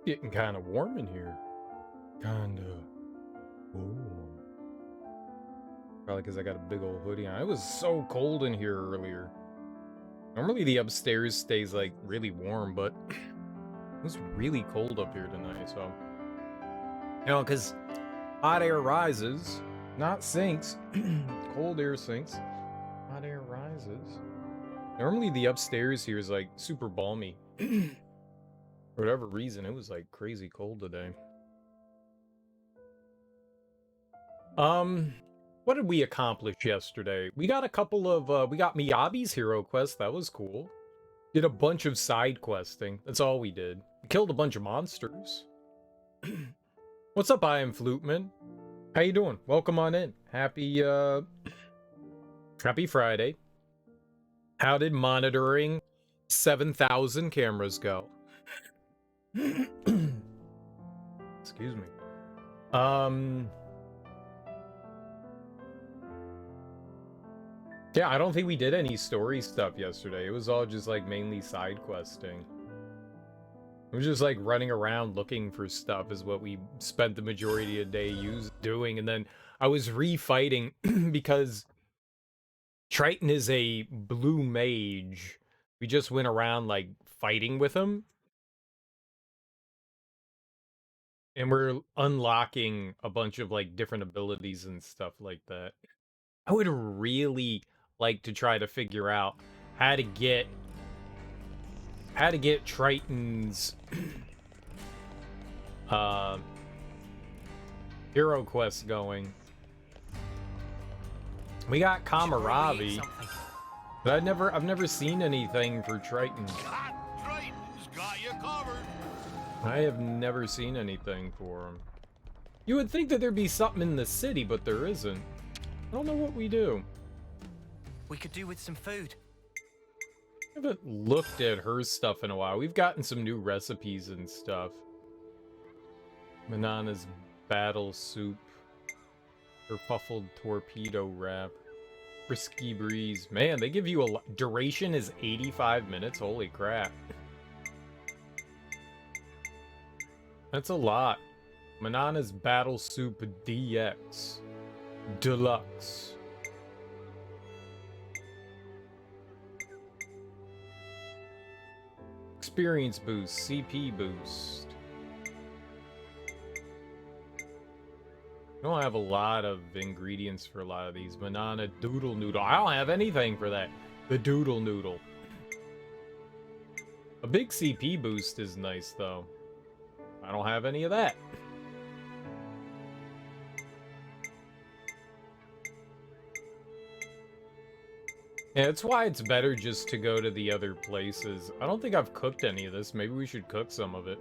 Getting kind of warm in here. Kind of. Ooh. Probably because I got a big old hoodie on. It was so cold in here earlier. Normally the upstairs stays like really warm, but it was really cold up here tonight. So, because hot air rises, not sinks. Cold air sinks. Hot air rises. Normally the upstairs here is like super balmy. For whatever reason, it was like crazy cold today. What did we accomplish yesterday? We got a couple of, we got Miyabi's hero quest. That was cool. Did a bunch of side questing. That's all we did. We killed a bunch of monsters. What's up, I am Fluteman? How you doing? Welcome on in. Happy Friday. How did monitoring 7,000 cameras go? Excuse me. Yeah, I don't think we did any story stuff yesterday. It was all just like mainly side questing. It was just like running around looking for stuff is what we spent the majority of the day doing. And then I was refighting because Triton is a blue mage. We just went around like fighting with him. And we're unlocking a bunch of like different abilities and stuff like that. I would really like to try to figure out how to get Triton's hero quest going. We got Kamaravi, but I've never seen anything for Triton. Triton's got you covered. I have never seen anything for him. You would think that there'd be something in the city, but there isn't. I don't know what we do. We could do with some food. I haven't looked at her stuff in a while. We've gotten some new recipes and stuff. Manana's battle soup. Her puffled torpedo wrap. Frisky breeze. Man, they give you a lot. Duration is 85 minutes. Holy crap. That's a lot. Manana's battle soup DX. Deluxe. Experience boost, CP boost. I don't have a lot of ingredients for a lot of these. Manana doodle noodle. I don't have anything for that. The doodle noodle. A big CP boost is nice though. I don't have any of that. Yeah, that's why it's better just to go to the other places. I don't think I've cooked any of this. Maybe we should cook some of it.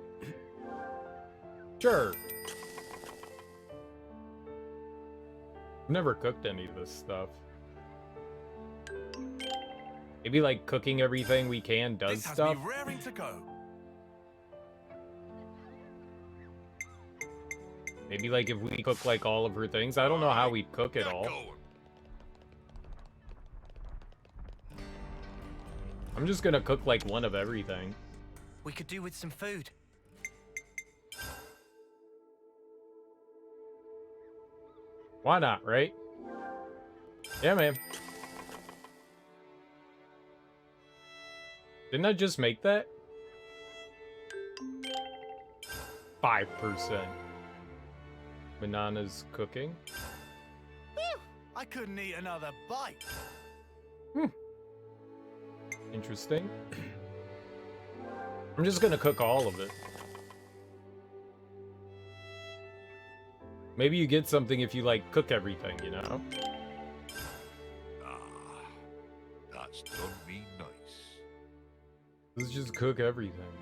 Sure. I've never cooked any of this stuff. Maybe like cooking everything we can does This has stuff. me raring to go. Maybe like if we cook like all of her things. I don't know how we'd cook it Get all. going. I'm just gonna cook like one of everything. We could do with some food. Why not, right? Yeah, man. Didn't I just make that? 5%. Manana's cooking. Whew, I couldn't eat another bite. Interesting. I'm just gonna cook all of it. Maybe you get something if you like cook everything, you know? Ah, that's done me nice. Let's just cook everything.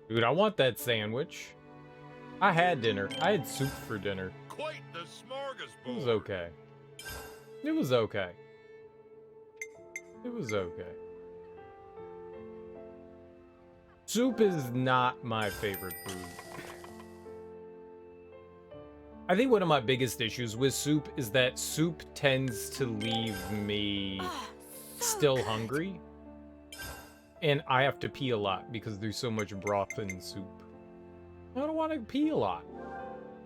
Dude, I want that sandwich. I had dinner. I had soup for dinner. Quite the smorgasbord. It was okay. It was okay. It was okay. Soup is not my favorite food. I think one of my biggest issues with soup is that soup tends to leave me still hungry. And I have to pee a lot because there's so much broth in soup. I don't want to pee a lot.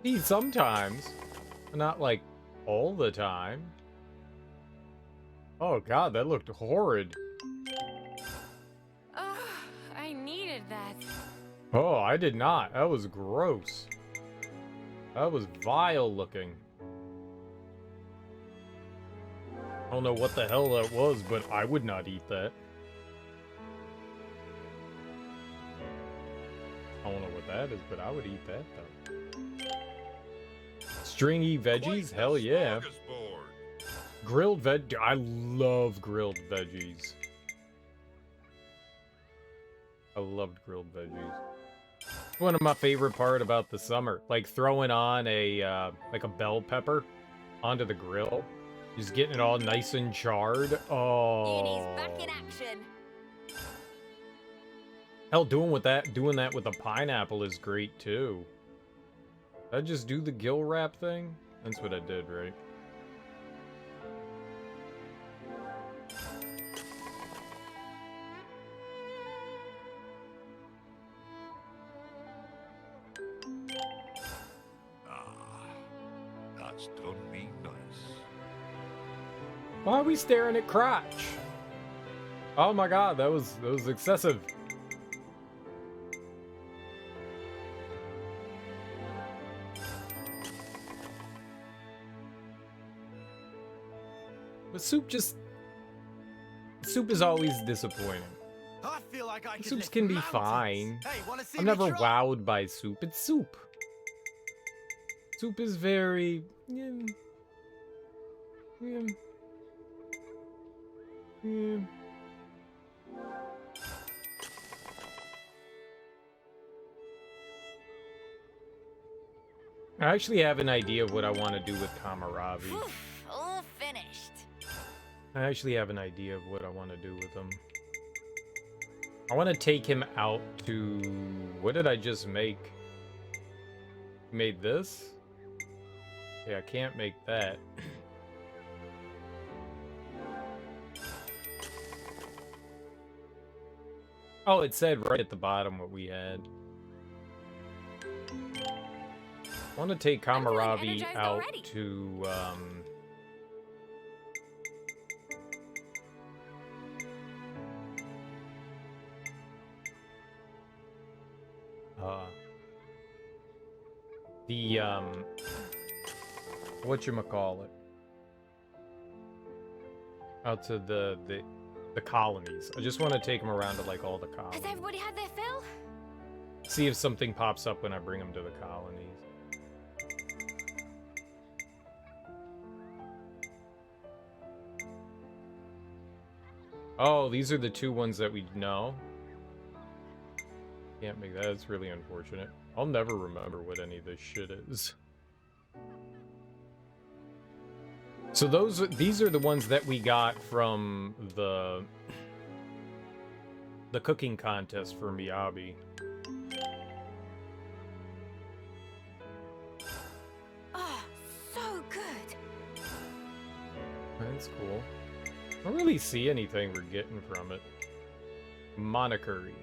Pee sometimes, but not like all the time. Oh god, that looked horrid. I needed that. Oh, I did not. That was gross. That was vile looking. I don't know what the hell that was, but I would not eat that. I don't know what that is, but I would eat that though. Stringy veggies? Hell yeah. Grilled veg. I love grilled veggies. I loved grilled veggies. One of my favorite part about the summer, like throwing on a like a bell pepper onto the grill, just getting it all nice and charred. Oh. Uni's back in action. Hell, doing that with a pineapple is great too. Did I just do the gill wrap thing? That's what I did, right? That's done me nice. Why are we staring at crotch? Oh my god, that was excessive. But soup is always disappointing. I feel like I could Soups lift can be mountains. fine. Hey, wanna see I'm me never try? wowed by soup. It's soup. Soup is very... Yeah. I actually have an idea of what I want to do with Kamaravi. All finished. I actually have an idea of what I want to do with him. I want to take him out to... What did I just make? Made this? Yeah, I can't make that. Oh, it said right at the bottom what we had. I want to take I'm feeling Kamaravi energized out already. to, the, whatchamacallit? Out to the colonies. I just want to take him around to, like, all the colonies. Has everybody had their fill? See if something pops up when I bring him to the colonies. Oh, these are the two ones that we know. Can't make that. It's really unfortunate. I'll never remember what any of this shit is. So these are the ones that we got from the cooking contest for Miyabi. Oh, so good. That's cool. I don't really see anything we're getting from it. Monokuri.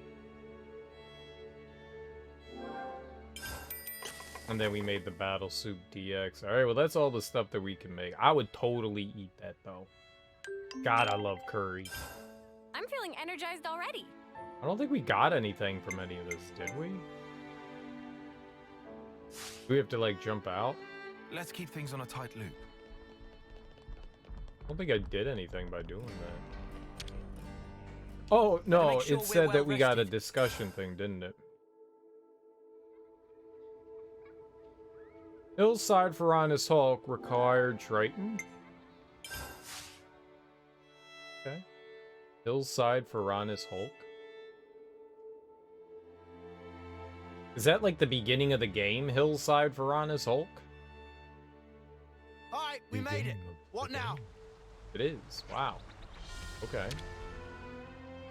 And then we made the Battle Soup DX. Alright, well that's all the stuff that we can make. I would totally eat that though. God, I love curry. I'm feeling energized already. I don't think we got anything from any of this, did we? Do we have to like jump out? Let's keep things on a tight loop. I don't think I did anything by doing that. Oh, no, make sure it we're said that well we got a rested. discussion thing, didn't it? Hillside for Honest Hulk required Triton. Okay. Hillside for Honest Hulk. Is that like the beginning of the game, Hillside for Honest Hulk? All right, we made it. Beginning of What the now? game. It is. Wow. Okay.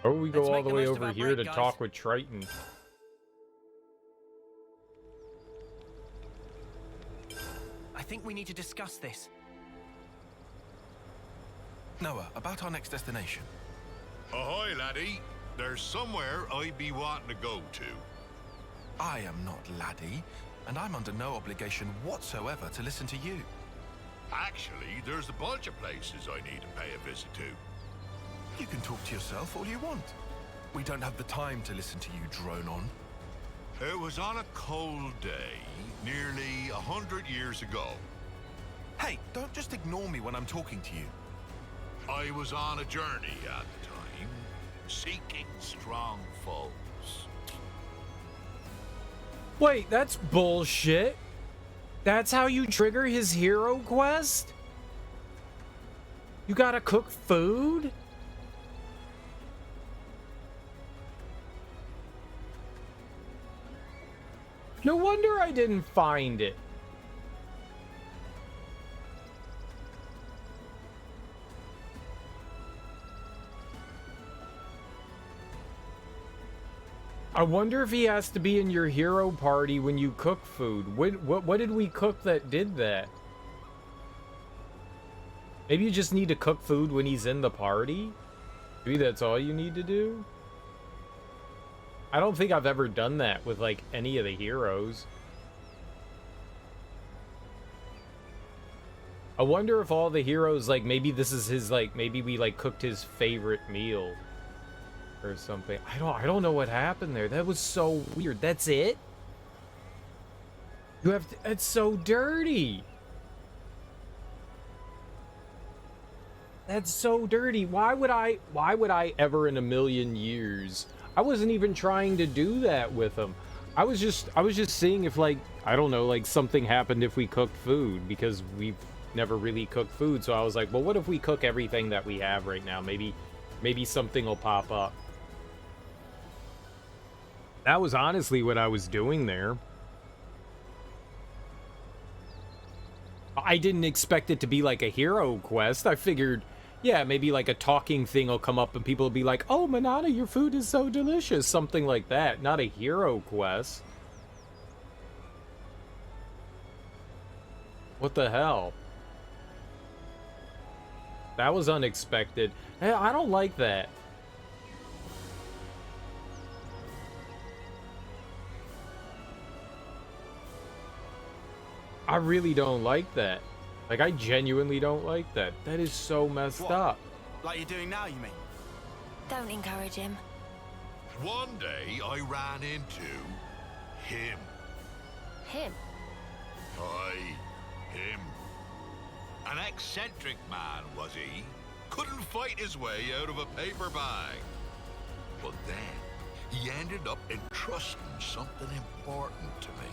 Or we go Let's all make the the way most of over our here break, to guys. talk with Triton. I think we need to discuss this. Noah, about our next destination. Ahoy, laddie. There's somewhere I'd be wanting to go to. I am not laddie, and I'm under no obligation whatsoever to listen to you. Actually, there's a bunch of places I need to pay a visit to. You can talk to yourself all you want. We don't have the time to listen to you drone on. It was on a cold day, nearly 100 years ago. Hey, don't just ignore me when I'm talking to you. I was on a journey at the time, seeking strong foes. Wait, that's bullshit. That's how you trigger his hero quest? You gotta cook food? No wonder I didn't find it. I wonder if he has to be in your hero party when you cook food. What did we cook that did that? Maybe you just need to cook food when he's in the party? Maybe that's all you need to do? I don't think I've ever done that with, like, any of the heroes. I wonder if all the heroes, like, maybe this is his, like, maybe we, like, cooked his favorite meal. Or something. I don't know what happened there. That was so weird. That's it? You have to, it's so dirty. That's so dirty. Why would I ever in a million years? I wasn't even trying to do that with him. I was just seeing if, like, I don't know, like something happened if we cooked food, because we've never really cooked food. So I was like, well, what if we cook everything that we have right now? Maybe something will pop up. That was honestly what I was doing there. I didn't expect it to be like a hero quest. I figured, yeah, maybe like a talking thing will come up and people will be like, oh, Manana, your food is so delicious. Something like that. Not a hero quest. What the hell? That was unexpected. Hey, I don't like that. I really don't like that. Like, I genuinely don't like that. That is so messed up. Like you're doing now, you mean? Don't encourage him. One day, I ran into him. Him? Him. An eccentric man, was he? Couldn't fight his way out of a paper bag. But then, he ended up entrusting something important to me.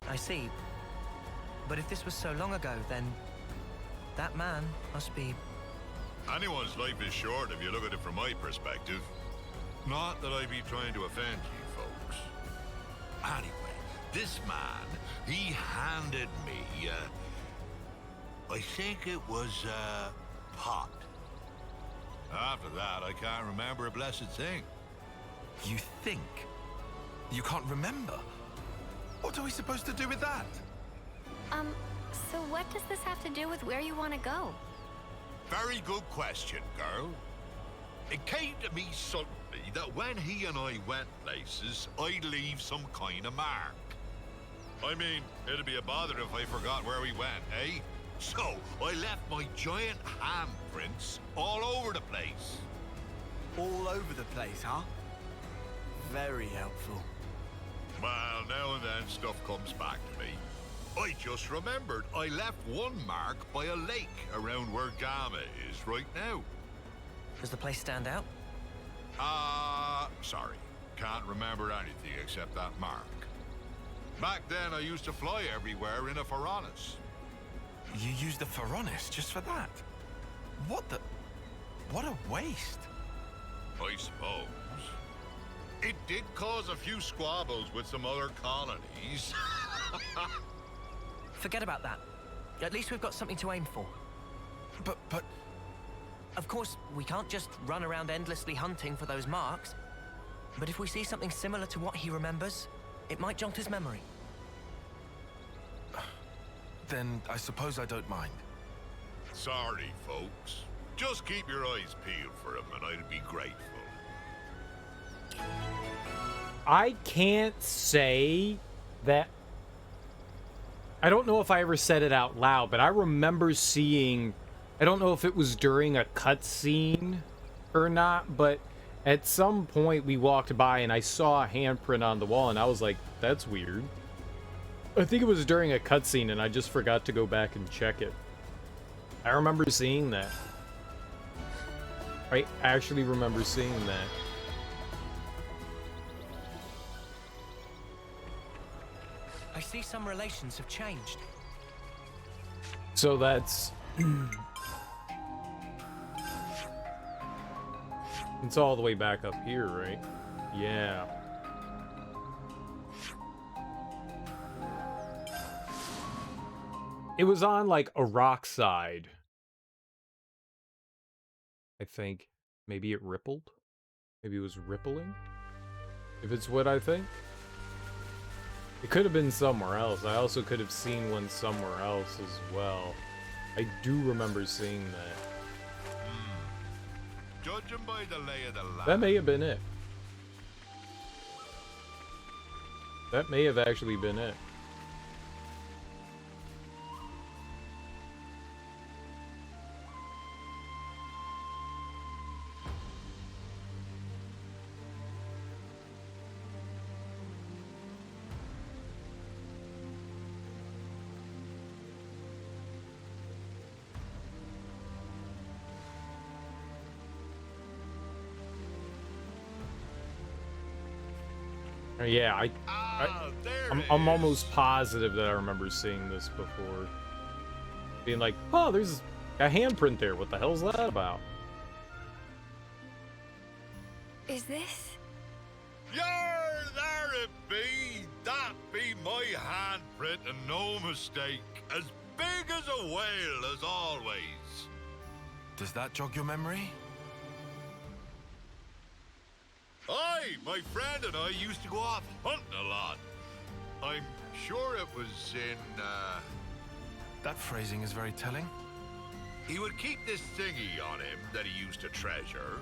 I see. But if this was so long ago, then that man must be... Anyone's life is short if you look at it from my perspective. Not that I be trying to offend you folks. Anyway, this man, he handed me, I think it was a pot. After that, I can't remember a blessed thing. You think? You can't remember? What are we supposed to do with that? So what does this have to do with where you want to go? Very good question, girl. It came to me suddenly that when he and I went places, I'd leave some kind of mark. I mean, it'd be a bother if I forgot where we went, eh? So, I left my giant handprints all over the place. All over the place, huh? Very helpful. Well, now and then stuff comes back to me. I just remembered I left one mark by a lake around where Gamma is right now. Does the place stand out? Sorry. Can't remember anything except that mark. Back then, I used to fly everywhere in a Pharaonis. You used the Pharaonis just for that? What a waste. I suppose. It did cause a few squabbles with some other colonies. Forget about that. At least we've got something to aim for. But... Of course, we can't just run around endlessly hunting for those marks. But if we see something similar to what he remembers, it might jog his memory. Then I suppose I don't mind. Sorry, folks. Just keep your eyes peeled for him, and I'd be grateful. I can't say that. I don't know if I ever said it out loud, but I remember seeing. I don't know if it was during a cutscene or not, but at some point we walked by and I saw a handprint on the wall, and I was like, "That's weird." I think it was during a cutscene, and I just forgot to go back and check it. I remember seeing that. I actually remember seeing that. I see some relations have changed. So that's... It's all the way back up here, right? Yeah. It was on, like, a rock side. I think. Maybe it rippled? Maybe it was rippling? If it's what I think. It could have been somewhere else. I also could have seen one somewhere else as well. I do remember seeing that. Judging by the lay of the land. That may have been it. That may have actually been it. Yeah, I'm almost positive that I remember seeing this before. Being like, oh, there's a handprint there. What the hell's that about? Is this? Yar, there it be. That be my handprint and no mistake. As big as a whale as always. Does that jog your memory? Aye, my friend and I used to go off hunting a lot. I'm sure it was in, That phrasing is very telling. He would keep this thingy on him that he used to treasure.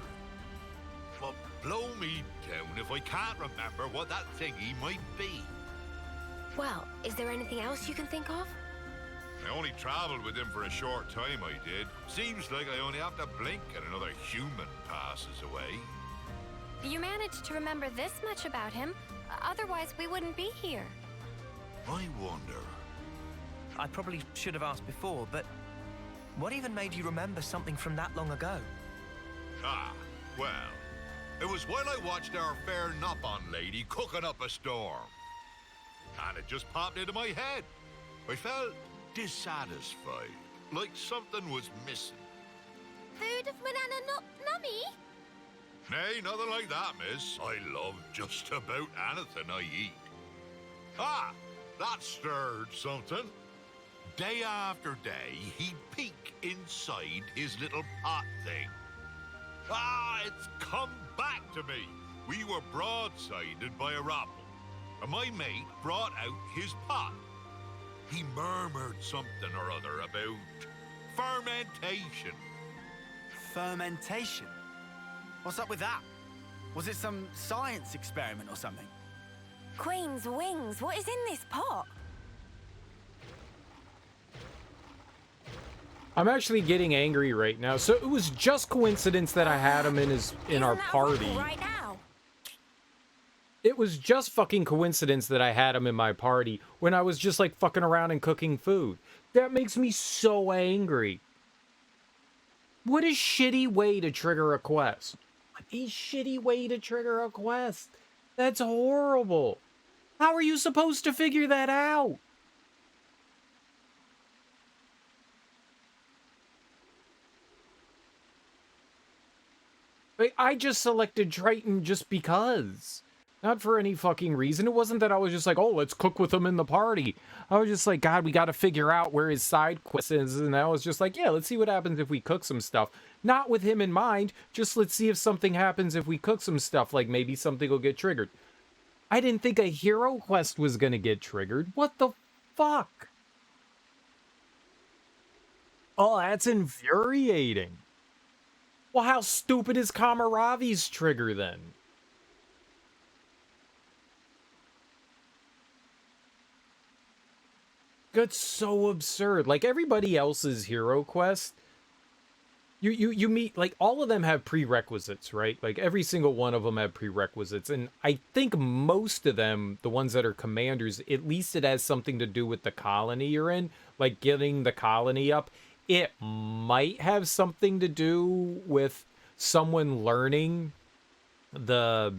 But blow me down if I can't remember what that thingy might be. Well, is there anything else you can think of? I only traveled with him for a short time, I did. Seems like I only have to blink and another human passes away. You managed to remember this much about him. Otherwise, we wouldn't be here. I wonder. I probably should have asked before, but what even made you remember something from that long ago? Ah, well, it was while I watched our fair nop-on lady cooking up a storm. And it just popped into my head. I felt dissatisfied, like something was missing. Food of banana nummy? Nay, nothing like that, miss. I love just about anything I eat. Ah, that stirred something. Day after day, he'd peek inside his little pot thing. Ah, it's come back to me. We were broadsided by a robble, and my mate brought out his pot. He murmured something or other about fermentation. Fermentation? What's up with that? Was it some science experiment or something? Queen's wings, what is in this pot? I'm actually getting angry right now. So it was just coincidence that I had him in our party. Right now? It was just fucking coincidence that I had him in my party when I was just like fucking around and cooking food. That makes me so angry. What a shitty way to trigger a quest. A shitty way to trigger a quest. That's horrible. How are you supposed to figure that out? I just selected Triton just because. Not for any fucking reason. It wasn't that I was just like, oh, let's cook with him in the party. I was just like, God, we got to figure out where his side quest is. And I was just like, yeah, let's see what happens if we cook some stuff. Not with him in mind. Just let's see if something happens if we cook some stuff. Like maybe something will get triggered. I didn't think a hero quest was going to get triggered. What the fuck? Oh, that's infuriating. Well, how stupid is Kamaravi's trigger then? That's so absurd. Like everybody else's hero quest, you meet, like, all of them have prerequisites, right? Like every single one of them have prerequisites, and I think most of them, the ones that are commanders, at least it has something to do with the colony you're in, like getting the colony up. It might have something to do with someone learning the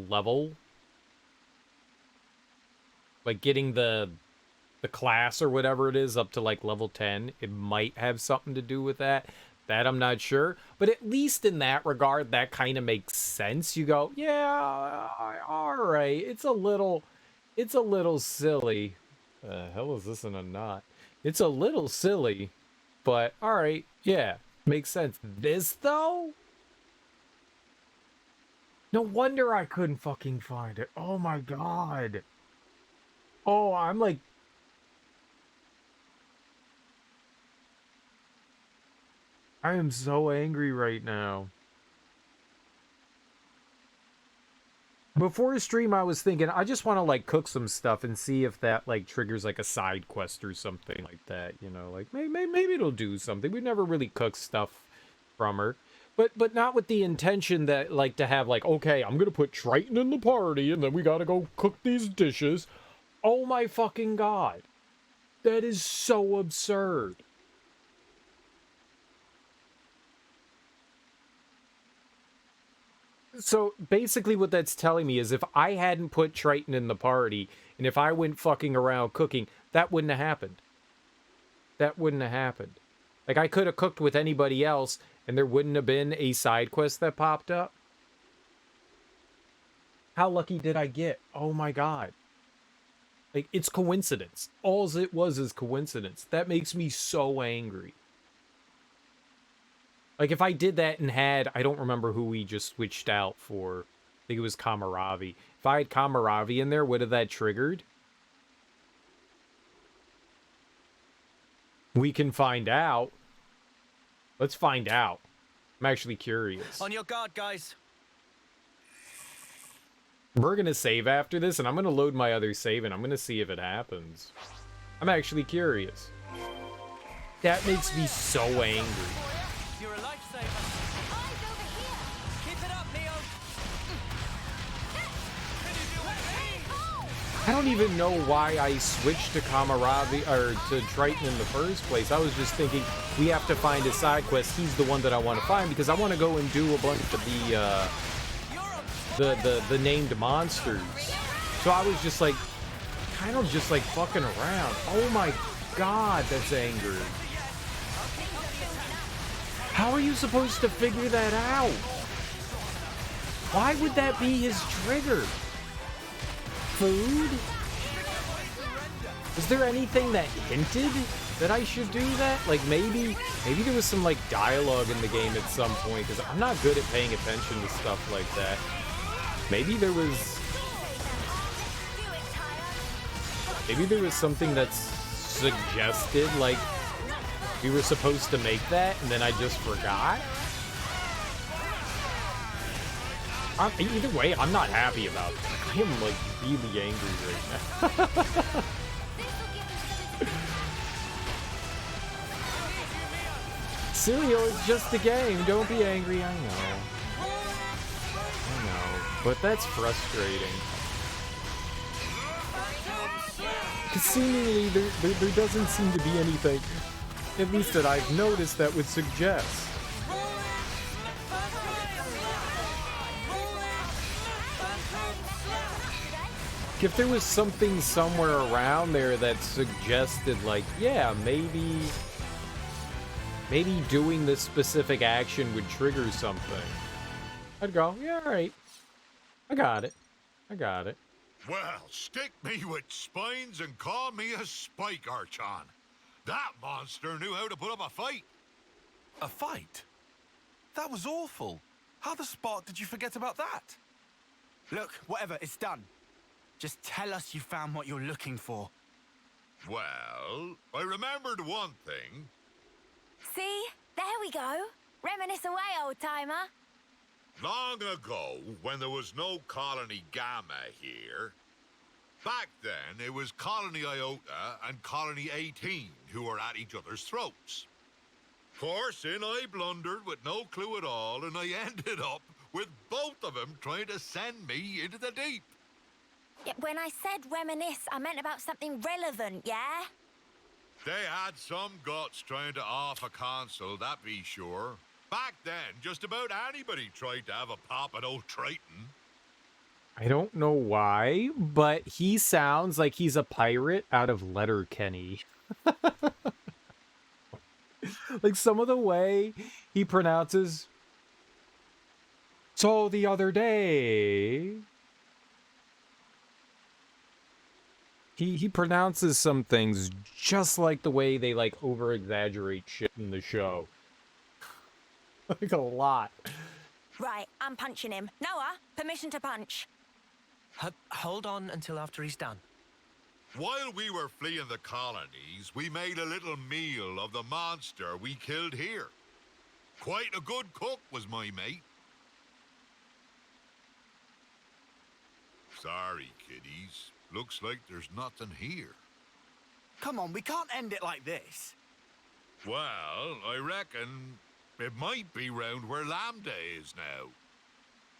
level, like getting the class or whatever it is up to like level 10. It might have something to do with that. That I'm not sure, but at least in that regard, that kind of makes sense. You go, yeah, all right. It's a little silly. The hell is this in a knot? It's a little silly, but all right, yeah, makes sense. This though, no wonder I couldn't fucking find it. Oh my god. Oh, I'm like, I am so angry right now. Before the stream, I was thinking, I just want to, like, cook some stuff and see if that, like, triggers, like, a side quest or something like that, you know? Like, maybe it'll do something. We've never really cooked stuff from her. But not with the intention that, like, to have, like, okay, I'm gonna put Triton in the party, and then we gotta go cook these dishes. Oh my fucking god. That is so absurd. So basically what that's telling me is if I hadn't put Triton in the party, and if I went fucking around cooking, that wouldn't have happened. That wouldn't have happened. Like, I could have cooked with anybody else, and there wouldn't have been a side quest that popped up. How lucky did I get? Oh my god. Like, it's coincidence. All it was is coincidence. That makes me so angry. Like, if I did that and had, I don't remember who we just switched out for. I think it was Kamaravi. If I had Kamaravi in there, would have that triggered? We can find out. Let's find out. I'm actually curious. On your guard, guys. We're going to save after this, and I'm going to load my other save, and I'm going to see if it happens. I'm actually curious. That makes me so angry. You're a lifesaver. Eyes over here. Keep it up, Neo. I don't even know why I switched to Kamaravi, or to Triton in the first place. I was just thinking, we have to find a side quest. He's the one that I want to find, because I want to go and do a bunch of the named monsters. So I was just like, kind of just like fucking around. Oh my god, that's angry. How are you supposed to figure that out? Why would that be his trigger? Food? Is there anything that hinted that I should do that? Like, maybe there was some, like, dialogue in the game at some point, because I'm not good at paying attention to stuff like that. Maybe there was something that's suggested, like, we were supposed to make that, and then I just forgot? Either way, I'm not happy about that. I am, like, really angry right now. Cereal is just a game. Don't be angry. I know. But that's frustrating. Because seemingly there doesn't seem to be anything, at least that I've noticed, that would suggest. If there was something somewhere around there that suggested, like, yeah, maybe doing this specific action would trigger something, I'd go, yeah, all right. I got it. Well, stick me with spines and call me a spike archon. That monster knew how to put up a fight. A fight? That was awful. How the spark did you forget about that? Look, whatever, it's done. Just tell us you found what you're looking for. Well, I remembered one thing. See? There we go. Reminisce away, old-timer. Long ago, when there was no Colony Gamma here, back then it was Colony Iota and Colony 18 who were at each other's throats. Of course, in I blundered with no clue at all, and I ended up with both of them trying to send me into the deep. Yeah, when I said reminisce, I meant about something relevant, yeah? They had some guts trying to off a console, that be sure. Back then, just about anybody tried to have a pop at old Triton. I don't know why, but he sounds like he's a pirate out of Letterkenny. Like some of the way he pronounces. So the other day, he pronounces some things just like the way they like over exaggerate shit in the show. Like a lot. Right, I'm punching him. Noah, permission to punch. Hold on until after he's done. While we were fleeing the colonies, we made a little meal of the monster we killed here. Quite a good cook was my mate. Sorry, kiddies. Looks like there's nothing here. Come on, we can't end it like this. Well, I reckon it might be round where Lambda is now.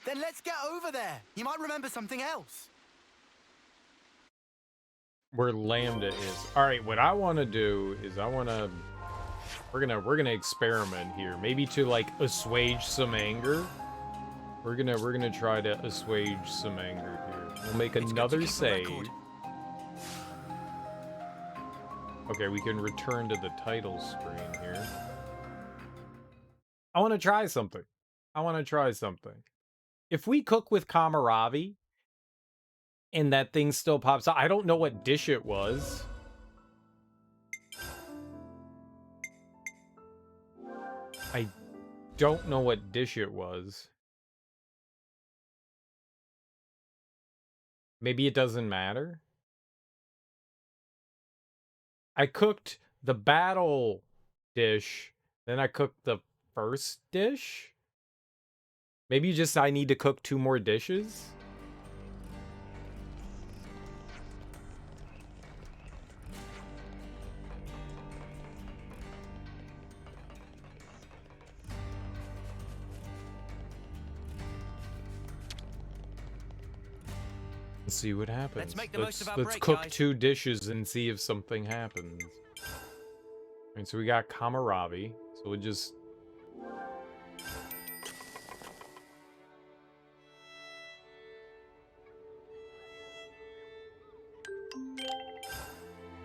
Then let's get over there. You might remember something else. Where Lambda is. All right, what I want to do is we're gonna experiment here. Maybe to like assuage some anger. We're gonna try to assuage some anger here. We'll make another save. Okay, we can return to the title screen here. I want to try something. If we cook with Kamaravi and that thing still pops out, I don't know what dish it was. I don't know what dish it was. Maybe it doesn't matter. I cooked the battle dish, then I cooked the first dish. Maybe just I need to cook 2 more dishes. Let's see what happens. Let's make the most of our let's break, cook guys. 2 dishes and see if something happens. And so we got Kamaravi. So we'll just...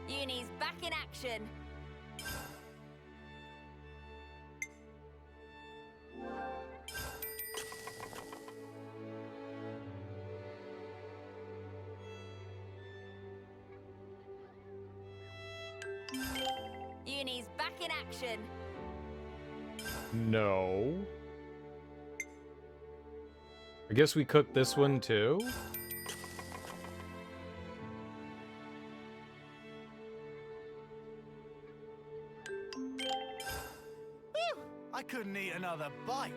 Uni's back in action. Uni's back in action. No. I guess we cooked this one too? I couldn't eat another bite.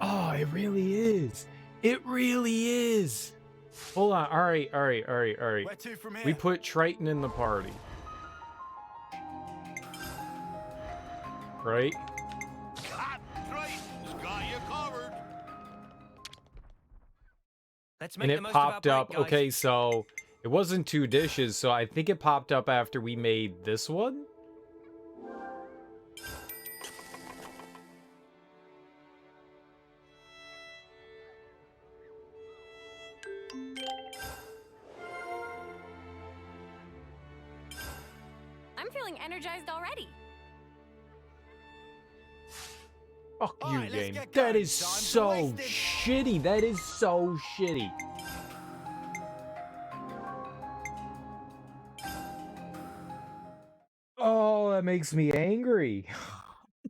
Oh, it really is. It really is. Hold on. All right. Where to from here? We put Triton in the party. Right? Triton's got you covered. Let's And make the it most of our popped break, up. guys. Okay, so it wasn't 2 dishes, so I think it popped up after we made this one. I'm feeling energized already. Fuck All you, right, let's game. get That going. is Time to so waste it. shitty. That is so shitty. Oh, that makes me angry.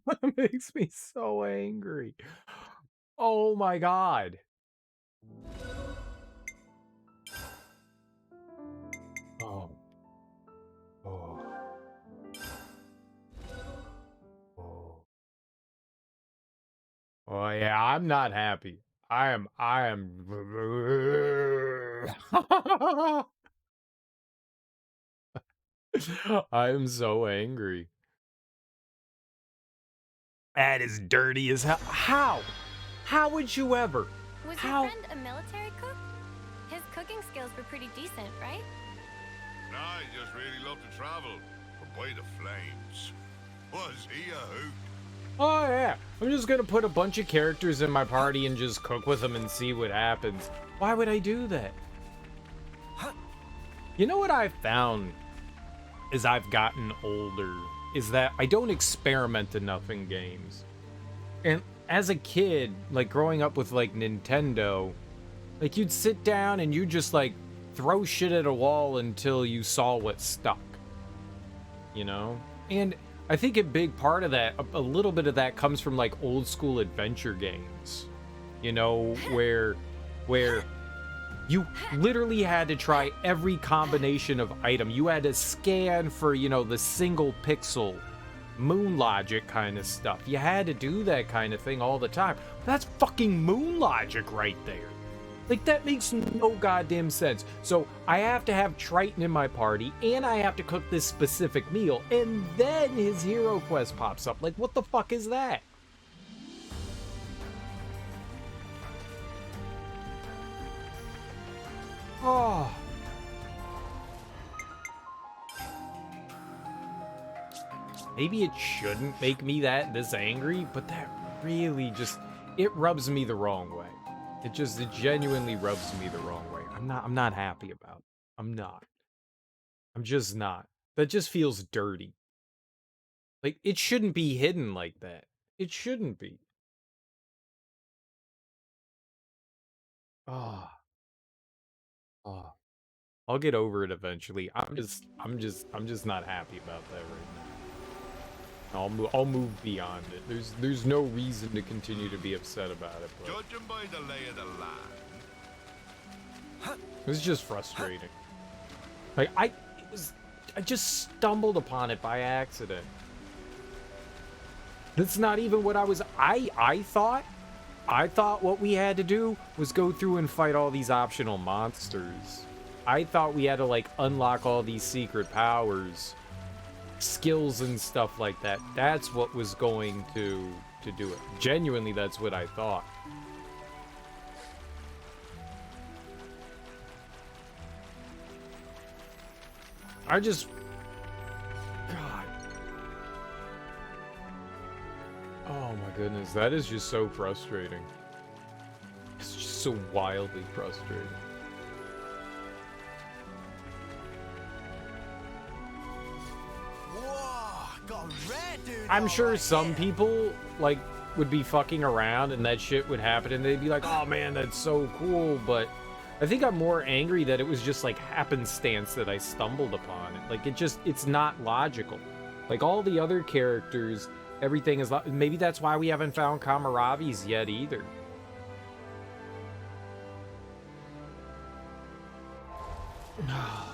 That makes me so angry. Oh my god. Oh. Oh. Oh yeah, I'm not happy. I am I am so angry. That is dirty as hell. How? How would you ever? Was How? your friend a military cook? His cooking skills were pretty decent, right? Nah, he just really loved to travel. But by the flames. Was he a hoot? Oh yeah, I'm just gonna put a bunch of characters in my party and just cook with them and see what happens. Why would I do that? You know what I've found as I've gotten older is that I don't experiment enough in games. And as a kid, like growing up with like Nintendo, like you'd sit down and you just like throw shit at a wall until you saw what stuck. You know? And I think a big part of that, a little bit of that comes from like old school adventure games. You know, where you literally had to try every combination of item. You had to scan for, you know, the single pixel moon logic kind of stuff. You had to do that kind of thing all the time. That's fucking moon logic right there. Like, that makes no goddamn sense. So I have to have Triton in my party, and I have to cook this specific meal, and then his hero quest pops up. Like, what the fuck is that? Oh. Maybe it shouldn't make me this angry, but that really just, it rubs me the wrong way. It genuinely rubs me the wrong way. I'm not happy about it. I'm not. I'm just not. That just feels dirty. Like, it shouldn't be hidden like that. It shouldn't be. Oh. Oh. I'll get over it eventually. I'm just not happy about that right now. I'll move beyond it. There's no reason to continue to be upset about it. But Judging by the lay of the land. it's just frustrating. Like I just stumbled upon it by accident. That's not even what I was. I thought what we had to do was go through and fight all these optional monsters. I thought we had to like unlock all these secret powers, skills and stuff like that. That's what was going to do it. Genuinely, that's what I thought. God. Oh my goodness, that is just so frustrating. It's just so wildly frustrating. I'm sure some people like would be fucking around and that shit would happen and they'd be like, oh man, that's so cool, but I think I'm more angry that it was just like happenstance that I stumbled upon it. Like it's not logical. Like all the other characters, everything is maybe that's why we haven't found Kamaravis yet either.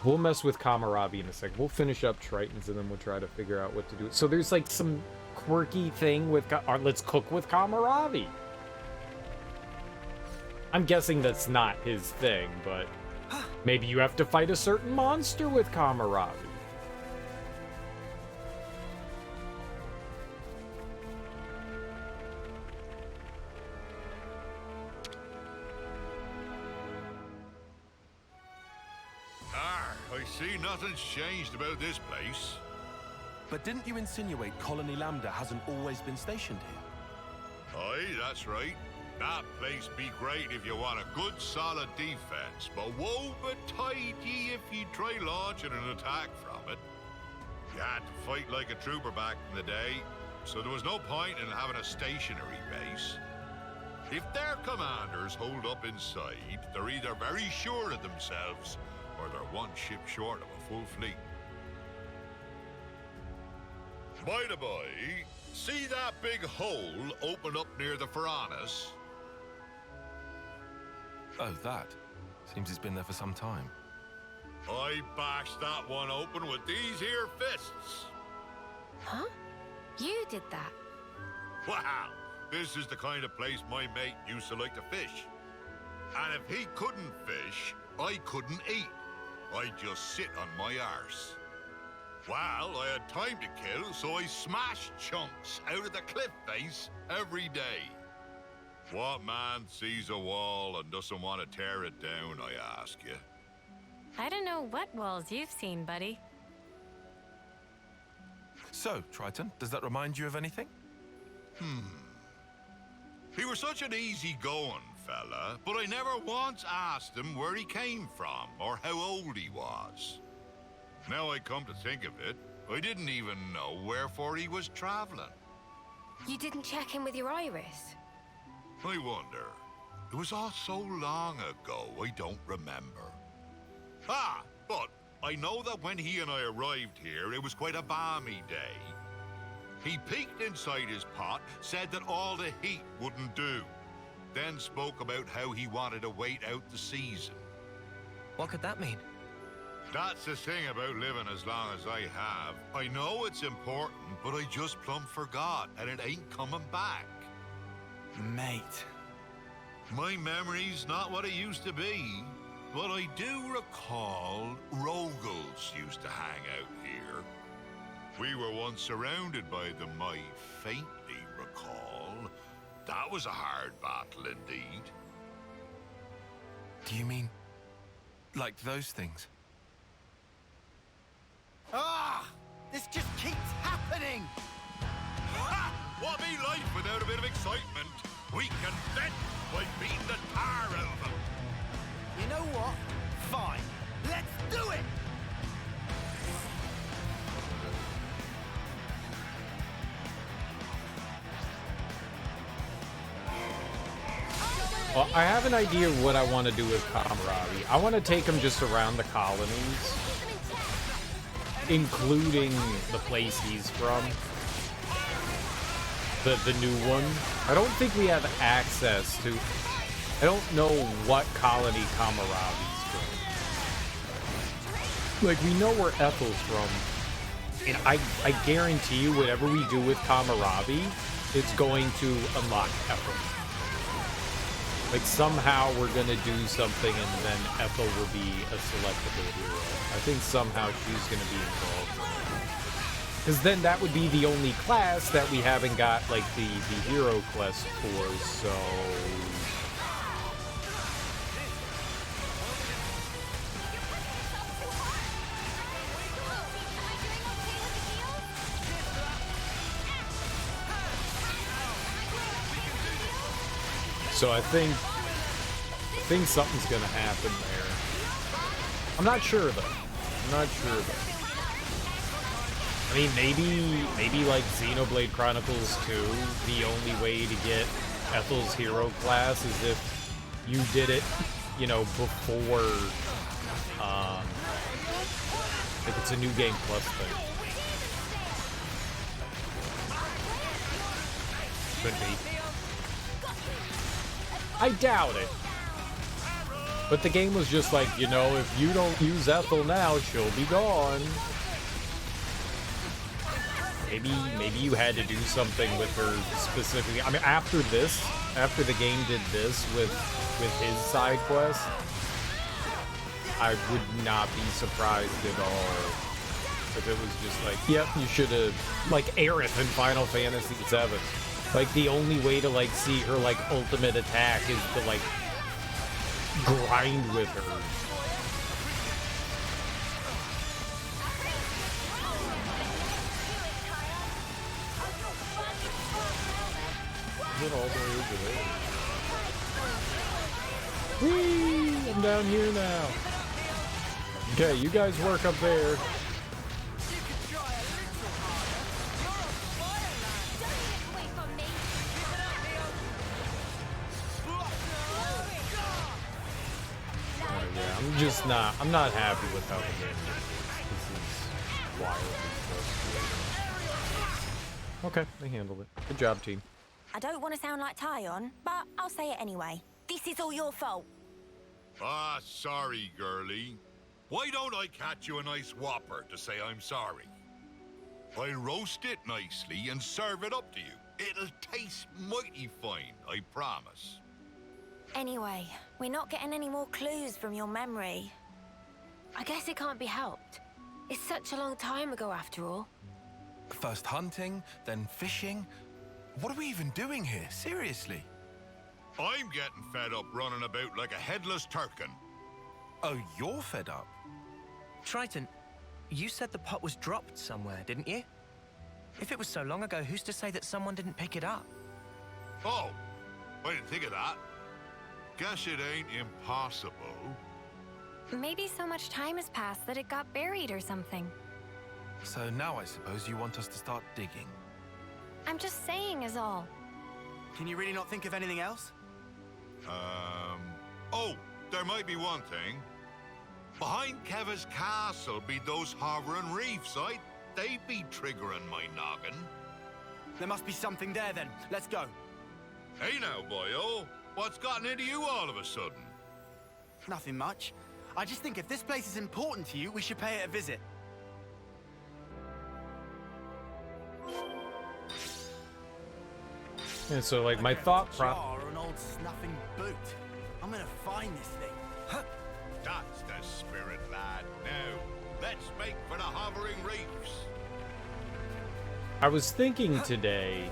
We'll mess with Kamaravi in a second. We'll finish up Tritons and then we'll try to figure out what to do. So there's like some quirky thing with let's cook with Kamaravi. I'm guessing that's not his thing, but maybe you have to fight a certain monster with Kamaravi. I see nothing's changed about this place. But didn't you insinuate Colony Lambda hasn't always been stationed here? Aye, that's right. That place be great if you want a good solid defense, but woe betide ye if ye try launching an attack from it. You had to fight like a trooper back in the day, so there was no point in having a stationary base. If their commanders hold up inside, they're either very sure of themselves, or they're one ship short of a full fleet. By the by, see that big hole open up near the Faranas? Oh, that. Seems it's been there for some time. I bashed that one open with these here fists. Huh? You did that? Wow, This is the kind of place my mate used to like to fish. And if he couldn't fish, I couldn't eat. I'd just sit on my arse. Well, I had time to kill, so I smashed chunks out of the cliff face every day. What man sees a wall and doesn't want to tear it down, I ask you? I don't know what walls you've seen, buddy. So, Triton, does that remind you of anything? He was such an easy-going fella, but I never once asked him where he came from or how old he was. Now I come to think of it, I didn't even know wherefore he was traveling. You didn't check in with your iris? I wonder. It was all so long ago, I don't remember. Ah, but I know that when he and I arrived here, it was quite a balmy day. He peeked inside his pot, said that all the heat wouldn't do, then spoke about how he wanted to wait out the season. What could that mean? That's the thing about living as long as I have. I know it's important, but I just plumb forgot, and it ain't coming back. Mate. My memory's not what it used to be, but I do recall Rogals used to hang out here. We were once surrounded by them, I faintly recall. That was a hard battle indeed. Do you mean like those things? Ah! This just keeps happening! Ha! What be life without a bit of excitement? We can vent by beating the tar out of them. You know what? Fine. Let's do it! Well, I have an idea of what I want to do with Kamaravi. I want to take him just around the colonies, including the place he's from. The new one. I don't think we have access to... I don't know what colony Kamaravi's from. Like, we know where Ethel's from. And I guarantee you, whatever we do with Kamaravi, it's going to unlock Ethel. Like, somehow we're gonna do something and then Ethel will be a selectable hero. I think somehow she's gonna be involved. Because then that would be the only class that we haven't got, like, the hero quest for, so... So I think something's gonna happen there. I'm not sure though. I mean, maybe like Xenoblade Chronicles 2, the only way to get Ethel's hero class is if you did it, you know, before, like it's a new game plus thing. Could be. I doubt it. But the game was just like, you know, if you don't use Ethel now, she'll be gone. Maybe you had to do something with her specifically. I mean, after the game did this with his side quest, I would not be surprised at all if it was just like, yep, you should have, like Aerith in Final Fantasy VII. Like, the only way to, like, see her, like, ultimate attack is to, like, grind with her. Get all the way over there. Whee! I'm down here now. Okay, you guys work up there. I'm not happy with how the game is. This is wildly frustrating. Okay, they handled it. Good job, team. I don't want to sound like Tyon, but I'll say it anyway. This is all your fault. Ah, sorry, girlie. Why don't I catch you a nice whopper to say I'm sorry? I'll roast it nicely and serve it up to you. It'll taste mighty fine, I promise. Anyway, we're not getting any more clues from your memory. I guess it can't be helped. It's such a long time ago after all. First hunting, then fishing. What are we even doing here? Seriously? I'm getting fed up running about like a headless turkin. Oh, you're fed up? Triton, you said the pot was dropped somewhere, didn't you? If it was so long ago, who's to say that someone didn't pick it up? Oh, I didn't think of that. Guess it ain't impossible. Maybe so much time has passed that it got buried or something. So now I suppose you want us to start digging. I'm just saying is all. Can you really not think of anything else? Oh, there might be one thing. Behind Keva's castle be those hovering reefs, They be triggering my noggin. There must be something there then. Let's go. Hey now, boyo. What's gotten into you all of a sudden? Nothing much. I just think if this place is important to you, we should pay it a visit. And so, like, my Okay, thought it's a process. jar or an old snuffing boot. I'm gonna find this thing. Huh. That's the spirit, lad. Now, let's make for the hovering reefs. I was thinking today,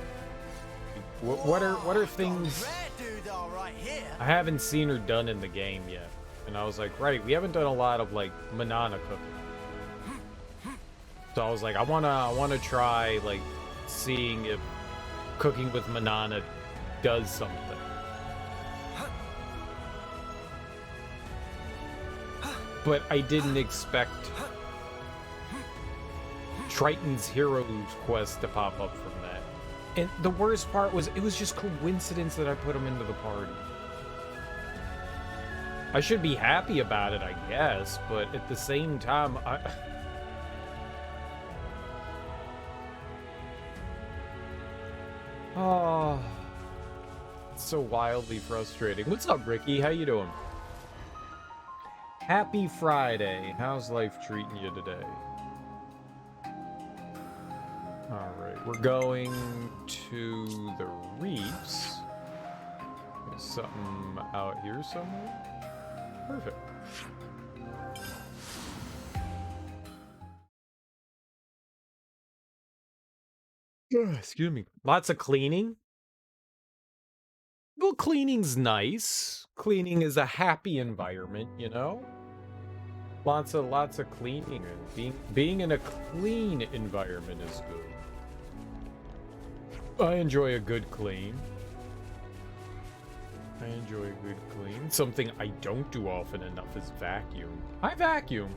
what are things Rare dude, all right here. I haven't seen or done in the game yet? And I was like, right, we haven't done a lot of like Manana cooking. So I was like, I wanna try like seeing if cooking with Manana does something. But I didn't expect Triton's Hero's Quest to pop up from that. And the worst part was, it was just coincidence that I put him into the party. I should be happy about it, I guess, but at the same time, Oh, it's so wildly frustrating. What's up, Ricky? How you doing? Happy Friday. How's life treating you today? Alright, we're going to the reefs. There's something out here somewhere. Perfect. Excuse me. Lots of cleaning. Well, cleaning's nice. Cleaning is a happy environment, you know? Lots of cleaning, and being in a clean environment is good. I enjoy a good clean. I enjoy a good clean. Something I don't do often enough is vacuum. I vacuum.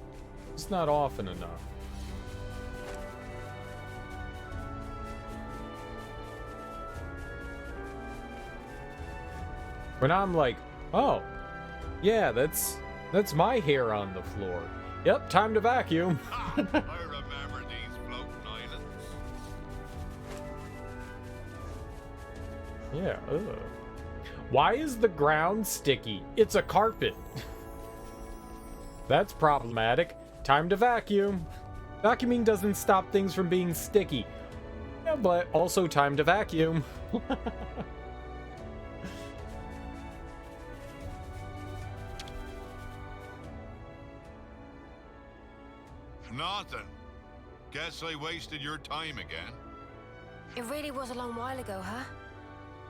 It's not often enough. When I'm like, oh, yeah, that's my hair on the floor. Yep, time to vacuum. I remember these floating islands. Yeah, ugh. Why is the ground sticky? It's a carpet. That's problematic. Time to vacuum. Vacuuming doesn't stop things from being sticky. Yeah, but also time to vacuum. Nothing. Guess I wasted your time again. It really was a long while ago, huh?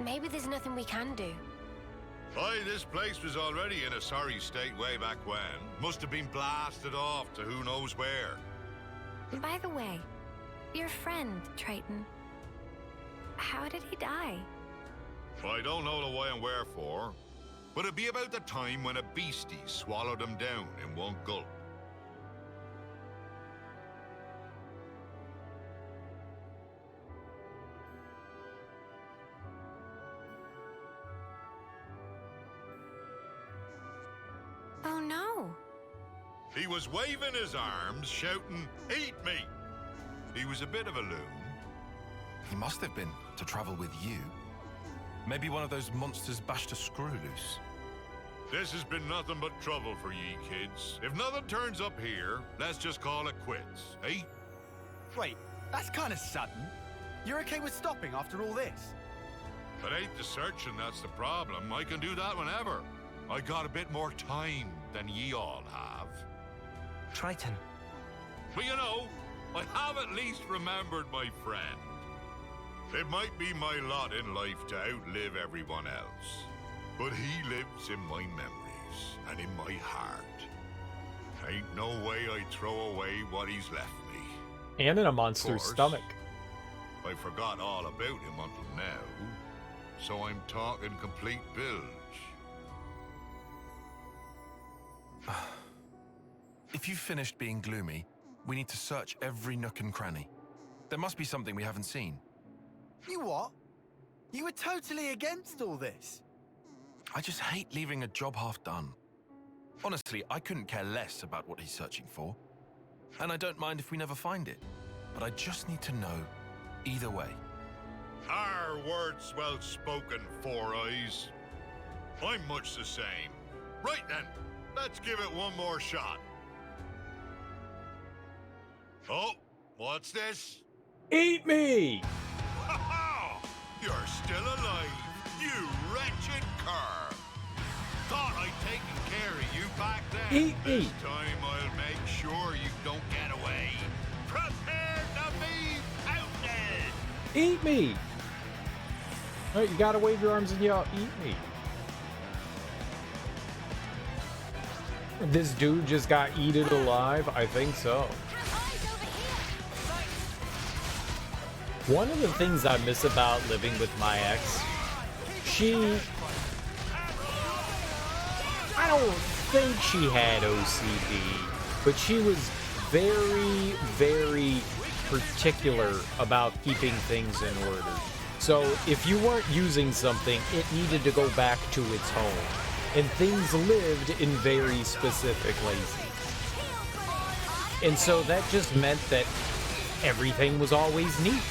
Maybe there's nothing we can do. Aye, this place was already in a sorry state way back when. Must have been blasted off to who knows where. By the way, your friend, Triton, how did he die? I don't know the why and wherefore, but it'd be about the time when a beastie swallowed him down in one gulp. Oh no. He was waving his arms, shouting, "Eat me!" He was a bit of a loon. He must have been to travel with you. Maybe one of those monsters bashed a screw loose. This has been nothing but trouble for ye kids. If nothing turns up here, let's just call it quits, eh? Wait, that's kind of sudden. You're okay with stopping after all this? It ain't the searching that's the problem. I can do that whenever. I got a bit more time than ye all have. Triton, But you know, I have at least remembered my friend. It might be my lot in life to outlive everyone else, but he lives in my memories and in my heart. Ain't no way I'd throw away what he's left me. And in a monster's course. stomach. I forgot all about him until now, so I'm talking complete bilge. If you've finished being gloomy, we need to search every nook and cranny. There must be something we haven't seen. You what? You were totally against all this. I just hate leaving a job half done. Honestly, I couldn't care less about what he's searching for. And I don't mind if we never find it. But I just need to know either way. Our words well spoken, Four Eyes. I'm much the same. Right then, let's give it one more shot. Oh, what's this? Eat me! You're still alive, you wretched cur. Thought I'd taken care of you back then. Eat me! This time I'll make sure you don't get away. Prepare to be pounded! Eat me! Alright, you gotta wave your arms and yell, eat me. This dude just got eaten alive? I think so. One of the things I miss about living with my ex, I don't think she had OCD, but she was very, very particular about keeping things in order. So if you weren't using something, it needed to go back to its home. And things lived in very specific places. And so that just meant that everything was always neat.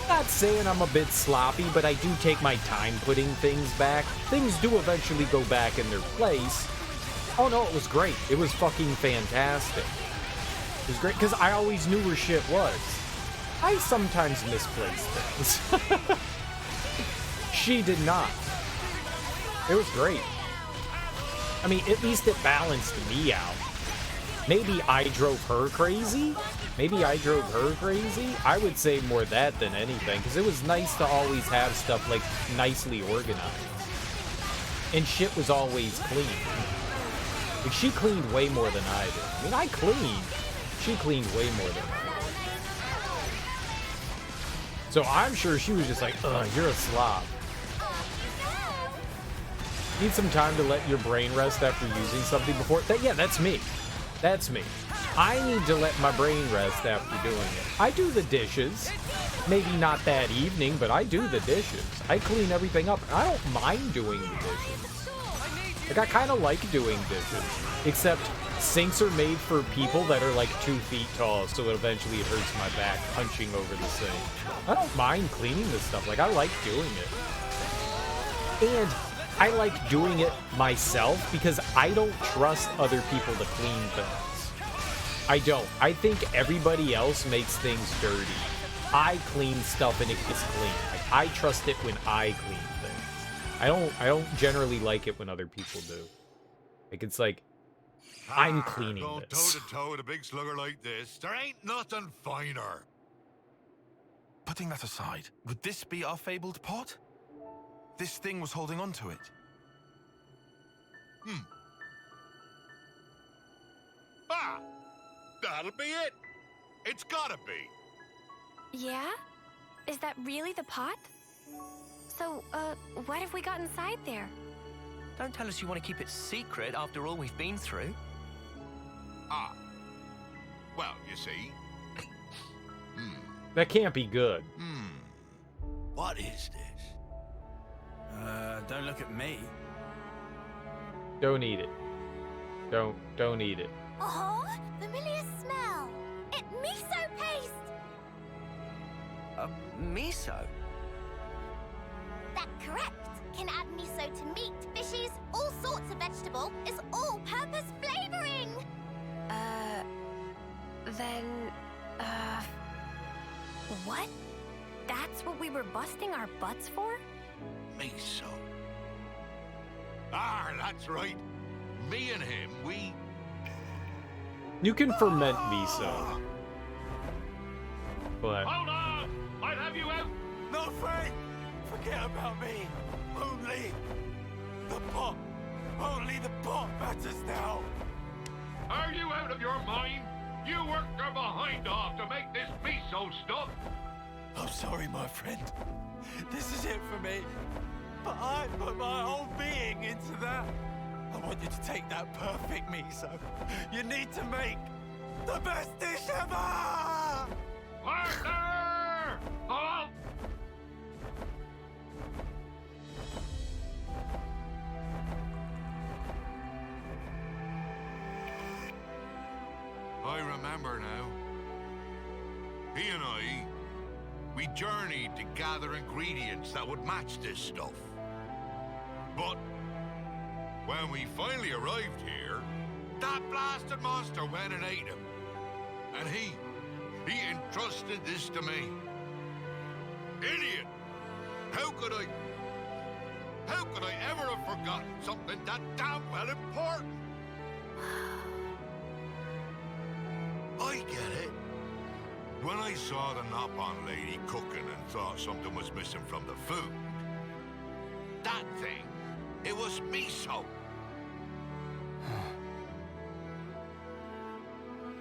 Not saying I'm a bit sloppy, but I do take my time putting things back. Things do eventually go back in their place. Oh no, it was great. It was fucking fantastic. It was great, because I always knew where shit was. I sometimes misplaced things. She did not. It was great. I mean, at least it balanced me out. Maybe I drove her crazy? I would say more that than anything, because it was nice to always have stuff, like, nicely organized. And shit was always clean. Like, she cleaned way more than I did. I mean, I cleaned. She cleaned way more than I did. So I'm sure she was just like, ugh, you're a slob. Need some time to let your brain rest after using something before? Yeah, that's me. That's me. I need to let my brain rest after doing it. I do the dishes. Maybe not that evening, but I do the dishes. I clean everything up. I don't mind doing the dishes. Like, I kind of like doing dishes. Except sinks are made for people that are like 2 feet tall, so eventually it hurts my back punching over the sink. I don't mind cleaning this stuff. Like, I like doing it. And I like doing it myself because I don't trust other people to clean things. I don't. I think everybody else makes things dirty. I clean stuff and it gets clean. Like, I trust it when I clean things. I don't generally like it when other people do. Like, it's like, I'm cleaning Going this. toe to toe with a big slugger like this, there ain't nothing finer. Putting that aside, would this be our fabled pot? This thing was holding on to it. Ah! That'll be it. It's gotta be. Yeah? Is that really the pot? So, what have we got inside there? don't tell us you want to keep it secret after all we've been through. Ah. Well, you see. That can't be good. What is this? Don't look at me. Don't eat it. Don't eat it. Oh, familiar smell. It's miso paste. Miso? That's correct. Can add miso to meat, fishes, all sorts of vegetable. It's all-purpose flavoring. What? That's what we were busting our butts for? Miso. Ah, that's right. Me and him, we... You can ferment miso. But Hold on! I'll have you out! No, Frank! Forget about me. Only the pot. Only the pot matters now. Are you out of your mind? You worked your behind off to make this miso stuff. I'm sorry, my friend. This is it for me. But I put my whole being into that. I want you to take that perfect miso. You need to make the best dish ever! Partner! Halt! I remember now. He and I, we journeyed to gather ingredients that would match this stuff. But when we finally arrived here, that blasted monster went and ate him. And he entrusted this to me. Idiot! How could I ever have forgotten something that damn well important? I get it. When I saw the Nopon lady cooking and thought something was missing from the food, that thing, it was miso.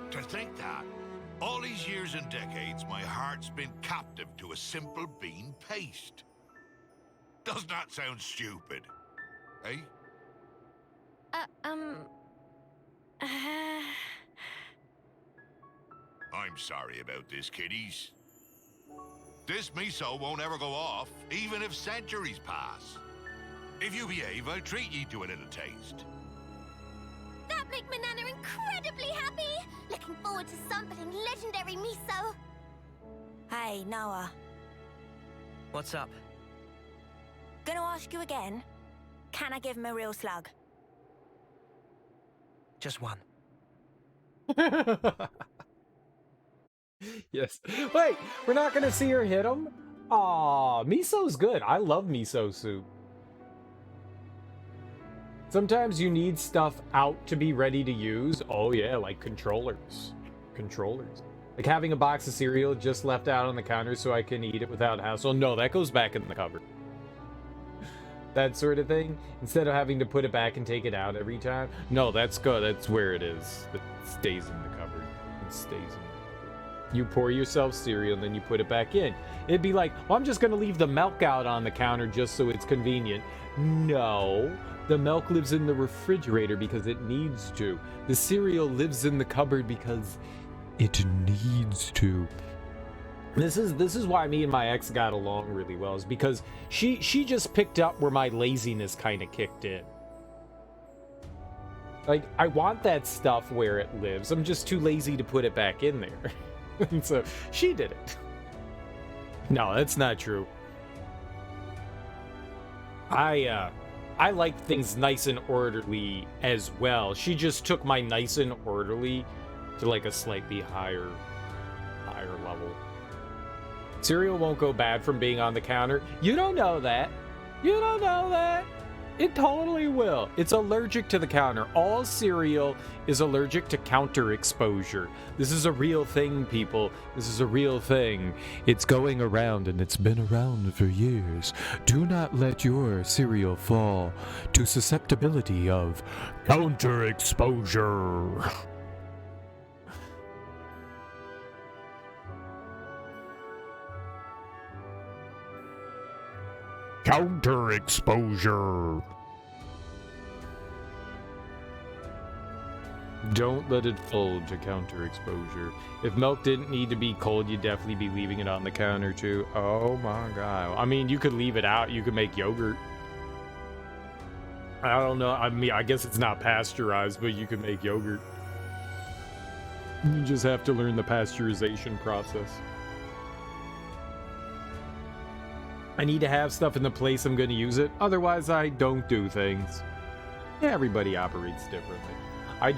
To think that, all these years and decades, my heart's been captive to a simple bean paste. Doesn't that sound stupid? Eh? I'm sorry about this, kiddies. This miso won't ever go off, even if centuries pass. If you behave, I'll treat ye to a little taste. That make my Nana incredibly happy. Looking forward to sampling legendary miso. Hey, Noah. What's up? Gonna ask you again. Can I give him a real slug? Just one. yes. Wait, we're not gonna see her hit him? Aw, miso's good. I love miso soup. Sometimes you need stuff out to be ready to use. Oh yeah, like controllers. Controllers. Like having a box of cereal just left out on the counter so I can eat it without hassle. No, that goes back in the cupboard. That sort of thing. Instead of having to put it back and take it out every time. No, that's good. That's where it is. It stays in the cupboard. It stays in. You pour yourself cereal and then you put it back in. It'd be like, well, I'm just going to leave the milk out on the counter just so it's convenient. No. The milk lives in the refrigerator because it needs to. The cereal lives in the cupboard because it needs to. This is why me and my ex got along really well, is because she just picked up where my laziness kind of kicked in. Like, I want that stuff where it lives. I'm just too lazy to put it back in there. And so she did it. No, that's not true. I like things nice and orderly as well. She just took my nice and orderly to like a slightly higher level. Cereal won't go bad from being on the counter. You don't know that. You don't know that. It totally will. It's allergic to the counter. All cereal is allergic to counter exposure. This is a real thing, people. This is a real thing. It's going around and it's been around for years. Do not let your cereal fall to susceptibility of counter exposure. Counter exposure. Don't let it fall to counter exposure. If milk didn't need to be cold, you'd definitely be leaving it on the counter too. Oh my god. I mean, you could leave it out. You could make yogurt. I don't know. I mean, I guess it's not pasteurized, but you could make yogurt. You just have to learn the pasteurization process. I need to have stuff in the place I'm going to use it. Otherwise, I don't do things. Yeah, everybody operates differently. I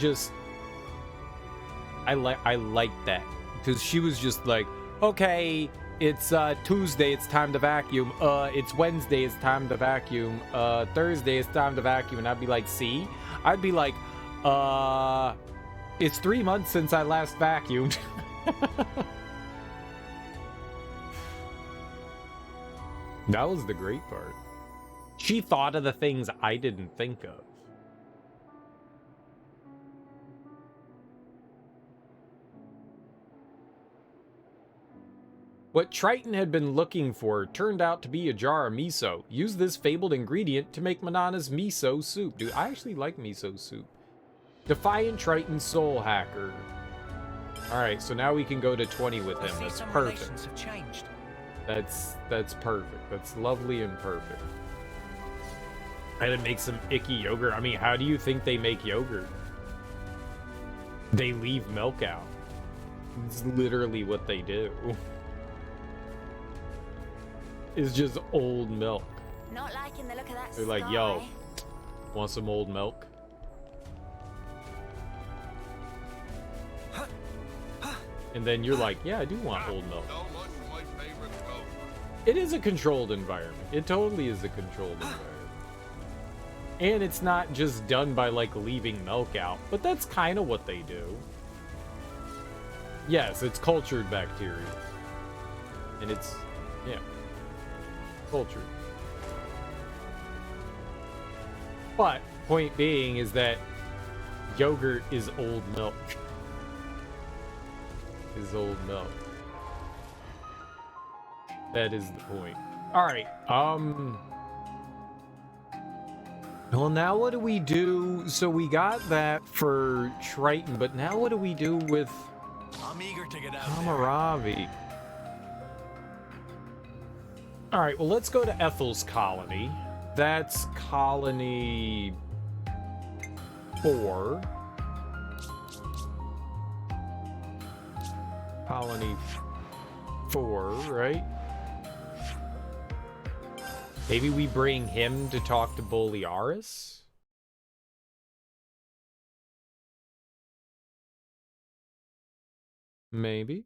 like that. Because she was just like, okay, it's Tuesday, it's time to vacuum. It's Wednesday, it's time to vacuum. Thursday, it's time to vacuum. And I'd be like, see? I'd be like, it's 3 months since I last vacuumed. That was the great part. She thought of the things I didn't think of. What Triton had been looking for turned out to be a jar of miso. Use this fabled ingredient to make Manana's miso soup. Dude, I actually like miso soup. Defiant Triton Soul Hacker. Alright, so now we can go to 20 with him. That's perfect. Have changed. That's perfect. That's lovely and perfect. And it makes some icky yogurt. I mean, how do you think they make yogurt? They leave milk out. It's literally what they do. It's just old milk. Not liking the look of that. They're like, yo, want some old milk? And then you're like, yeah, I do want old milk. It is a controlled environment. It totally is a controlled environment. And it's not just done by, like, leaving milk out. But that's kind of what they do. Yes, it's cultured bacteria. And it's, yeah, cultured. But, point being is that yogurt is old milk. Is old milk. That is the point. Alright, well, now what do we do? So we got that for Triton, but now what do we do with I'm eager to get out Hammurabi? Alright, well, let's go to Ethel's colony. That's colony 4. Colony 4, right? Maybe we bring him to talk to Bolearis? Maybe.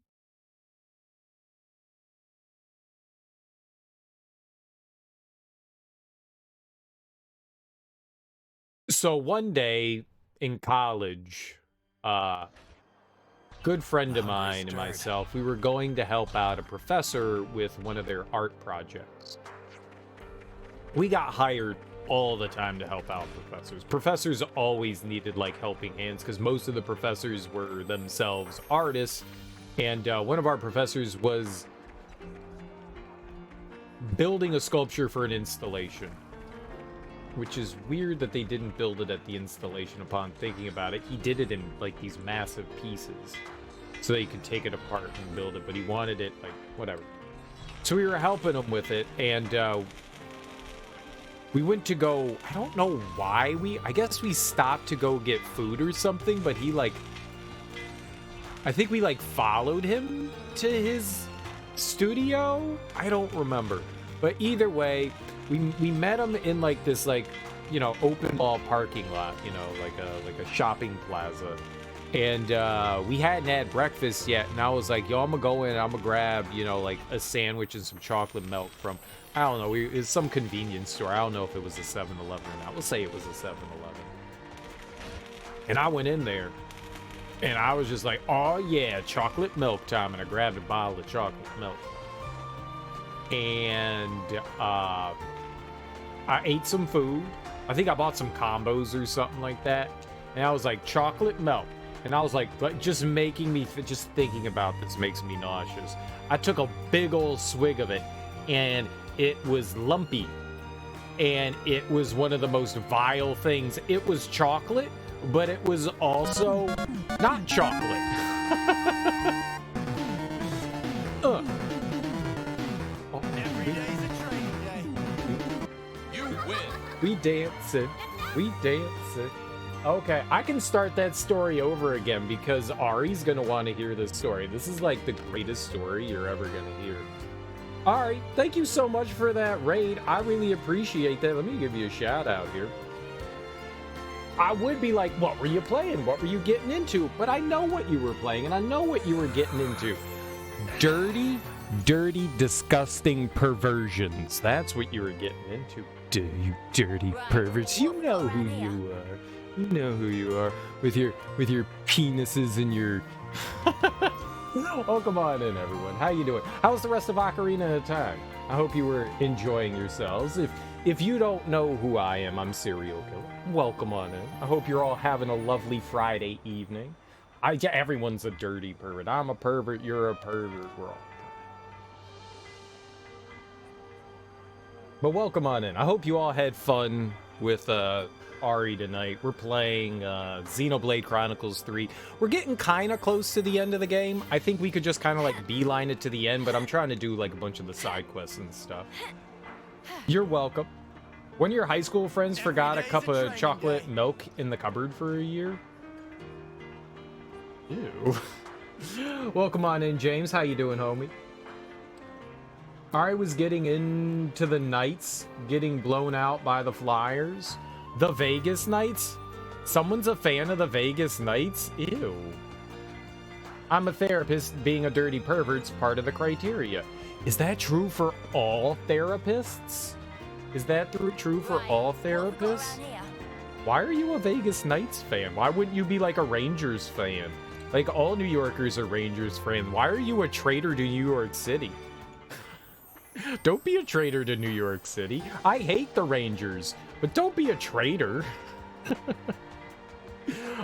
So one day in college, good friend of mine and myself, we were going to help out a professor with one of their art projects. We got hired all the time to help out professors. Professors always needed, like, helping hands because most of the professors were themselves artists. And one of our professors was building a sculpture for an installation, which is weird that they didn't build it at the installation upon thinking about it. He did it in, like, these massive pieces so that he could take it apart and build it, but he wanted it, like, whatever. So we were helping him with it, and we went to go, I don't know why I guess we stopped to go get food or something, but he, like, I think we, like, followed him to his studio? I don't remember. But either way, we met him in, like, this, like, you know, open mall parking lot, you know, like a shopping plaza. And we hadn't had breakfast yet, and I was like, yo, I'm gonna go in, I'm gonna grab, you know, like a sandwich and some chocolate milk from, I don't know, it's some convenience store. I don't know if it was a 7-Eleven or not. We'll say it was a 7-Eleven. And I went in there, and I was just like, oh yeah, chocolate milk time, and I grabbed a bottle of chocolate milk. And I ate some food. I think I bought some combos or something like that. And I was like, chocolate milk. And I was like, just making me, just thinking about this makes me nauseous. I took a big old swig of it, and it was lumpy. And it was one of the most vile things. It was chocolate, but it was also not chocolate. Oh, Every day's a training day. You win. we dancing. We dancing. Okay, I can start that story over again because Ari's gonna want to hear this story. This is like the greatest story you're ever gonna hear. Ari, thank you so much for that raid. I really appreciate that. Let me give you a shout out here. I would be like, what were you playing? What were you getting into? But I know what you were playing, and I know what you were getting into. Dirty dirty, disgusting perversions. That's what you were getting into. You dirty perverts. You know who you are. You know who you are with your penises and your... Oh, come on in, everyone. How you doing? How's the rest of Ocarina of Time? I hope you were enjoying yourselves. If you don't know who I am, I'm Serial Killer. Welcome on in. I hope you're all having a lovely Friday evening. Everyone's a dirty pervert. I'm a pervert. You're a pervert. We're all... But welcome on in. I hope you all had fun with Ari tonight. We're playing Xenoblade Chronicles 3. We're getting kind of close to the end of the game. I think we could just kind of like beeline it to the end, but I'm trying to do like a bunch of the side quests and stuff. You're welcome. One of your high school friends forgot a cup of chocolate milk in the cupboard for a year? Ew. Welcome on in, James. How you doing, homie? I was getting into the Knights, getting blown out by the Flyers. The Vegas Knights? Someone's a fan of the Vegas Knights? Ew. I'm a therapist. Being a dirty pervert's part of the criteria. Is that true for all therapists? Is that true for all therapists? Why are you a Vegas Knights fan? Why wouldn't you be like a Rangers fan? Like, all New Yorkers are Rangers fans. Why are you a traitor to New York City? Don't be a traitor to New York City. I hate the Rangers, but don't be a traitor.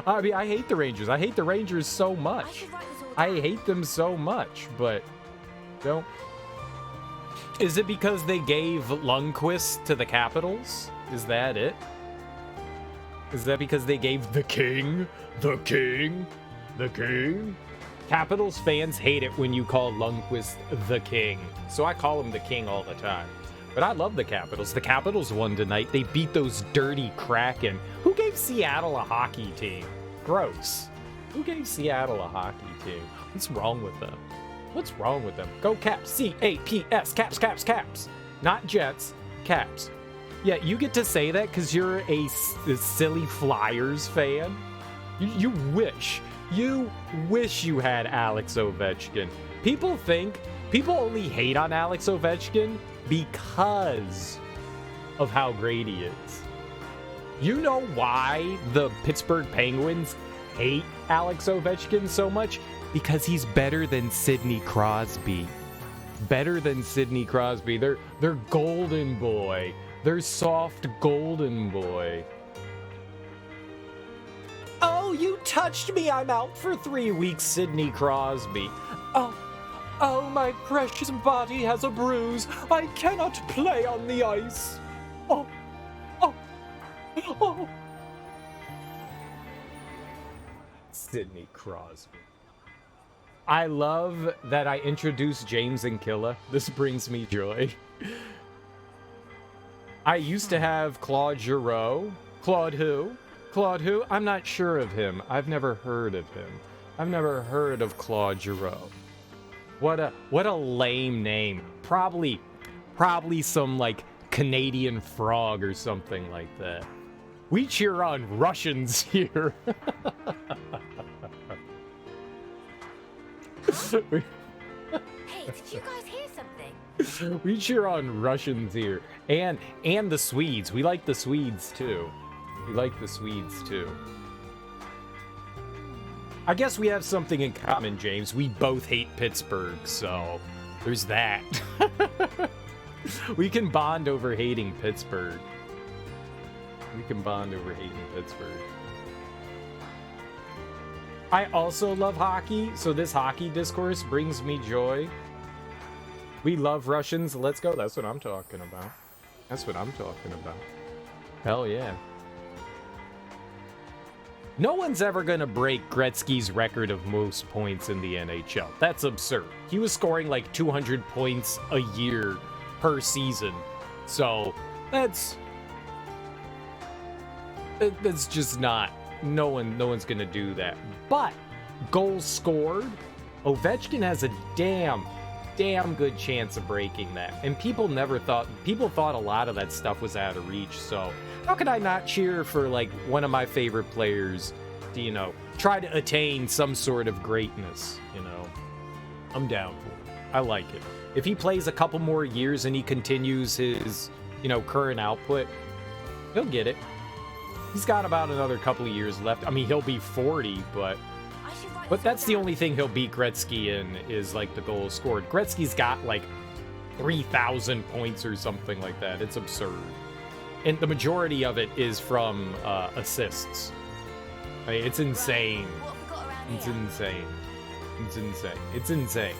I mean, I hate the Rangers. I hate the Rangers so much. I hate them so much, but don't. Is it because they gave Lundqvist to the Capitals? Is that it? Is that because they gave the king? The king? The king? Capitals fans hate it when you call Lundqvist the king. So I call him the king all the time. But I love the Capitals. The Capitals won tonight. They beat those dirty Kraken. Who gave Seattle a hockey team? Gross. Who gave Seattle a hockey team? What's wrong with them? What's wrong with them? Go Caps. C-A-P-S. Caps, Caps, Caps. Not Jets. Caps. Yeah, you get to say that because you're a silly Flyers fan. You wish you had Alex Ovechkin. People only hate on Alex Ovechkin because of how great he is. You know why the Pittsburgh Penguins hate Alex Ovechkin so much? Because he's better than Sidney Crosby. Better than Sidney Crosby. They're golden boy. They're soft golden boy. Oh, you touched me. I'm out for 3 weeks, Sidney Crosby. Oh, my precious body has a bruise. I cannot play on the ice. Oh. Sidney Crosby. I love that I introduced James and Killa. This brings me joy. I used to have Claude Giroux. Claude who? Claude who? I'm not sure of him. I've never heard of him. I've never heard of Claude Giroux. What a lame name. Probably some like Canadian frog or something like that. We cheer on Russians here. Hey, did you guys hear something? We cheer on Russians here. And the Swedes. We like the Swedes too. We like the Swedes too. I guess we have something in common, James. We both hate Pittsburgh, so there's that. We can bond over hating Pittsburgh. We can bond over hating Pittsburgh. I also love hockey, so this hockey discourse brings me joy. We love Russians. Let's go. That's what I'm talking about. That's what I'm talking about. Hell yeah. No one's ever going to break Gretzky's record of most points in the NHL. That's absurd. He was scoring like 200 points a year per season. So that's just not, no one's going to do that. But goals scored, Ovechkin has a damn good chance of breaking that. And people thought a lot of that stuff was out of reach. So how could I not cheer for like one of my favorite players to, try to attain some sort of greatness, I'm down for it. I like it. If he plays a couple more years and he continues his, you know, current output, he'll get it. He's got about another couple of years left. I mean, he'll be 40, but that's the only thing he'll beat Gretzky in is, like, the goals scored. Gretzky's got, like, 3,000 points or something like that. It's absurd. And the majority of it is from assists. I mean, it's insane. It's insane. It's insane. It's insane.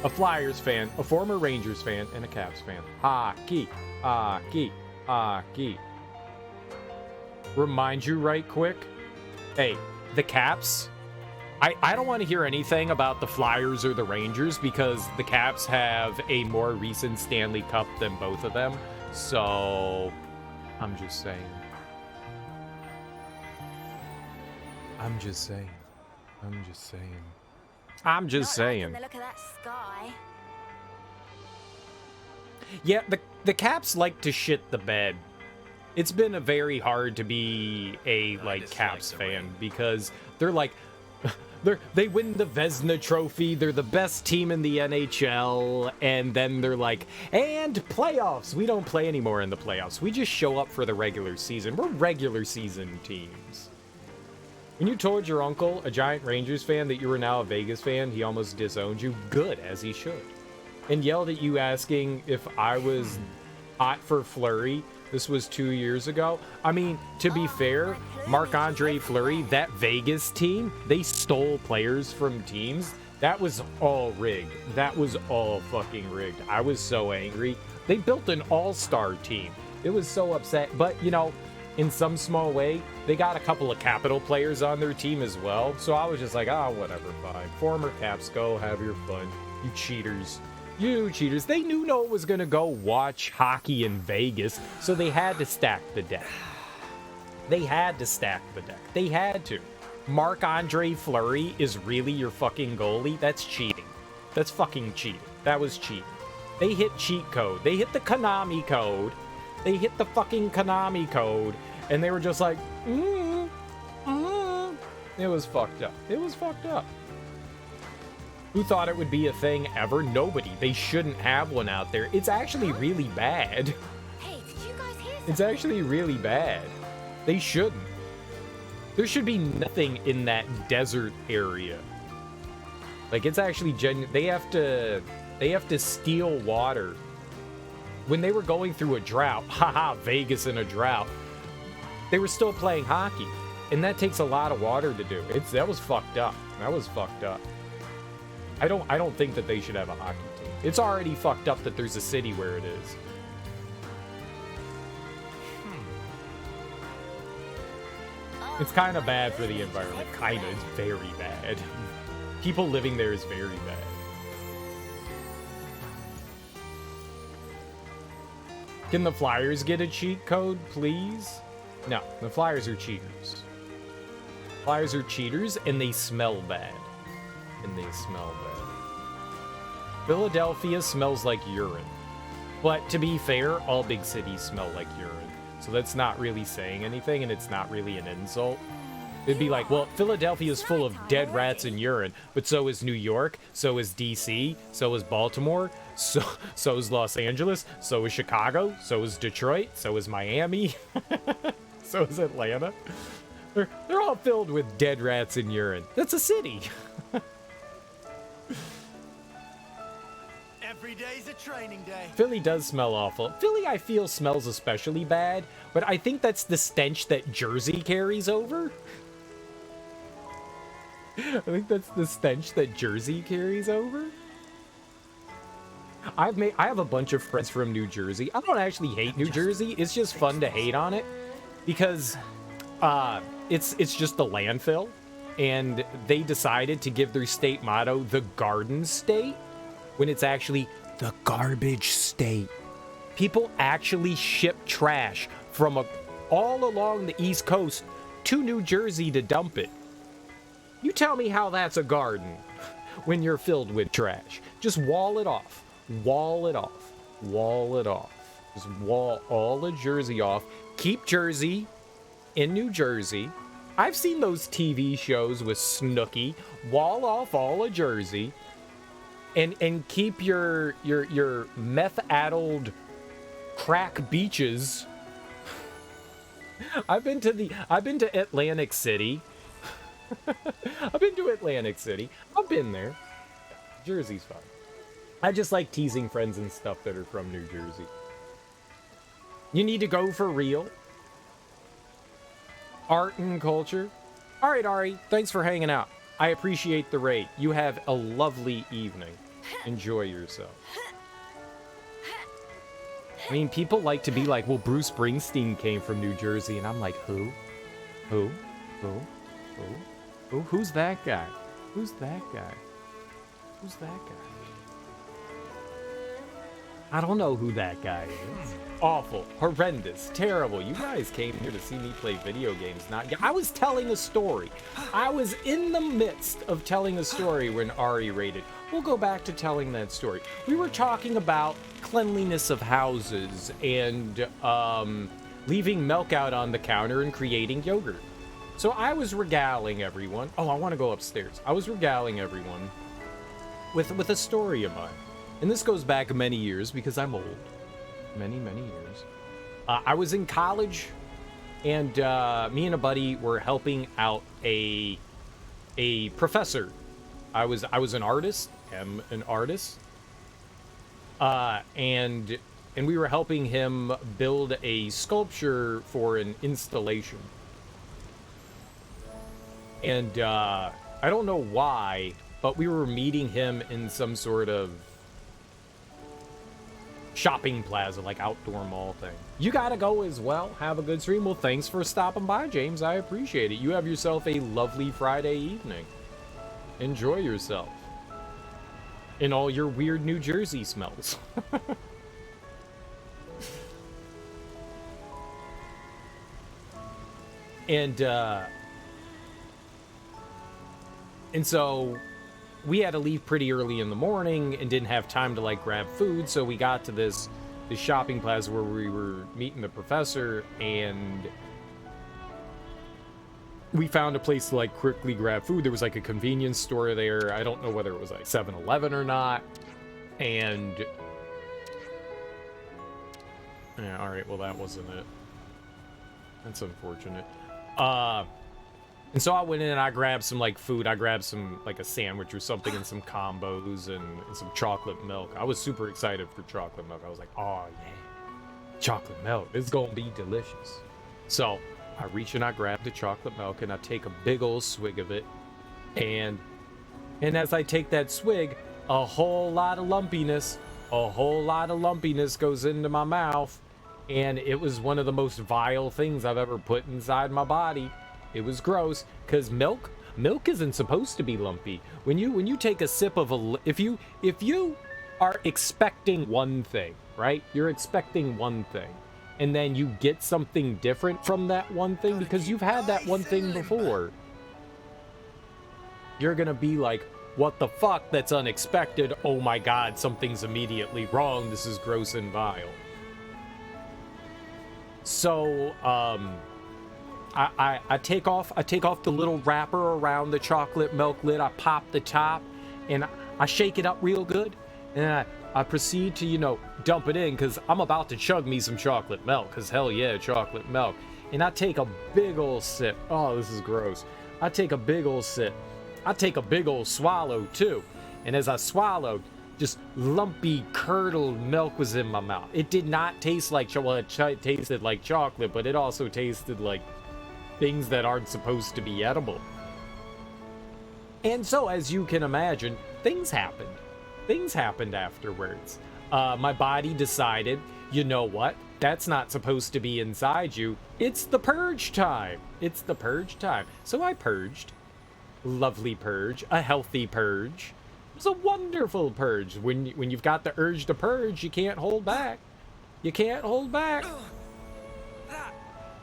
A Flyers fan, a former Rangers fan, and a Caps fan. Hockey. Hockey. Hockey. Remind you right quick. Hey, the Caps... I don't want to hear anything about the Flyers or the Rangers because the Caps have a more recent Stanley Cup than both of them. So, I'm just saying. I'm just saying. I'm just saying. I'm just saying. Look at that sky. Yeah, the Caps like to shit the bed. It's been a very hard to be a, like, Caps fan because they're like... They win the Vezina Trophy, they're the best team in the NHL, and then they're like, and playoffs! We don't play anymore in the playoffs. We just show up for the regular season. We're regular season teams. When you told your uncle, a giant Rangers fan, that you were now a Vegas fan, he almost disowned you. Good, as he should. And yelled at you asking if I was hot for Fleury. This was 2 years ago. I mean, to be fair, Marc-Andre Fleury, that Vegas team, they stole players from teams. That was all rigged. That was all fucking rigged. I was so angry. They built an all-star team. It was so upset. But, you know, in some small way, they got a couple of Capital players on their team as well. So I was just like, oh, whatever, fine. Former Caps, go have your fun. You cheaters. You cheaters. They knew no one was going to go watch hockey in Vegas, so they had to stack the deck. They had to stack the deck. They had to. Marc-Andre Fleury is really your fucking goalie? That's cheating. That's fucking cheating. That was cheating. They hit cheat code. They hit the Konami code. They hit the fucking Konami code, and they were just like, It was fucked up. It was fucked up. Who thought it would be a thing ever? Nobody. They shouldn't have one out there. It's actually really bad. Hey, did you guys hear It's actually really bad. They shouldn't. There should be nothing in that desert area. Like, it's actually genuine. They have to steal water. When they were going through a drought, haha, Vegas in a drought, they were still playing hockey. And that takes a lot of water to do. That was fucked up. That was fucked up. I don't think that they should have a hockey team. It's already fucked up that there's a city where it is. It's kind of bad for the environment. Kind of. It's very bad. People living there is very bad. Can the Flyers get a cheat code, please? No, the Flyers are cheaters. Flyers are cheaters, and they smell bad. And they smell bad. Philadelphia smells like urine. But to be fair, all big cities smell like urine. So that's not really saying anything, and it's not really an insult. It'd be like, well, Philadelphia's full of dead rats and urine, but so is New York, so is DC, so is Baltimore, so is Los Angeles, so is Chicago, so is Detroit, so is Miami, so is Atlanta. They're all filled with dead rats and urine. That's a city. Every day's a training day. Philly does smell awful. Philly, I feel, smells especially bad, but I think that's the stench that Jersey carries over. I think that's the stench that Jersey carries over. I have a bunch of friends from New Jersey. I don't actually hate New Jersey. It's just fun to hate on it because it's just the landfill, and they decided to give their state motto the Garden State when it's actually the Garbage State. People actually ship trash from all along the East Coast to New Jersey to dump it. You tell me how that's a garden when you're filled with trash. Just wall it off. Wall it off. Wall it off. Just wall all of Jersey off. Keep Jersey in New Jersey. I've seen those TV shows with Snooki. Wall off all of Jersey. and keep your meth-addled crack beaches. I've been to Atlantic City. I've been to Atlantic City. I've been there. Jersey's fun. I just like teasing friends and stuff that are from New Jersey. You need to go for real. Art and culture. All right, Ari, thanks for hanging out. I appreciate the raid. You have a lovely evening. Enjoy yourself. I mean, people like to be like, well, Bruce Springsteen came from New Jersey, and I'm like, who? Who? Who? Who? Who? Who's that guy? Who's that guy? Who's that guy? I don't know who that guy is. Awful, horrendous, terrible. You guys came here to see me play video games, not... I was telling a story. I was in the midst of telling a story when Ari raided. We'll go back to telling that story. We were talking about cleanliness of houses and leaving milk out on the counter and creating yogurt. So I was regaling everyone. Oh, I want to go upstairs. I was regaling everyone with a story of mine. And this goes back many years because I'm old. Many, many years. I was in college, and me and a buddy were helping out a professor. I was an artist. Am an artist. And we were helping him build a sculpture for an installation. And I don't know why, but we were meeting him in some sort of shopping plaza, like outdoor mall thing. You gotta go as well. Have a good stream. Well, thanks for stopping by, James. I appreciate it. You have yourself a lovely Friday evening. Enjoy yourself. In all your weird New Jersey smells. And so we had to leave pretty early in the morning and didn't have time to like grab food, so we got to this shopping plaza where we were meeting the professor, and we found a place to like quickly grab food. There was like a convenience store there. I don't know whether it was like 7-Eleven or not. And yeah, all right, well, that wasn't it. That's unfortunate. And so I went in and I grabbed some like food. I grabbed some like a sandwich or something and some combos and some chocolate milk. I was super excited for chocolate milk. I was like, oh yeah, chocolate milk. It's gonna be delicious. So I reach and I grab the chocolate milk and I take a big old swig of it. And as I take that swig, a whole lot of lumpiness goes into my mouth. And it was one of the most vile things I've ever put inside my body. It was gross, because milk isn't supposed to be lumpy. When you take a sip of if you are expecting one thing, right? You're expecting one thing, and then you get something different from that one thing because you've had that one thing before. You're gonna be like, what the fuck? That's unexpected. Oh my god, something's immediately wrong. This is gross and vile. So, I take off the little wrapper around the chocolate milk lid. I pop the top and I shake it up real good, and I proceed to, you know, dump it in because I'm about to chug me some chocolate milk, because hell yeah, chocolate milk. And I take a big old sip. Oh, this is gross. I take a big old sip. I take a big old swallow too. And as I swallowed, just lumpy curdled milk was in my mouth. It did not taste like it tasted like chocolate, but it also tasted like things that aren't supposed to be edible. And so, as you can imagine, things happened. Things happened afterwards. My body decided, you know what? That's not supposed to be inside you. It's the purge time. It's the purge time. So I purged. Lovely purge. A healthy purge. It was a wonderful purge. When you've got the urge to purge, you can't hold back. You can't hold back. That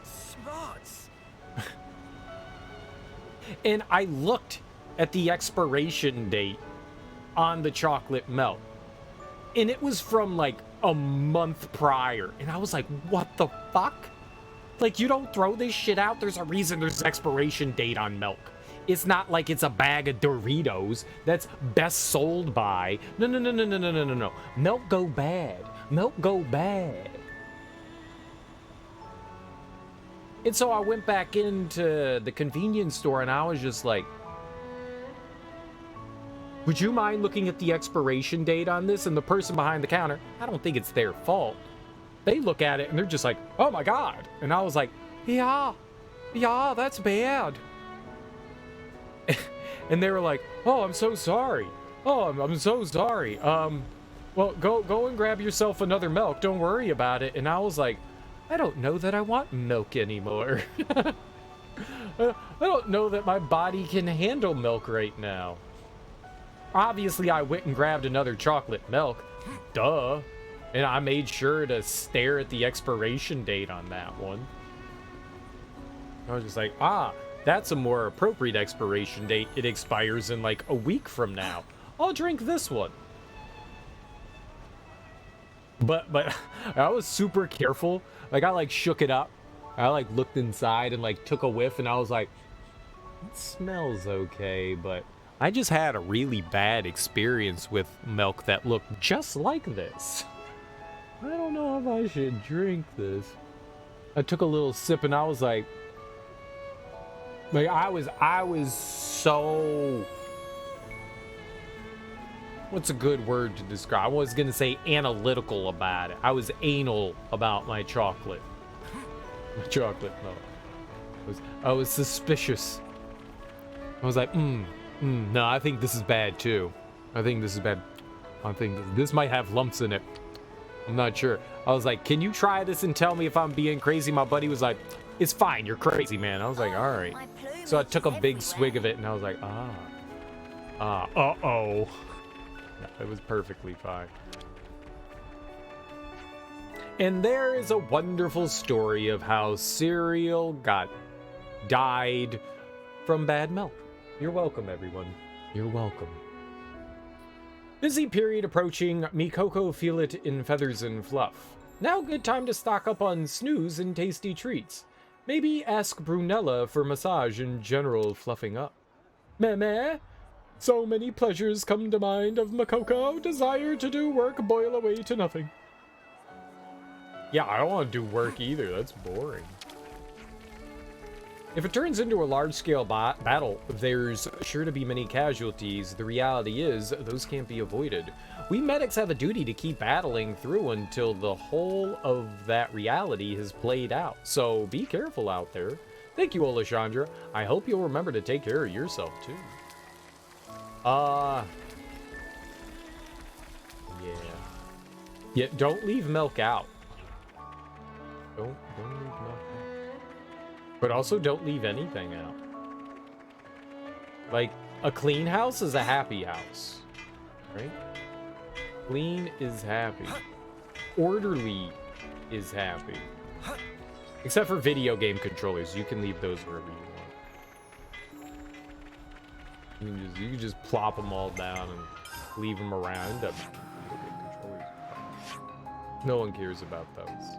smarts. And I looked at the expiration date on the chocolate milk, and it was from like a month prior. And I was like, what the fuck? Like, you don't throw this shit out. There's a reason there's an expiration date on milk. It's not like it's a bag of Doritos that's best sold by. No, no, no, no, no, no, no, no, no. Milk go bad. Milk go bad. And so I went back into the convenience store and I was just like, would you mind looking at the expiration date on this? And the person behind the counter, I don't think it's their fault. They look at it and they're just like, oh my God. And I was like, yeah, that's bad. And they were like, oh, I'm so sorry. Oh, I'm so sorry. Well, go and grab yourself another milk. Don't worry about it. And I was like, I don't know that I want milk anymore. I don't know that my body can handle milk right now. Obviously, I went and grabbed another chocolate milk. Duh. And I made sure to stare at the expiration date on that one. I was just like, that's a more appropriate expiration date. It expires in like a week from now. I'll drink this one. But I was super careful. Like, I like shook it up. I like looked inside and like took a whiff and I was like, it smells okay, but I just had a really bad experience with milk that looked just like this. I don't know if I should drink this. I took a little sip and I was like I was so, what's a good word to describe? I was gonna say analytical about it. I was anal about my chocolate. My chocolate milk. I was suspicious. I was like, no, I think this is bad too. I think this is bad. I think this might have lumps in it. I'm not sure. I was like, can you try this and tell me if I'm being crazy? My buddy was like, it's fine, you're crazy, man. I was like, all right. So I took a big swig of it and I was like, uh-oh. It was perfectly fine. And there is a wonderful story of how cereal died from bad milk. You're welcome, everyone. You're welcome. Busy period approaching. Me cocoa feel it in feathers and fluff. Now good time to stock up on snooze and tasty treats. Maybe ask Brunella for massage and general fluffing up. Meh. So many pleasures come to mind of Makoko. Desire to do work boil away to nothing. Yeah, I don't want to do work either. That's boring. If it turns into a large-scale battle, there's sure to be many casualties. The reality is, those can't be avoided. We medics have a duty to keep battling through until the whole of that reality has played out. So be careful out there. Thank you, Alessandra. I hope you'll remember to take care of yourself, too. Yeah, don't leave milk out. Don't leave milk out. But also don't leave anything out. Like, a clean house is a happy house, right? Clean is happy. Orderly is happy. Except for video game controllers. You can leave those wherever you want. You can just plop them all down and leave them around. No one cares about those.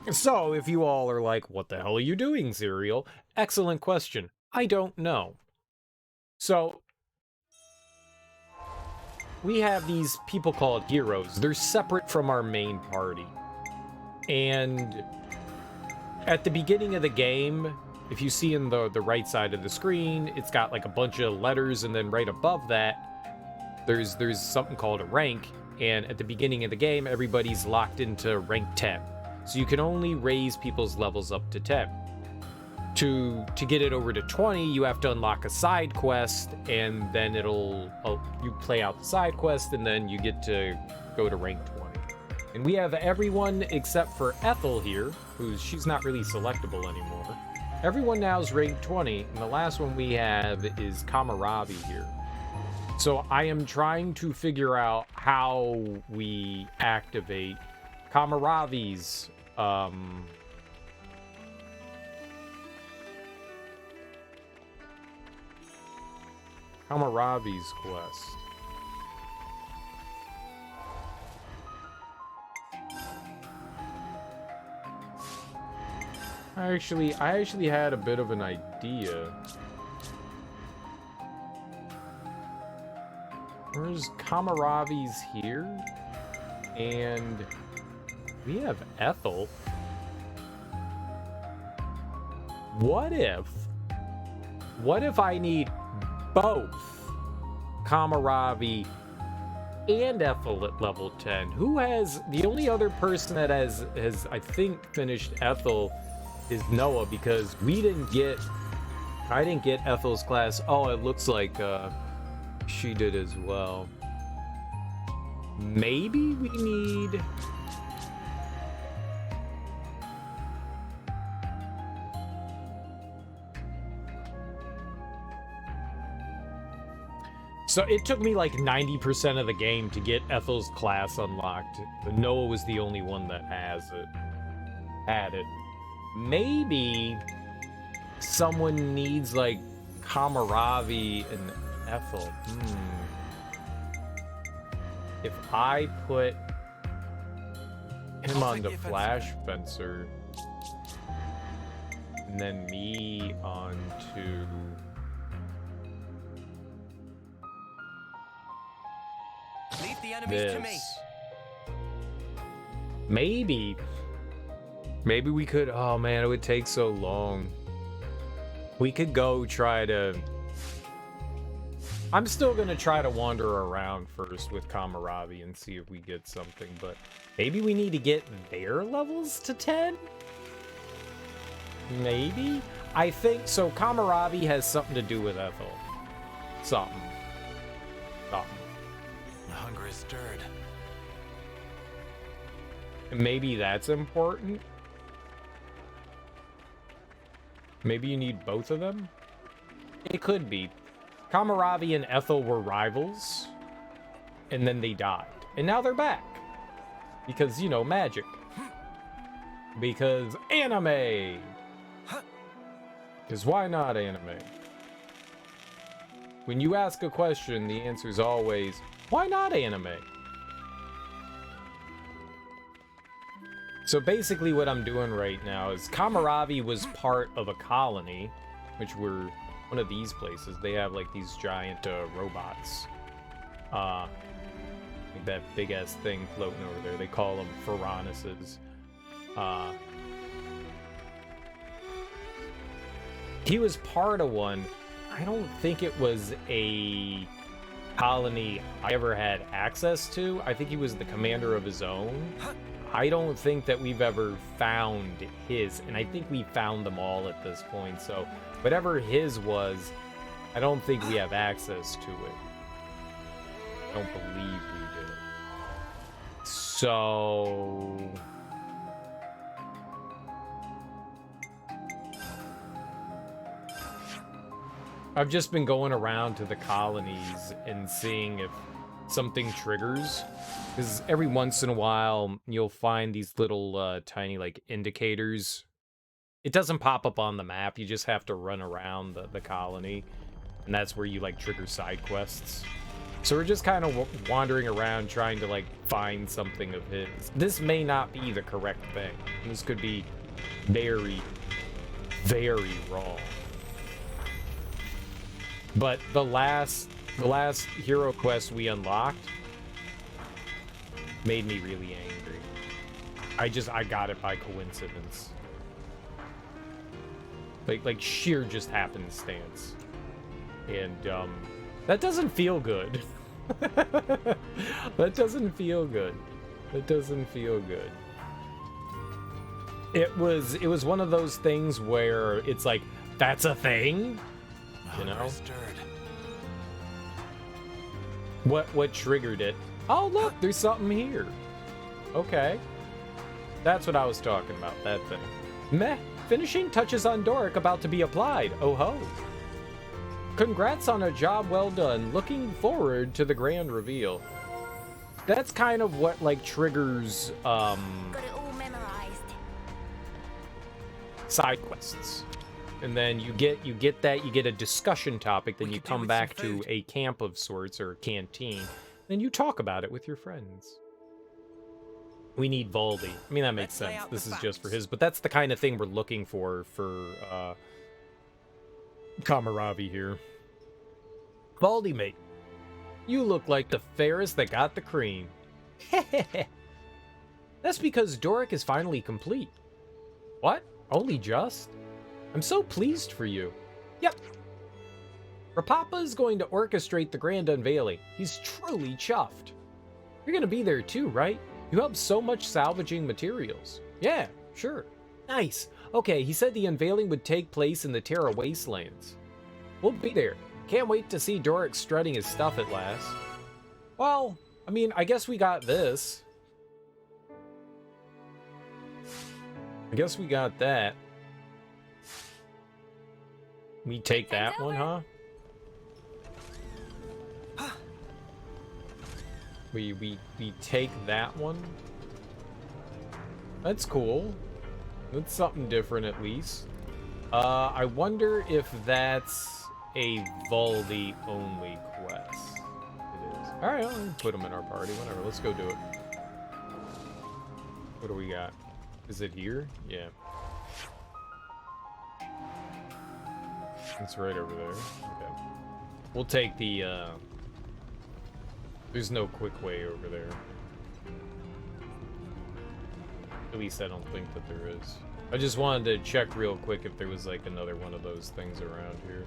So, if you all are like, what the hell are you doing, Cereal? Excellent question. I don't know. So, we have these people called heroes. They're separate from our main party. And at the beginning of the game, if you see in the right side of the screen, it's got like a bunch of letters, and then right above that, there's something called a rank. And at the beginning of the game, everybody's locked into rank 10. So you can only raise people's levels up to 10. To get it over to 20, you have to unlock a side quest, and then you play out the side quest, and then you get to go to rank 20. And we have everyone except for Ethel here, she's not really selectable anymore. Everyone now is rank 20, and the last one we have is Kamaravi here. So I am trying to figure out how we activate Kamaravi's quest. I actually had a bit of an idea. Where's Kamaravi's here? And we have Ethel. What if I need both Kamaravi and Ethel at level 10? Who has, the only other person that has I think finished Ethel is Noah, because I didn't get Ethel's class. Oh, it looks like she did as well. Maybe we need... So it took me like 90% of the game to get Ethel's class unlocked. But Noah was the only one that had it. Maybe someone needs like Kamaravi and Ethel. If I put him on the Flash Fencer, and then me onto... Leave the enemies to me. Maybe we could... Oh man, it would take so long. We could go try to... I'm still gonna try to wander around first with Kamaravi and see if we get something, but maybe we need to get their levels to 10? Maybe? I think so. Kamaravi has something to do with Ethel. Something. The hunger is stirred. Maybe that's important. Maybe you need both of them? It could be. Kamaravi and Ethel were rivals, and then they died. And now they're back. Because, you know, magic. Because anime! Because why not anime? When you ask a question, the answer is always, why not anime? So basically what I'm doing right now is Kamaravi was part of a colony, which were one of these places. They have like these giant robots. Like that big ass thing floating over there. They call them Feronises. He was part of one. I don't think it was a colony I ever had access to. I think he was the commander of his own. I don't think that we've ever found his, and I think we found them all at this point, so whatever his was, I don't think we have access to it. I don't believe we did. So... I've just been going around to the colonies and seeing if something triggers, because every once in a while you'll find these little tiny like indicators. It doesn't pop up on the map, you just have to run around the colony, and that's where you like trigger side quests. So we're just kind of wandering around trying to like find something of his. This may not be the correct thing. This could be very, very wrong. But the last hero quest we unlocked made me really angry. I got it by coincidence. Like sheer just happenstance. And that doesn't feel good. That doesn't feel good. That doesn't feel good. It was one of those things where it's like, that's a thing? You know? What triggered it? Oh, look, there's something here. Okay. That's what I was talking about, that thing. Meh. Finishing touches on Doric about to be applied. Oh ho. Congrats on a job well done. Looking forward to the grand reveal. That's kind of what like triggers Got it all memorized. side quests. And then you get a discussion topic, then you come back to a camp of sorts or a canteen, then you talk about it with your friends. We need Valdi. I mean, that makes Let's lay sense. out This the is just for facts. his, but that's the kind of thing we're looking for Kamaravi here. Valdi, mate. You look like the fairest that got the cream. That's because Doric is finally complete. What? Only just? I'm so pleased for you. Yep. Rapapa is going to orchestrate the grand unveiling. He's truly chuffed. You're gonna be there too, right? You helped so much salvaging materials. Yeah, sure. Nice. Okay, he said the unveiling would take place in the Terra Wastelands. We'll be there. Can't wait to see Doric strutting his stuff at last. Well, I mean, I guess we got this. I guess we got that. We take that one, huh? We take that one. That's cool. That's something different at least. I wonder if that's a Valdi only quest. It is. Alright, I'll put him in our party, whatever. Let's go do it. What do we got? Is it here? Yeah. It's right over there. Okay. We'll take the, there's no quick way over there. At least I don't think that there is. I just wanted to check real quick if there was like another one of those things around here.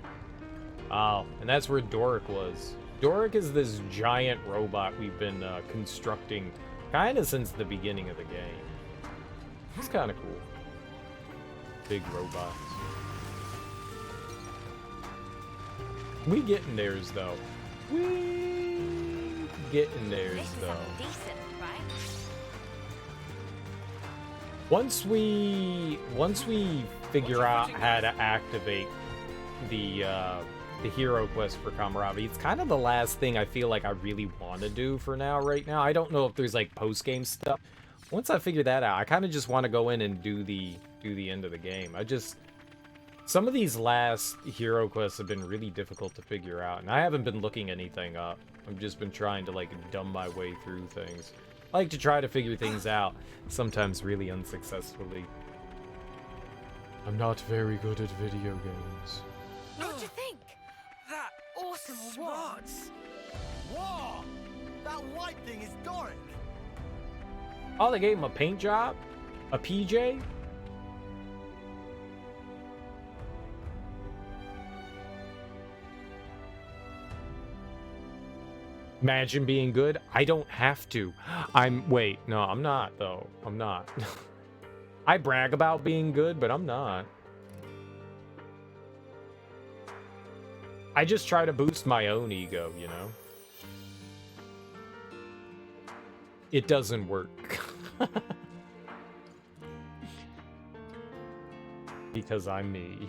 Oh, and that's where Doric was. Doric is this giant robot we've been constructing kind of since the beginning of the game. It's kind of cool. Big robots. We getting theirs though. We getting theirs This is though. something decent, right? Once we figure out how to activate the hero quest for Kamaravi, it's kind of the last thing I feel like I really want to do for now. Right now, I don't know if there's like post game stuff. Once I figure that out, I kind of just want to go in and do the end of the game. Some of these last hero quests have been really difficult to figure out, and I haven't been looking anything up. I've just been trying to like dumb my way through things. I like to try to figure things out, sometimes really unsuccessfully. I'm not very good at video games. What do you think? That Awesome award. smarts. Whoa! That white thing is Doric. Oh, they gave him a paint job? A PJ? Imagine being good. I don't have to. Wait, no, I'm not, though. I'm not. I brag about being good, but I'm not. I just try to boost my own ego, you know? It doesn't work. Because I'm me.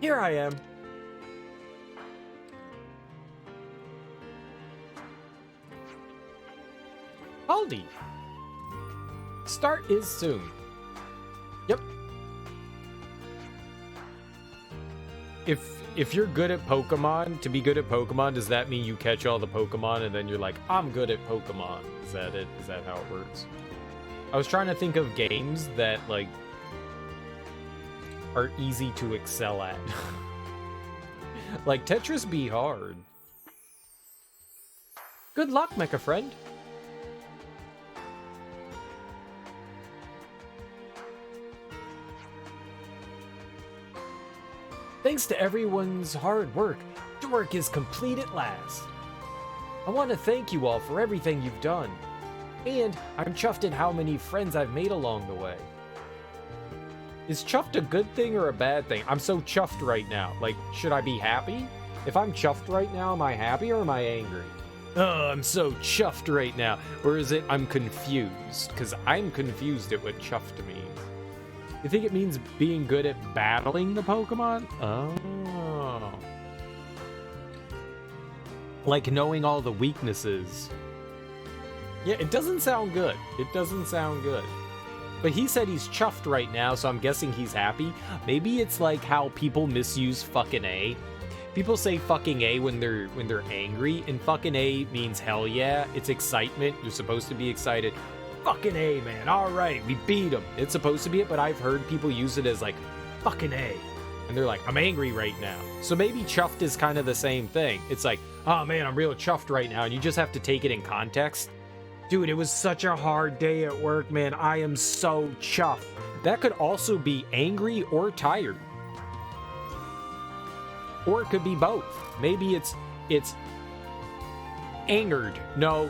Here I am. Aldi. Start is soon. Yep. If you're good at Pokemon, to be good at Pokemon, does that mean you catch all the Pokemon and then you're like, I'm good at Pokemon? Is that it? Is that how it works? I was trying to think of games that, like, are easy to excel at. Like, Tetris be hard. Good luck, mecha friend. Thanks to everyone's hard work, Doric is complete at last. I want to thank you all for everything you've done. And I'm chuffed at how many friends I've made along the way. Is chuffed a good thing or a bad thing? I'm so chuffed right now. Like, should I be happy? If I'm chuffed right now, am I happy or am I angry? Oh, I'm so chuffed right now. Or is it I'm confused? Because I'm confused at what chuffed means. You think it means being good at battling the Pokemon? Oh. Like knowing all the weaknesses. Yeah, it doesn't sound good. It doesn't sound good. But he said he's chuffed right now, so I'm guessing he's happy. Maybe it's like how people misuse fucking A. People say fucking A when they're angry, and fucking A means hell yeah. It's excitement. You're supposed to be excited. Fucking A, man. All right, we beat them. It's supposed to be it, but I've heard people use it as like fucking A, and they're like, I'm angry right now. So maybe chuffed is kind of the same thing. It's like, oh man, I'm real chuffed right now, and you just have to take it in context. Dude, it was such a hard day at work, man. I am so chuffed. That could also be angry or tired. Or it could be both. Maybe it's angered. No.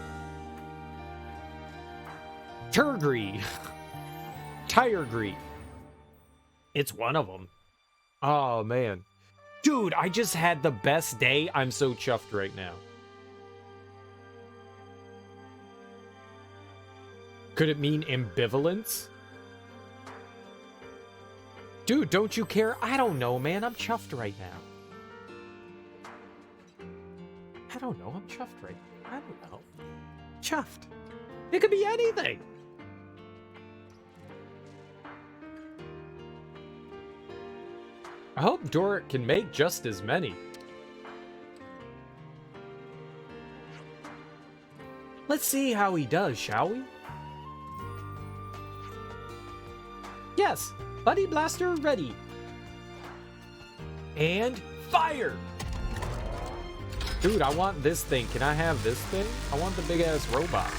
Turgry. Tiregry. It's one of them. Oh, man. Dude, I just had the best day. I'm so chuffed right now. Could it mean ambivalence? Dude, don't you care? I don't know, man. I'm chuffed right now. I don't know. I'm chuffed right now. I don't know. Chuffed. It could be anything. I hope Doric can make just as many. Let's see how he does, shall we? Yes, Buddy Blaster ready. And fire! Dude, I want this thing. Can I have this thing? I want the big-ass robot.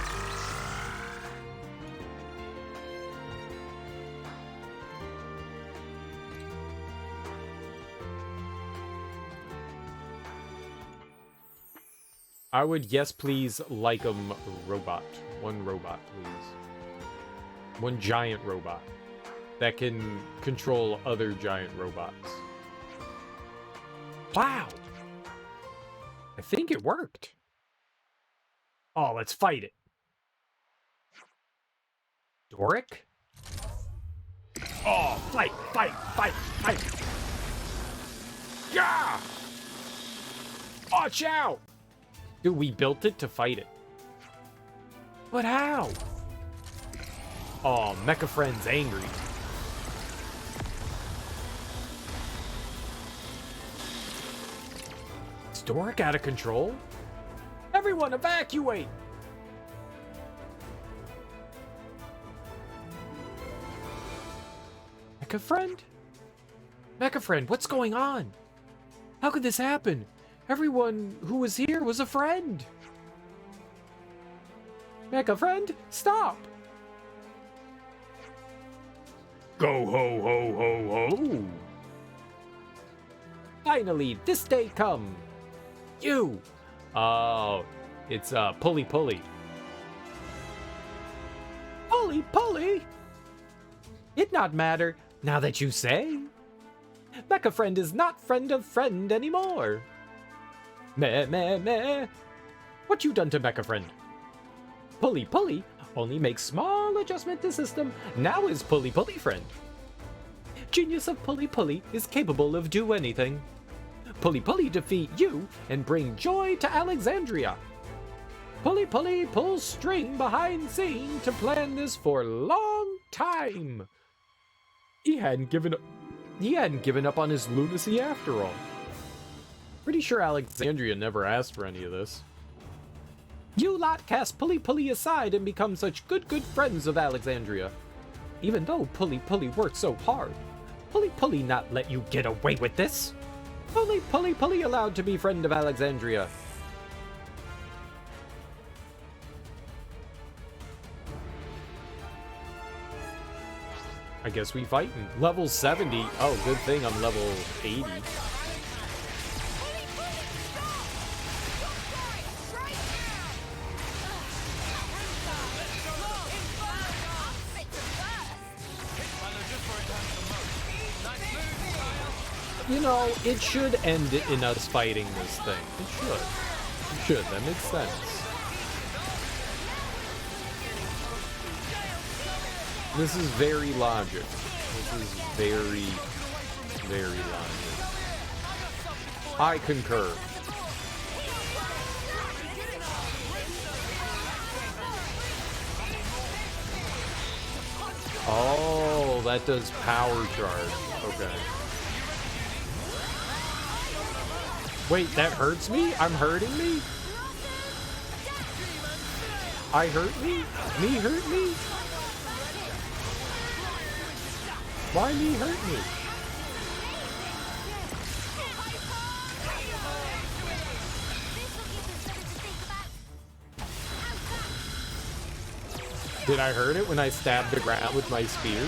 I would, yes please, like robot. One robot, please. One giant robot that can control other giant robots. Wow! I think it worked. Oh, let's fight it. Doric? Oh, fight, fight, fight, fight. Yeah! Watch out! Dude, we built it to fight it. But how? Oh, Mecha Friend's angry. Is Doric out of control? Everyone evacuate! Mecha Friend? Mecha Friend, what's going on? How could this happen? Everyone who was here was a friend. Mecha Friend, stop! Go ho ho ho ho! Finally, this day come. You! Oh, it's Pulley Pulley. Pulley Pulley! It not matter, now that you say. Mecha Friend is not friend of friend anymore. Meh, meh, meh. What you done to Mecha Friend? Pulley Pulley only makes small adjustment to system. Now is Pulley Pulley Friend. Genius of Pulley Pulley is capable of do anything. Pulley Pulley defeat you and bring joy to Alexandria. Pulley Pulley pulls string behind scene to plan this for a long time. He hadn't given up on his lunacy after all. Pretty sure Alexandria never asked for any of this. You lot cast Pulley Pulley aside and become such good friends of Alexandria. Even though Pulley Pulley worked so hard, Pulley Pulley not let you get away with this. Only Pulley Pulley allowed to be friend of Alexandria. I guess we fighting. Level 70. Oh, good thing I'm level 80. You know, it should end in us fighting this thing. It should. It should. That makes sense. This is very logic. This is very, very logic. I concur. Oh, that does power charge. Okay. Wait, that hurts me? I'm hurting me? I hurt me? Me hurt me? Why me hurt me? Did I hurt it when I stabbed the ground with my spear?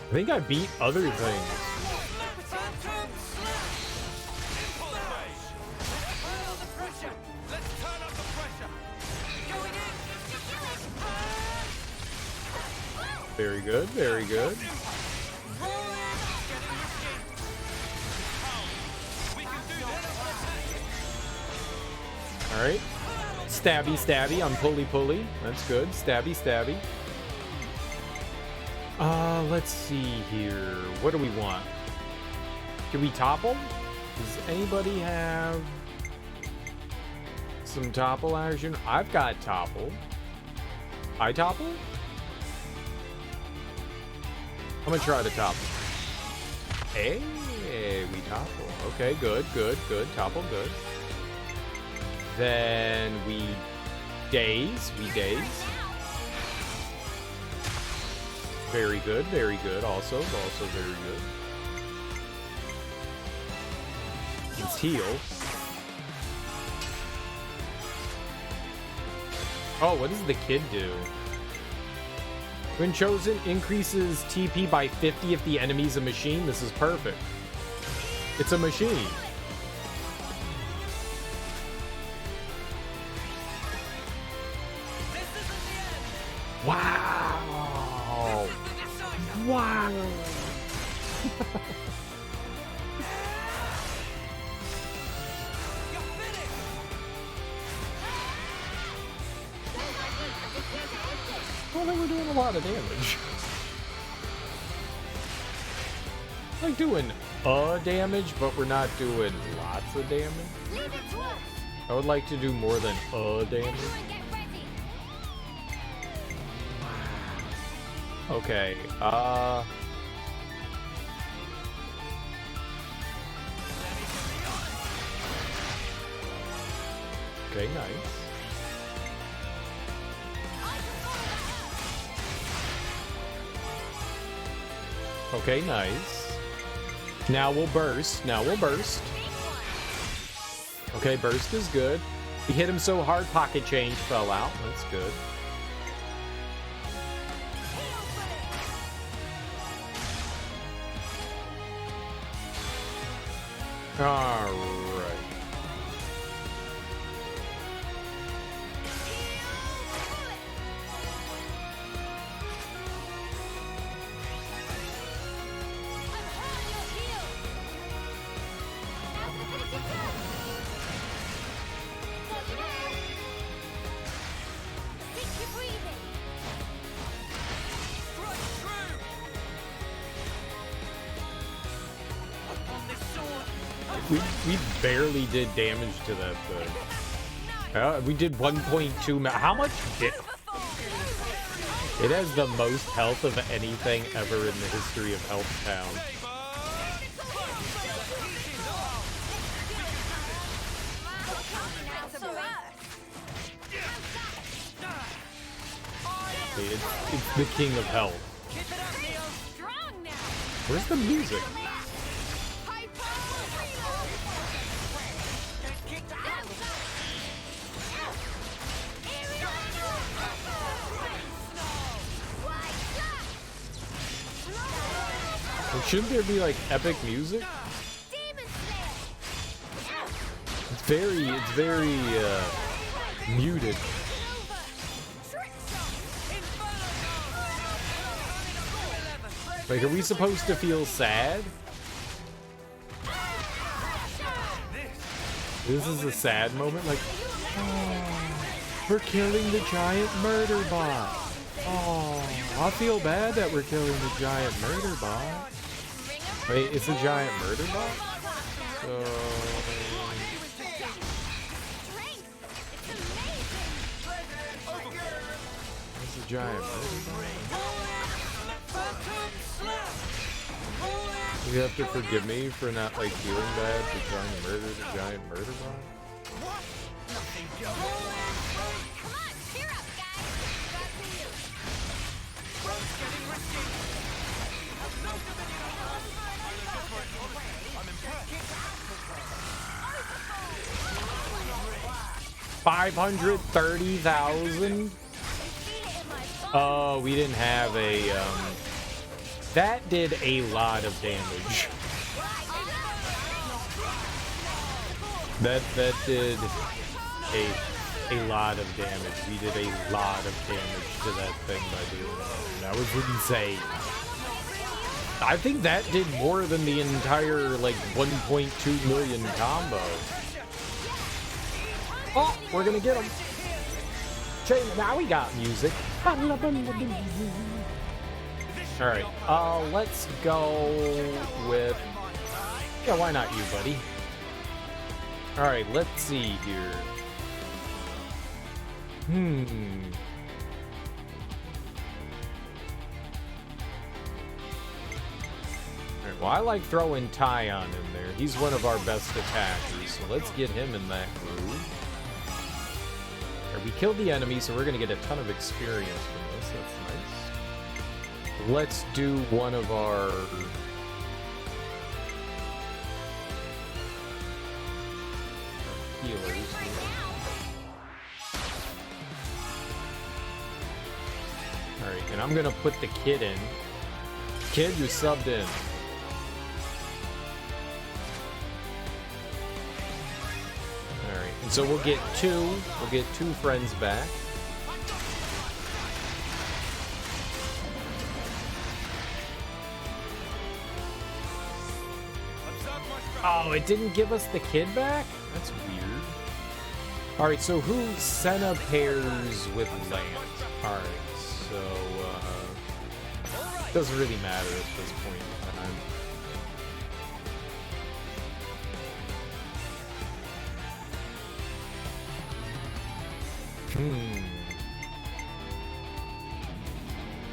I think I beat other things. Very good, very good. All right. Stabby, stabby on pulley, pulley. That's good. Stabby, stabby. Let's see here. What do we want? Can we topple? Does anybody have some topple action? I've got topple. I topple? I'm gonna try to topple. Hey, we topple. Okay, good, good, good. Topple, good. Then we daze. We daze. Very good, very good. Also very good. Let's heal. Oh, what does the kid do? When chosen, increases TP by 50 if the enemy's a machine. This is perfect. It's a machine. Wow. Wow. Well, then we're doing a lot of damage. Like doing damage, but we're not doing lots of damage. I would like to do more than damage. Okay, okay, nice. Okay, nice. Now we'll burst. Now we'll burst. Okay, burst is good. We hit him so hard, pocket change fell out. That's good. All right. We barely did damage to that thing. We did 1.2. How much did it? Has the most health of anything ever in the history of Health Town. It's the king of health. Where's the music? Shouldn't there be like epic music? It's very muted. Like, are we supposed to feel sad? This is a sad moment, like, oh, we're killing the giant murder bot. Oh, I feel bad that we're killing the giant murder bot. Wait, it's a giant murder bot? So giant murder bomb? You have to forgive me for not like feeling bad for trying to murder the giant murder bomb. Come on, cheer up, guys. Back to you. Road's getting risky. I'm impressed. 530,000. Oh, we didn't have a. That did a lot of damage. That did a lot of damage. We did a lot of damage to that thing by doing that. That was insane. I think that did more than the entire like 1.2 million combo. Oh, we're gonna get him. Now we got music. All right, let's go with. Yeah, why not you, buddy? All right, let's see here. All right, well, I like throwing Tyon in there. He's one of our best attackers, so let's get him in that groove. Right, we killed the enemy, so we're gonna get a ton of experience from this. That's nice. Let's do one of our healers. Alright, and I'm gonna put the kid in. Kid, you subbed in. Alright, and so we'll get two friends back. Oh, it didn't give us the kid back? That's weird. Alright, so who Senna pairs with Land? Alright, so, doesn't really matter at this point in time.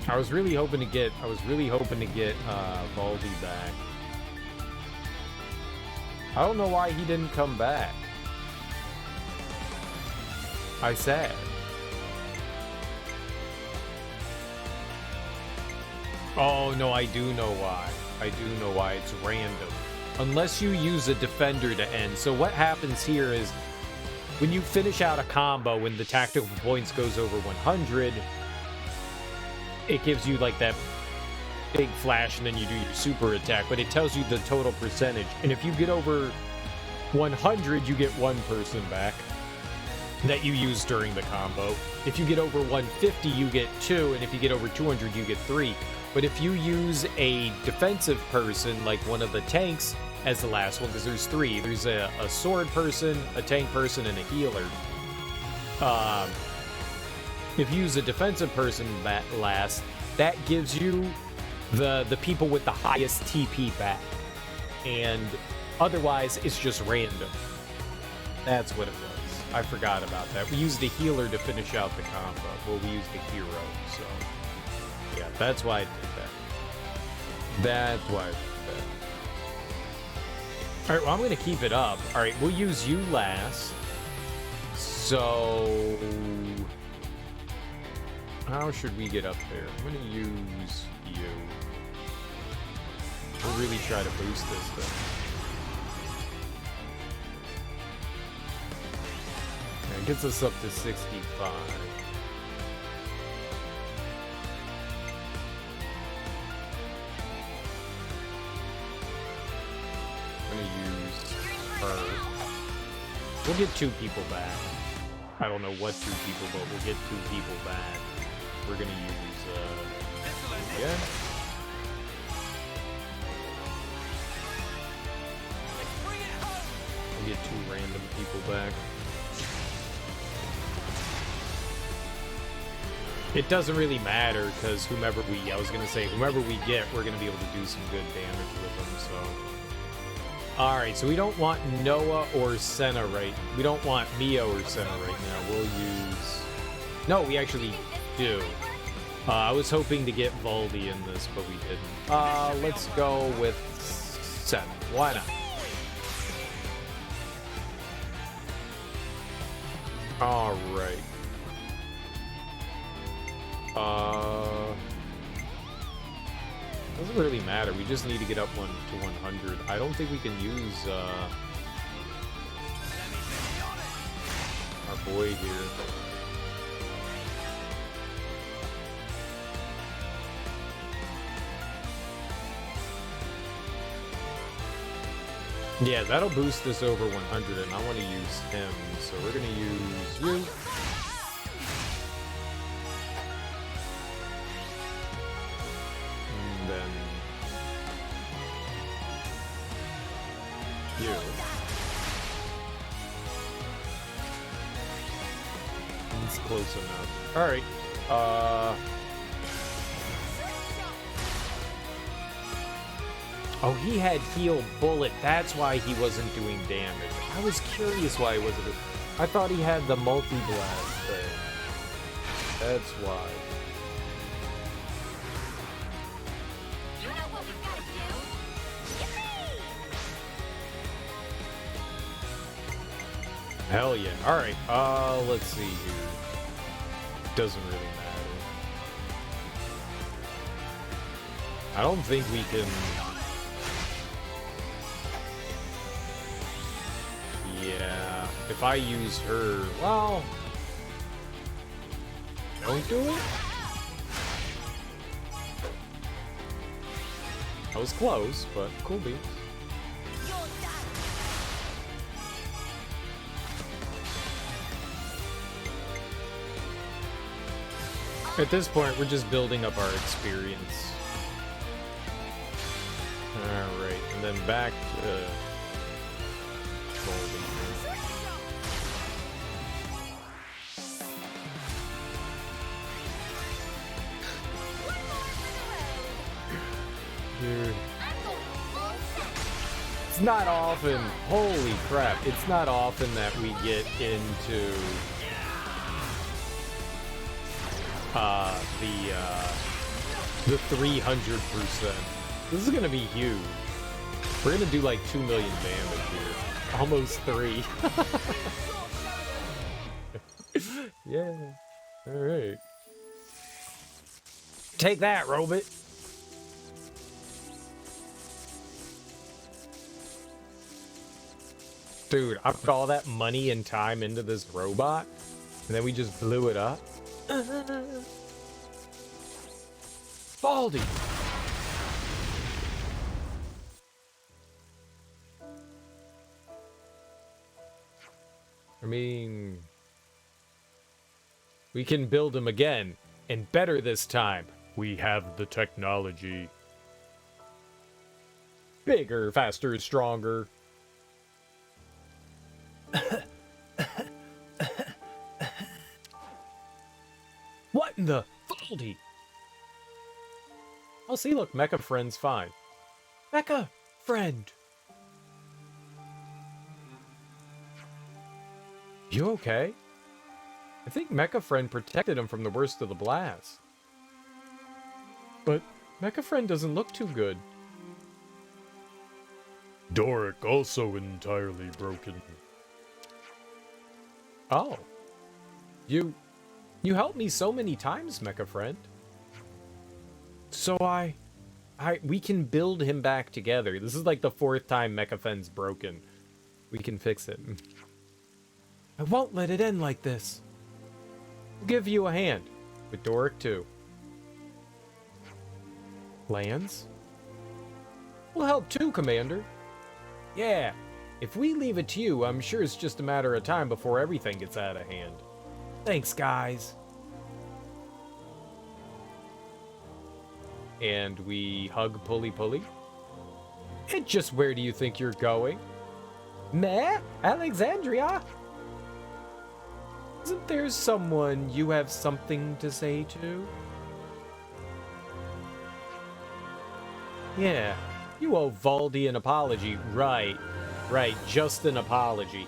I was really hoping to get Baldy back. I don't know why he didn't come back. I said. Oh, no, I do know why. I do know why. It's random. Unless you use a defender to end. So what happens here is when you finish out a combo, when the tactical points goes over 100, it gives you like that big flash and then you do your super attack, but it tells you the total percentage. And if you get over 100, you get one person back that you use during the combo. If you get over 150, you get two, and if you get over 200, you get three. But if you use a defensive person, like one of the tanks, as the last one, because there's three. There's a sword person, a tank person, and a healer. If you use a defensive person that last, that gives you the people with the highest TP back. And otherwise, it's just random. That's what it was. I forgot about that. We used a healer to finish out the combo. Well, we used a hero, so... yeah, that's why I did that. That's why I did that. Alright, well, I'm going to keep it up. Alright, we'll use you last. So... how should we get up there? I'm going to use you. We'll really try to boost this thing. It gets us up to 65. I'm gonna use her. We'll get two people back. I don't know what two people, but we'll get two people back. We're gonna use, yeah. We'll get two random people back. It doesn't really matter, because whomever we get, we're going to be able to do some good damage with them, so. Alright, so we don't want Noah or Senna we don't want Mio or Senna right now. We'll use... no, we actually do. I was hoping to get Valdi in this, but we didn't. Let's go with 7. Why not? Alright. Doesn't really matter. We just need to get up to 100. I don't think we can use, our boy here. Yeah, that'll boost us over 100, and I want to use him, so we're going to use you. And then you. It's close enough. Alright, oh, he had heal bullet. That's why he wasn't doing damage. I was curious why he wasn't. I thought he had the multi-blast thing. That's why. You know what we've got to do. Yippee! Hell yeah. Alright, let's see here. Doesn't really matter. I don't think we can... Yeah, if I use her, well, don't do it. I was close, but cool beans. At this point, we're just building up our experience. Alright, and then back to... Dude. It's not often, holy crap, it's not often that we get into the 300%. This is gonna be huge. We're gonna do like 2 million damage here. Almost 3. Yeah. Alright. Take that, robot. Dude, I put all that money and time into this robot, and then we just blew it up. Baldy! I mean... we can build him again, and better this time. We have the technology. Bigger, faster, stronger. What in the Baldy? Oh, see, look, Mecha Friend's fine. Mecha Friend! You okay? I think Mecha Friend protected him from the worst of the blast. But Mecha Friend doesn't look too good. Doric also entirely broken. Oh. You helped me so many times, Mecha Friend. So we can build him back together. This is like the 4th time Mecha Friend's broken. We can fix it. I won't let it end like this. I'll give you a hand. With Doric, too. Lands? We'll help too, Commander. Yeah. If we leave it to you, I'm sure it's just a matter of time before everything gets out of hand. Thanks, guys. And we hug Pulley Pulley. And just where do you think you're going? Meh? Alexandria? Isn't there someone you have something to say to? Yeah, you owe Valdi an apology. Right, just an apology.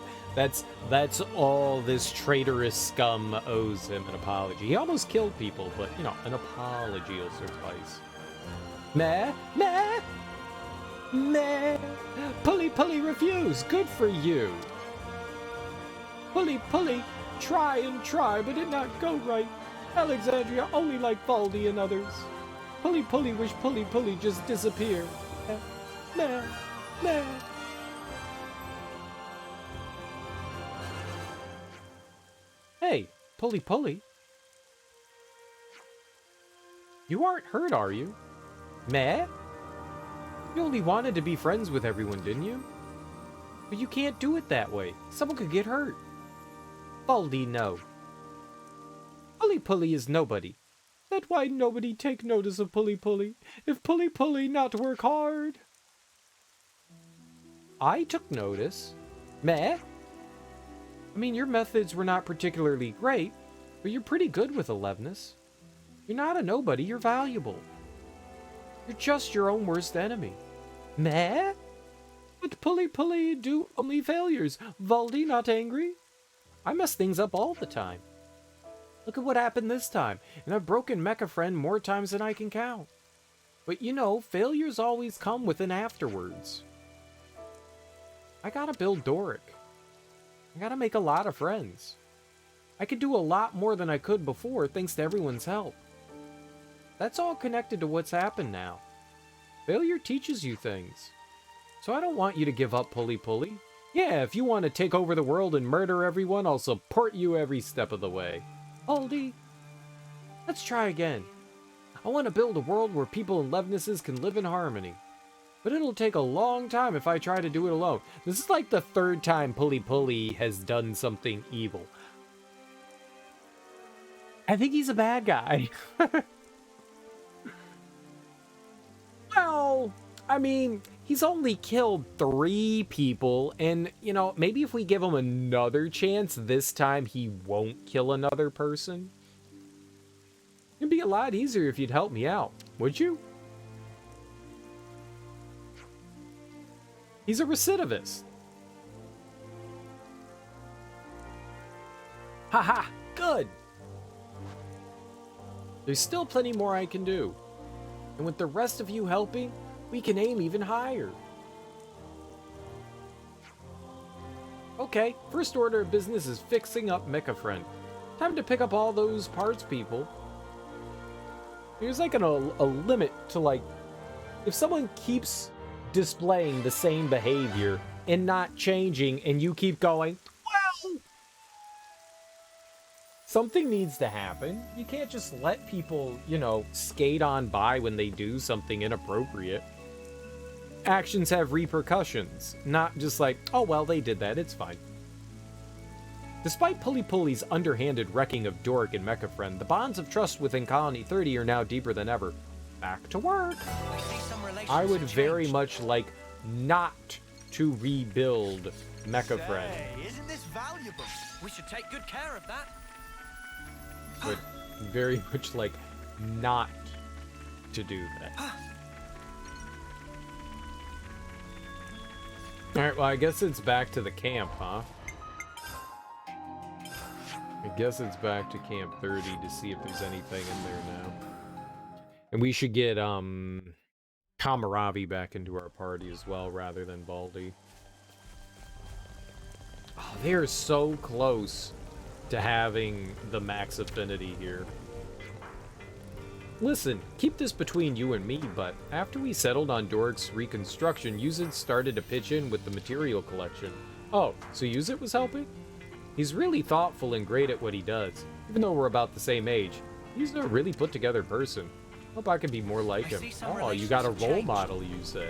That's all this traitorous scum owes him, an apology. He almost killed people, but, you know, an apology will suffice. Meh, meh, meh. Pulley refuse. Good for you. Pulley, try and try, but did not go right. Alexandria only like Baldy and others. Pulley wish Pulley just disappear. Meh, meh. Hey, Pulley. You aren't hurt, are you? Meh? You only wanted to be friends with everyone, didn't you? But you can't do it that way. Someone could get hurt. Baldy, no. Pulley is nobody. That why nobody take notice of Pulley. If Pulley not work hard. I took notice. Meh? I mean, your methods were not particularly great, but you're pretty good with Alevness. You're not a nobody, you're valuable. You're just your own worst enemy. Meh? But Pulley do only failures. Valdi not angry? I mess things up all the time. Look at what happened this time, and I've broken Mecha Friend more times than I can count. But you know, failures always come with an afterwards. I gotta build Doric. I gotta make a lot of friends. I could do a lot more than I could before thanks to everyone's help. That's all connected to what's happened now. Failure teaches you things. So I don't want you to give up, Pulley. Yeah, if you want to take over the world and murder everyone, I'll support you every step of the way. Baldy, let's try again. I want to build a world where people and Levnesses can live in harmony. But it'll take a long time if I try to do it alone. This is like the third time Pulley has done something evil. I think he's a bad guy. Well, I mean, he's only killed 3 people, and, you know, maybe if we give him another chance, this time he won't kill another person. It'd be a lot easier if you'd help me out, would you? He's a recidivist. Haha, good. There's still plenty more I can do. And with the rest of you helping, we can aim even higher. Okay, first order of business is fixing up Mecha Friend. Time to pick up all those parts, people. There's like a limit to, like, if someone keeps displaying the same behavior and not changing, and you keep going, well, something needs to happen. You can't just let people, you know, skate on by when they do something inappropriate. Actions have repercussions, not just like, oh well, they did that, it's fine. Despite Pulley's underhanded wrecking of Doric and Mecha Friend, the bonds of trust within Colony 30 are now deeper than ever. Back to work. I would very much like not to rebuild Mecha Friend. Isn't this valuable? We should take good care of that. Would very much like not to do that. Alright, well, I guess it's back to the camp, huh? I guess it's back to Camp 30 to see if there's anything in there now. And we should get, Kamaravi back into our party as well, rather than Baldy. Oh, they are so close to having the max affinity here. Listen, keep this between you and me, but after we settled on Doric's reconstruction, Yuzit started to pitch in with the material collection. Oh, so Yuzit was helping? He's really thoughtful and great at what he does. Even though we're about the same age, he's a really put-together person. Hope I can be more like him. Oh, you got a role model, you say.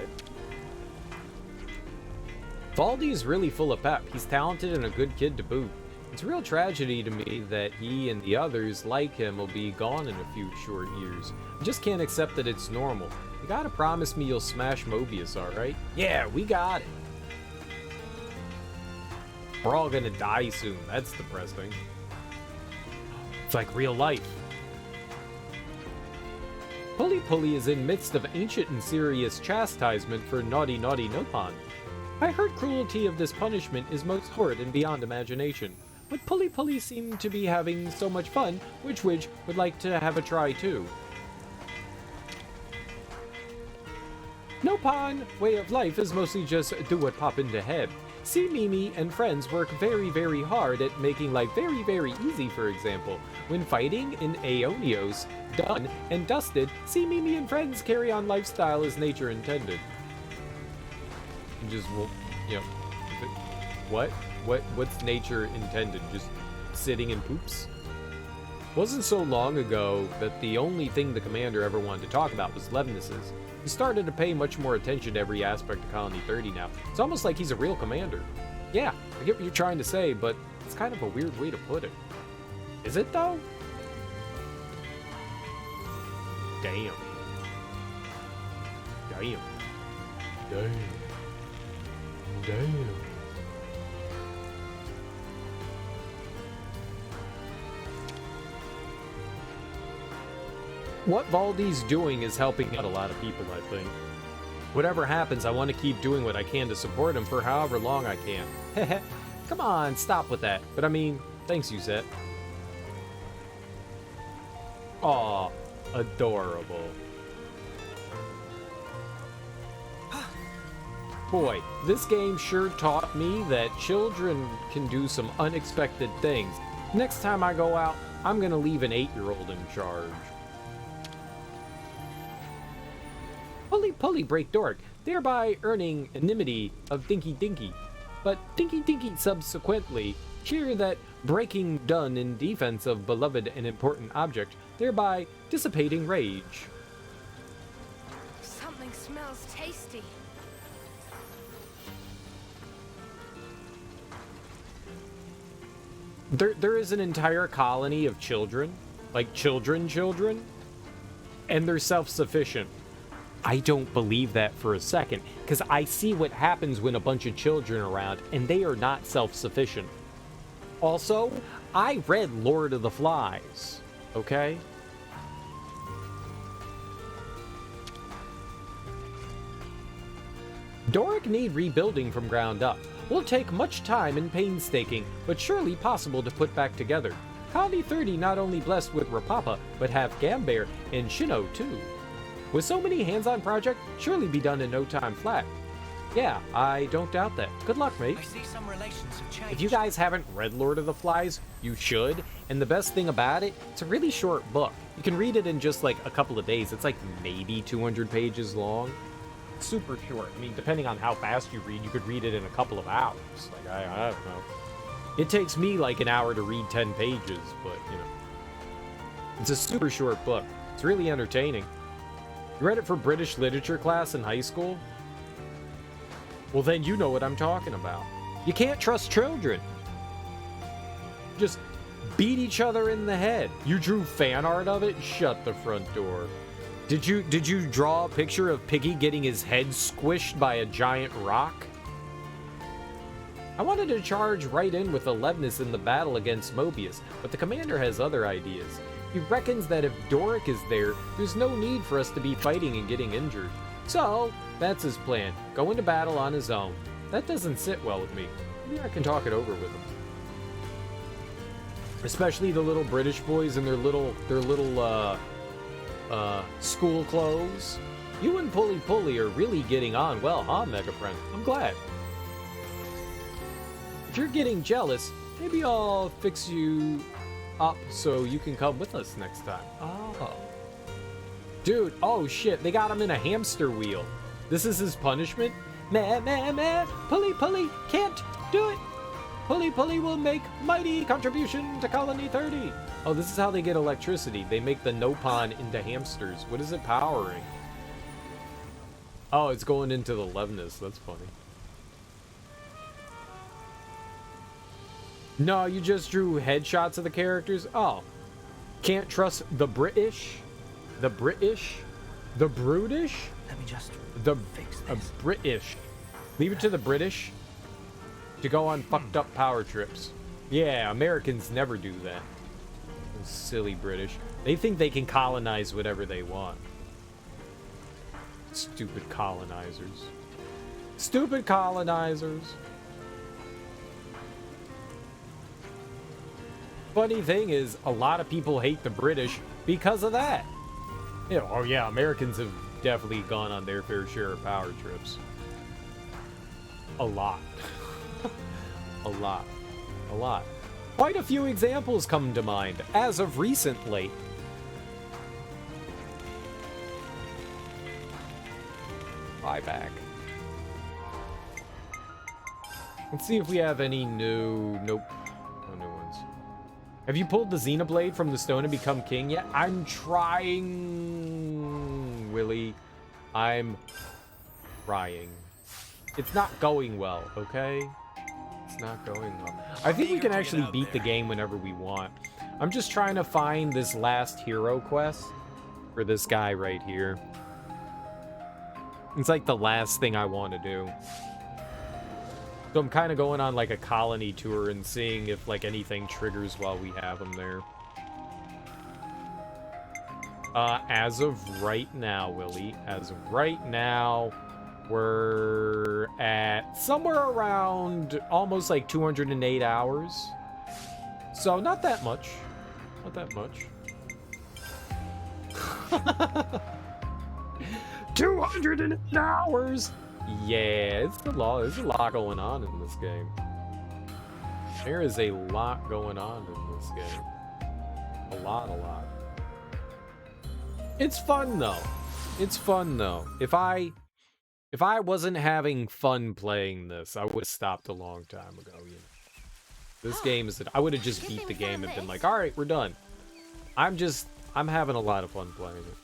Baldy is really full of pep. He's talented and a good kid to boot. It's a real tragedy to me that he and the others like him will be gone in a few short years. I just can't accept that it's normal. You gotta promise me you'll smash Mobius, alright? Yeah, we got it. We're all gonna die soon. That's depressing. It's like real life. Pulley is in midst of ancient and serious chastisement for naughty Nopon. I heard cruelty of this punishment is most horrid and beyond imagination. But Pulley Pulley seem to be having so much fun, which would like to have a try too. No Pon way of life is mostly just do what pop into head. See Mimi and friends work very, very hard at making life very, very easy, for example. When fighting in Aeonios, done and dusted, see Mimi and friends carry on lifestyle as nature intended. And just, well, you know, what's nature intended? Just sitting in poops? Wasn't so long ago that the only thing the commander ever wanted to talk about was Levnesses. He started to pay much more attention to every aspect of Colony 30 now. It's almost like he's a real commander. Yeah, I get what you're trying to say, but it's kind of a weird way to put it. Is it though? Damn. Damn. Damn. Damn. What Valdi's doing is helping out a lot of people, I think. Whatever happens, I want to keep doing what I can to support him for however long I can. Heh. Come on, stop with that. But I mean, thanks, Yusette. Aw, adorable. Boy, this game sure taught me that children can do some unexpected things. Next time I go out, I'm gonna leave an 8-year-old in charge. Pulley Pulley break Dork, thereby earning enmity of Dinky Dinky. But Dinky Dinky subsequently cheer that breaking done in defense of beloved and important object, thereby dissipating rage. Something smells tasty. There is an entire colony of children, like children, and they're self-sufficient. I don't believe that for a second, because I see what happens when a bunch of children are around, and they are not self-sufficient. Also, I read Lord of the Flies, okay? Doric need rebuilding from ground up. Will take much time and painstaking, but surely possible to put back together. Colony 30 not only blessed with Rapapa, but have Gambear and Shino too. With so many hands-on projects, surely be done in no time flat. Yeah, I don't doubt that. Good luck, mate. I see some relations have changed. If you guys haven't read Lord of the Flies, you should. And the best thing about it, it's a really short book. You can read it in just like a couple of days. It's like maybe 200 pages long. Super short. I mean, depending on how fast you read, you could read it in a couple of hours. Like, I don't know. It takes me like an hour to read 10 pages, but, you know. It's a super short book. It's really entertaining. You read it for British literature class in high school? Well, then you know what I'm talking about. You can't trust children. Just beat each other in the head. You drew fan art of it? Shut the front door. Did you draw a picture of Piggy getting his head squished by a giant rock? I wanted to charge right in with Alevnus in the battle against Mobius, but the commander has other ideas. He reckons that if Doric is there, there's no need for us to be fighting and getting injured. So, that's his plan. Go into battle on his own. That doesn't sit well with me. Maybe I can talk it over with him. Especially the little British boys in their little school clothes. You and Pulley Pulley are really getting on well, huh, Mega Friend? I'm glad. If you're getting jealous, maybe I'll fix you up so you can come with us next time. Oh. Dude, oh shit, they got him in a hamster wheel. This is his punishment? Meh, meh, meh, Pulley Pulley can't do it. Pulley Pulley will make mighty contribution to Colony 30. Oh, this is how they get electricity. They make the Nopon into hamsters. What is it powering? Oh, it's going into the Levness. That's funny. No, you just drew headshots of the characters? Oh. Can't trust the British? The British? The Brutish? Let me just fix this. British. Leave it to the British to go on fucked up power trips. Yeah, Americans never do that. Those silly British. They think they can colonize whatever they want. Stupid colonizers. Stupid colonizers. Funny thing is, a lot of people hate the British because of that. Yeah, oh yeah, Americans have definitely gone on their fair share of power trips. A lot. A lot. A lot. Quite a few examples come to mind, as of recently. Bye back. Let's see if we have any new... Nope. No new ones. Have you pulled the Xenoblade from the stone and become king yet? I'm trying, Willie. I'm trying. It's not going well, okay? It's not going well. I think we can actually beat the game whenever we want. I'm just trying to find this last hero quest for this guy right here. It's like the last thing I want to do. So I'm kind of going on like a colony tour and seeing if like anything triggers while we have them there. As of right now, Willie, as of right now, we're at somewhere around almost like 208 hours. So not that much. Not that much. 200 hours! Yeah, there's a lot going on in this game. There is a lot going on in this game. A lot. It's fun though. It's fun though. If I wasn't having fun playing this, I would have stopped a long time ago, you know. This game is I would have just beat the game and been like, alright, we're done. I'm having a lot of fun playing it.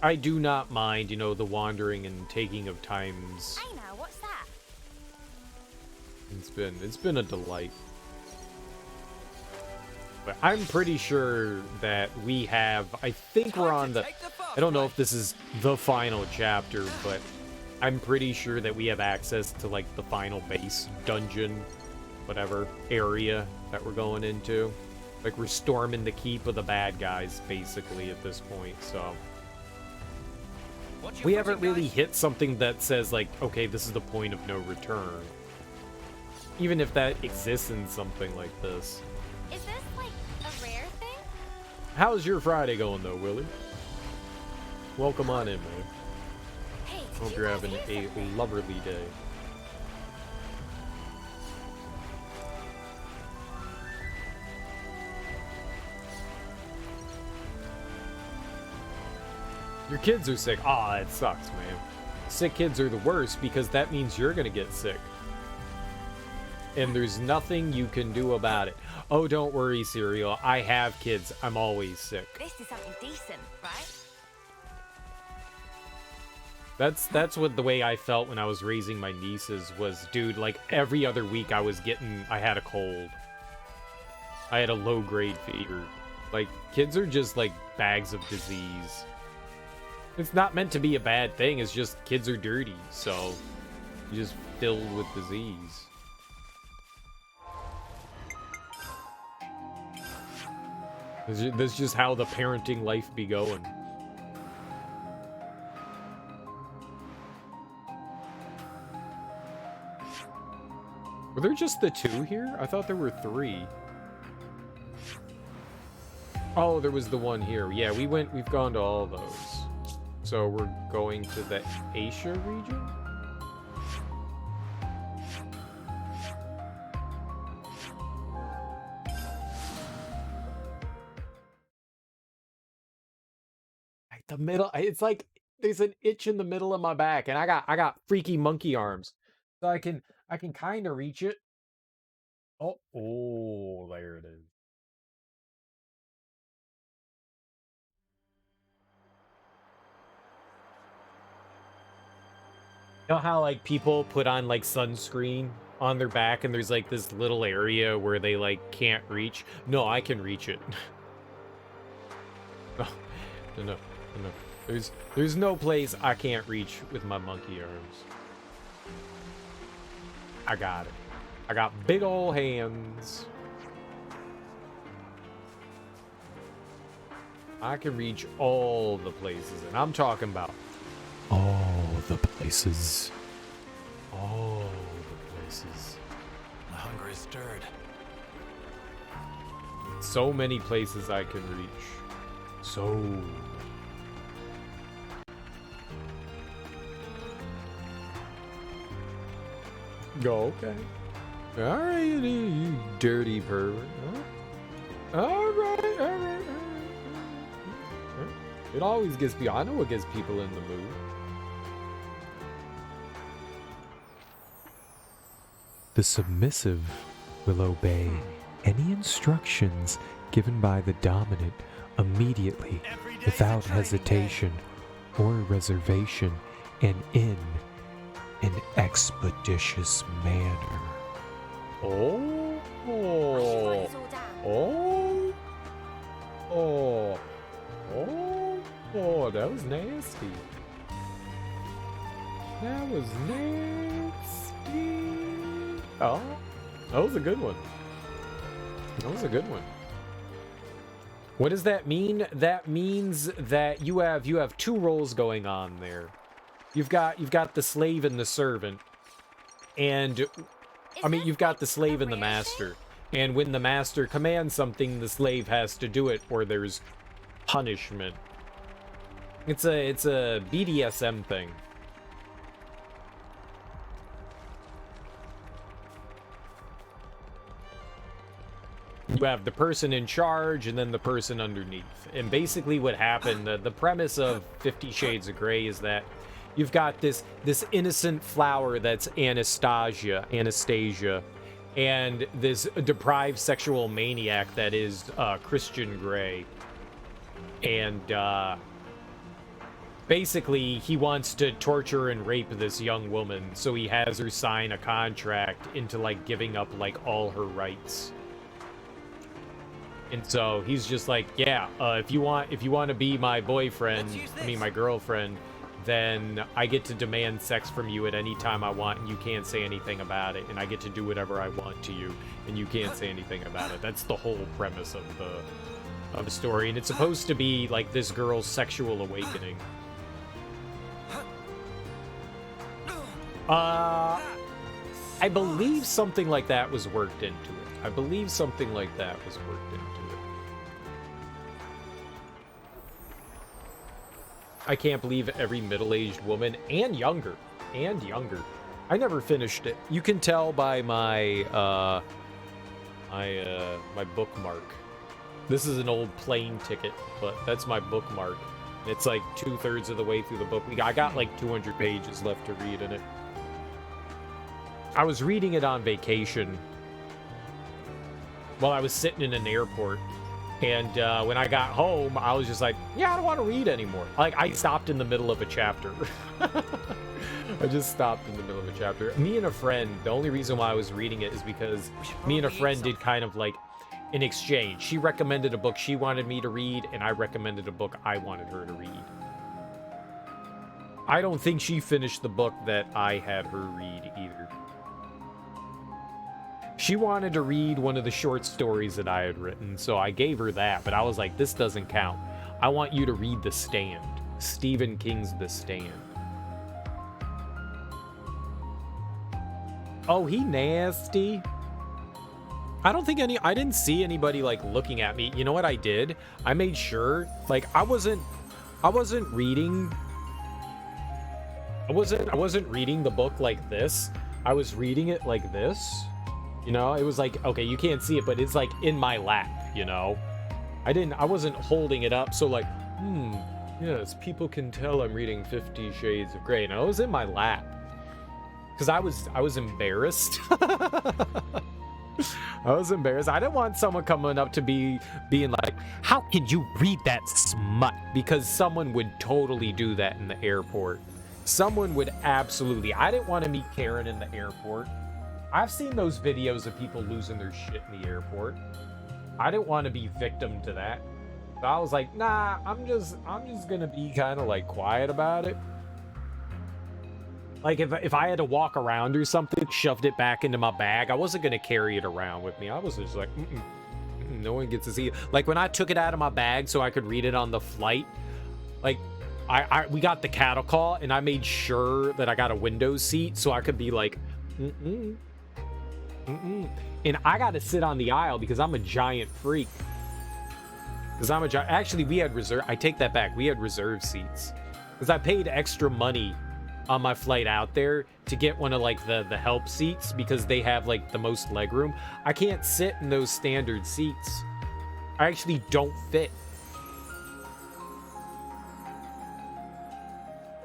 I do not mind, you know, the wandering and taking of times. Hey now, what's that? It's been a delight. But I'm pretty sure that we have, I think we're on the, I don't know if this is the final chapter, but I'm pretty sure that we have access to like the final base dungeon, whatever area that we're going into. Like we're storming the keep of the bad guys basically at this point, so. We haven't really hit something that says like, okay, this is the point of no return. Even if that exists in something like this. Is this like a rare thing? How's your Friday going though, Willie? Welcome on in, man. Hey, Hope you're having a lovely day. Your kids are sick. Aw, it sucks, man. Sick kids are the worst because that means you're gonna get sick. And there's nothing you can do about it. Oh, don't worry, Serial. I have kids. I'm always sick. This is something decent, right? That's what the way I felt when I was raising my nieces was, dude, like every other week I had a cold. I had a low-grade fever. Like, kids are just like bags of disease. It's not meant to be a bad thing, it's just kids are dirty, so you're just filled with disease. That's just how the parenting life be going. Were there just the two here? I thought there were three. Oh, there was the one here. Yeah, we've gone to all those. So we're going to the Asia region? Like the middle, it's like there's an itch in the middle of my back, and I got freaky monkey arms. So I can kind of reach it. Oh, there it is. You know how like people put on like sunscreen on their back and there's like this little area where they like can't reach? No, I can reach it. No. There's no place I can't reach with my monkey arms. I got it. I got big old hands. I can reach all the places, and I'm talking about all the places. All the places. My hunger is stirred. So many places I can reach. So. Go, okay. Alright, you dirty pervert. Huh? Alright. It always gets people. I know what gets people in the mood. The submissive will obey any instructions given by the dominant immediately, without hesitation or reservation, and in an expeditious manner. Oh. Oh, that was nasty. That was nasty. Oh, that was a good one. That was a good one. What does that mean? That means that you have two roles going on there. You've got the slave and the servant. And I mean, you've got the slave and the master. And when the master commands something, the slave has to do it or there's punishment. It's a BDSM thing. You have the person in charge and then the person underneath. And basically what happened, the premise of 50 Shades of Grey is that you've got this innocent flower that's Anastasia, and this deprived sexual maniac that is Christian Grey. And basically he wants to torture and rape this young woman, so he has her sign a contract into like giving up like all her rights. And so he's just like, yeah, if you want to be my boyfriend, I mean my girlfriend, then I get to demand sex from you at any time I want, and you can't say anything about it, and I get to do whatever I want to you, and you can't say anything about it. That's the whole premise of the story, and it's supposed to be like this girl's sexual awakening. I believe something like that was worked into it. I can't believe every middle-aged woman and younger. I never finished it. You can tell by my my bookmark. This is an old plane ticket, but that's my bookmark. It's like 2/3 of the way through the book. I got like 200 pages left to read in it. I was reading it on vacation while I was sitting in an airport. And when I got home, I was just like, yeah, I don't want to read anymore. Like, I stopped in the middle of a chapter. I just stopped in the middle of a chapter. Me and a friend, the only reason why I was reading it is because me and a friend did kind of like an exchange. She recommended a book she wanted me to read, and I recommended a book I wanted her to read. I don't think she finished the book that I had her read either. She wanted to read one of the short stories that I had written, so I gave her that, but I was like, this doesn't count. I want you to read The Stand. Stephen King's The Stand. Oh, he nasty. I didn't see anybody like looking at me. You know what I did? I made sure, like, I wasn't reading the book like this. I was reading it like this. You know, it was like, okay, you can't see it, but it's like in my lap, you know? I wasn't holding it up, so like, yes, people can tell I'm reading 50 Shades of Grey. No, it was in my lap. Because I was embarrassed. I was embarrassed. I didn't want someone coming up to being like, how can you read that smut? Because someone would totally do that in the airport. Someone would absolutely. I didn't want to meet Karen in the airport. I've seen those videos of people losing their shit in the airport. I didn't want to be victim to that. So I was like, nah, I'm just gonna be kind of like quiet about it. Like if I had to walk around or something, shoved it back into my bag, I wasn't gonna carry it around with me. I was just like, no one gets to see it. Like when I took it out of my bag so I could read it on the flight, like we got the cattle call, and I made sure that I got a window seat so I could be like, and I got to sit on the aisle because I'm a giant freak. Because I'm a giant. Actually, we had reserve. I take that back. We had reserve seats because I paid extra money on my flight out there to get one of like the help seats because they have like the most legroom. I can't sit in those standard seats. I actually don't fit.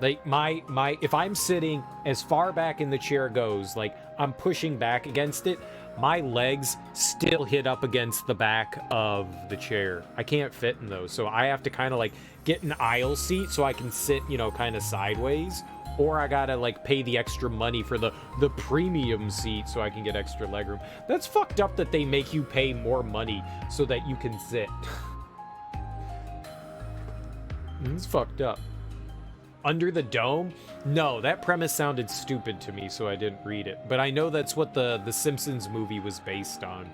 Like my if I'm sitting as far back in the chair goes, like I'm pushing back against it, my legs still hit up against the back of the chair. I can't fit in those. So I have to kind of like get an aisle seat so I can sit, you know, kind of sideways. Or I gotta like pay the extra money for the premium seat so I can get extra legroom. That's fucked up that they make you pay more money so that you can sit. It's fucked up. Under the Dome? No, that premise sounded stupid to me, so I didn't read it. But I know that's what the Simpsons movie was based on.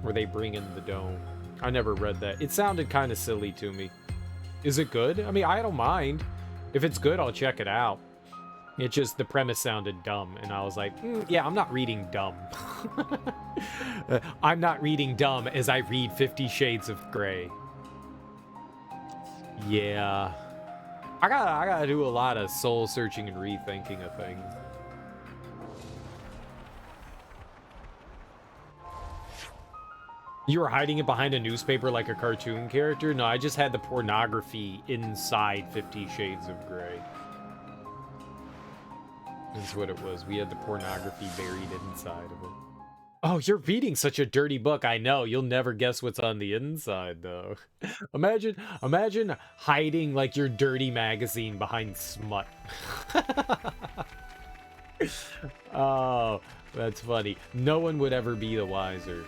Where they bring in the dome. I never read that. It sounded kind of silly to me. Is it good? I mean, I don't mind. If it's good, I'll check it out. It just, the premise sounded dumb. And I was like, yeah, I'm not reading dumb. I'm not reading dumb as I read 50 Shades of Grey. Yeah. I gotta do a lot of soul searching and rethinking of things. You were hiding it behind a newspaper like a cartoon character? No, I just had the pornography inside 50 Shades of Grey. That's what it was. We had the pornography buried inside of it. Oh, you're reading such a dirty book. I know. You'll never guess what's on the inside, though. Imagine hiding, like, your dirty magazine behind smut. Oh, that's funny. No one would ever be the wiser.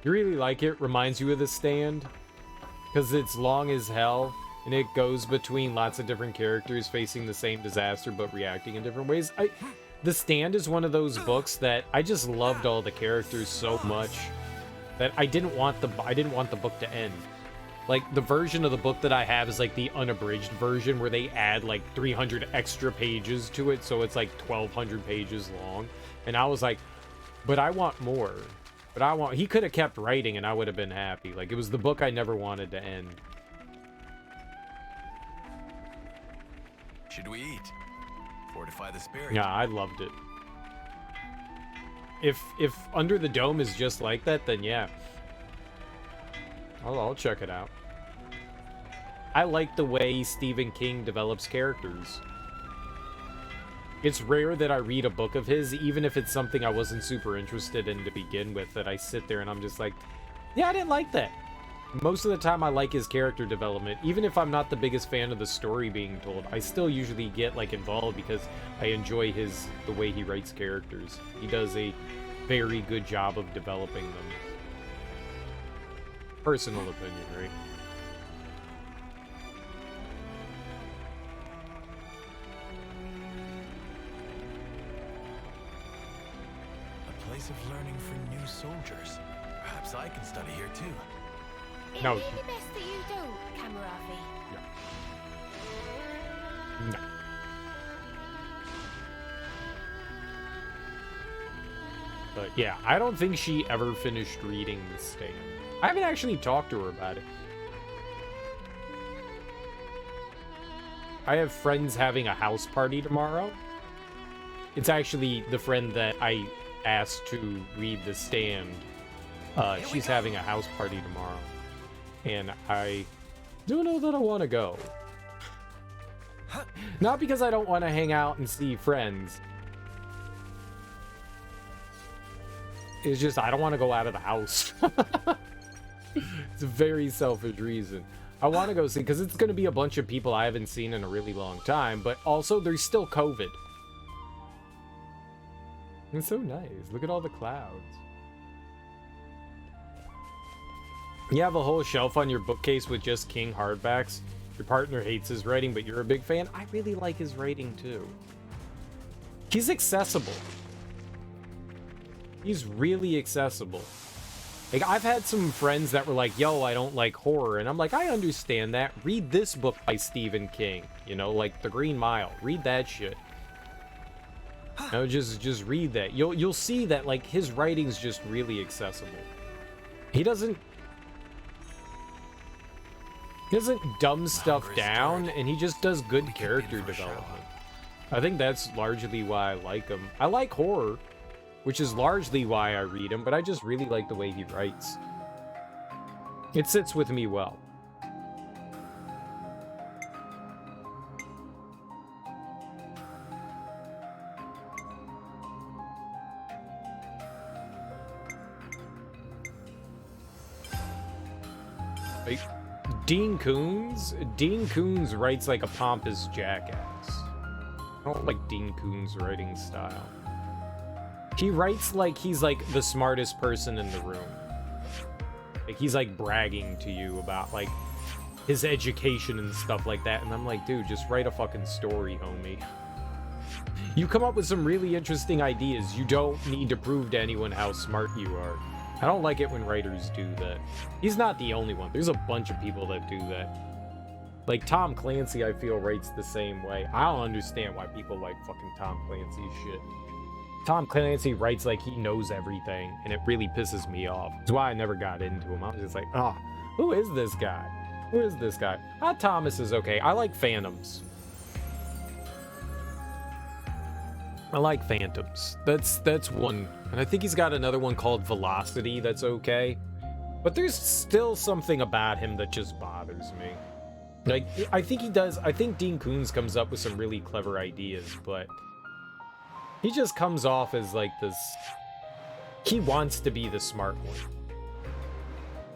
You really like it? Reminds you of The Stand? Because it's long as hell, and it goes between lots of different characters facing the same disaster, but reacting in different ways. The Stand is one of those books that I just loved all the characters so much that I didn't want the book to end. Like, the version of the book that I have is like the unabridged version where they add like 300 extra pages to it, so it's like 1,200 pages long. And I was like, but I want more. But he could have kept writing and I would have been happy. Like, it was the book I never wanted to end. Should we eat? Fortify the spirit. Yeah, I loved it. If Under the Dome is just like that, then yeah. I'll check it out. I like the way Stephen King develops characters. It's rare that I read a book of his, even if it's something I wasn't super interested in to begin with, that I sit there and I'm just like, yeah, I didn't like that. Most of the time I like his character development. Even if I'm not the biggest fan of the story being told, I still usually get like involved because I enjoy the way he writes characters. He does a very good job of developing them. Personal opinion, right? A place of learning for new soldiers. Perhaps I can study here too. No. Is it really best that you don't, Kamarafi? No. But yeah, I don't think she ever finished reading The Stand. I haven't actually talked to her about it. I have friends having a house party tomorrow. It's actually the friend that I asked to read The Stand. She's having a house party tomorrow. And I don't know that I want to go. Not because I don't want to hang out and see friends. It's just I don't want to go out of the house. It's a very selfish reason. I want to go see, because it's going to be a bunch of people I haven't seen in a really long time, but also there's still COVID. It's so nice. Look at all the clouds. You have a whole shelf on your bookcase with just King hardbacks. Your partner hates his writing, but you're a big fan. I really like his writing too. He's accessible. He's really accessible. Like, I've had some friends that were like, yo, I don't like horror. And I'm like, I understand that. Read this book by Stephen King. You know, like The Green Mile. Read that shit. No, just read that. You'll see that, like, his writing's just really accessible. He doesn't dumb stuff down, and he just does good character development. I think that's largely why I like him. I like horror, which is largely why I read him, but I just really like the way he writes. It sits with me well. Like, Dean Koontz writes like a pompous jackass. I don't like Dean Koontz' writing style. He writes like he's like the smartest person in the room. Like he's like bragging to you about like his education and stuff like that. And I'm like, dude, just write a fucking story, homie. You come up with some really interesting ideas. You don't need to prove to anyone how smart you are. I don't like it when writers do that. He's not the only one. There's a bunch of people that do that. Like Tom Clancy, I feel, writes the same way. I don't understand why people like fucking Tom Clancy's shit. Tom Clancy writes like he knows everything, and it really pisses me off. That's why I never got into him. I was just like, oh, who is this guy? Who is this guy? Thomas is okay. I like Phantoms. I like Phantoms. That's one. And I think he's got another one called Velocity that's okay. But there's still something about him that just bothers me. Like, I think Dean Koontz comes up with some really clever ideas, but he just comes off as like this. He wants to be the smart one.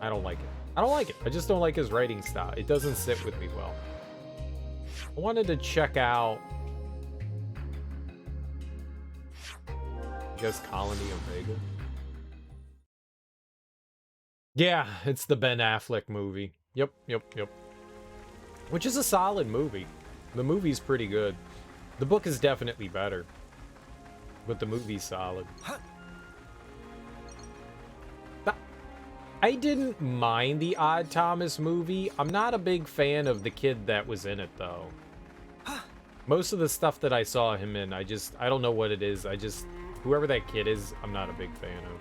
I don't like it. I don't like it. I just don't like his writing style. It doesn't sit with me well. I wanted to check out, I guess, Colony Omega. Yeah, it's the Ben Affleck movie. Yep. Which is a solid movie. The movie's pretty good. The book is definitely better. But the movie's solid. I didn't mind the Odd Thomas movie. I'm not a big fan of the kid that was in it, though. Most of the stuff that I saw him in, I don't know what it is. Whoever that kid is, I'm not a big fan of.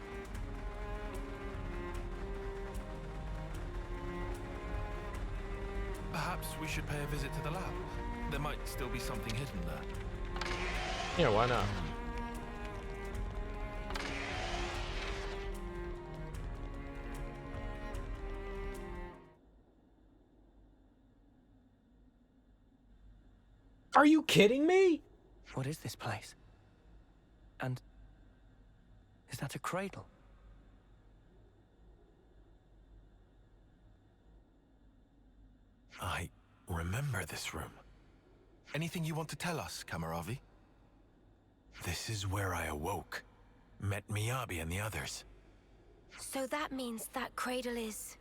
Perhaps we should pay a visit to the lab. There might still be something hidden there. Yeah, why not? Are you kidding me? What is this place? And is that a cradle? I remember this room. Anything you want to tell us, Kamaravi? This is where I awoke. Met Miyabi and the others. So that means that cradle is...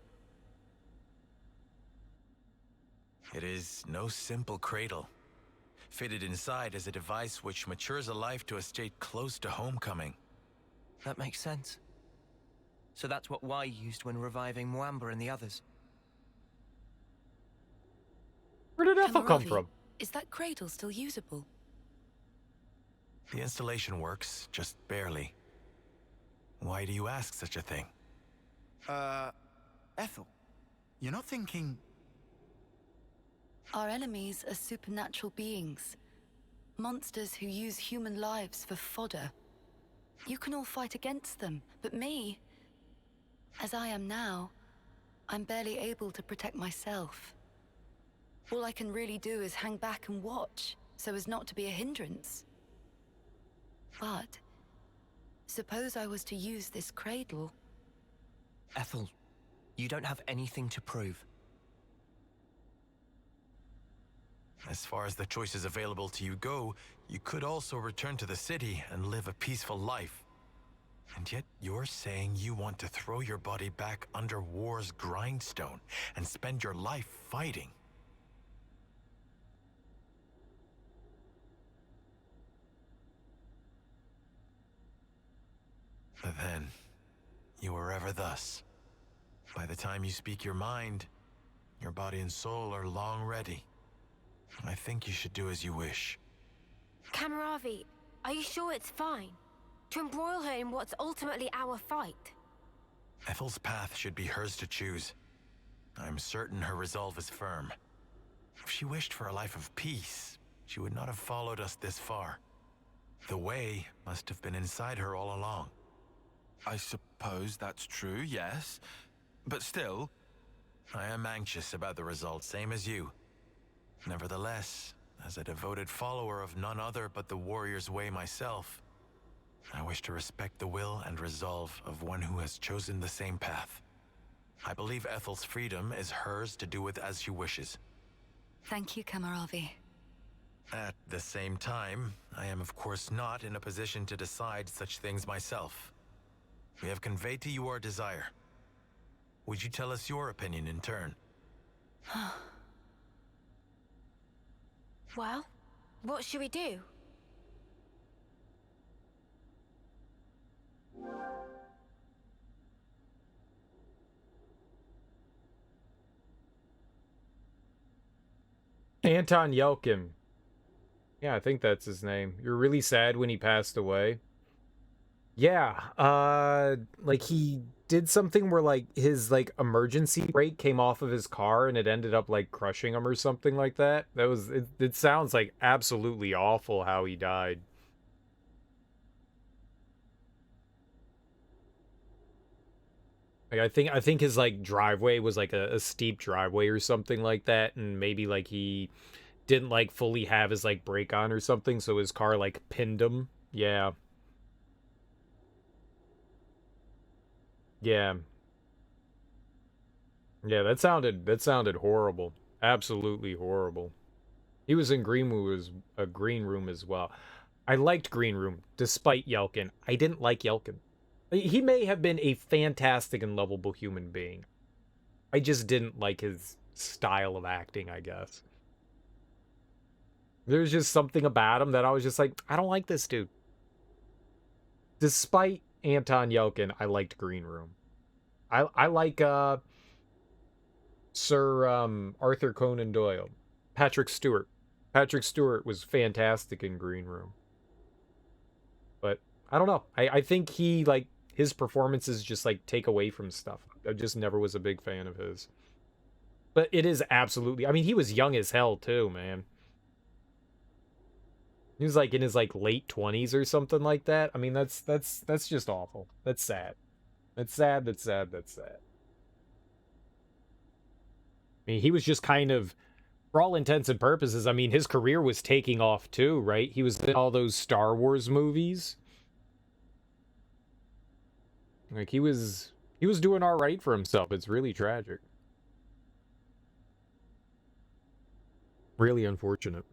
It is no simple cradle. Fitted inside is a device which matures a life to a state close to homecoming. That makes sense. So that's what Y used when reviving Mwamba and the others. Where did Ethel come Kamaravi, from? Is that cradle still usable? The installation works, just barely. Why do you ask such a thing? Ethel, you're not thinking... Our enemies are supernatural beings. Monsters who use human lives for fodder. You can all fight against them, but me, as I am now, I'm barely able to protect myself. All I can really do is hang back and watch, so as not to be a hindrance. But suppose I was to use this cradle. Ethel, you don't have anything to prove. As far as the choices available to you go, you could also return to the city and live a peaceful life. And yet you're saying you want to throw your body back under war's grindstone and spend your life fighting. But then, you were forever thus. By the time you speak your mind, your body and soul are long ready. I think you should do as you wish. Kamaravi, are you sure it's fine? To embroil her in what's ultimately our fight? Ethel's path should be hers to choose. I'm certain her resolve is firm. If she wished for a life of peace, she would not have followed us this far. The way must have been inside her all along. I suppose that's true, yes. But still... I am anxious about the result, same as you. Nevertheless, as a devoted follower of none other but the warrior's way myself, I wish to respect the will and resolve of one who has chosen the same path. I believe Ethel's freedom is hers to do with as she wishes. Thank you, Kamaravi. At the same time, I am of course not in a position to decide such things myself. We have conveyed to you our desire. Would you tell us your opinion in turn? Well, what should we do? Anton Yelkin. Yeah, I think that's his name. You're really sad when he passed away. Yeah, like he did something where like his like emergency brake came off of his car and it ended up like crushing him or something like that. That was it sounds like absolutely awful how he died. Like I think his like driveway was like a steep driveway or something like that, and maybe like he didn't like fully have his like brake on or something, so his car like pinned him. Yeah. Yeah. Yeah, that sounded horrible. Absolutely horrible. He was in Green Room as well. I liked Green Room, despite Yelkin. I didn't like Yelkin. He may have been a fantastic and lovable human being. I just didn't like his style of acting, I guess. There's just something about him that I was just like, I don't like this dude. Despite Anton Yelkin, I liked Green Room. I like Sir Arthur Conan Doyle. Patrick Stewart. Patrick Stewart was fantastic in Green Room. But I don't know. I think he like his performances just like take away from stuff. I just never was a big fan of his. But it is absolutely, I mean, he was young as hell too, man. He was like in his like late 20s or something like that. I mean, that's just awful. That's sad. That's sad, that's sad, that's sad. I mean, he was just kind of, for all intents and purposes, I mean, his career was taking off too, right? He was in all those Star Wars movies. Like, he was doing all right for himself. It's really tragic. Really unfortunate.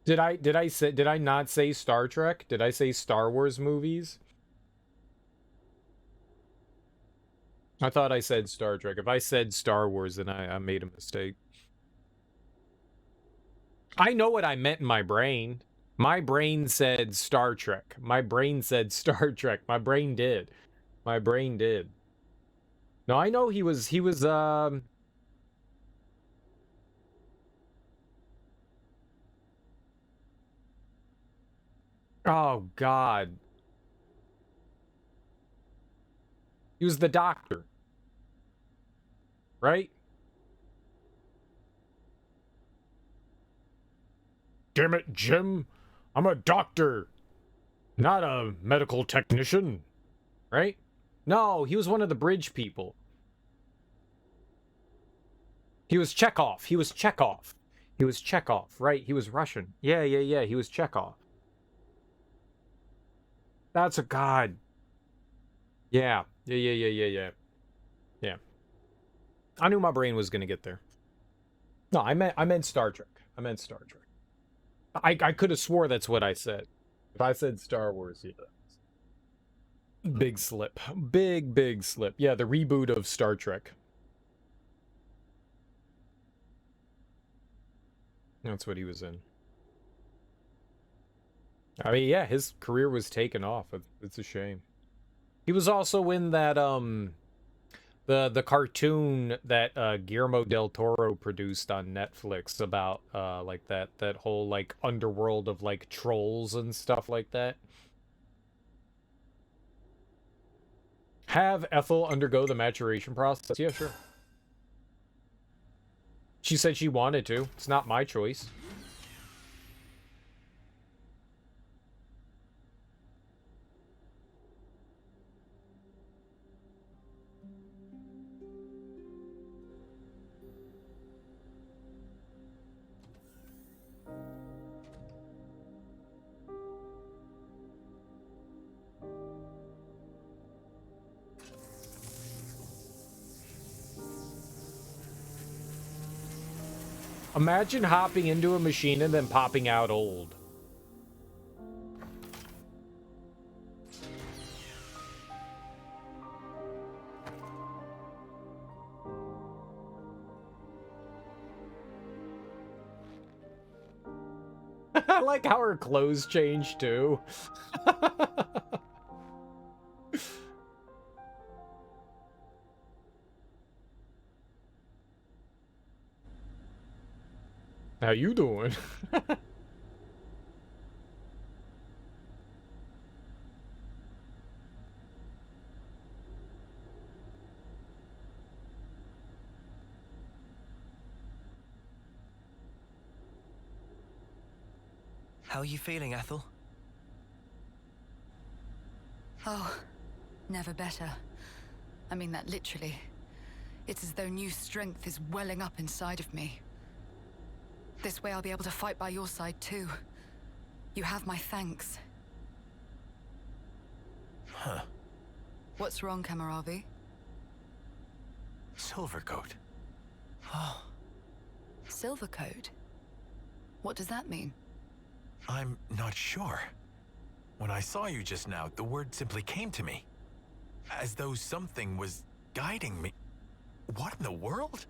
Did I not say Star Trek? Did I say Star Wars movies? I thought I said Star Trek. If I said Star Wars, then I made a mistake. I know what I meant in my brain. My brain said Star Trek. My brain said Star Trek. My brain did. My brain did. No, I know he was oh God. He was the doctor. Right? Damn it, Jim. I'm a doctor, not a medical technician. Right? No, he was one of the bridge people. He was Chekhov. He was Chekhov. He was Chekhov, right? He was Russian. Yeah. He was Chekhov. That's a god. Yeah. Yeah. I knew my brain was gonna get there. No, I meant Star Trek. I meant Star Trek. I could have swore that's what I said. If I said Star Wars, yeah. Big slip. Big slip. Yeah, the reboot of Star Trek. That's what he was in. I mean, yeah, his career was taken off. It's a shame. He was also in that the cartoon that Guillermo del Toro produced on Netflix about like that whole like underworld of like trolls and stuff like that. Have Ethel undergo the maturation process? Yeah, sure. She said she wanted to. It's not my choice. Imagine hopping into a machine and then popping out old. I like how her clothes change too. How you doing? How are you feeling, Ethel? Oh, never better. I mean that literally. It's as though new strength is welling up inside of me. This way I'll be able to fight by your side too. You have my thanks. Huh. What's wrong, Kamaravi? Silvercoat. Oh. Silvercoat? What does that mean? I'm not sure. When I saw you just now, the word simply came to me. As though something was guiding me. What in the world?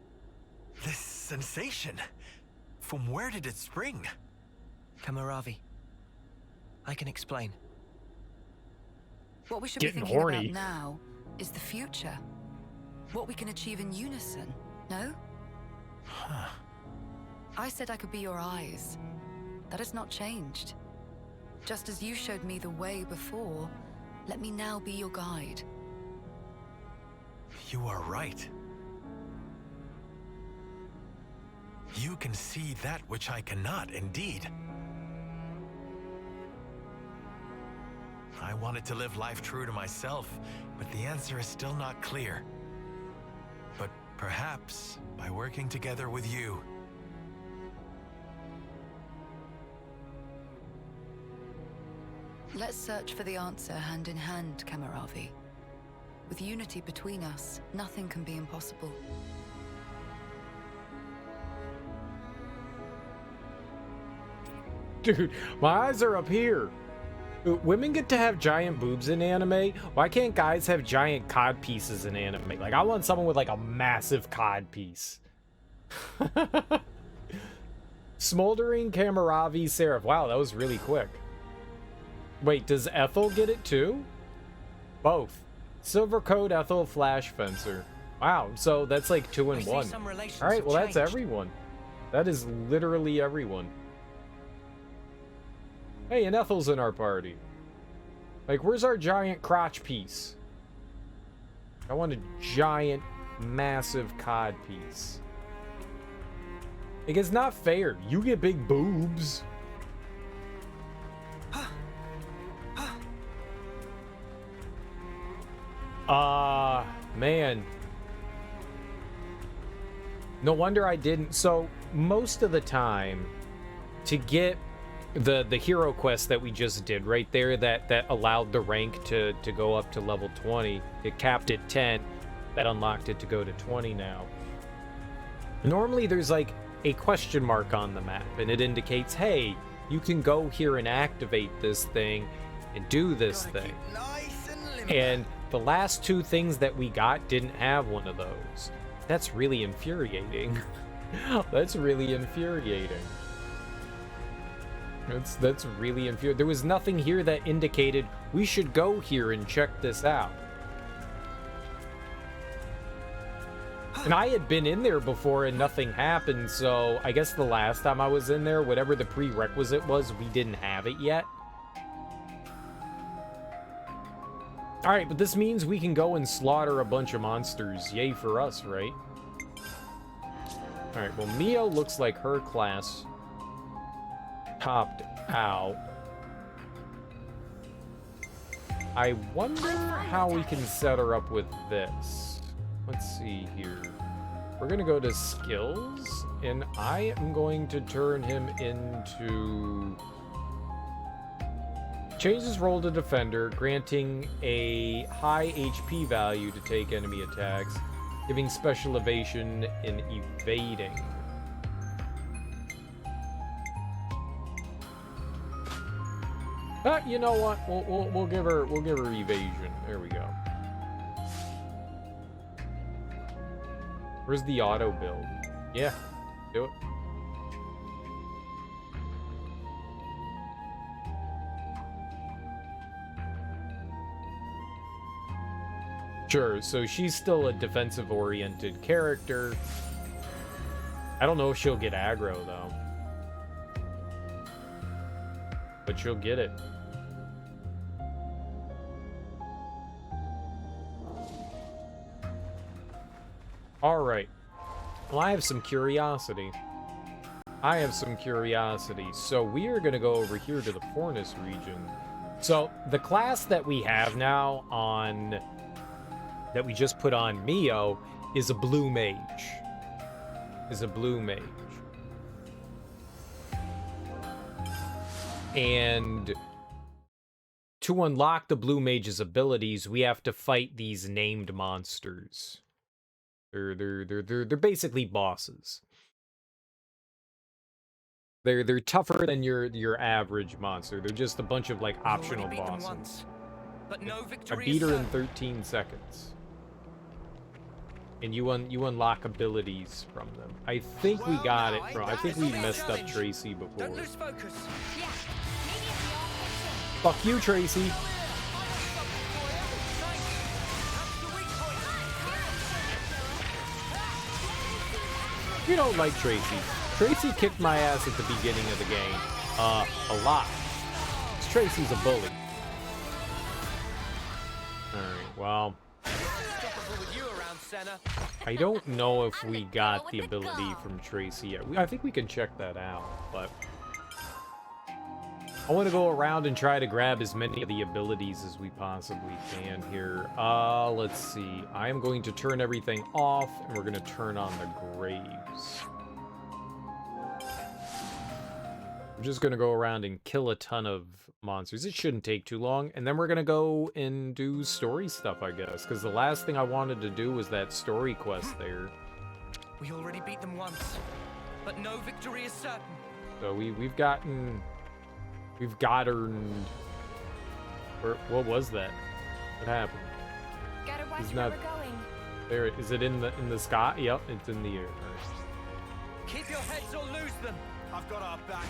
This sensation. From where did it spring? Kamaravi, I can explain. What we should Getting be thinking horny. about now is the future. What we can achieve in unison, no? Huh. I said I could be your eyes. That has not changed. Just as you showed me the way before, let me now be your guide. You are right. You can see that which I cannot, indeed. I wanted to live life true to myself, but the answer is still not clear. But perhaps by working together with you. Let's search for the answer hand in hand, Kamaravi. With unity between us, nothing can be impossible. Dude, my eyes are up here. Women get to have giant boobs in anime. Why can't guys have giant cod pieces in anime? Like, I want someone with like a massive cod piece. Smoldering Kamaravi Seraph. Wow, that was really quick. Wait, does Ethel get it too? Both. Silvercoat, Ethel, Flash Fencer. Wow, so that's like 2 in 1. Alright, well that's everyone. That is literally everyone. Hey, and Ethel's in our party. Like, where's our giant crotch piece? I want a giant, massive cod piece. Like, it's not fair. You get big boobs. Man. No wonder I didn't. So, most of the time, to get the hero quest that we just did right there that allowed the rank to go up to level 20, it capped at 10, that unlocked it to go to 20 now. Normally there's like a question mark on the map and it indicates, hey, you can go here and activate this thing and do this thing. And the last 2 things that we got didn't have one of those. That's really infuriating. That's really infuriating. That's really infuriating. There was nothing here that indicated we should go here and check this out. And I had been in there before and nothing happened, so I guess the last time I was in there, whatever the prerequisite was, we didn't have it yet. Alright, but this means we can go and slaughter a bunch of monsters. Yay for us, right? Alright, well, Mio looks like her class topped out. I wonder how we can set her up with this. Let's see here. We're gonna go to skills, and I am going to turn him into... Change his role to defender, granting a high HP value to take enemy attacks, giving special evasion in evading. You know what? We'll give her evasion. There we go. Where's the auto build? Yeah, do it. Sure, so she's still a defensive-oriented character. I don't know if she'll get aggro, though. But she'll get it. Alright. Well, I have some curiosity. So we are going to go over here to the Fornus region. So the class that we have now on... that we just put on Mio is a blue mage. And to unlock the blue mage's abilities, we have to fight these named monsters. They're basically bosses. They're tougher than your average monster. They're just a bunch of like optional bosses. Once, but no I beat her in 13 seconds. And you unlock abilities from them. I think we got it from... I think we messed up Tracy before. Don't lose focus. Fuck you, Tracy. You don't like Tracy. Tracy kicked my ass at the beginning of the game. A lot. Tracy's a bully. Alright, well... I don't know if we got the ability from Tracy yet. I think we can check that out, but... I want to go around and try to grab as many of the abilities as we possibly can here. Let's see. I am going to turn everything off, and we're going to turn on the graves. We're just going to go around and kill a ton of monsters. It shouldn't take too long, and then we're going to go and do story stuff, I guess, because the last thing I wanted to do was that story quest there. We already beat them once, but no victory is certain. So we've gotten... We've gotten... What was that? What happened? Gotta watch He's where not... we're going. There, is it in the sky? Yep, it's in the air. Keep your heads or lose them. I've got our back,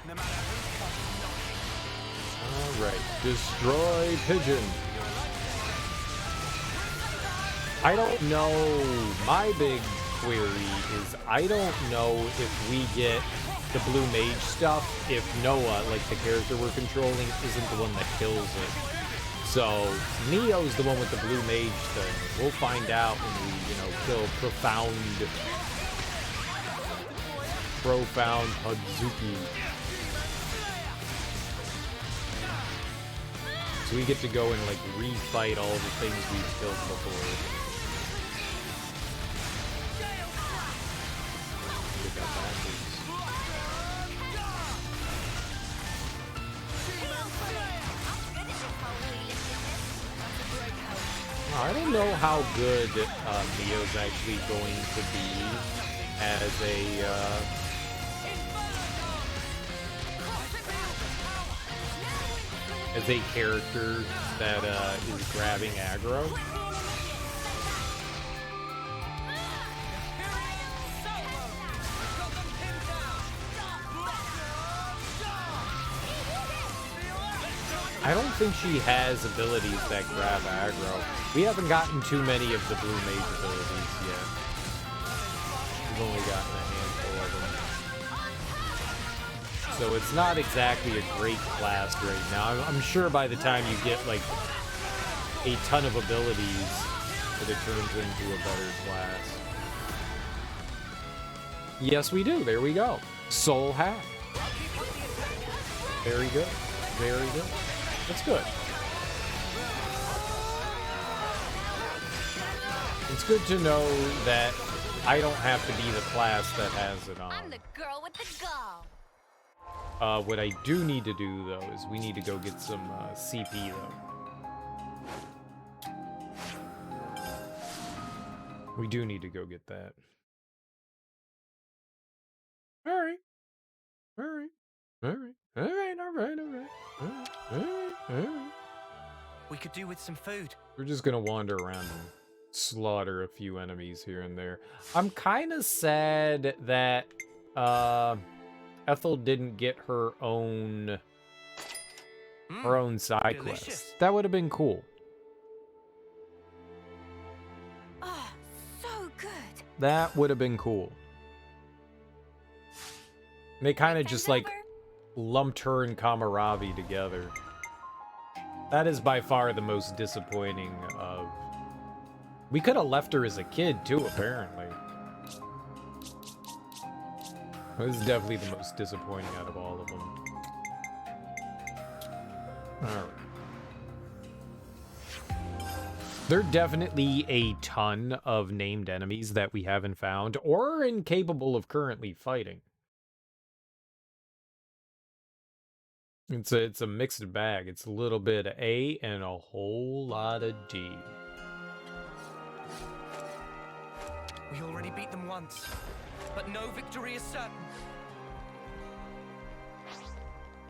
no matter who comes knocking. Alright, destroy pigeon. I don't know. My big query is I don't know if we get the blue mage stuff if Noah, like the character we're controlling, isn't the one that kills it. So Neo's the one with the blue mage thing. We'll find out when we, kill Profound Hadzuki. So we get to go and like refight all the things we've killed before. Get that backwards. I don't know how good Neo's actually going to be as a character that is grabbing aggro. I don't think she has abilities that grab aggro. We haven't gotten too many of the blue mage abilities yet. We've only gotten a handful of them. So it's not exactly a great class right now. I'm sure by the time you get like a ton of abilities, that it turns into a better class. Yes, we do. There we go. Soul hack. Very good. Very good. That's good. It's good to know that I don't have to be the class that has it on. I'm the girl with the gall. What I do need to do, though, is we need to go get some CP, though. We do need to go get that. Alright. Alright. Alright. Alright, alright, alright. Alright, alright. We could do with some food. We're just gonna wander around and slaughter a few enemies here and there. I'm kind of sad that Ethel didn't get her own side delicious. quest. That would have been cool. Oh, so good. That would have been cool. They kind of just like lumped her and Kamaravi together. That is by far the most disappointing of... We could have left her as a kid too, apparently. This is definitely the most disappointing out of all of them. Alright. There are definitely a ton of named enemies that we haven't found or are incapable of currently fighting. It's a mixed bag. It's a little bit of A and a whole lot of D. We already beat them once, but no victory is certain.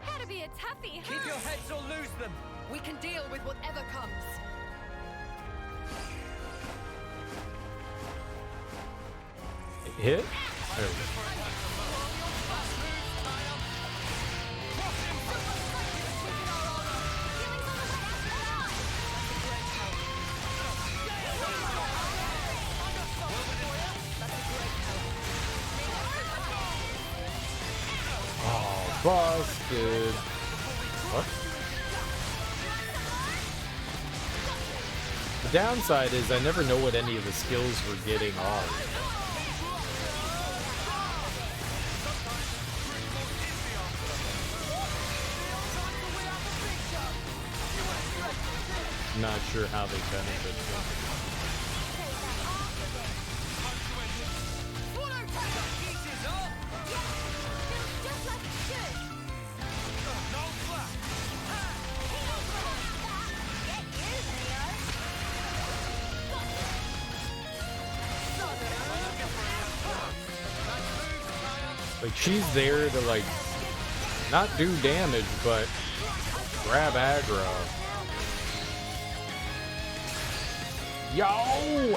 Gotta be a toughie, huh? Keep your heads or lose them. We can deal with whatever comes. Hit? There we go. Busted. What? The downside is I never know what any of the skills we're getting are. Not sure how they benefit them. Like, she's there to, like, not do damage, but grab aggro. Yo,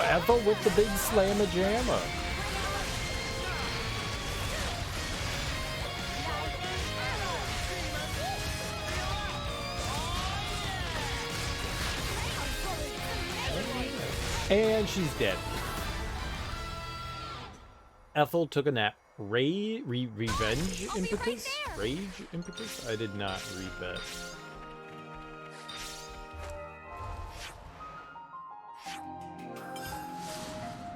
Ethel with the big slamma-jamma. And she's dead. Ethel took a nap. Revenge impetus? Rage impetus? I did not read that.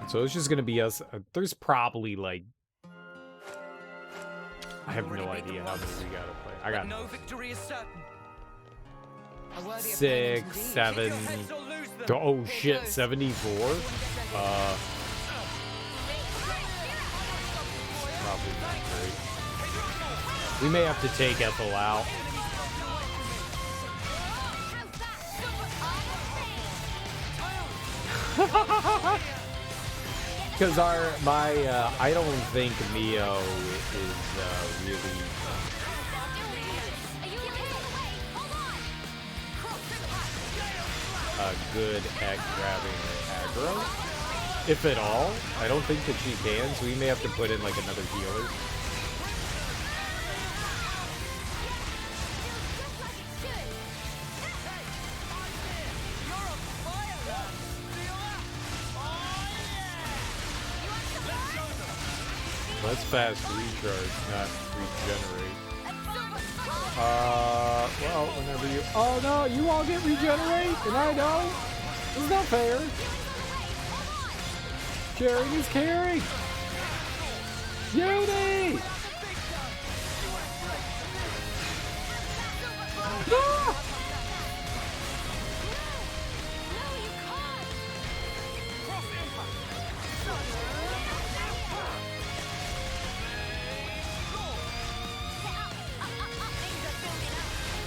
So it's just gonna be us. There's probably like... I have no idea how many we gotta play. I got no victory is certain. 6, 7... Oh shit, 74? Probably not great. We may have to take Ethel out. Because I don't think Mio is really good at grabbing aggro. If at all, I don't think that she can, so we may have to put in like another healer. That's fast recharge, not regenerate. Well, whenever you... Oh no, you all get regenerate, and I don't? It's not fair. Sharing is caring. Judy! Ah!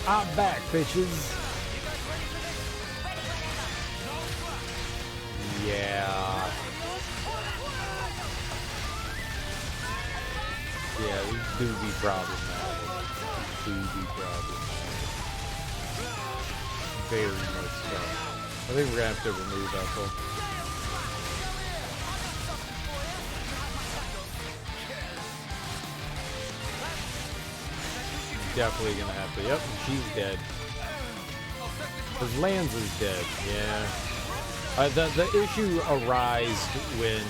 I'm back, bitches. Yeah. Yeah, these do be problematic. Do be problematic. Very much so. I think we're gonna have to remove Ethel. Definitely gonna have to. Yep, she's dead. Because Lance is dead. Yeah. The issue arised when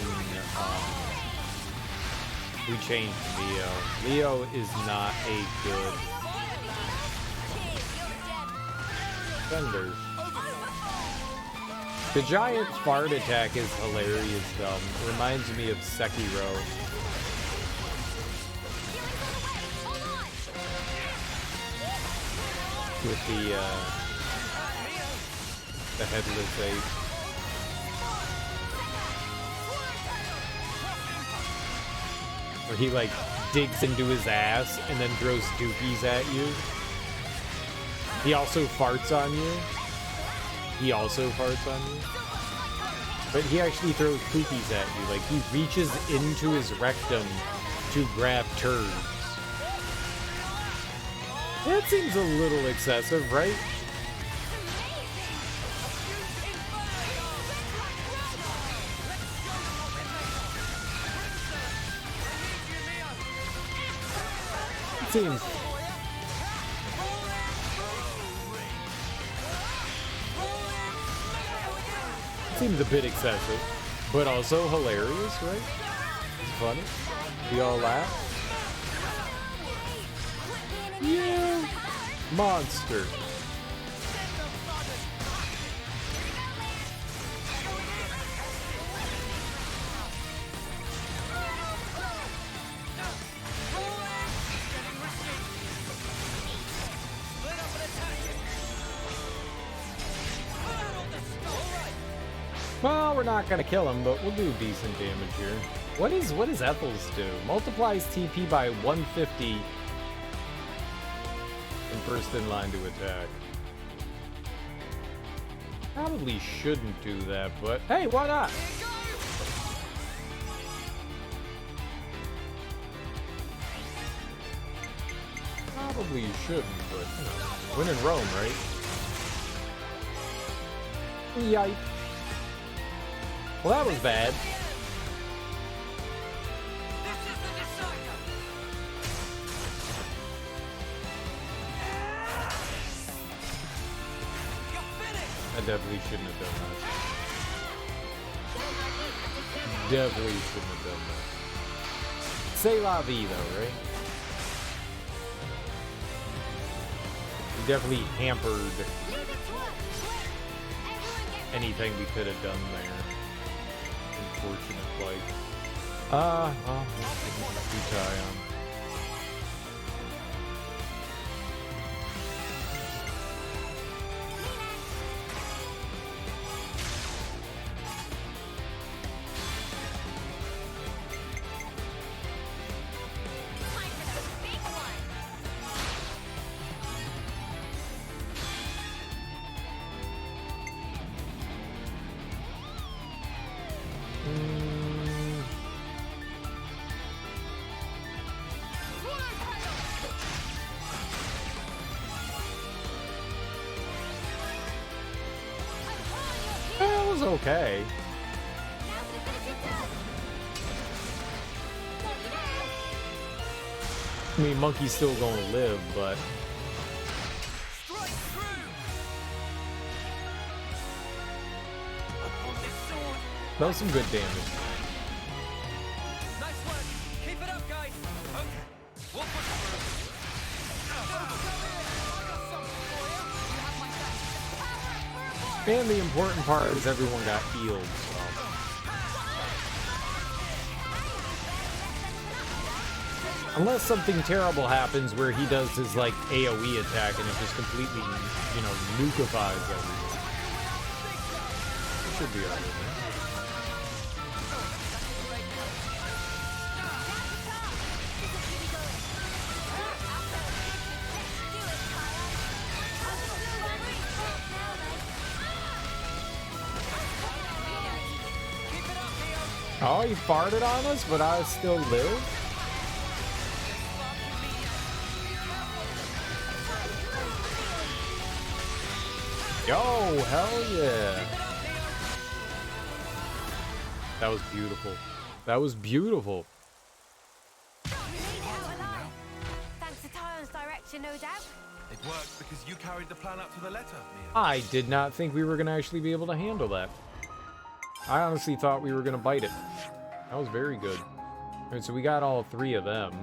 we changed Leo. Leo is not a good defender. The giant fart attack is hilarious though. It reminds me of Sekiro. With the headless ape. Where he like digs into his ass and then throws doopies at you. He also farts on you. He also farts on you. But he actually throws poopies at you. Like he reaches into his rectum to grab turds. That seems a little excessive, right? It seems a bit excessive, but also hilarious, right? It's funny. We all laugh. Yeah, monster. Well, we're not gonna kill him, but we'll do decent damage here. What does Ethel's do? Multiplies TP by 150. And first in line to attack. Probably shouldn't do that, but hey, why not? Probably you shouldn't, but you know, win in Rome, right? Yipe. Well, that was bad. I definitely shouldn't have done that. Definitely shouldn't have done that. C'est la vie, though, right? We definitely hampered anything we could have done there. Unfortunate plight. Well, let's tie on. Okay. I mean, Monkey's still gonna live, but that was some good damage. Nice work. Keep it up, And the important part is everyone got healed, so. Unless something terrible happens where he does his, like, AoE attack and it just completely, you know, nukifies everyone. It should be alright, man. Oh, he farted on us, but I still live? Yo, hell yeah. That was beautiful. That was beautiful. Thanks to Tyon's direction, no doubt. It worked because you carried the plan up to the letter, Mia. I did not think we were going to actually be able to handle that. I honestly thought we were going to bite it. That was very good. All right, so we got all 3 of them.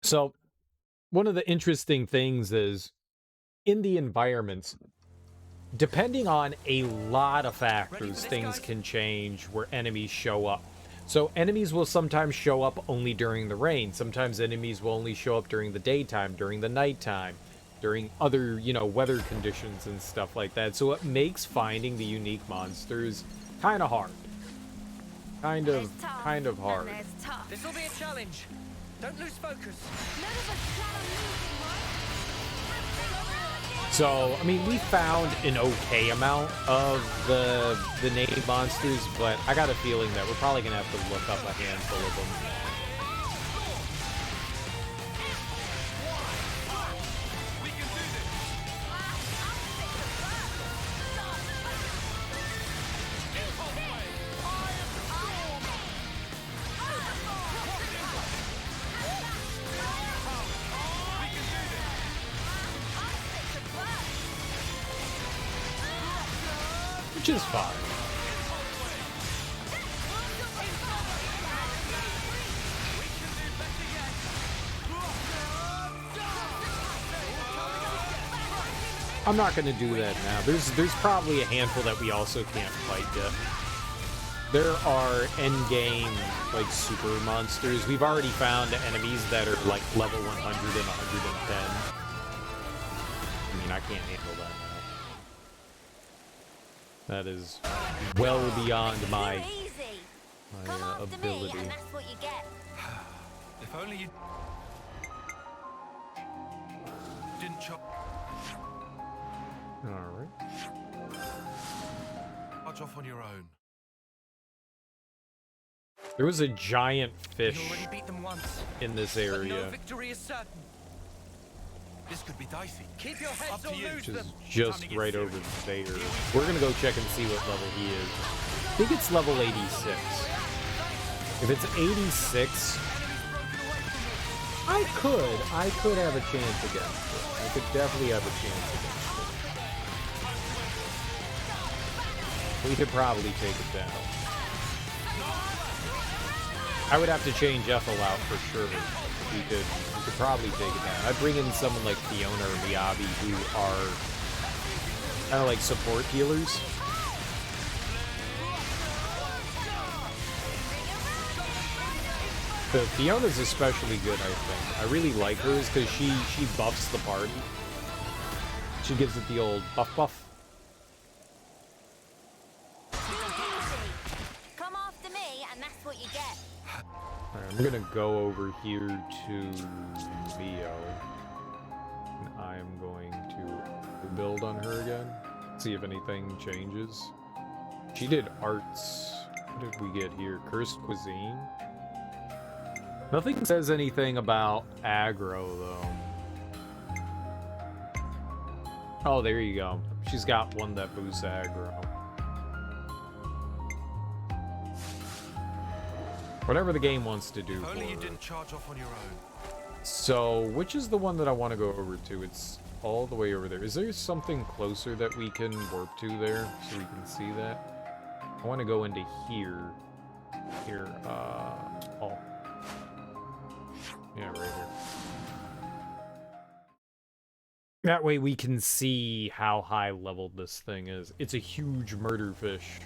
So, one of the interesting things is, in the environments, depending on a lot of factors, things can change where enemies show up. So enemies will sometimes show up only during the rain. Sometimes enemies will only show up during the daytime, during the nighttime, during other, you know, weather conditions and stuff like that. So it makes finding the unique monsters kind of hard. Kind of hard. This will be a challenge. Don't lose focus. So, I mean, we found an okay amount of the named monsters, but I got a feeling that we're probably going to have to look up a handful of them. Which is fine. I'm not going to do that now. There's probably a handful that we also can't fight yet. There are endgame, like, super monsters. We've already found enemies that are, like, level 100 and 110. I mean, I can't handle that now. That is well beyond my ability. And that's what you get. If only you didn't chop. All right. Charge off on your own. There was a giant fish You already beat them once, in this but area. no victory is certain. This could be dicey. Keep your heads or lose Which is them. just right over there. We're gonna go check and see what level he is. I think it's level 86. If it's 86, I could have a chance against it. I could definitely have a chance against it. We could probably take it down. I would have to change Ethel out for sure. We could probably take it down. I'd bring in someone like Fiona or Miyabi who are kind of like support healers. The Fiona's especially good, I think. I really like hers because she buffs the party. She gives it the old buff. Come after me, and that's what you get. Alright, I'm gonna go over here to Leo. And I am going to build on her again. See if anything changes. She did arts. What did we get here? Cursed cuisine? Nothing says anything about aggro, though. Oh, there you go. She's got one that boosts aggro. Whatever the game wants to do. If only you didn't charge off on your own. So, which is the one that I want to go over to? It's all the way over there. Is there something closer that we can warp to there so we can see that? I want to go into here. Here, oh. Yeah, right here. That way we can see how high leveled this thing is. It's a huge murder fish.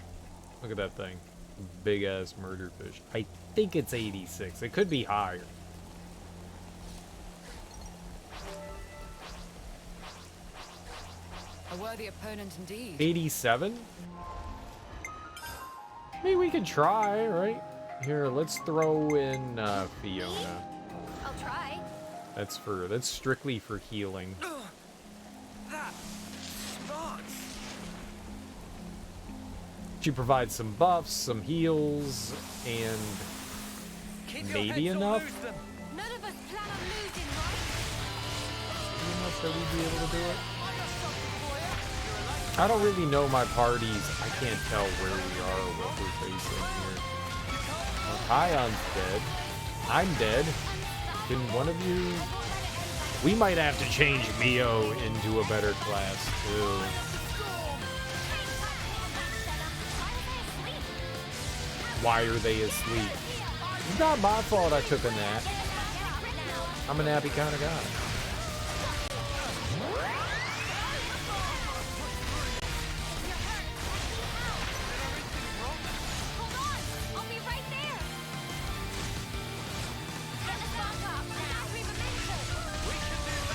Look at that thing. Big ass murder fish. I think it's 86. It could be higher. A worthy opponent indeed. 87? I mean, we could try, right? Here, let's throw in Fiona. I'll try. That's strictly for healing. That smarts. She provides some buffs, some heals, and maybe enough? None of us plan on losing, right? Enough that we'd be able to do it? I don't really know my parties. I can't tell where we are or what we're facing here. Well, Kion's dead. I'm dead. Can one of you... We might have to change Mio into a better class, too. Why are they asleep? It's not my fault I took a nap. I'm a nappy kind of guy.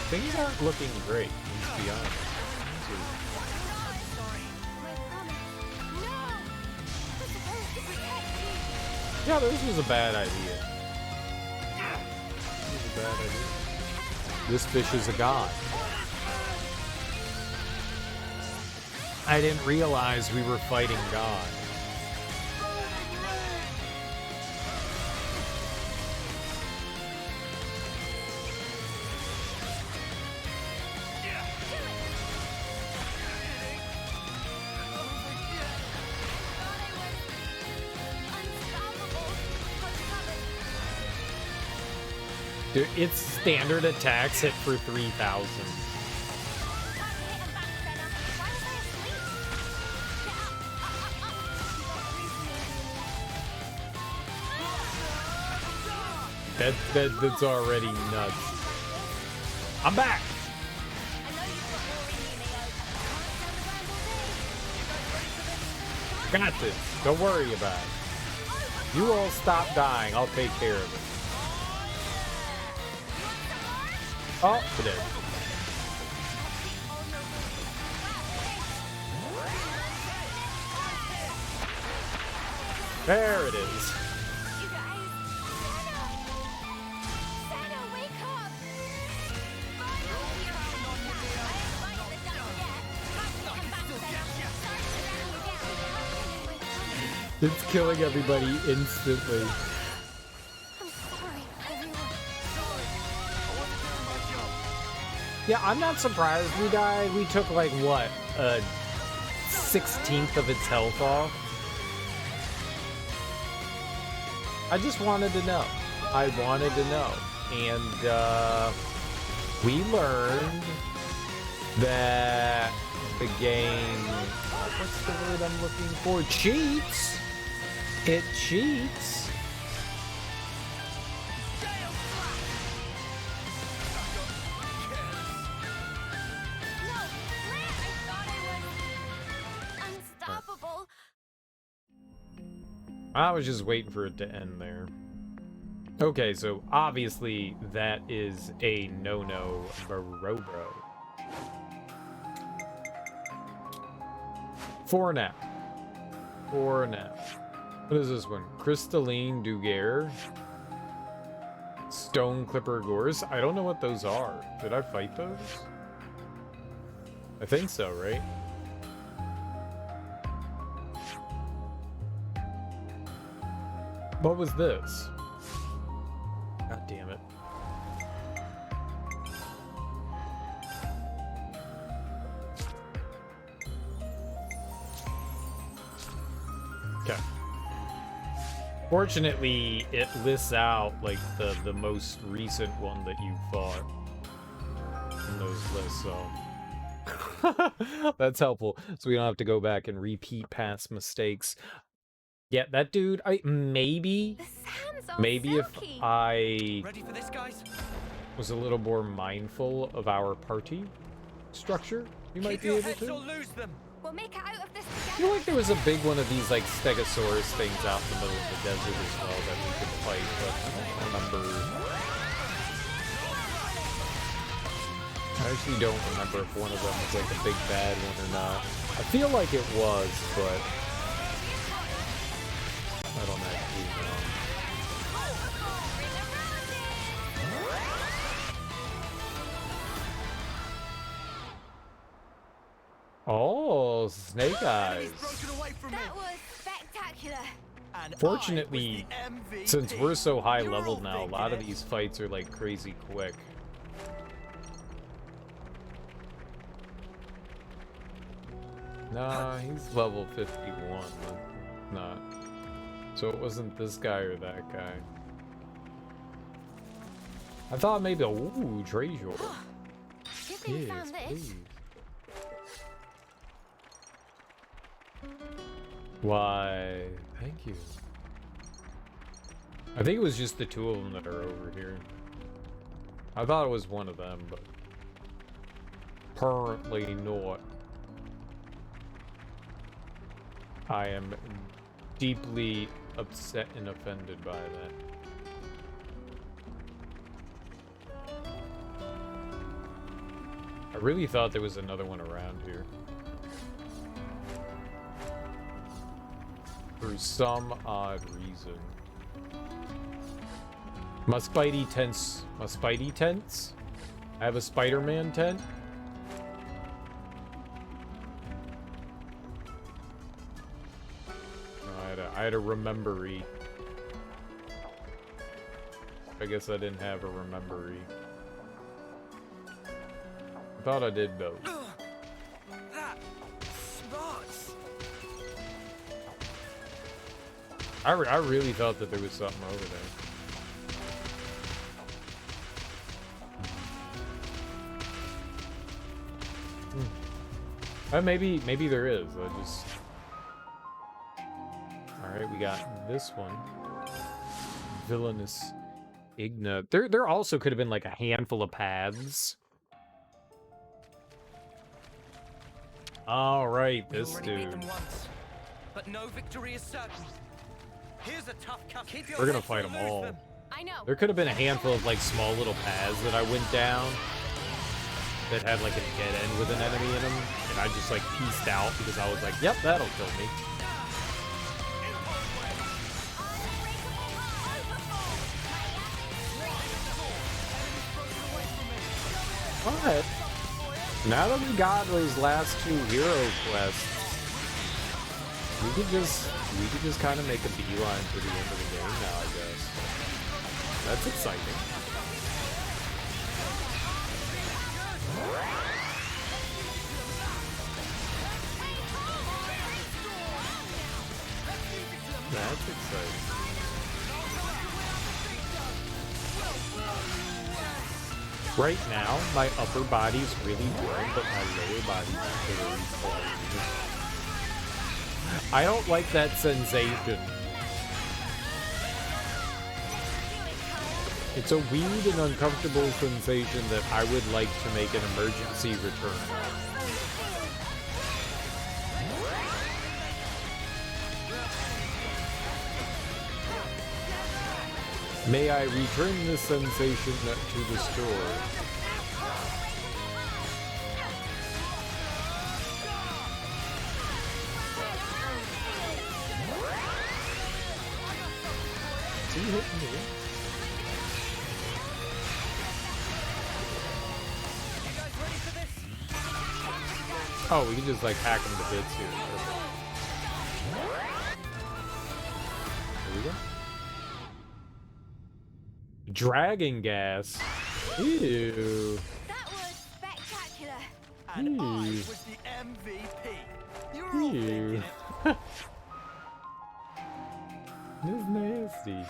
Things aren't looking great, let's be honest. Yeah, this was a bad idea. This was a bad idea. This fish is a god. I didn't realize we were fighting God. Dude, its standard attacks hit for 3,000. That's already nuts. I'm back! Got this. Don't worry about it. You all stop dying. I'll take care of it. Oh, it is. There it is. It's killing everybody instantly. Yeah, I'm not surprised we died. We took like what, a 16th of its health off. I just wanted to know. I wanted to know. And we learned that the game, what's the word I'm looking for? Cheats. It cheats. I was just waiting for it to end there. Okay, so obviously that is a no-no, bro. For now. What is this one? Crystalline Dugair. Stone Clipper Gores. I don't know what those are. Did I fight those? I think so, right? What was this? God damn it. Okay. Fortunately, it lists out like the most recent one that you fought in those lists, so that's helpful. So we don't have to go back and repeat past mistakes. Yeah, that dude, maybe if I Ready for this, guys? was a little more mindful of our party, structure you might Keep be your able heads to. or lose them. We'll make it out of this I together. feel like there was a big one of these like stegosaurus things out in the middle of the desert as well that we could fight, but I don't remember. I actually don't remember if one of them was like a big bad one or not. I feel like it was, but I don't actually know. Oh, snake eyes. That was spectacular. Fortunately, since we're so high level now, a lot of these fights are like crazy quick. Nah, he's level 51. Not. So it wasn't this guy or that guy. I thought maybe, ooh, treasure. Good thing you found this. Please. Why, thank you. I think it was just the two of them that are over here. I thought it was one of them, but apparently not. I am deeply upset and offended by that. I really thought there was another one around here. For some odd reason. My Spidey tents. My Spidey tents? I have a Spider-Man tent? I had a remembery. I guess I didn't have a remembery. I thought I did both. That smarts. I really thought that there was something over there. Maybe there is. I just. All right, we got this one. Villainous Igna. There also could have been like a handful of paths. All right, this dude. But no victory is certain. Here's a tough cut. We're gonna fight them all. I know. There could have been a handful of like small little paths that I went down that had like a dead end with an enemy in them, and I just like pieced out because I was like, yep, that'll kill me. But now that we got those last two hero quests, we could just kind of make a beeline for the end of the game now, I guess. That's exciting. That's exciting. Right now, my upper body's really warm, but my lower body's very cold. I don't like that sensation. It's a weird and uncomfortable sensation that I would like to make an emergency return on. May I return this sensation to the store? Is he hitting me? Oh, we can just like hack him to bits here. Perfect. There we go. Dragon gas. Ew. That was spectacular. And I Ew. was the MVP. You're all thinking Ew. it. This is nasty.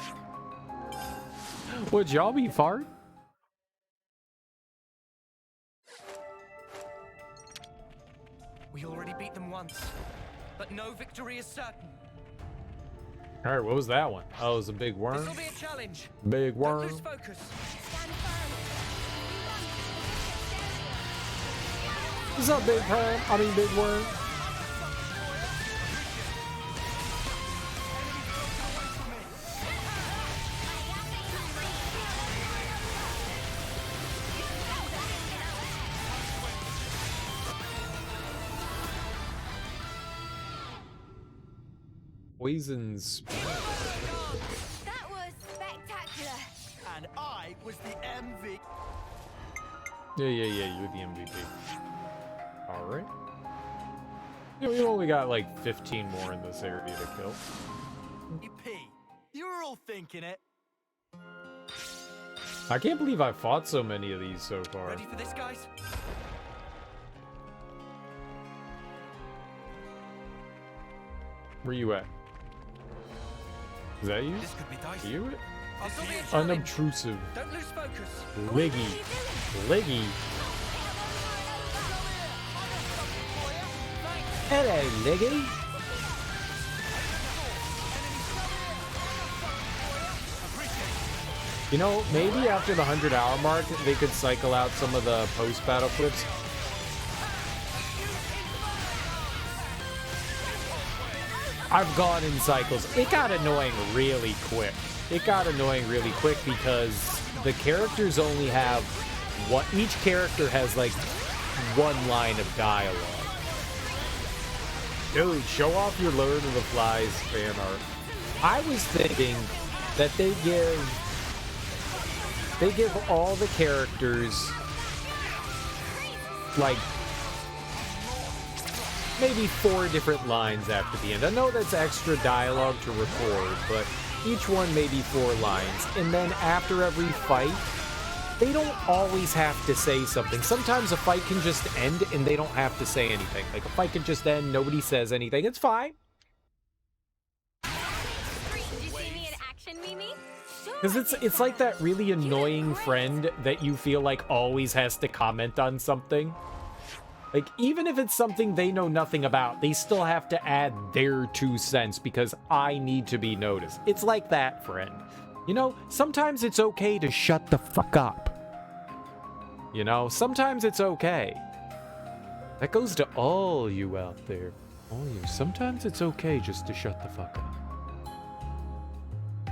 Would y'all be fart? We already beat them once, but no victory is certain. All right, what was that one? Oh, it was a big worm. This will be a challenge. Big Don't worm. lose focus. Stand firm. What's up, Big Perm? I mean, Big Worm. Poisons. That was spectacular. And I was the MVP. Yeah, you're the MVP. Alright. Yeah, we only got like 15 more in this area to kill. You were all thinking it. I can't believe I fought so many of these so far. Ready for this, guys? Where you at? Is that you? This could be dicey. You it? I'll still be a challenge. Unobtrusive. Don't lose focus. Liggy. Liggy. Hello, Liggy. You know, maybe after the 100-hour mark, they could cycle out some of the post-battle clips. I've gone in cycles. It got annoying really quick. It got annoying really quick because the characters only have what each character has like one line of dialogue. Dude, show off your Lord of the Flies fan art. I was thinking that they give all the characters like maybe 4 different lines after the end. I know that's extra dialogue to record, but each one maybe 4 lines. And then after every fight, they don't always have to say something. Sometimes a fight can just end and they don't have to say anything. Like a fight can just end, nobody says anything. It's fine. Because it's like that really annoying friend that you feel like always has to comment on something. Like, even if it's something they know nothing about, they still have to add their 2 cents because I need to be noticed. It's like that, friend. You know, sometimes it's okay to shut the fuck up. You know, sometimes it's okay. That goes to all you out there. All you. Sometimes it's okay just to shut the fuck up.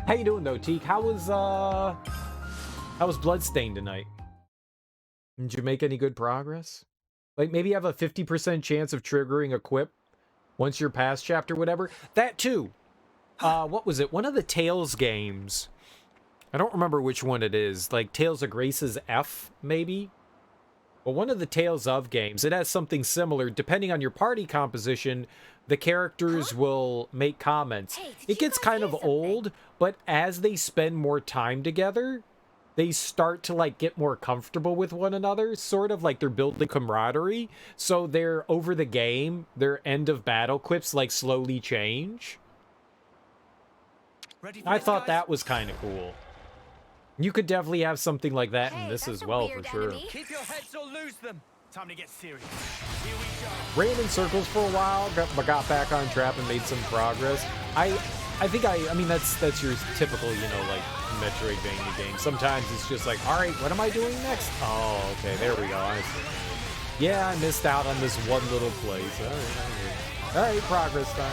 How you doing, though, Teak? How was Bloodstained tonight? Did you make any good progress? Like, maybe have a 50% chance of triggering a quip once you're past chapter whatever. That, too. What was it? One of the Tales games. I don't remember which one it is. Like, Tales of Grace's F, maybe? But one of the Tales of games, it has something similar. Depending on your party composition, the characters will make comments. It gets kind of old, but as they spend more time together, they start to like get more comfortable with one another, sort of like they're building camaraderie. So they're over the game, their end of battle quips like slowly change. I thought that was kind of cool. You could definitely have something like that in this as well, for sure. Keep your heads or lose them. Time to get serious. Here we go. Ran in circles for a while, got back on track and made some progress. I mean, that's your typical, you know, like, Metroidvania game. Sometimes it's just like, all right, what am I doing next? Oh, okay, there we go. I see. Yeah, I missed out on this one little place. All right, progress time.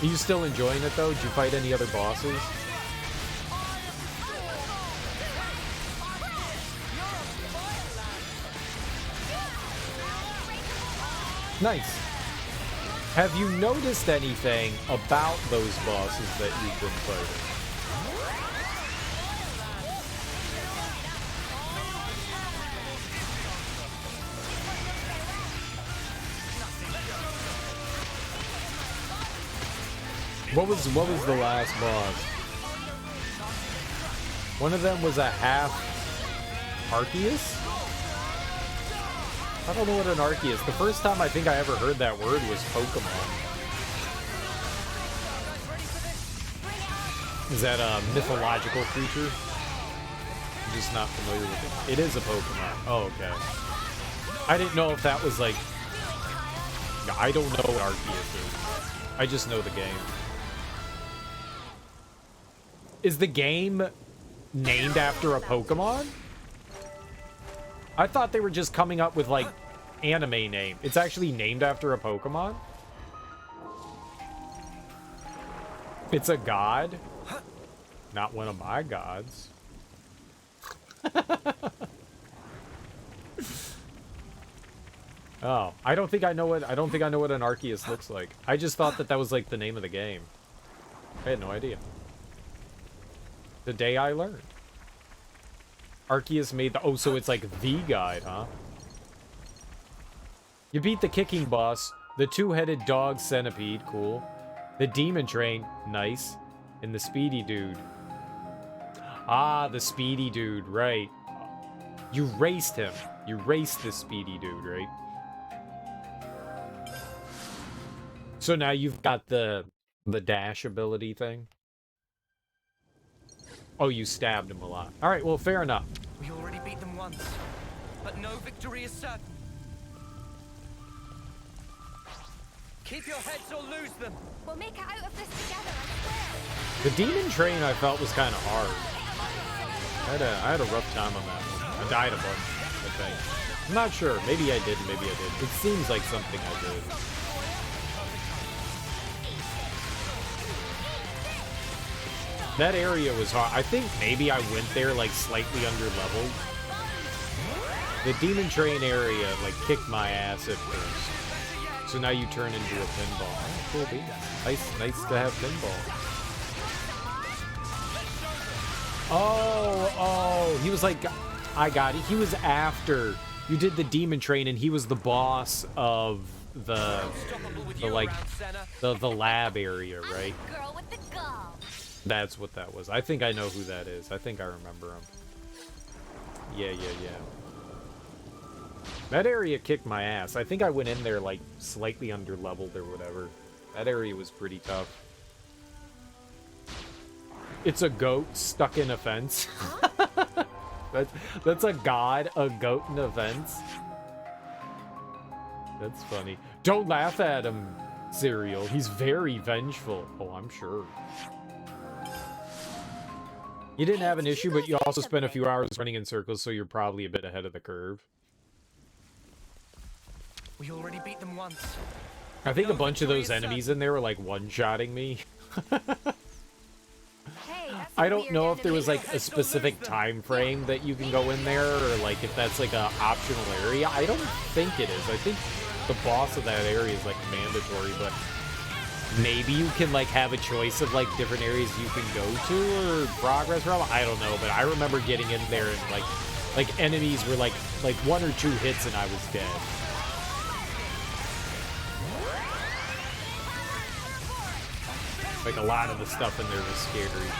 Are you still enjoying it, though? Did you fight any other bosses? Nice. Have you noticed anything about those bosses that you've been fighting? What was the last boss? One of them was a half Arceus? I don't know what an Arceus. The first time I think I ever heard that word was Pokemon. Is that a mythological creature? I'm just not familiar with it. It is a Pokemon. Oh, okay. I didn't know if that was like... I don't know what Arceus is. I just know the game. Is the game named after a Pokemon? I thought they were just coming up with, like, anime name. It's actually named after a Pokemon. It's a god. Not one of my gods. Oh, I don't think I know what an Arceus looks like. I just thought that was like the name of the game. I had no idea. The day I learned. Arceus made the... Oh, so it's like the guide, huh? You beat the kicking boss, the two-headed dog centipede, cool. The demon train, nice. And the speedy dude. Ah, the speedy dude, right. You raced him. You raced the speedy dude, right? So now you've got the dash ability thing. Oh, you stabbed him a lot. All right, well, fair enough. We already beat them once, but no victory is certain. Keep your heads or lose them. We'll make it out of this together, I swear. The demon train I felt was kind of hard. I had a rough time on that one. I died a bunch, I think. I'm not sure. Maybe I didn't, maybe I did. It seems like something I did. That area was hard. I think maybe I went there like slightly under leveled. The demon train area like kicked my ass at first. So now you turn into a pinball. Oh, cool beans. Nice to have pinball. Oh, he was like, I got it. He was after you did the demon train, and he was the boss of the lab area, right? That's what that was. I think I know who that is. I think I remember him. Yeah. That area kicked my ass. I think I went in there like slightly under leveled or whatever. That area was pretty tough. It's a goat stuck in a fence. That's a god, a goat in a fence. That's funny. Don't laugh at him, Serial. He's very vengeful. Oh, I'm sure. You didn't have an issue, but you also spent a few hours running in circles, so you're probably a bit ahead of the curve. We already beat them once. I think a bunch of those enemies in there were like one-shotting me. I don't know if there was like a specific time frame that you can go in there, or like if that's like a optional area. I don't think it is. I think the boss of that area is like mandatory, but maybe you can like have a choice of like different areas you can go to or progress around. I don't know, but I remember getting in there and like enemies were like one or two hits and I was dead. Like a lot of the stuff in there was scary.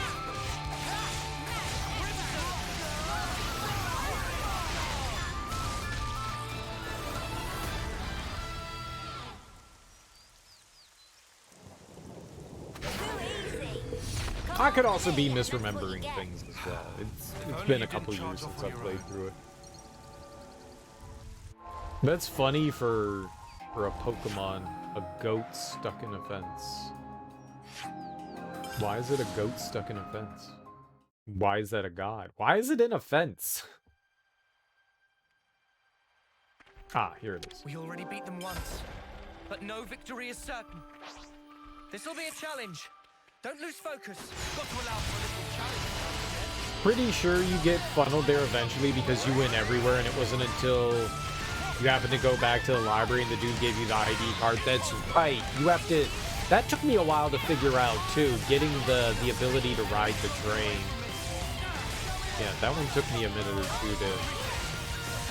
I could also be misremembering things as well. It's been a couple years since I've played through it. That's funny for a Pokemon, a goat stuck in a fence. Why is it a goat stuck in a fence? Why is that a god? Why is it in a fence? Ah, here it is. We already beat them once, but no victory is certain. This'll be a challenge. Don't lose focus. Got to allow for a little challenge. Pretty sure you get funneled there eventually because you went everywhere, and it wasn't until you happened to go back to the library and the dude gave you the ID card. That's right. You have to... That took me a while to figure out, too, getting the ability to ride the train. Yeah, that one took me a minute or two to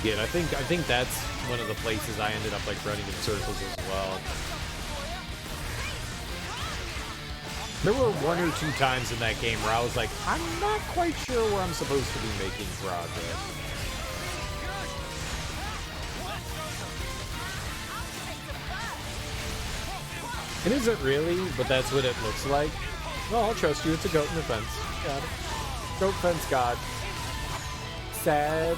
get. I think that's one of the places I ended up, like, running in circles as well. There were one or two times in that game where I was like, I'm not quite sure where I'm supposed to be making progress. It isn't really, but that's what it looks like. Well, I'll trust you. It's a goat in the fence. Got it. Goat fence god. Sad.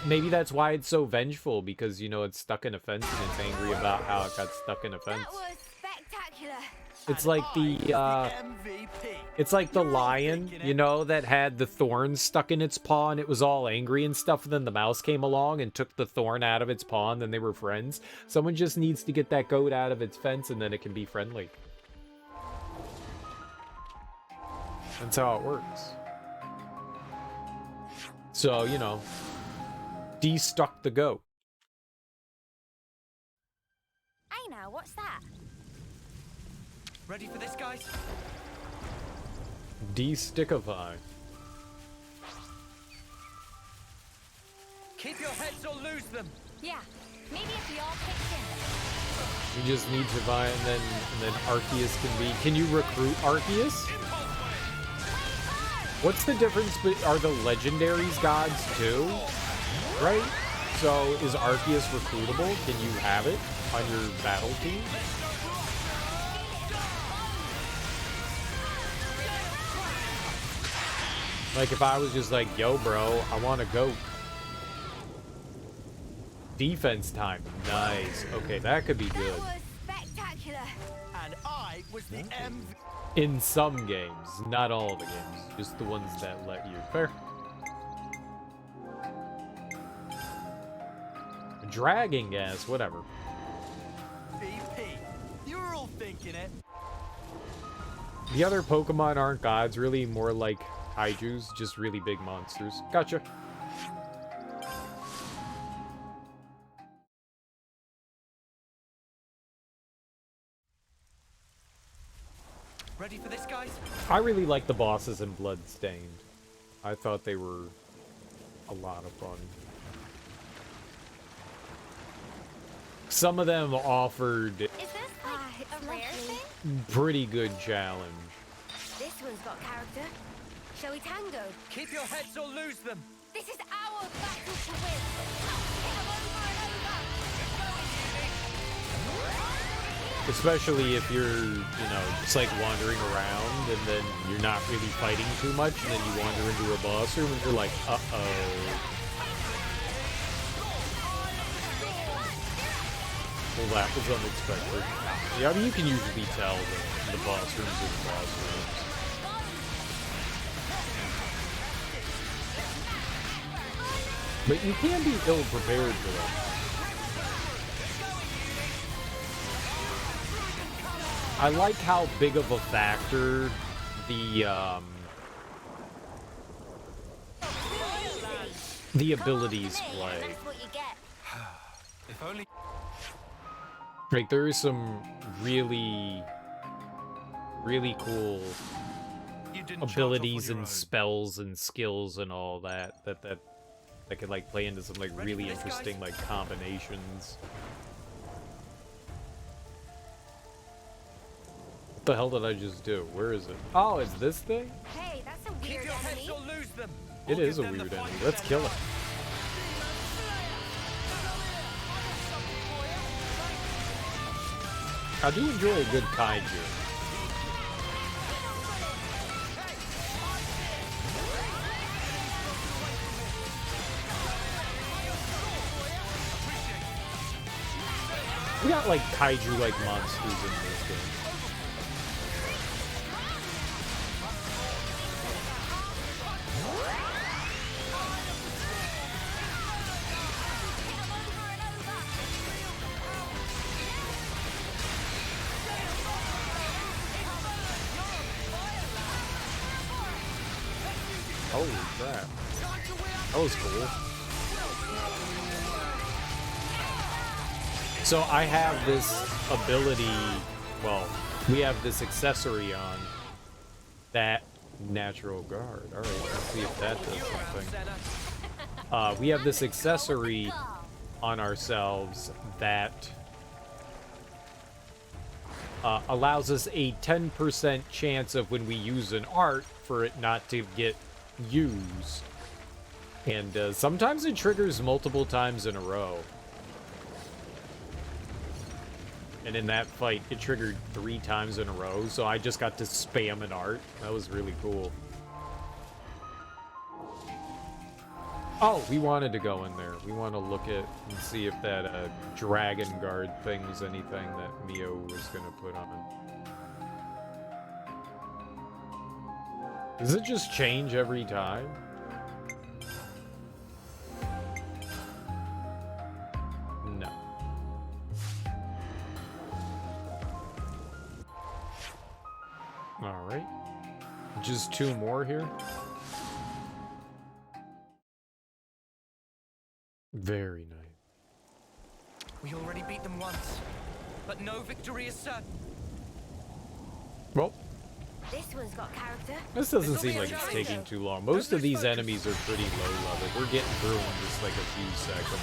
Maybe that's why it's so vengeful, because, you know, it's stuck in a fence and it's angry about how it got stuck in a fence. That was spectacular. It's like it's like the lion, you know, that had the thorn stuck in its paw and it was all angry and stuff. And then the mouse came along and took the thorn out of its paw and then they were friends. Someone just needs to get that goat out of its fence and then it can be friendly. That's how it works. So, you know, de-stuck the goat. Hey now, what's that? Ready for this, guys? De-stickify. Keep your heads or lose them. Yeah, maybe if we all pitch in. You just need to buy and then Arceus can be. Can you recruit Arceus? What's the difference? Are the legendaries gods too? Right? So is Arceus recruitable? Can you have it on your battle team? Like if I was just like, yo bro, I want a goat. Defense time. Nice. Okay, that could be good. Spectacular. And I was the MVP. In some games, not all the games, just the ones that let you. Fair. Dragon gas, whatever. VP, you're all thinking it. The other Pokemon aren't gods, really more like kaijus, just really big monsters. Gotcha. Ready for this, guys? I really like the bosses in Bloodstained. I thought they were a lot of fun. Some of them offered Is this like a rare thing? pretty good challenge. This one's got character. Shall we tango? Keep your heads or lose them. This is our battle to win. Hit 'em over and over. Especially if you're, you know, just like wandering around and then you're not really fighting too much and then you wander into a boss room and you're like, uh-oh. Well, that was unexpected. Yeah, I mean, you can usually tell the boss rooms are the boss rooms. But you can be ill-prepared for them. I like how big of a factor the abilities play. That's what you get. If only. Like there is some really cool abilities and spells and skills and all that can like play into some like really interesting like combinations. What the hell did I just do? Where is it? Oh, it's this thing? Hey, that's a weird enemy. Lose them. It is a weird enemy. Let's kill it. I do enjoy a good kaiju. We got like kaiju-like monsters in this game. Holy crap. That was cool. So I have this ability, well, we have this accessory on that natural guard. Alright, let's see if that does something. We have this accessory on ourselves that allows us a 10% chance of when we use an art for it not to get used. And sometimes it triggers multiple times in a row. And in that fight, it triggered 3 times in a row, so I just got to spam an art. That was really cool. Oh, we wanted to go in there. We want to look at and see if that dragon guard thing was anything that Mio was going to put on. Does it just change every time? No. All right. Just 2 more here. Very nice. We already beat them once, but no victory is certain. Well, This one's got character. this doesn't seem like it's taking too long. Most of these enemies are pretty low level. We're getting through in just like a few seconds.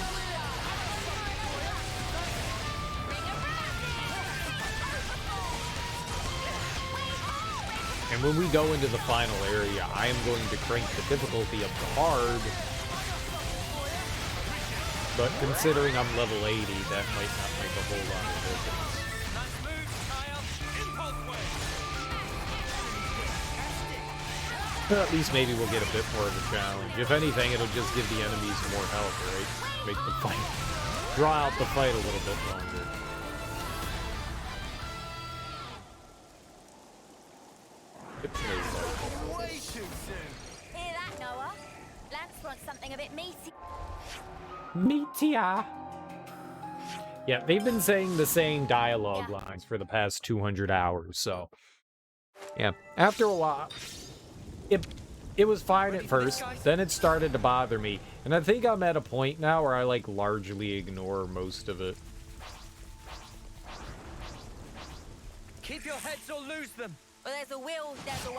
And when we go into the final area, I am going to crank the difficulty up to hard. But considering I'm level 80, that might not make a whole lot of difference. But at least maybe we'll get a bit more of a challenge. If anything, it'll just give the enemies more health, right? Make the fight, draw out the fight a little bit longer. Way too soon. Hear that, Noah? Lance wants something a bit meaty. Meteor. Yeah, they've been saying the same dialogue lines for the past 200 hours, so... Yeah, after a while... It was fine at first, then it started to bother me, and I think I'm at a point now where I, like, largely ignore most of it. Keep your heads or lose them. Well, there's a will, there's a way.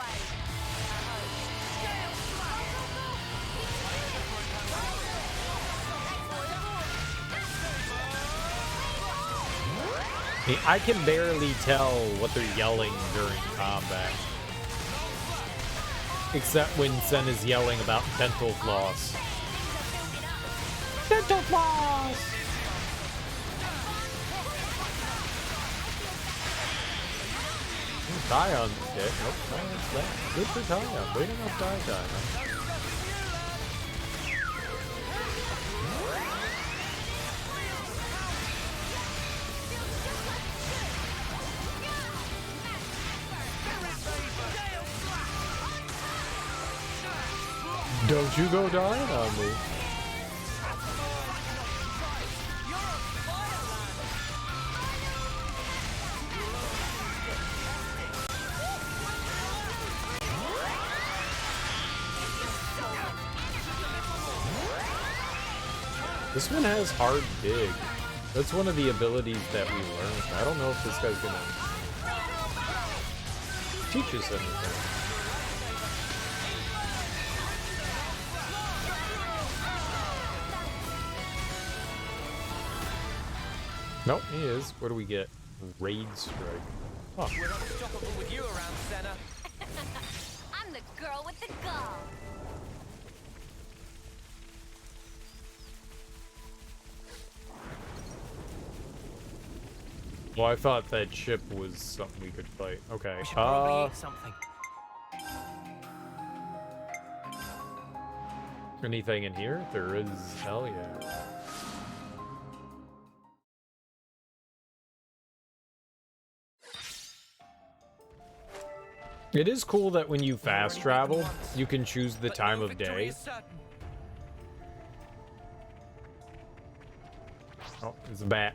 I can barely tell what they're yelling during combat. Except when Sen is yelling about dental floss. Dental floss! Dion's dead. Nope, Dion's left. Good for Dion. Waiting on Dion, huh? Don't you go dying on me. This one has hard dig. That's one of the abilities that we learned. I don't know if this guy's gonna teach us anything. Nope, he is. What do we get? Raid strike. Oh. We're unstoppable with you around, Senna. I'm the girl with the gall. Well, I thought that ship was something we could fight. Okay. We should probably eat something. Anything in here? There is. Hell yeah. It is cool that when you fast travel, you can choose the time of day. Oh, it's a bat.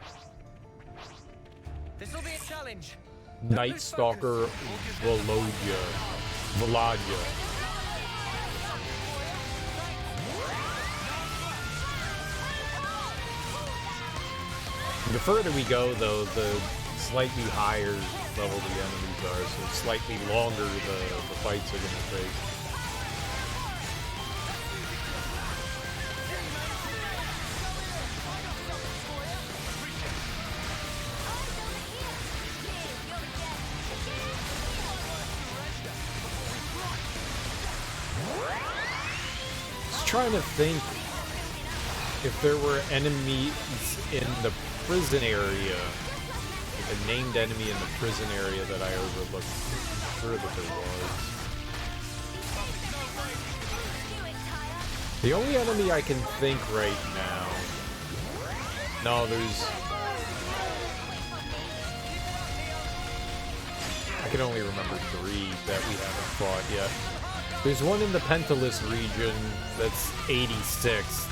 This'll be a challenge. Night Stalker Volodya. The further we go, though, the slightly higher level the enemies are, so slightly longer the fights are going to take. Just trying to think if there were enemies in the prison area. A named enemy in the prison area that I overlooked. I'm sure that there was. The only enemy I can think right now... No, there's... I can only remember 3 that we haven't fought yet. There's one in the Pentalus region that's 86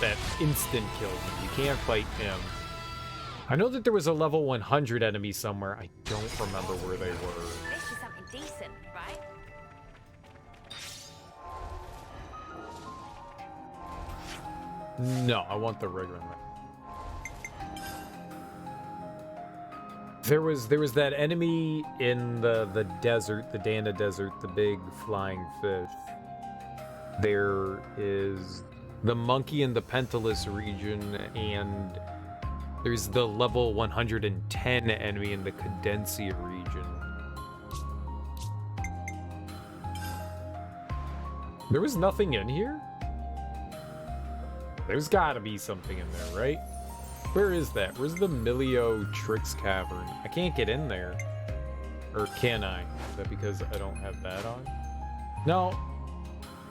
that instant killed me. You can't fight him. I know that there was a level 100 enemy somewhere. I don't remember where they were. This is something decent, right? No, I want the regular one. There was that enemy in the desert, the Dana Desert, the big flying fish. There is the monkey in the Pentalus region, and there's the level 110 enemy in the Cadencia region. There was nothing in here? There's gotta be something in there, right? Where is that? Where's the Trix Cavern? I can't get in there. Or can I? Is that because I don't have that on? No.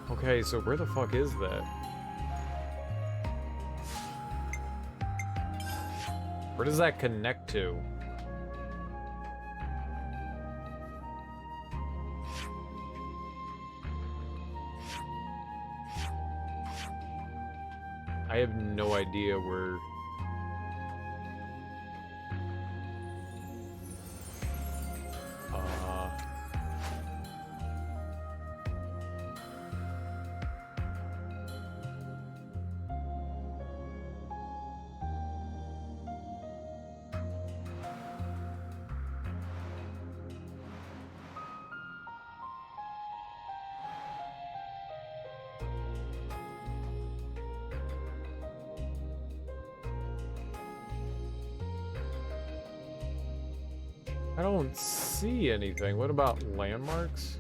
Okay, so where the fuck is that? Where does that connect to? I have no idea where... I don't see anything. What about landmarks?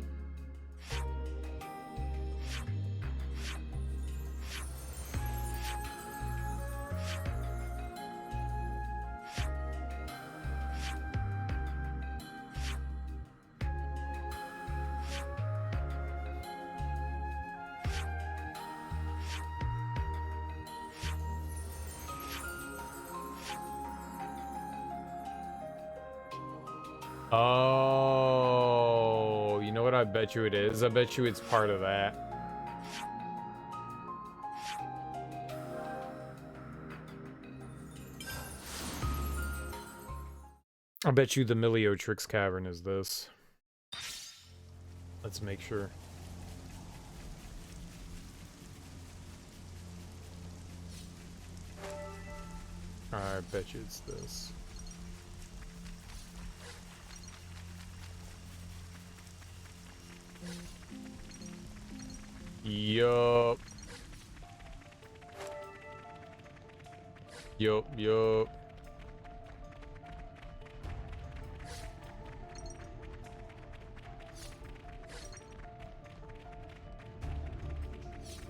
Oh, you know what I bet you it is? I bet you it's part of that. I bet you the Trix Cavern is this. Let's make sure. I bet you it's this. Yup. Yup.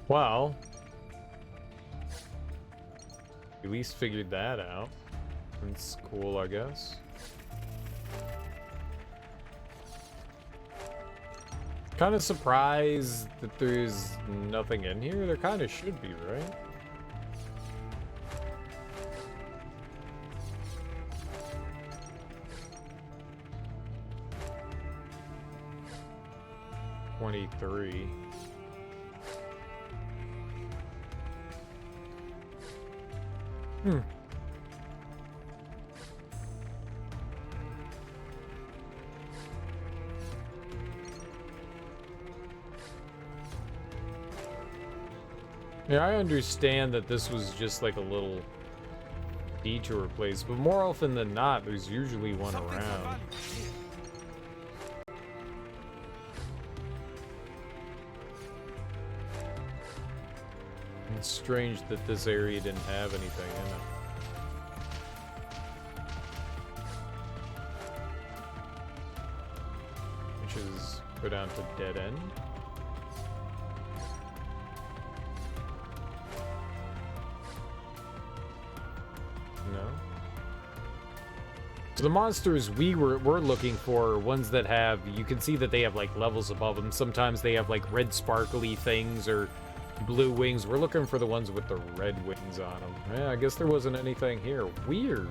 Well, at least figured that out. That's cool, I guess. Kind of surprised that there's nothing in here. There kind of should be, right? $23. Yeah, I understand that this was just like a little detour place, but more often than not, there's usually one around. It's strange that this area didn't have anything in it. Which is go down to dead end. No. So the monsters we're looking for are ones that have, you can see that they have like levels above them. Sometimes they have like red sparkly things or Blue wings. We're looking for the ones with the red wings on them. Yeah, I guess there wasn't anything here. Weird.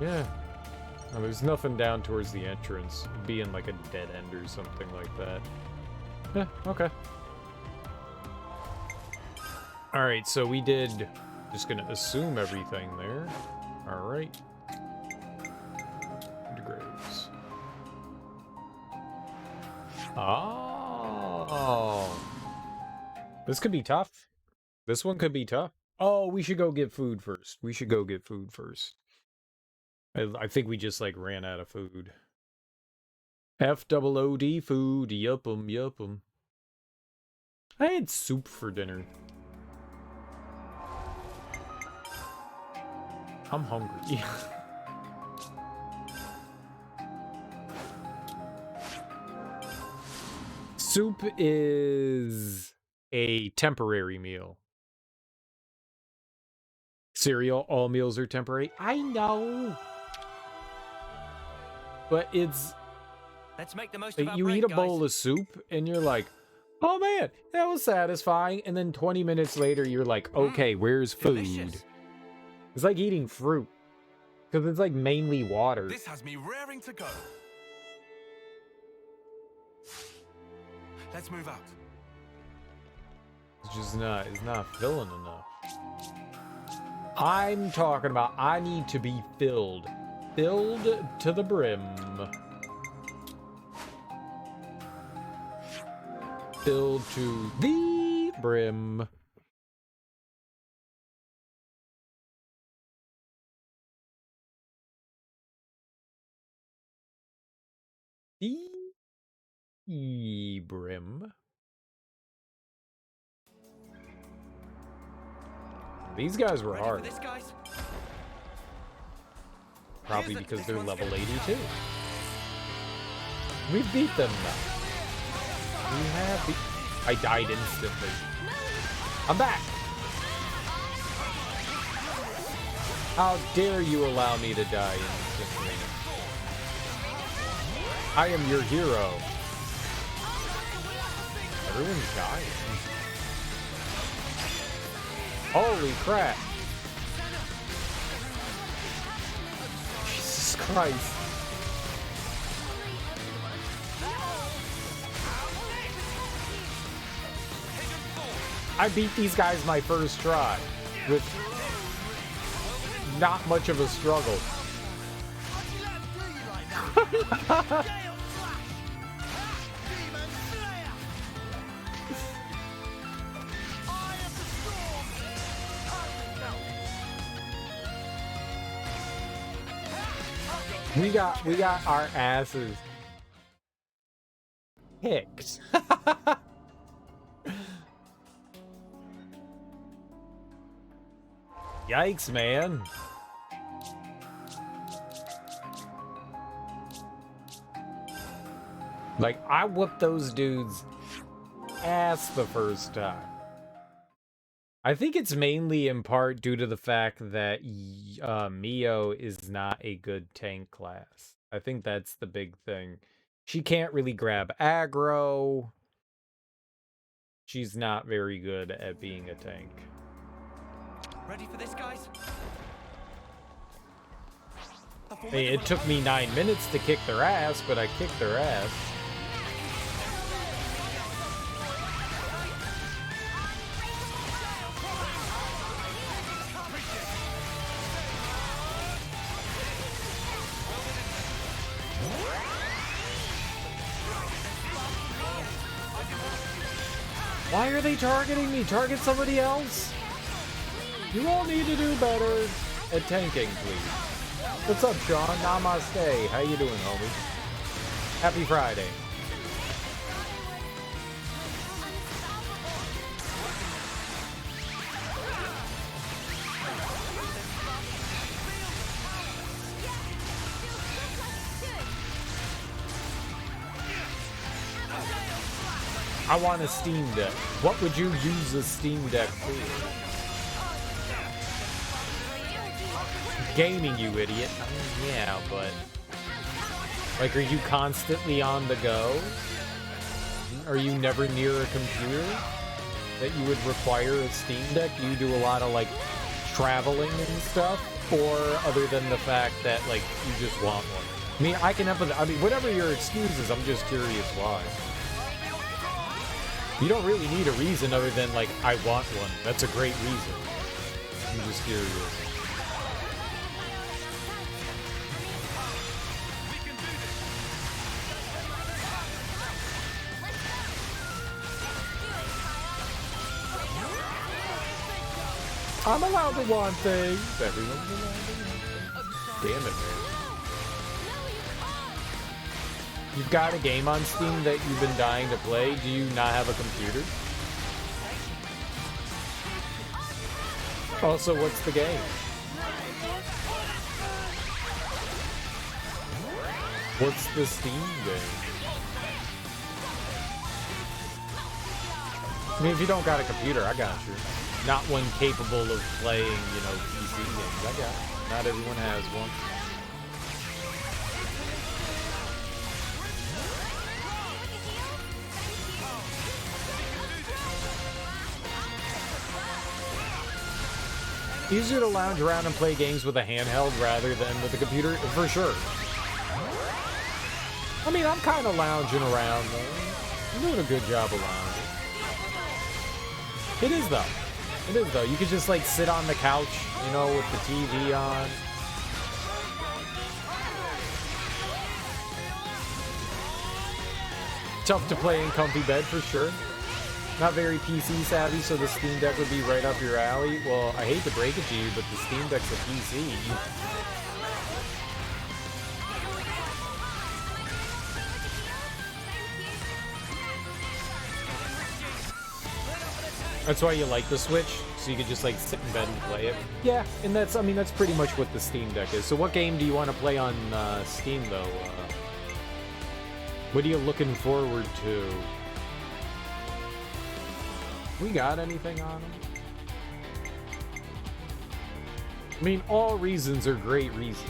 Yeah. No, there's nothing down towards the entrance. Being like a dead end or something like that. Yeah, okay. Alright, so we did... Just gonna assume everything there. Alright. Graves. Oh. This could be tough. This one could be tough. Oh, we should go get food first. We should go get food first. I think we just, like, ran out of food. F-double-O-D food. Yup-em, yup-em. I had soup for dinner. I'm hungry. Soup is a temporary meal. Cereal, all meals are temporary. I know. But it's... Let's make the most of our you break, eat a guys. bowl of soup, and you're like, oh man, that was satisfying. And then 20 minutes later, you're like, okay, where's food? Delicious. It's like eating fruit. Because it's like mainly water. This has me raring to go. Let's move out. It's just not, it's not filling enough. I'm talking about I need to be filled. Filled to the brim. Filled to the brim. The brim. These guys were Ready hard. for this, guys? Probably Here's because this they're one's level gonna- 82. We beat them now. We have beat... I died instantly. I'm back! How dare you allow me to die instantly? I am your hero. Everyone's dying. Holy crap. Jesus Christ. I beat these guys my first try with not much of a struggle. We got our asses kicked. Yikes, man. Like, I whooped those dudes' ass the first time. I think it's mainly in part due to the fact that Mio is not a good tank class. I think that's the big thing. She can't really grab aggro. She's not very good at being a tank. Ready for this, guys? Hey, it took me 9 minutes to kick their ass, but I kicked their ass. Why are they targeting me? Target somebody else? You all need to do better at tanking, please. What's up, Sean? Namaste. How you doing, homie? Happy Friday. I want a Steam Deck. What would you use a Steam Deck for? Gaming, you idiot. I mean, yeah, but Like, are you constantly on the go? Are you never near a computer that you would require a Steam Deck? Do you do a lot of, like, traveling and stuff? Or other than the fact that, like, you just want one? I mean, I can empathize. I mean, whatever your excuse is, I'm just curious why. You don't really need a reason other than, like, I want one. That's a great reason. I'm just curious. I'm allowed to want things. Everyone's allowed to want things. Damn it, man. You've got a game on Steam that you've been dying to play. Do you not have a computer? Also, what's the game? What's the Steam game? I mean, if you don't got a computer, I got you. Not one capable of playing, you know, PC games. I got it. Not everyone has one. Easier to lounge around and play games with a handheld rather than with a computer, for sure. I mean, I'm kind of lounging around, though. I'm doing a good job of lounging. It is, though. It is, though. You could just, like, sit on the couch, you know, with the TV on. Tough to play in comfy bed, for sure. Not very PC savvy, so the Steam Deck would be right up your alley. Well, I hate to break it to you, but the Steam Deck's a PC. That's why you like the Switch, so you could just like sit in bed and play it. Yeah, and that's, I mean, that's pretty much what the Steam Deck is. So what game do you want to play on Steam, though? What are you looking forward to? We got anything on them? I mean, all reasons are great reasons.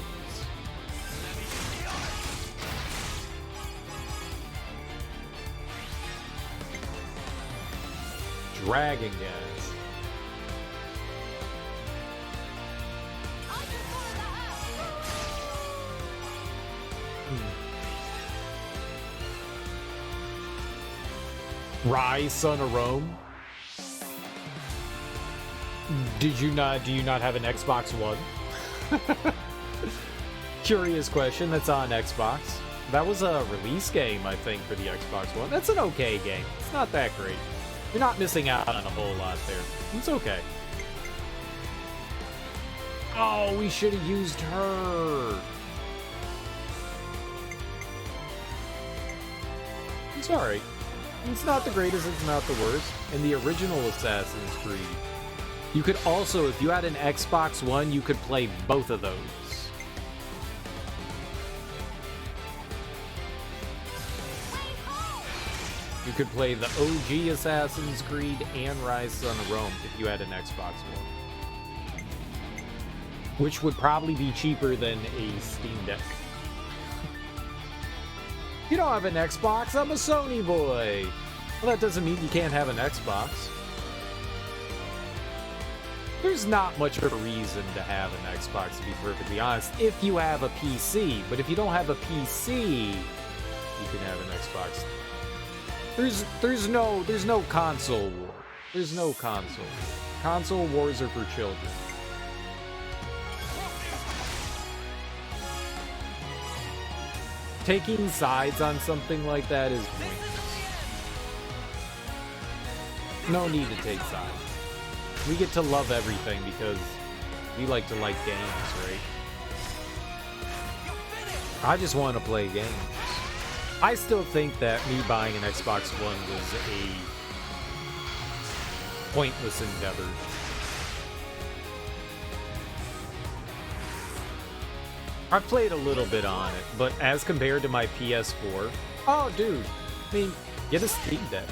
Dragon Gas. Rise, Son of Rome. Do you not have an Xbox One? Curious question. That's on Xbox. That was a release game, I think, for the Xbox One. That's an okay game. It's not that great. You're not missing out on a whole lot there. It's okay. Oh, we should have used her. It's alright. It's not the greatest, it's not the worst. And the original Assassin's Creed, you could also, if you had an Xbox One, you could play both of those. You could play the OG Assassin's Creed and Rise Son of Rome if you had an Xbox One. Which would probably be cheaper than a Steam Deck. You don't have an Xbox, I'm a Sony boy! Well, that doesn't mean you can't have an Xbox. There's not much of a reason to have an Xbox, to be perfectly honest, if you have a PC. But if you don't have a PC, you can have an Xbox. There's no console war. There's no console war. Console wars are for children. Taking sides on something like that is pointless. No need to take sides. We get to love everything because we like to like games, right? I just want to play games. I still think that me buying an Xbox One was a pointless endeavor. I've played a little bit on it, but as compared to my PS4, oh dude, I mean, get a Steam Deck.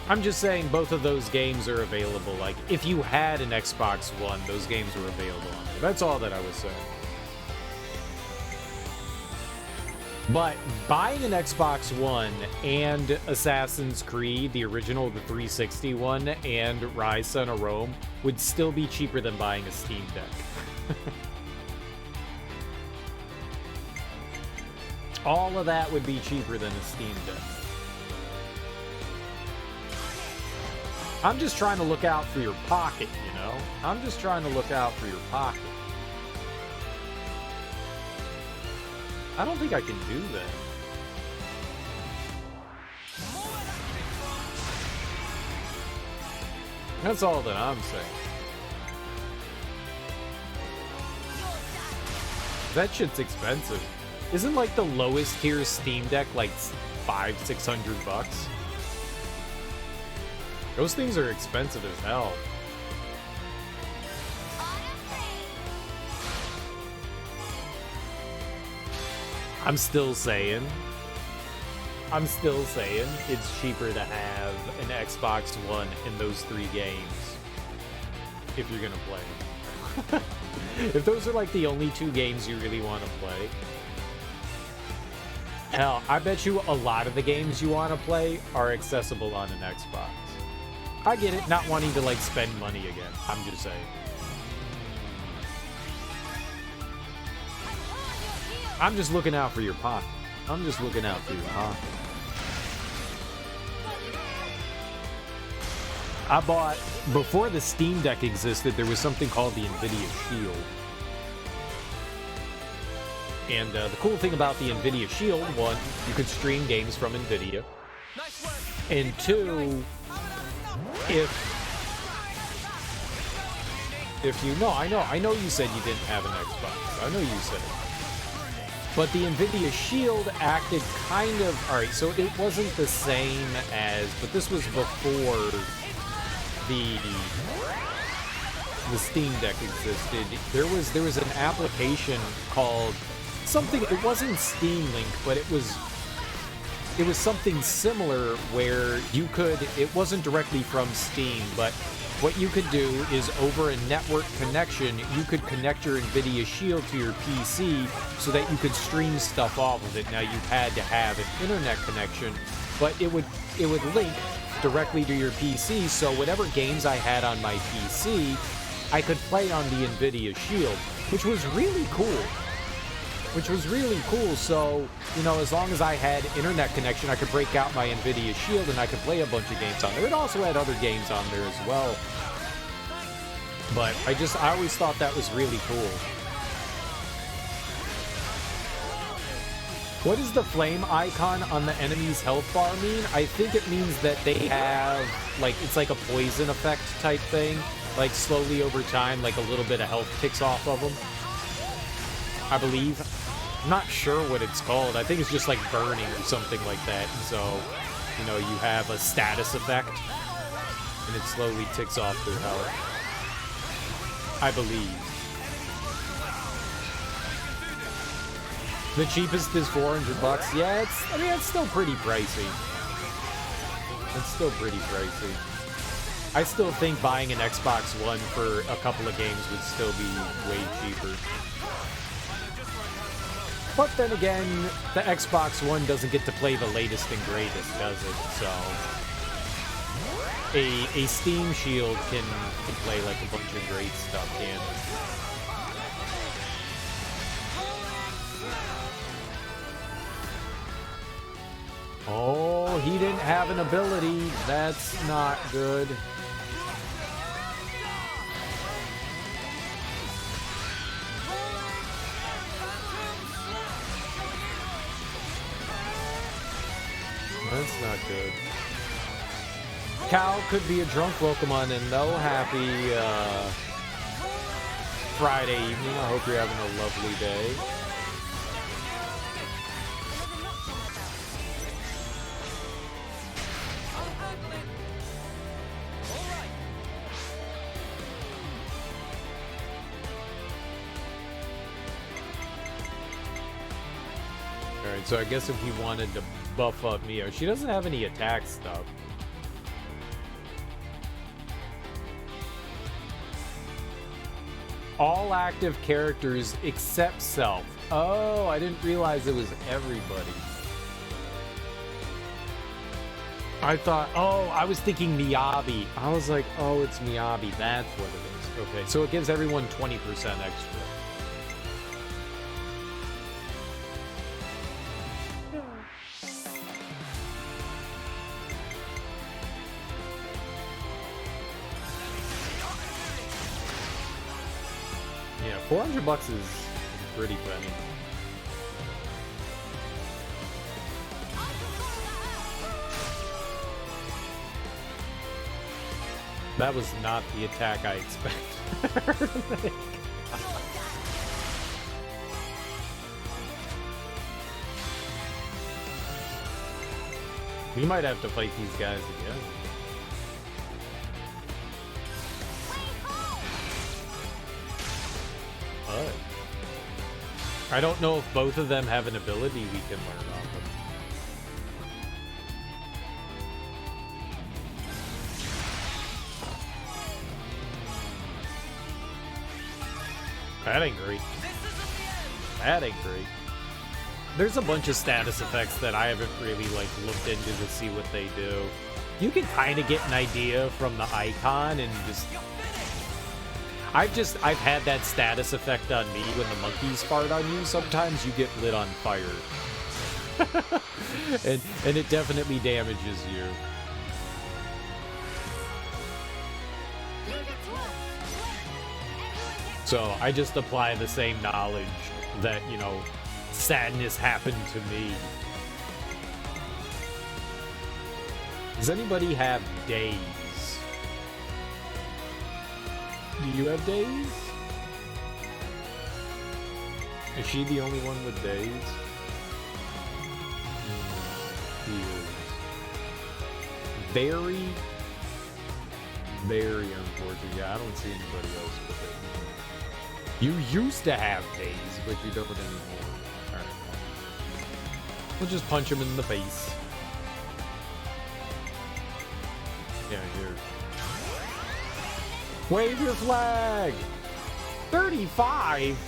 I'm just saying both of those games are available. Like, if you had an Xbox One, those games were available on there. That's all that I was saying. But buying an Xbox One and Assassin's Creed, the original, the 360 one, and Rise Son of Rome would still be cheaper than buying a Steam Deck. All of that would be cheaper than a Steam Deck. I'm just trying to look out for your pocket, you know? I'm just trying to look out for your pocket. I don't think I can do that. That's all that I'm saying. That shit's expensive. Isn't like the lowest tier Steam Deck like $500-600? Those things are expensive as hell. I'm still saying it's cheaper to have an Xbox One in those 3 games if you're gonna play. If those are like the only 2 games you really want to play. Hell, I bet you a lot of the games you want to play are accessible on an Xbox. I get it, not wanting to like spend money again. I'm just saying. I'm just looking out for your pocket. I'm just looking out for your pocket. I bought, before the Steam Deck existed, there was something called the NVIDIA Shield. And the cool thing about the NVIDIA Shield, 1, you could stream games from NVIDIA. And 2, if you know, I know you said you didn't have an Xbox. I know you said it. But the NVIDIA Shield acted kind of... Alright, so it wasn't the same as... But this was before the Steam Deck existed. There was an application called something... It wasn't Steam Link, but it was something similar where you could... It wasn't directly from Steam, but what you could do is over a network connection, you could connect your NVIDIA Shield to your PC so that you could stream stuff off of it. Now, you had to have an internet connection, but it would link directly to your PC, so whatever games I had on my PC, I could play on the NVIDIA Shield, which was really cool. So, you know, as long as I had internet connection, I could break out my NVIDIA Shield and I could play a bunch of games on there. It also had other games on there as well. But I always thought that was really cool. What does the flame icon on the enemy's health bar mean? I think it means that they have, like, it's like a poison effect type thing. Like, slowly over time, like a little bit of health kicks off of them. I believe. I'm not sure what it's called. I think it's just like burning or something like that. And so, you know, you have a status effect and it slowly ticks off their health. I believe. The cheapest is $400. Yeah, it's still pretty pricey. It's still pretty pricey. I still think buying an Xbox One for a couple of games would still be way cheaper. But then again, the Xbox One doesn't get to play the latest and greatest, does it? So, a Steam Shield can play like a bunch of great stuff, can it? Oh, he didn't have an ability. That's not good. That's not good. Cal could be a drunk Pokemon, and no, happy Friday evening. I hope you're having a lovely day. Alright, so I guess if he wanted to buff up Mio, she doesn't have any attack stuff. All active characters except Self Oh, I didn't realize it was everybody. I thought, oh, I was thinking Miyabi. I was like, oh, it's Miyabi. That's what it is. Okay, so it gives everyone 20% extra. Yeah, $400 is a pretty penny. That was not the attack I expected. We might have to fight these guys again. But I don't know if both of them have an ability we can learn off of. That ain't great. That ain't great. There's a bunch of status effects that I haven't really like looked into to see what they do. You can kind of get an idea from the icon and just... I've had that status effect on me when the monkeys fart on you. Sometimes you get lit on fire. and it definitely damages you. So I just apply the same knowledge that, you know, sadness happened to me. Does anybody have days? Do you have days? Is she the only one with days? He is. Very, very unfortunate. Yeah, I don't see anybody else with it. You used to have days, but you don't anymore. Alright. We'll just punch him in the face. Yeah, here. Wave your flag! 35?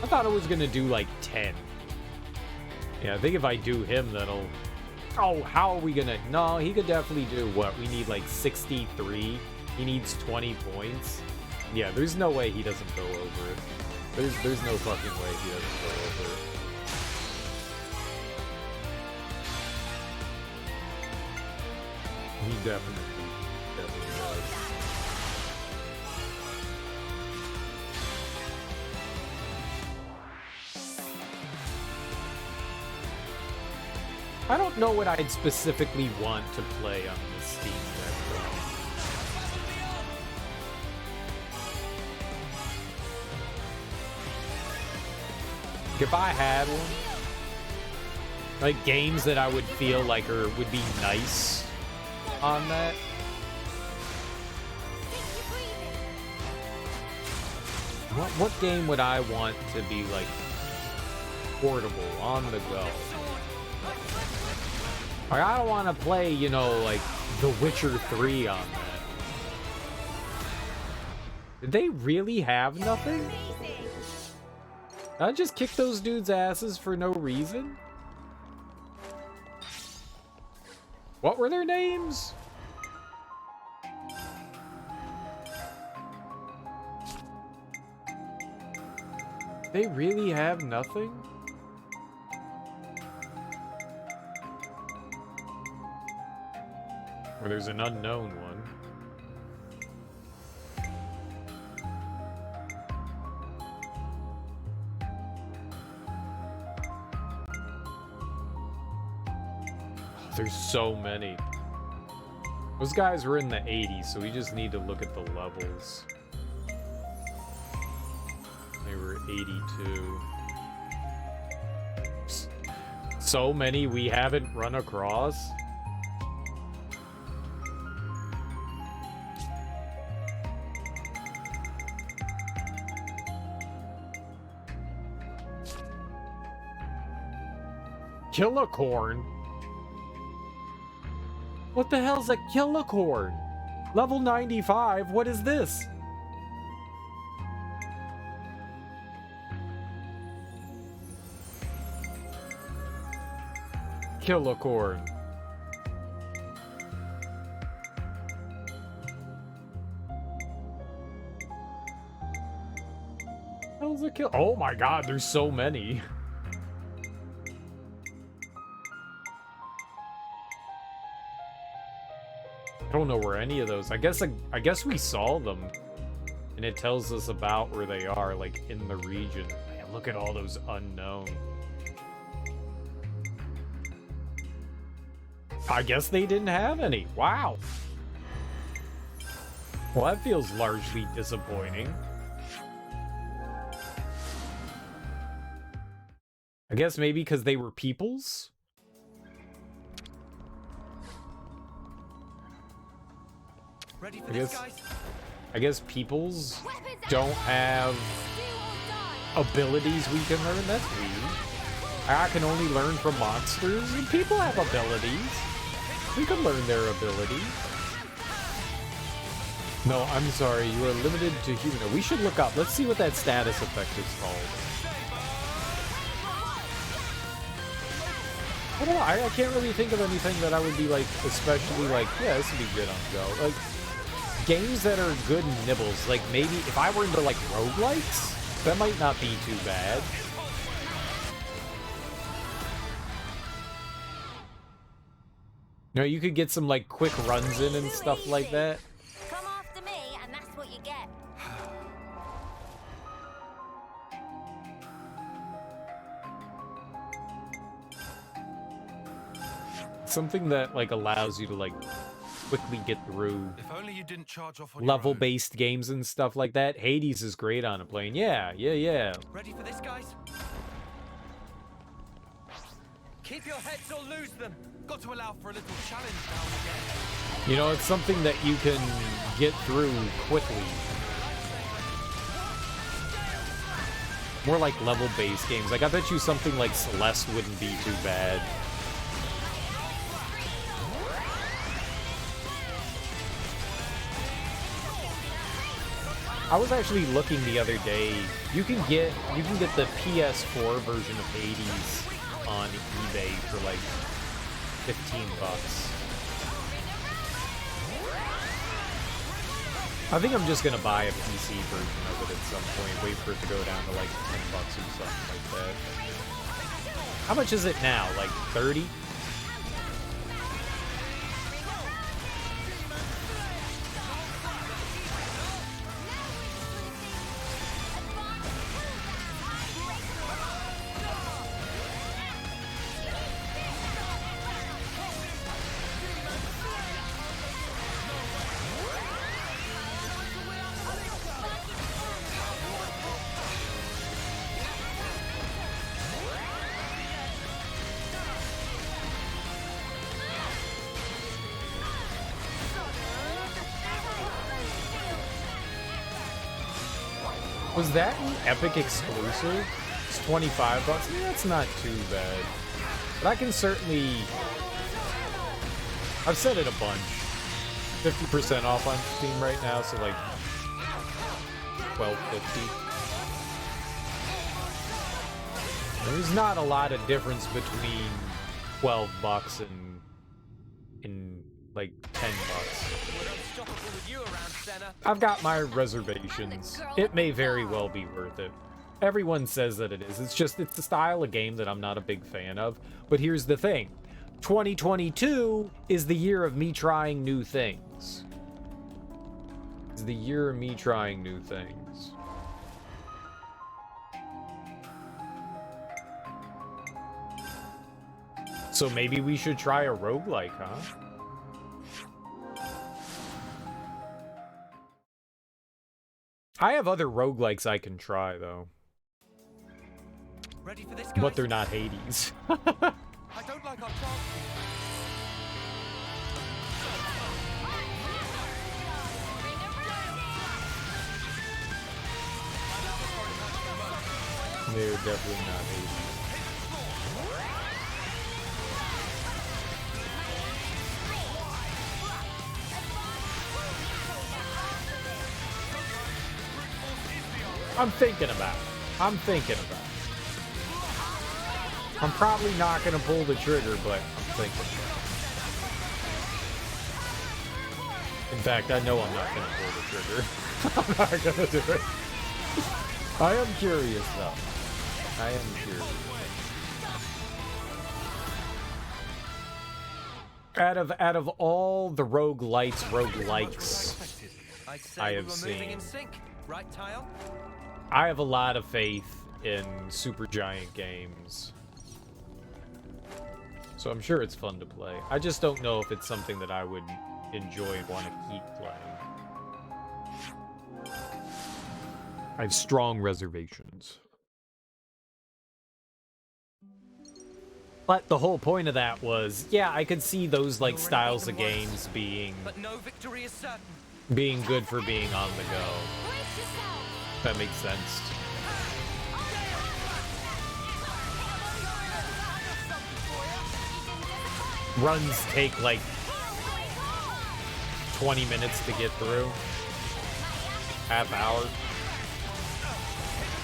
I thought it was gonna do like 10. Yeah, I think if I do him, that'll... Oh, how are we gonna... No, he could definitely do what? We need like 63. He needs 20 points. Yeah, there's no way he doesn't go over it. There's no fucking way he doesn't go over it. He definitely does. I don't know what I'd specifically want to play on this Steam Deck, though. If I had one, like games that I would feel like would be nice on that. What game would I want to be like portable, on the go? Like, I don't want to play, you know, like The Witcher 3 on that. Did they really have nothing? I just kicked those dudes' asses for no reason? What were their names? They really have nothing? Or there's an unknown one. There's so many. Those guys were in the 80s, so we just need to look at the levels. They were 82. So many we haven't run across. Killacorn? What the hell's a Killacorn? Level 95? What is this? kill a corn. How's a kill? Oh my god, there's so many. I don't know where any of those. I guess we saw them, and it tells us about where they are, like in the region. Man, look at all those unknown. I guess they didn't have any. Wow. Well, that feels largely disappointing. I guess maybe because they were peoples? Ready for this, guys? I guess peoples don't have abilities we can learn. That's weird. I can only learn from monsters, and people have abilities. We can learn their abilities. No, I'm sorry. You are limited to human. We should look up. Let's see what that status effect is called. I don't know. I can't really think of anything that I would be like, especially like, yeah, this would be good on go. Like, games that are good nibbles. Like, maybe if I were into like roguelikes, that might not be too bad. No, you could get some like quick runs in and stuff like that. Come after me, and that's what you get. Something that like allows you to like quickly get through If only you didn't charge off on level-based games and stuff like that. Hades is great on a plane. Yeah. Ready for this, guys? Keep your heads or lose them. Got to allow for a little challenge now and again. You know, it's something that you can get through quickly. More like level-based games. Like, I bet you something like Celeste wouldn't be too bad. I was actually looking the other day. You can get the PS4 version of Hades on eBay for like $15. I think I'm just gonna buy a PC version of it at some point. Wait for it to go down to like $10 or something like that. How much is it now? Like 30? Was that an Epic exclusive? It's $25. Yeah, that's not too bad. But I can certainly... I've said it a bunch. 50% off on Steam right now, so like $12.50. There's not a lot of difference between $12 and like $10. I've got my reservations. It may very well be worth it. Everyone says that it is. It's just, it's the style of game that I'm not a big fan of. But here's the thing. 2022 is the year of me trying new things. It's the year of me trying new things. So maybe we should try a roguelike, huh? I have other roguelikes I can try, though. Ready for this, guys? But they're not Hades. I don't like our chances. They're definitely not Hades. I'm thinking about it. I'm probably not gonna pull the trigger, but I'm thinking. In fact, I know I'm not gonna pull the trigger. I'm not gonna do it. I am curious though. I am curious. Out of all the roguelites, I have seen, right, Tile? I have a lot of faith in Supergiant games. So I'm sure it's fun to play. I just don't know if it's something that I would enjoy and want to keep playing. I have strong reservations. But the whole point of that was, yeah, I could see those like styles of games being good for being on the go. That makes sense. Runs take like 20 minutes to get through. Half hour.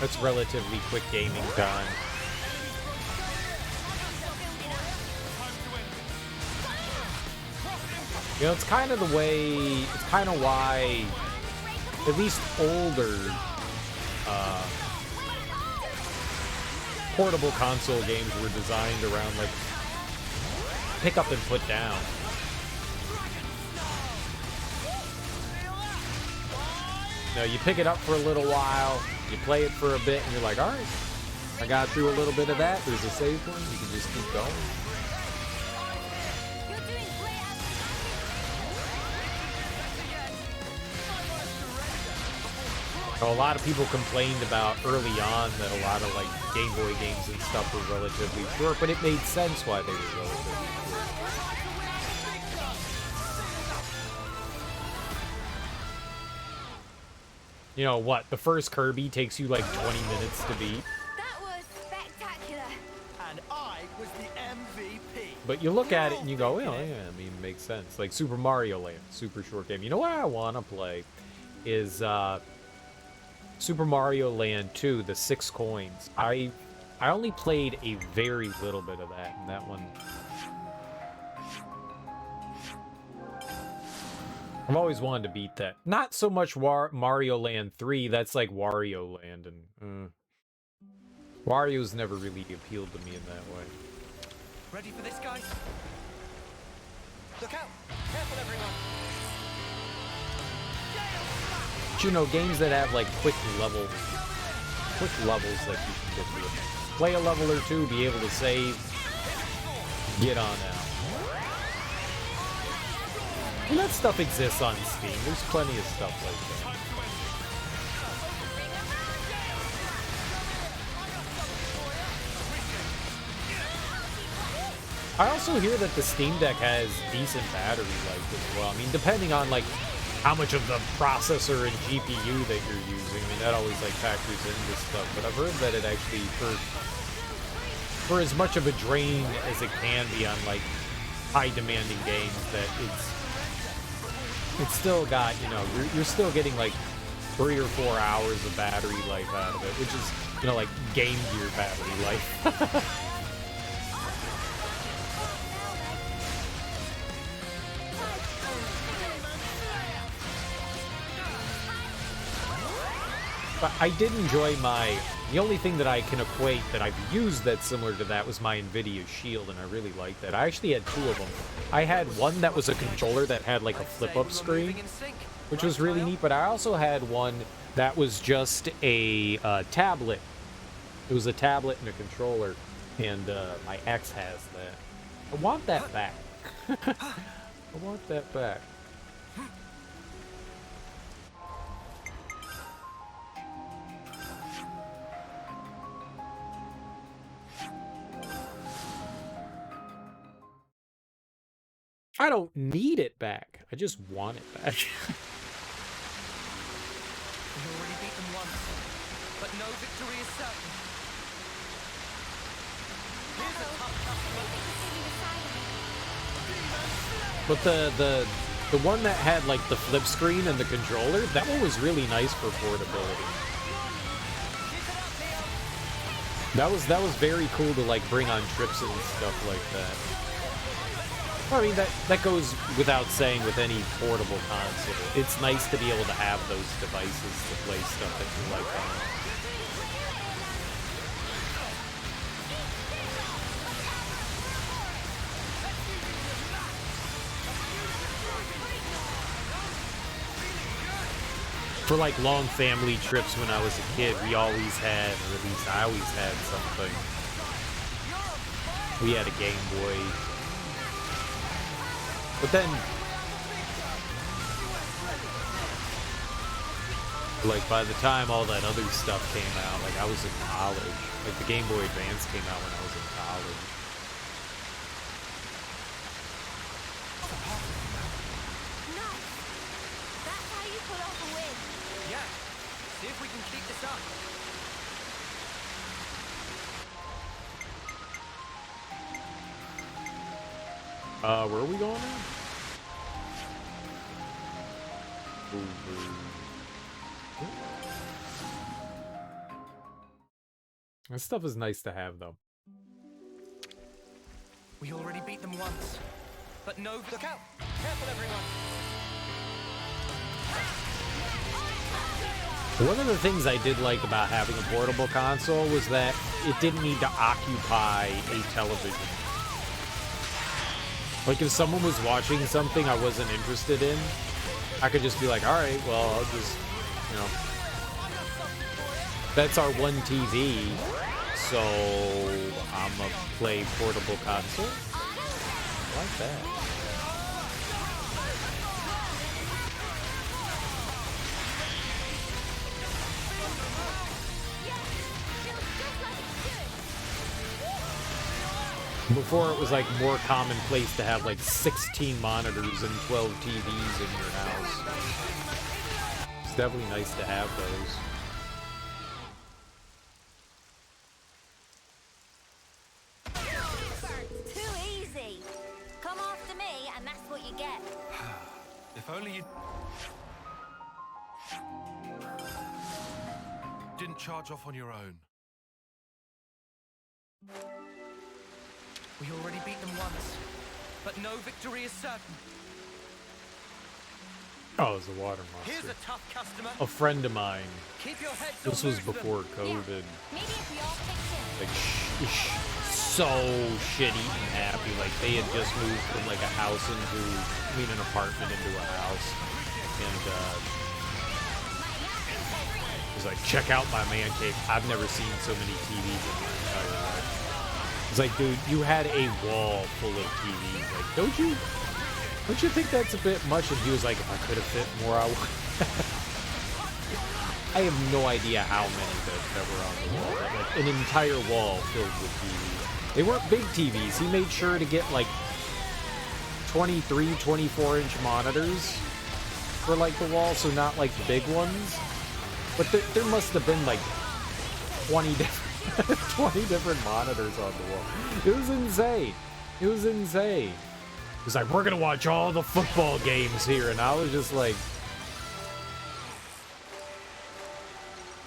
That's relatively quick gaming time. You know, it's kind of the way, it's kind of why, at least older portable console games were designed around, like, pick up and put down. You know, you pick it up for a little while, you play it for a bit, and you're like, alright, I got through a little bit of that, there's a save point, you can just keep going. A lot of people complained about early on that a lot of like Game Boy games and stuff were relatively short, but it made sense why they were relatively short. You know what? The first Kirby takes you like 20 minutes to beat. That was spectacular. And I was the MVP. But you look at it and you go, well, yeah, I mean, it makes sense. Like Super Mario Land, super short game. You know what I want to play is Super Mario Land 2, the 6 coins. I only played a very little bit of that, and that one... I've always wanted to beat that. Not so much Mario Land 3, that's like Wario Land, and... Wario's never really appealed to me in that way. Ready for this, guys? Look out! Careful, everyone! You know, games that have like quick levels that you can get through. Play a level or two, be able to save, get on out. And that stuff exists on Steam. There's plenty of stuff like that. I also hear that the Steam Deck has decent battery life as well. I mean, depending on like how much of the processor and GPU that you're using. I mean, that always like factors into stuff, but I've heard that it actually, for as much of a drain as it can be on like high demanding games, that it's still got, you know, you're still getting like 3 or 4 hours of battery life out of it, which is, you know, like Game Gear battery life. But I did enjoy the only thing that I can equate that I've used that's similar to that was my NVIDIA Shield, and I really liked that. I actually had 2 of them. I had one that was a controller that had like a flip-up screen, which was really neat, but I also had one that was just a tablet. It was a tablet and a controller, and my ex has that. I want that back. I want that back. I don't need it back. I just want it back. You've already beaten once, but no victory is certain. But the one that had like the flip screen and the controller, that one was really nice for portability. That was very cool to like bring on trips and stuff like that. I mean, that goes without saying with any portable console. It's nice to be able to have those devices to play stuff that you like on. For like long family trips when I was a kid, we always had, or at least I always had something. We had a Game Boy. But then, like, by the time all that other stuff came out, like, I was in college. Like, the Game Boy Advance came out when I was in college. Nice. That's how you pull off a win. Yeah. See if we can keep this up. Where are we going now? This stuff is nice to have, though. We already beat them once, but no, look out! Careful, everyone! One of the things I did like about having a portable console was that it didn't need to occupy a television. Like, if someone was watching something I wasn't interested in, I could just be like, alright, well, I'll just, you know. That's our one TV, so I'm gonna play portable console. I like that. Before, it was like more commonplace to have like 16 monitors and 12 TVs in your house. It's definitely nice to have those. Too easy. Come after me, and that's what you get. If only you didn't charge off on your own. We already beat them once, but no victory is certain. Oh, it was a water monster. Here's a tough customer. A friend of mine. Keep your heads This was before COVID. Like, so shitty and happy. Like, they had just moved from like a house into, an apartment into a house. And, it was like, check out my man cave. I've never seen so many TVs in my entire life. It's like, dude, you had a wall full of TVs. Like, don't you think that's a bit much? And he was like, if I could have fit more, I would. I have no idea how many that were on the wall. But like, an entire wall filled with TVs. They weren't big TVs. He made sure to get like 23, 24-inch monitors for like the wall, so not like the big ones. But there must have been like 20 different monitors on the wall. It was insane. It was insane. It was like, we're gonna watch all the football games here, and I was just like,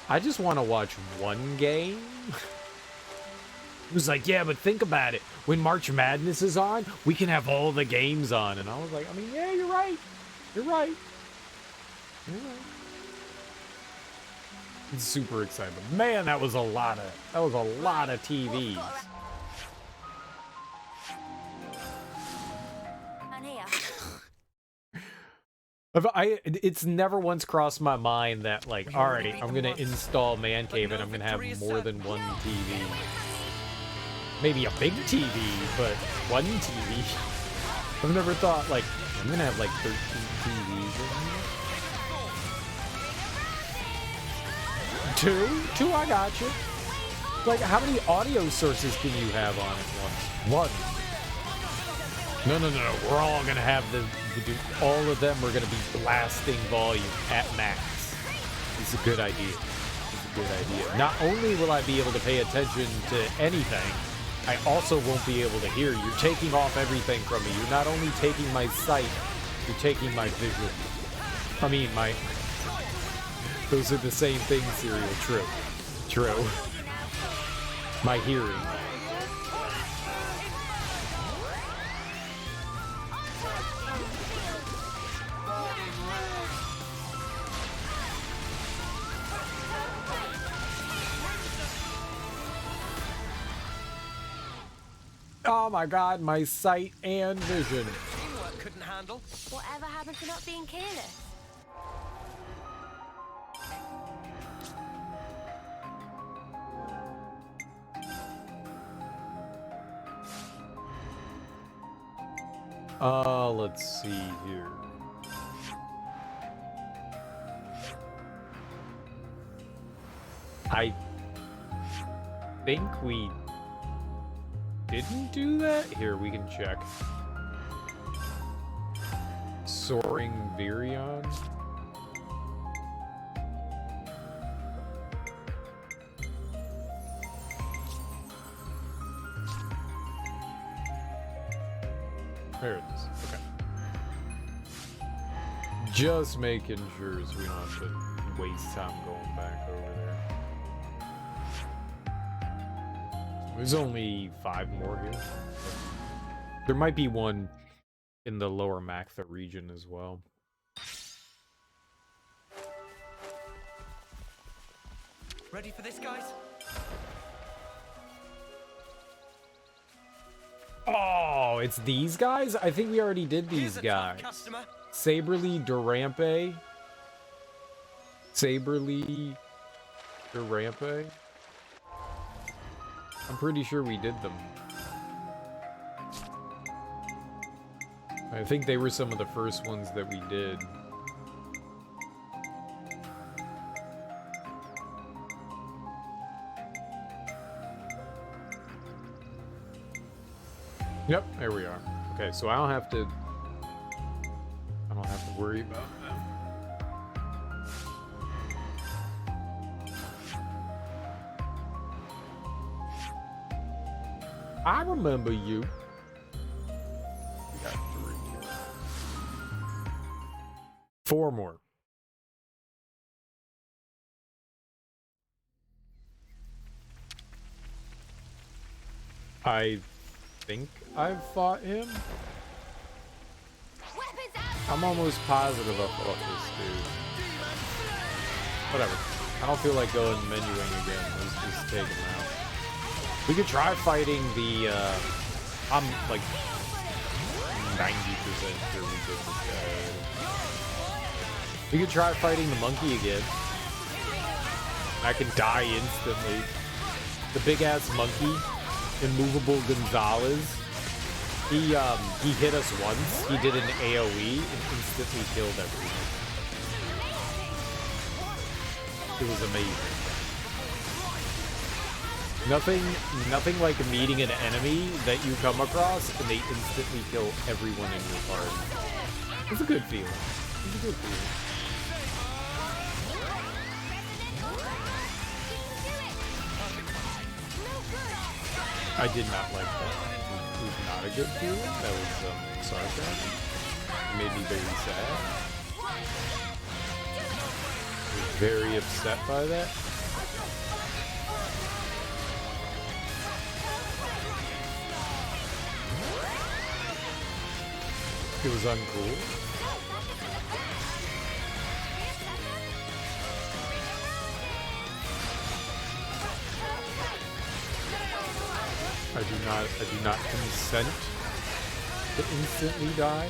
I just want to watch one game. He was like, yeah, but think about it. When March Madness is on, we can have all the games on. And I was like, I mean, yeah, you're right. You're right. You're right. I'm super excited. But man, that was a lot of TVs. It's never once crossed my mind that, like, alright, I'm gonna install Man Cave and I'm gonna have more than one TV. Maybe a big TV, but one TV. I've never thought, like, I'm gonna have like 13 TVs in here. Two, I got you. Like, how many audio sources can you have on it once? One. No. We're all gonna have all of them are gonna be blasting volume at max. It's a good idea. It's a good idea. Not only will I be able to pay attention to anything, I also won't be able to hear. You're taking off everything from me. You're not only taking my sight, you're taking my vision. I mean, those are the same thing, Serial. True. My hearing. Oh my god, my sight and vision. Teamwork couldn't handle. Whatever happened to not being careless? Let's see here. I think we didn't do that? Here, we can check. Soaring Virion? There it is. Okay. Just making sure so we don't have to waste time going back over there. There's only 5 more here. There might be one in the lower Mactha region as well. Ready for this, guys? Oh, it's these guys? I think we already did these guys. Saberly Durampe. Saberly Durampe. I'm pretty sure we did them. I think they were some of the first ones that we did. Yep, there we are. Okay, so I don't have to worry about them. I remember you. We got 3 here. 4 more. I think I've fought him. I'm almost positive I fought this dude. Whatever. I don't feel like going menuing again. Let's just take him out. We could try fighting the, I'm like 90% sure we did this guy. We could try fighting the monkey again. I can die instantly. The big-ass monkey, Immovable Gonzalez. He hit us once. He did an AoE and instantly killed everyone. It was amazing. Nothing like meeting an enemy that you come across and they instantly kill everyone in your party. It's a good feeling. It's a good feeling. I did not like that. It was not a good feeling. That was sarcasm. It made me very sad. I was very upset by that. It was uncool. I do not consent to instantly die.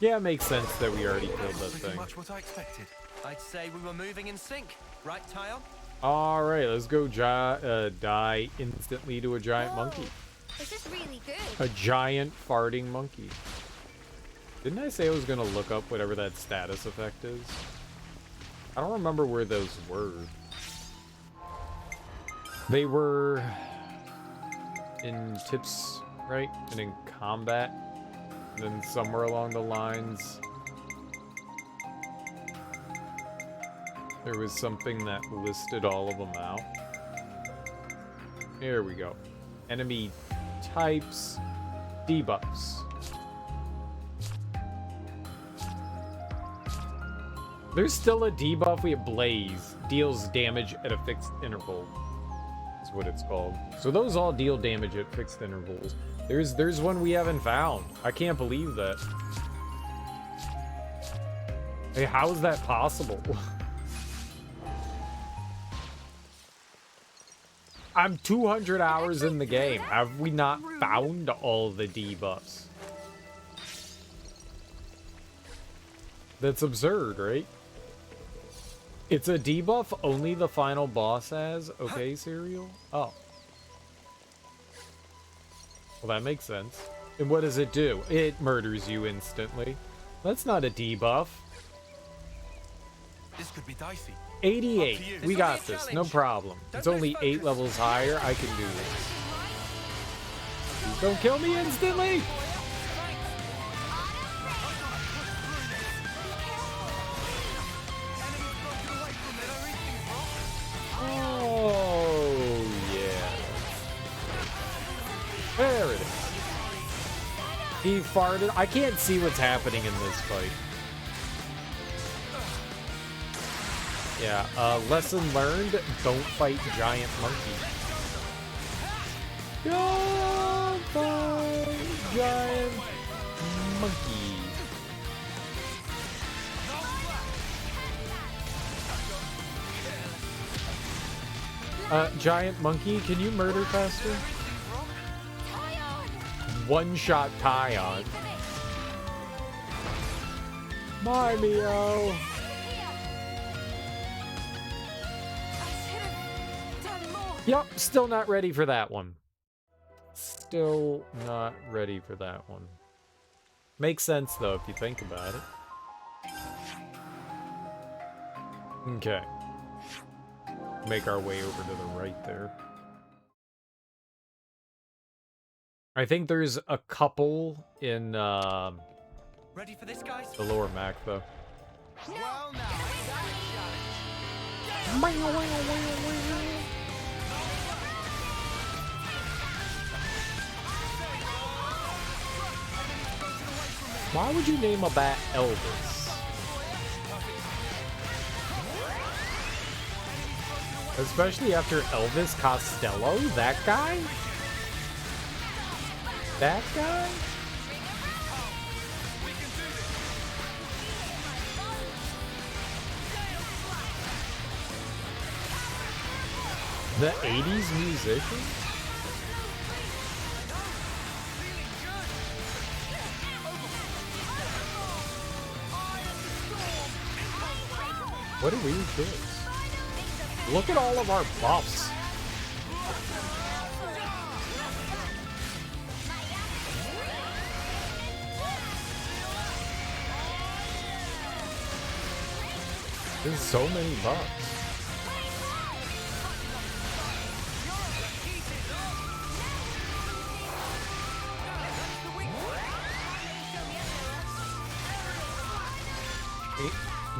Yeah, it makes sense that we already killed that thing. Much what I expected. I'd say we were moving in sync, right, Tile? All right, let's go die instantly to a giant monkey. This is really good. A giant farting monkey. Didn't I say I was gonna look up whatever that status effect is? I don't remember where those were. They were in tips, right? And in combat. And then somewhere along the lines, there was something that listed all of them out. Here we go. Enemy types, debuffs. There's still a debuff. We have Blaze. Deals damage at a fixed interval. Is what it's called. So those all deal damage at fixed intervals. There's one we haven't found. I can't believe that. Hey, how is that possible? I'm 200 hours in the game. Have we not found all the debuffs? That's absurd, right? It's a debuff only the final boss has? Okay, Serial? Oh. Well, that makes sense. And what does it do? It murders you instantly. That's not a debuff. This could be dicey. 88. We got this. No problem. It's only 8 levels higher. I can do this. Don't kill me instantly! Oh, yeah. There it is. He farted. I can't see what's happening in this fight. Yeah, lesson learned, don't fight giant monkeys. Don't fight giant monkeys. Giant monkey, can you murder faster? One-shot Tyon. My Mio. Yep, still not ready for that one. Still not ready for that one. Makes sense, though, if you think about it. Okay. Make our way over to the right there. I think there's a couple in Ready for this, guys? the lower Mac, though. Well, now, Why would you name a bat Elvis? Especially after Elvis Costello? That guy? That guy? The 80s musician? What are we kids? Look at all of our buffs. There's so many buffs.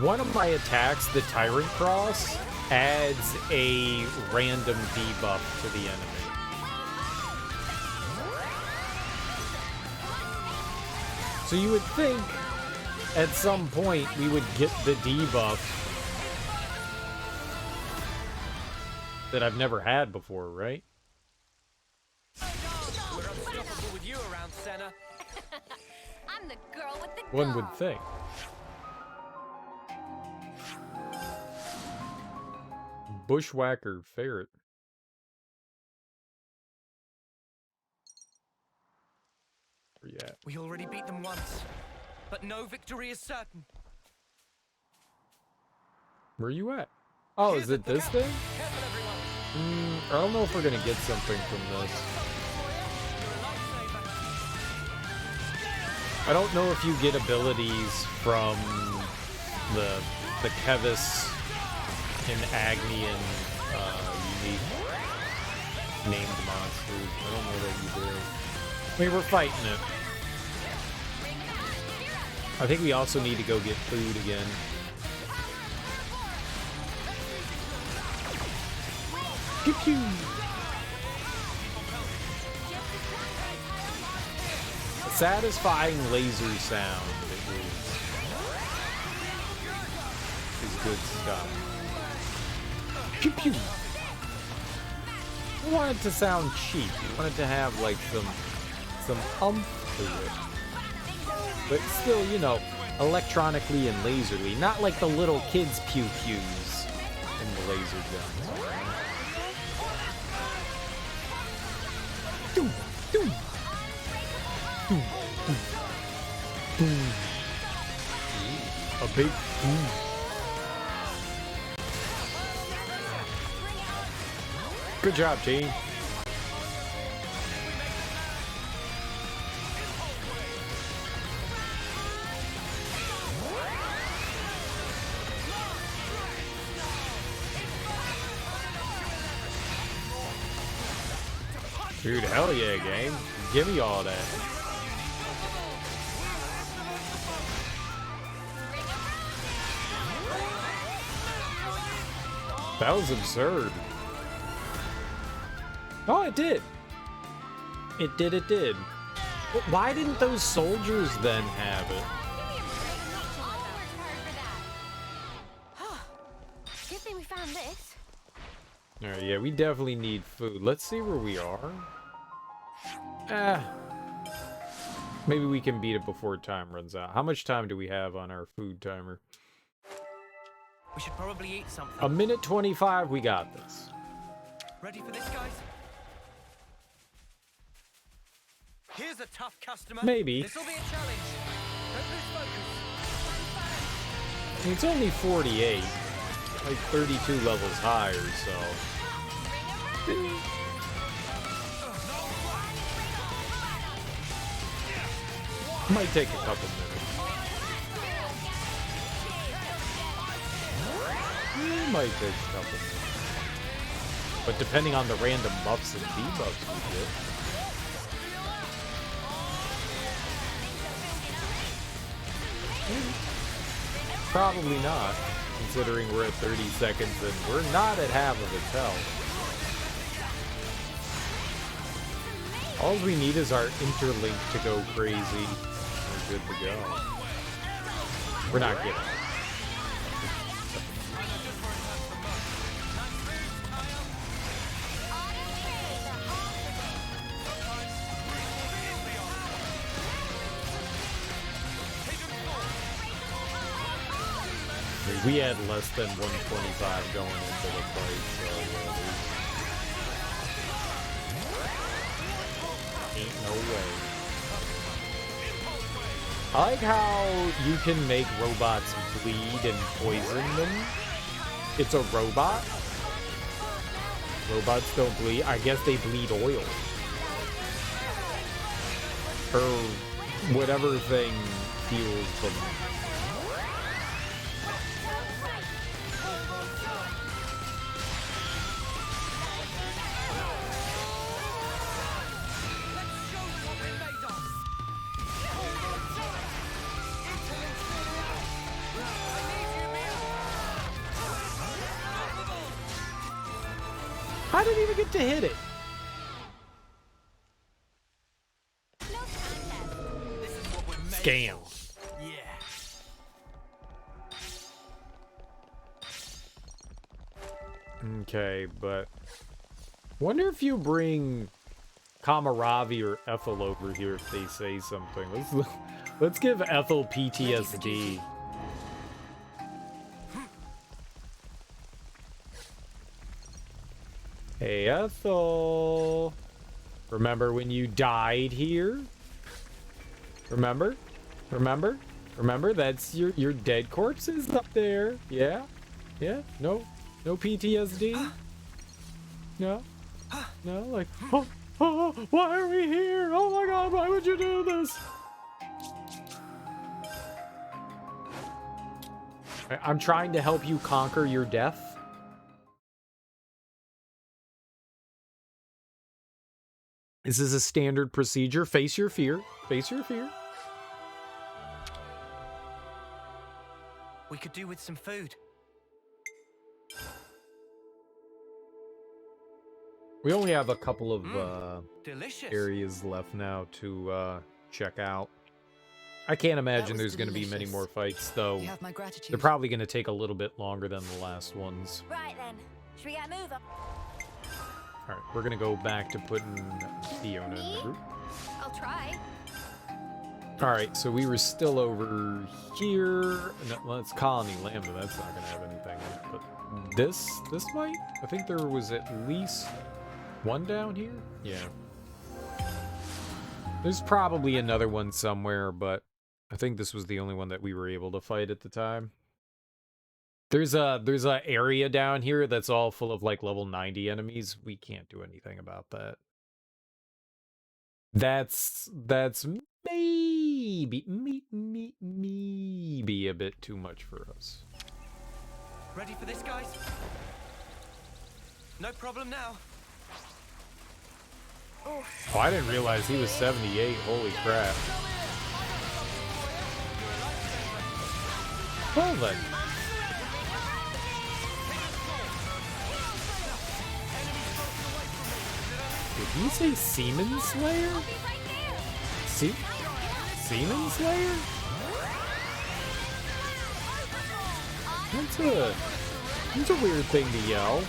One of my attacks, the Tyrant Cross, adds a random debuff to the enemy. So you would think at some point we would get the debuff that I've never had before, right? We're unstoppable with you around, Senna. I'm the girl with the One would think. Bushwhacker ferret. Where you at? We already beat them once, but no victory is certain. Where you at? Oh, is it this thing? I don't know if we're gonna get something from this. I don't know if you get abilities from the Kevis and Agnian unique named monsters. I don't know that you do. I mean, we're fighting it. I think we also need to go get food again. Pew-pew. A satisfying laser sound. It is. good stuff. Pew pew. We want it to sound cheap. We want it to have like some umph to it. But still, you know, electronically and laserly. Not like the little kids' pew-pews in the laser guns. Doom, doom. Doom, doom, doom. A big boom. Good job, team. Dude, hell yeah, game. Give me all that. That was absurd. Oh, it did. It did. But why didn't those soldiers then have it? Good thing we found this. Alright, yeah, we definitely need food. Let's see where we are. Maybe we can beat it before time runs out. How much time do we have on our food timer? We should probably eat something. 1:25, we got this. Ready for this, guys? Here's a tough customer. Maybe. This will be a challenge. Don't lose focus. It's only 48. Like 32 levels higher, so... Might take a couple minutes. It might take a couple minutes. But depending on the random buffs and debuffs we get. Probably not, considering we're at 30 seconds and we're not at half of its health. All we need is our interlink to go crazy. We're good to go. We're not getting it. We had less than 125 going into the fight, so ain't no way. I like how you can make robots bleed and poison them. It's a robot. Robots don't bleed. I guess they bleed oil. Or whatever thing fuels them. I didn't even get to hit it. Scam. Okay, but wonder if you bring Kamaravi or Ethel over here if they say something. Let's give Ethel PTSD. Hey, Ethel. Remember when you died here? Remember? Remember? Remember? That's your dead corpses up there. Yeah? Yeah? No PTSD? No? No? Like, oh, why are we here? Oh my god, why would you do this? I'm trying to help you conquer your death. This is a standard procedure. Face your fear. Face your fear. We could do with some food. We only have a couple of delicious areas left now to check out. I can't imagine there's going to be many more fights, though. You have my gratitude. They're probably going to take a little bit longer than the last ones. Right then, should we get a move up? All right, we're going to go back to putting Fiona in the group. I'll try. All right, so we were still over here. No, well, it's Colony Lambda. That's not going to have anything in it. But this might? I think there was at least one down here? Yeah. There's probably another one somewhere, but I think this was the only one that we were able to fight at the time. There's a area down here that's all full of like level 90 enemies. We can't do anything about that. That's maybe a bit too much for us. Ready for this, guys? No problem now. Oh, I didn't realize he was 78. Holy crap. Well then. Did he say Seaman Slayer? Seaman Slayer? That's a weird thing to yell.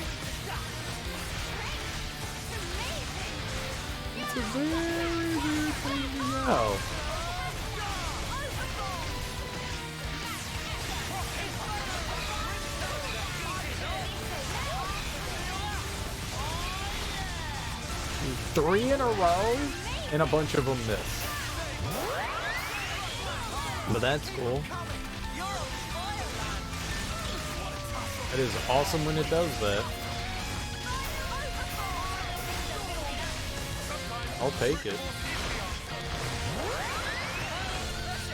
It's a very weird thing to yell. Three in a row, and a bunch of them miss. But that's cool. That is awesome when it does that. I'll take it.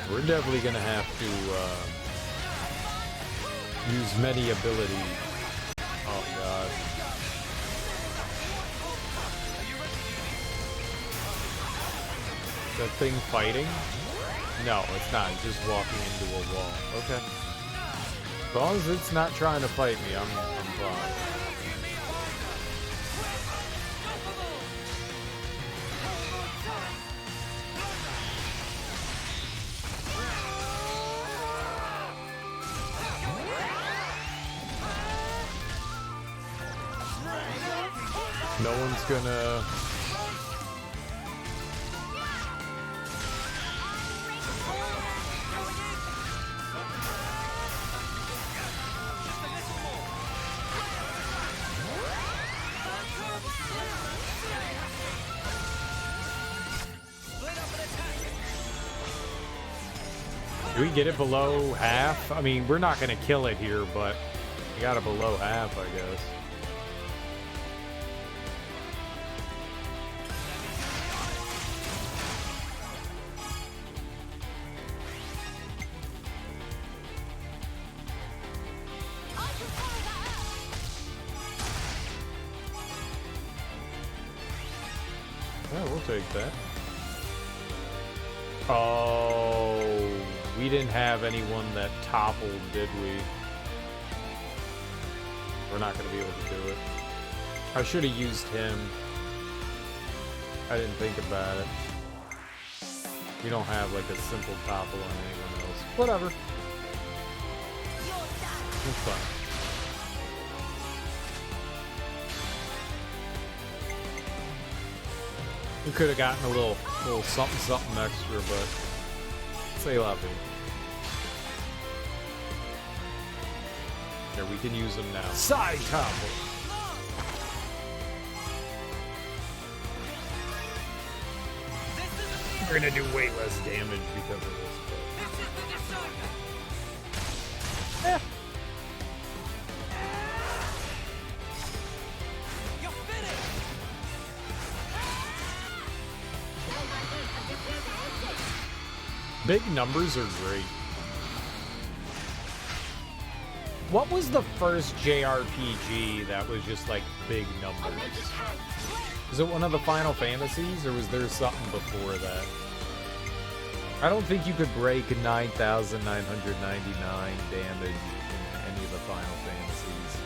We're definitely gonna have to use many abilities. Oh god. That thing fighting? No, it's not. It's just walking into a wall. Okay. As long as it's not trying to fight me, I'm fine. No one's gonna... Do we get it below half? I mean, we're not going to kill it here, but we got it below half, I guess. Yeah, we'll take that. Oh, we didn't have anyone that toppled, did we? We're not going to be able to do it. I should have used him. I didn't think about it. We don't have like a simple topple on anyone else. Whatever. It's fine. We could have gotten a little something extra, but say lovely. Here, we can use them now. Side topple. We're gonna do way less damage because of this. But... Eh. Big numbers are great. What was the first JRPG that was just like big numbers? Was it one of the Final Fantasies, or was there something before that? I don't think you could break 9,999 damage in any of the Final Fantasies.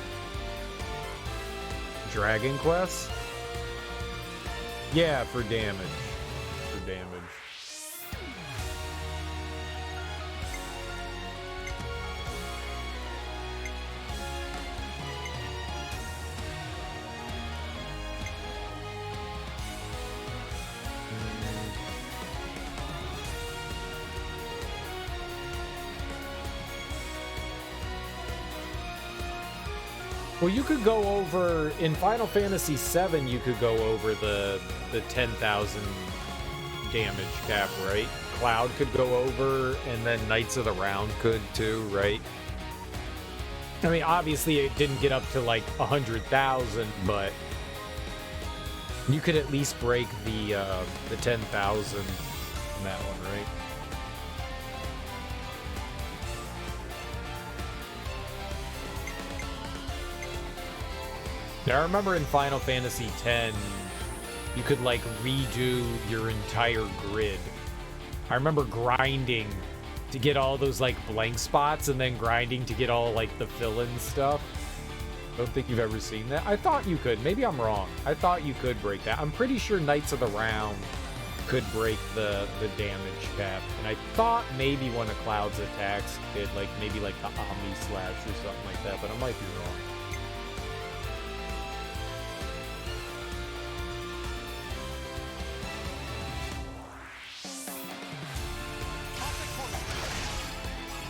Dragon Quest? Yeah, for damage. For damage. Well, you could go over in Final Fantasy VII. You could go over the 10,000 damage cap, right? Cloud could go over, and then Knights of the Round could too, right? I mean, obviously it didn't get up to like 100,000, but you could at least break the 10,000 in that one, right? Now, I remember in Final Fantasy X, you could, like, redo your entire grid. I remember grinding to get all those, like, blank spots and then grinding to get all, like, the fill-in stuff. Don't think you've ever seen that. I thought you could. Maybe I'm wrong. I thought you could break that. I'm pretty sure Knights of the Round could break the damage cap. And I thought maybe one of Cloud's attacks did, like, maybe, like, the Omni Slash or something like that, but I might be wrong.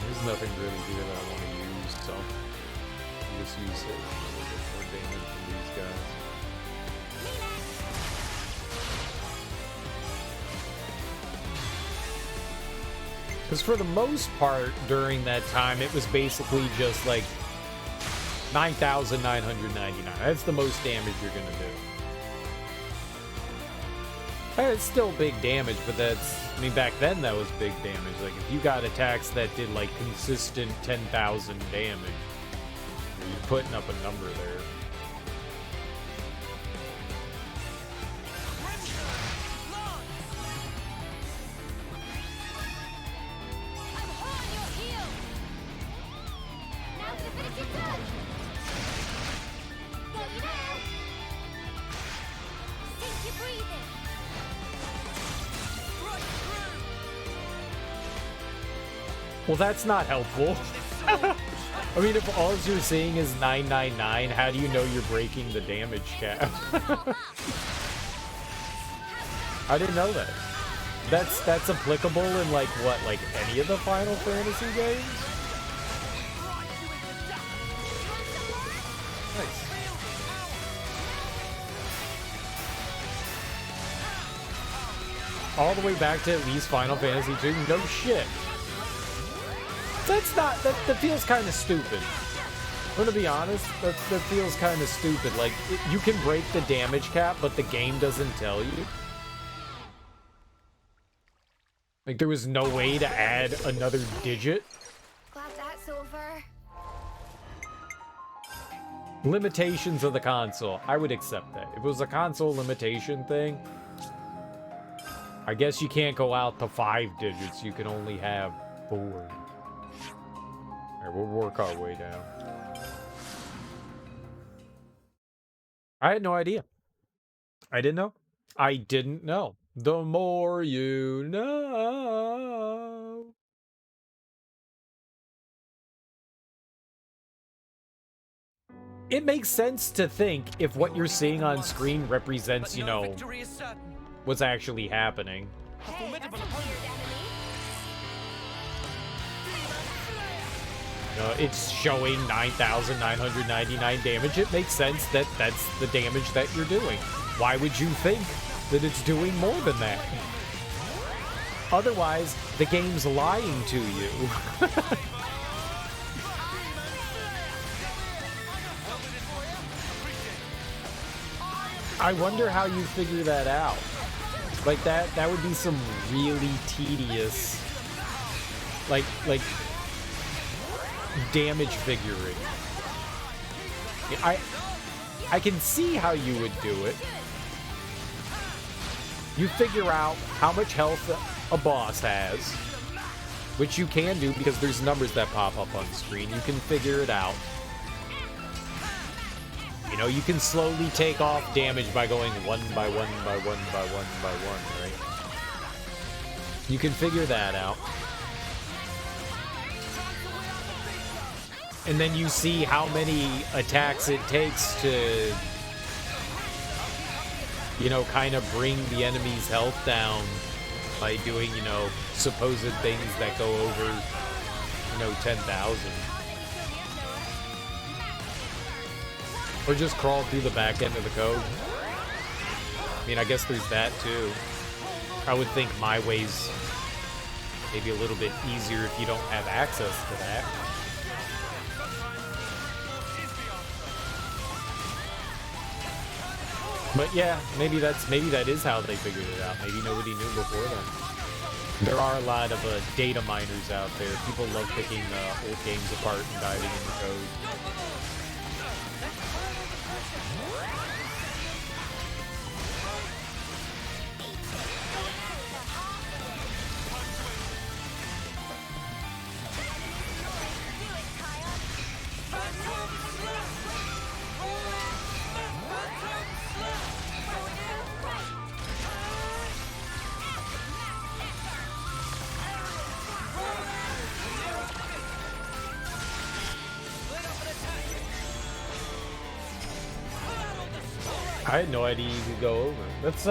There's nothing really here that I want to use, so I'll just use it. A little bit more damage from these guys. Because for the most part, during that time, it was basically just like 9,999. That's the most damage you're going to do. And it's still big damage, but that's, I mean, back then that was big damage. Like, if you got attacks that did, like, consistent 10,000 damage, you're putting up a number there. Well, that's not helpful. I mean, if all you're seeing is 999, how do you know you're breaking the damage cap? I didn't know that. That's applicable in, like, what, like any of the Final Fantasy games? Nice. All the way back to at least Final Fantasy 2? No shit. That's not, that feels kind of stupid. I'm gonna be honest, that feels kind of stupid. Like, you can break the damage cap, but the game doesn't tell you. Like, there was no way to add another digit. Glad that's over. Limitations of the console. I would accept that. If it was a console limitation thing, I guess you can't go out to 5 digits. You can only have 4. Alright, we'll work our way down. I had no idea. I didn't know. I didn't know. The more you know. It makes sense to think if what you're seeing on screen represents, you know, what's actually happening. It's showing 9,999 damage. It makes sense that that's the damage that you're doing. Why would you think that it's doing more than that? Otherwise, the game's lying to you. I wonder how you figure that out. Like, that would be some really tedious, like damage figuring. I can see how you would do it. You figure out how much health a boss has, which you can do because there's numbers that pop up on screen. You can figure it out. You know, you can slowly take off damage by going one by one by one by one by one, right? You can figure that out. And then you see how many attacks it takes to, you know, kind of bring the enemy's health down by doing, you know, supposed things that go over, you know, 10,000. Or just crawl through the back end of the code. I mean, I guess there's that too. I would think my way's maybe a little bit easier if you don't have access to that. But yeah, maybe that is how they figured it out. Maybe nobody knew before then. There are a lot of data miners out there. People love picking old games apart and diving into code. I had no idea you could go over. That's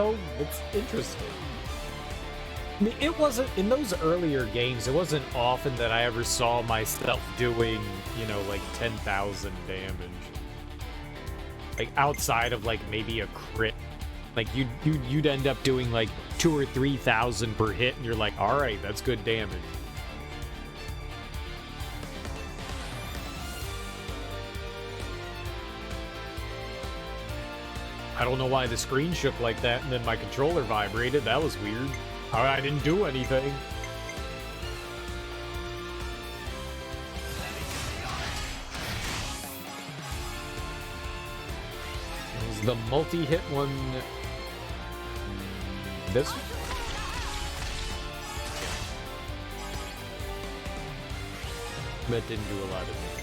interesting. I mean, it wasn't, in those earlier games, it wasn't often that I ever saw myself doing, you know, like 10,000 damage. Like, outside of, like, maybe a crit. Like, you'd end up doing, like, 2,000 or 3,000 per hit, and you're like, alright, that's good damage. I don't know why the screen shook like that and then my controller vibrated. That was weird. I didn't do anything. Was the multi-hit one this one? That didn't do a lot of damage.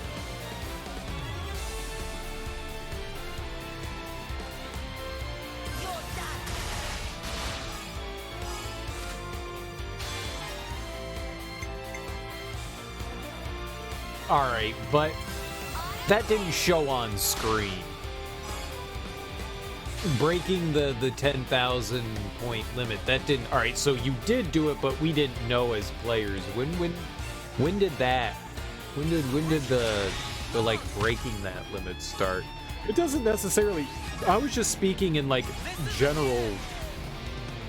Alright, but that didn't show on screen. Breaking the 10,000 point limit, that didn't... Alright, so you did do it, but we didn't know as players. When did that... When did the like breaking that limit start? It doesn't necessarily... I was just speaking in like general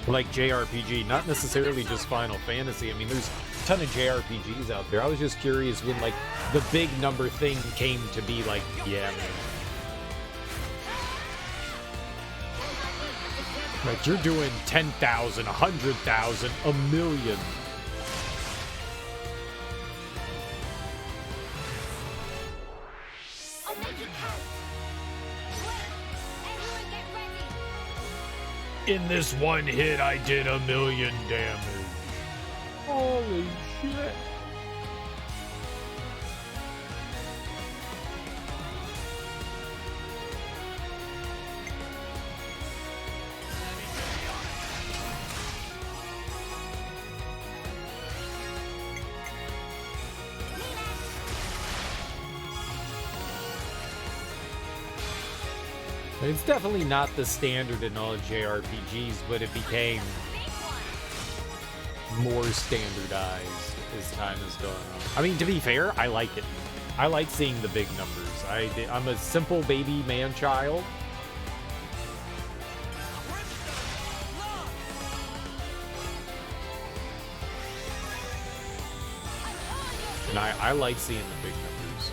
like JRPG, not necessarily just Final Fantasy. I mean, there's a ton of JRPGs out there. I was just curious when like the big number thing came to be like, yeah, man. Like, you're doing 10,000, 100,000, a million. In this one hit, I did 1,000,000 damage. Holy shit. It's definitely not the standard in all JRPGs, but it became more standardized as time has gone on. I mean, to be fair, I like it. I like seeing the big numbers. I'm a simple baby man-child. And I like seeing the big numbers.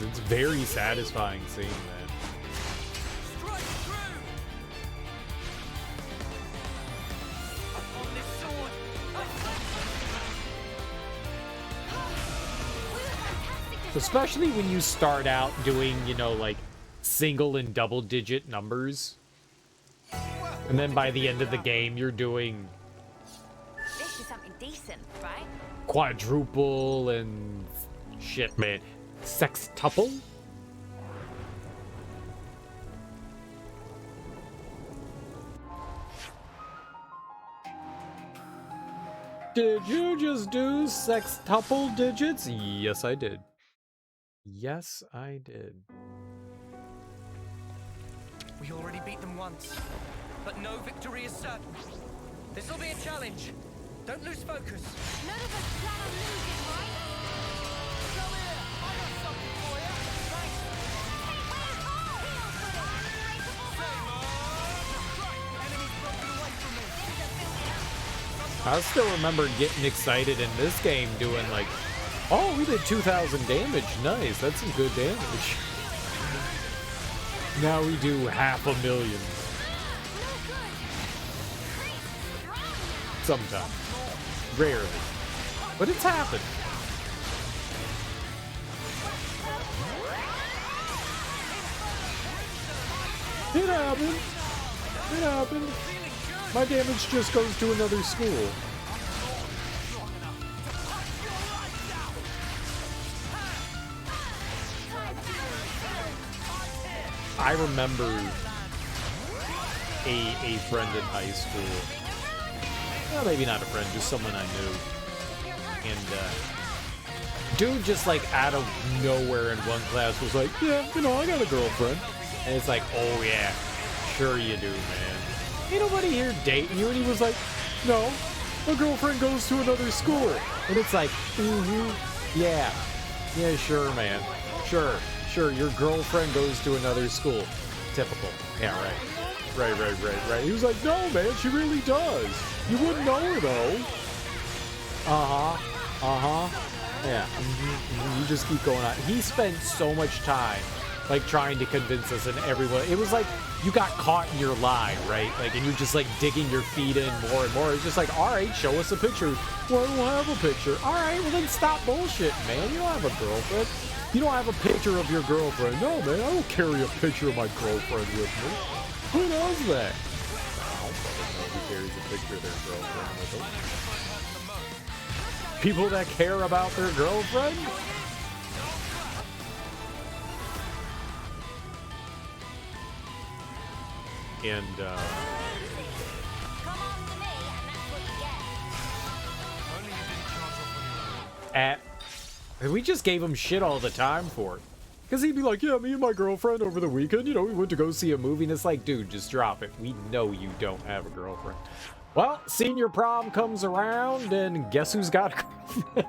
It's very satisfying seeing that. Especially when you start out doing, you know, like single and double digit numbers. And then by the end of the game, you're doing This is something decent, right? quadruple and shit, man. Sextuple? Did you just do sextuple digits? Yes, I did. Yes, I did. We already beat them once, but no victory is certain. This'll be a challenge. Don't lose focus. None of us plan on losing, right? Come here! I got something for you! Thanks! Enemy's broken away from me! I still remember getting excited in this game doing like, oh, we did 2,000 damage. Nice, that's some good damage. Now we do 500,000. Sometimes. Rarely. But it's happened. It happened. It happened. My damage just goes to another school. I remember a friend in high school. Well, maybe not a friend, just someone I knew. And dude just like out of nowhere in one class was like, yeah, you know, I got a girlfriend. And it's like, oh yeah, sure you do, man. Ain't nobody here dating you. And he was like, no, my girlfriend goes to another school. And it's like, yeah, sure, man. Sure, your girlfriend goes to another school. Typical. Yeah, right. Right. He was like, no, man, she really does. You wouldn't know her, though. Yeah, you just keep going on. He spent so much time, like, trying to convince us and everyone. It was like you got caught in your lie, right? Like, and you're just, like, digging your feet in more and more. It's just like, all right, show us a picture. Well, I don't have a picture. All right, well, then stop bullshitting, man. You don't have a girlfriend. You don't have a picture of your girlfriend. No, man, I don't carry a picture of my girlfriend with me. Who does that? I don't fucking know who carries a picture of their girlfriend with them. People that care about their girlfriend? And, Come on to me, and that's what you get. and we just gave him shit all the time for it. Because he'd be like, yeah, me and my girlfriend over the weekend, you know, we went to go see a movie. And it's like, dude, just drop it. We know you don't have a girlfriend. Well, senior prom comes around, and guess who's got a girlfriend?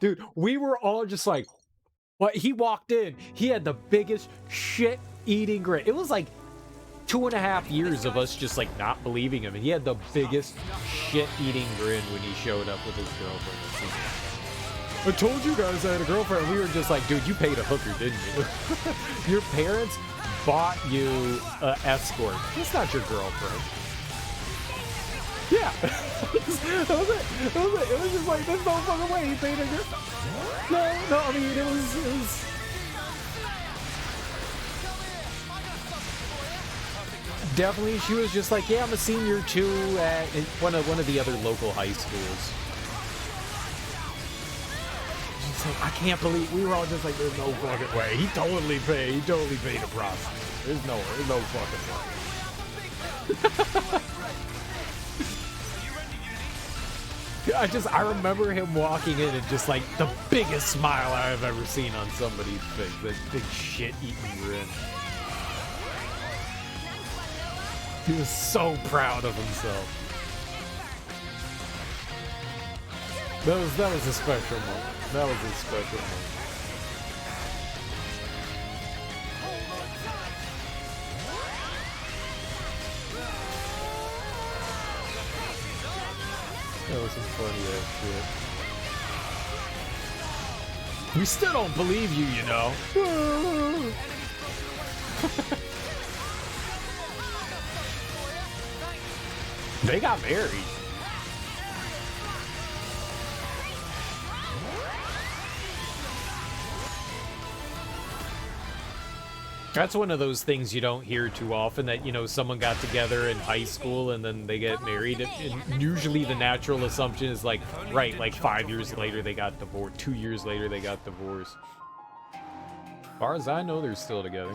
Dude, we were all just like, what? He walked in. He had the biggest shit-eating grin. It was like 2.5 years of us just like not believing him. And he had the biggest shit-eating grin when he showed up with his girlfriend. I told you guys I had a girlfriend. We were just like, dude, you paid a hooker, didn't you? Your parents bought you an escort. That's not your girlfriend. Yeah. that was it. It was just like, there's no fucking way he paid a girl. No, I mean, it was... Definitely, she was just like, yeah, I'm a senior too at one of the other local high schools. Like, I can't believe we were all just like, there's no fucking way. He totally paid a prostitute. There's no fucking way. I remember him walking in and just like the biggest smile I've ever seen on somebody's face. That big shit-eating grin. He was so proud of himself. That was a special moment. That was a special moment. That was some funny ass shit. We still don't believe you, you know. They got married. That's one of those things you don't hear too often, that, you know, someone got together in high school and then they get married. And usually the natural assumption is like, right, like 5 years later they got divorced, 2 years later they got divorced. As far as I know, they're still together.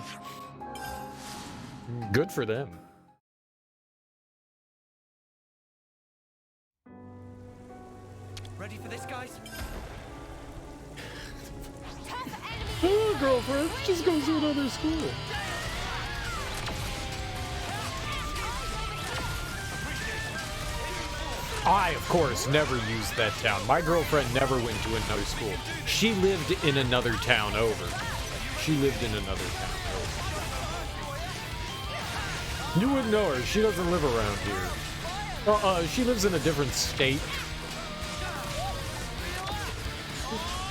Good for them. Ready for this, guys? Oh, girlfriend just goes to another school. I, of course, never used that town. My girlfriend never went to another school. She lived in another town over. She lived in another town over. You wouldn't know her. She doesn't live around here. She lives in a different state.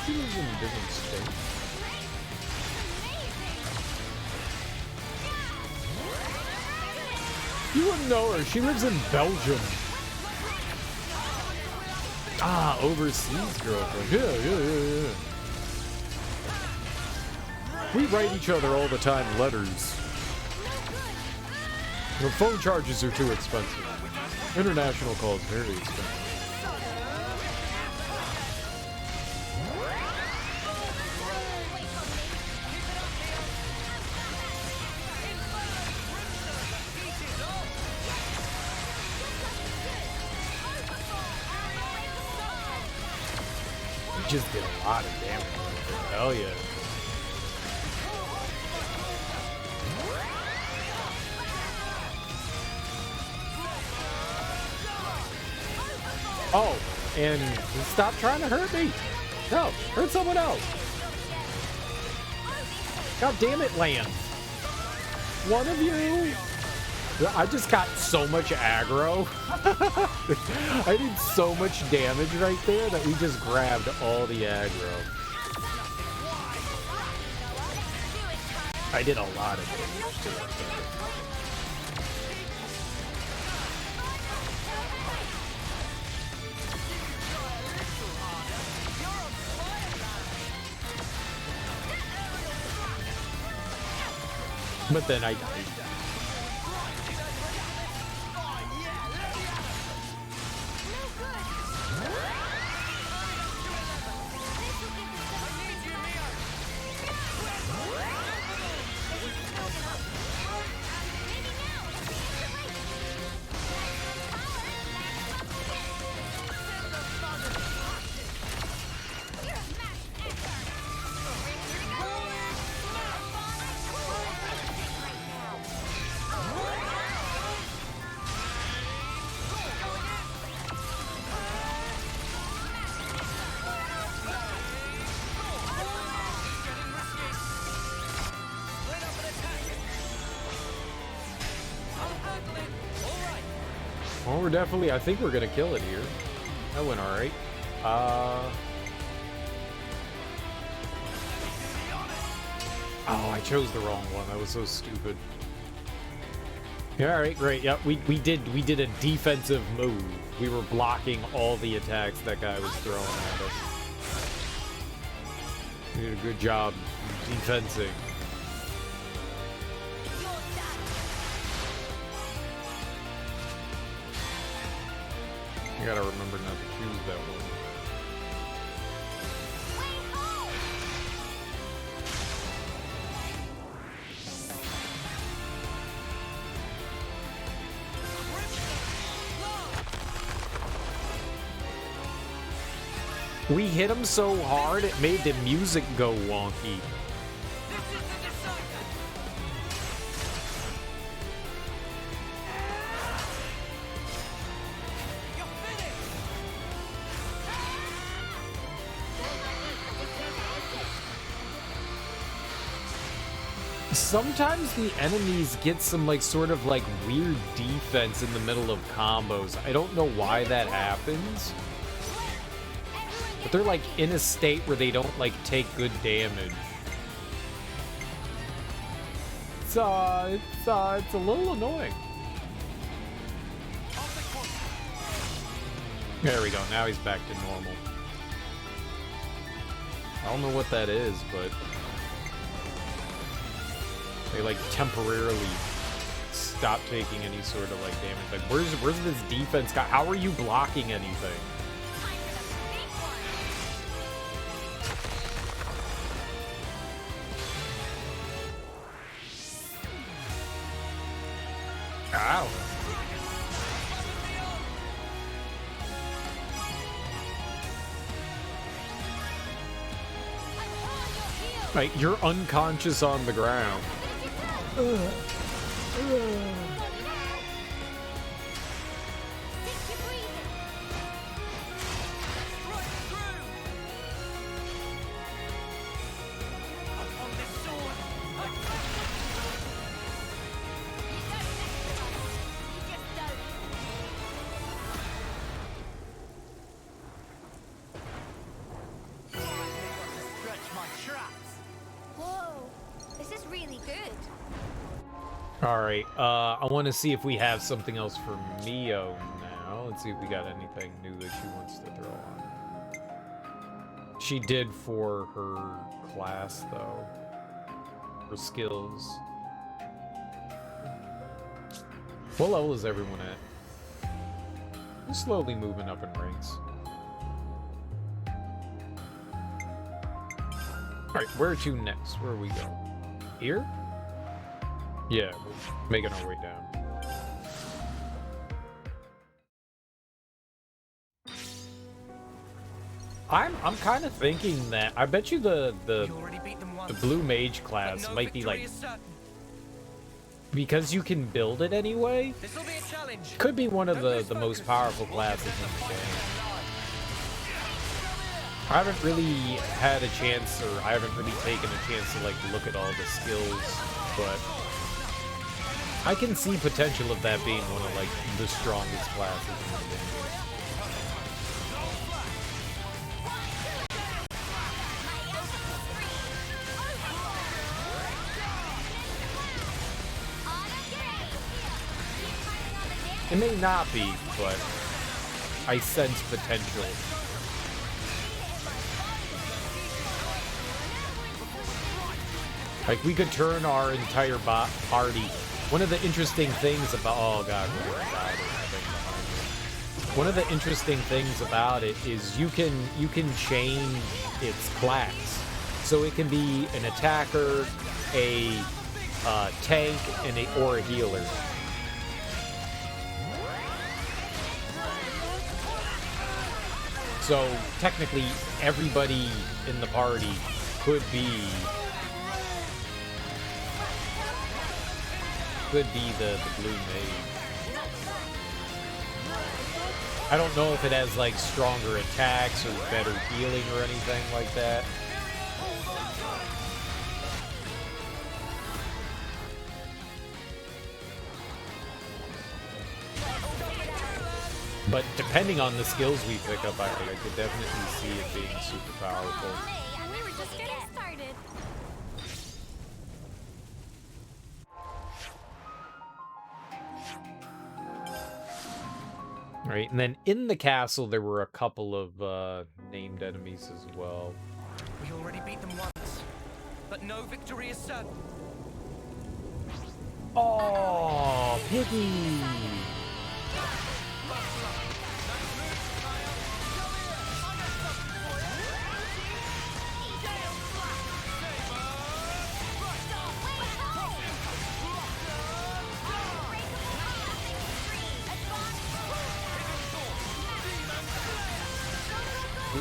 She lives in a different state. You wouldn't know her. She lives in Belgium. Ah, overseas girlfriend. Yeah. We write each other all the time letters. The phone charges are too expensive. International calls very expensive. We just did a lot of damage right there. Hell yeah. Oh, and stop trying to hurt me. No, hurt someone else. God damn it, Lance. One of you. I just got so much aggro. I did so much damage right there that we just grabbed all the aggro. I did a lot of damage to it. But then I died. Well, we're definitely, I think we're gonna kill it here. That went alright. Oh, I chose the wrong one. That was so stupid. Yeah, alright, great. Yep, we did a defensive move. We were blocking all the attacks that guy was throwing at us. We did a good job defensing. I gotta remember not to choose that one. We hit him so hard it made the music go wonky. Sometimes the enemies get some like sort of like weird defense in the middle of combos. I don't know why that happens. But they're like in a state where they don't like take good damage. It's a little annoying. There we go. Now he's back to normal. I don't know what that is, but they like temporarily stop taking any sort of like damage. Like where's this defense guy? How are you blocking anything? Ow. Right, you're unconscious on the ground. traps. Whoa, this is really good. All right. I want to see if we have something else for Mio now. Let's see if we got anything new that she wants to throw on. She did for her class, though. Her skills. What level is everyone at? We're slowly moving up in ranks. Alright, where to next? Where are we going? Here? Yeah, we're making our way down. I'm kind of thinking that I bet you the blue mage class might be like, because you can build it anyway. Could be one of the most powerful classes in the game. I haven't really had a chance, or I haven't really taken a chance to like look at all the skills, but I can see potential of that being one of like the strongest classes in the game. It may not be, but I sense potential. Like, we could turn our entire party. One of the interesting things about... Oh, God. One of the interesting things about it is you can change its class. So it can be an attacker, a tank, or a healer. So technically, everybody in the party could be the blue mage. I don't know if it has like stronger attacks or better healing or anything like that. But depending on the skills we pick up, I could definitely see it being super powerful. We were just getting started. Right, and then in the castle there were a couple of named enemies as well. We already beat them once, but no victory is certain. Oh, Piggy!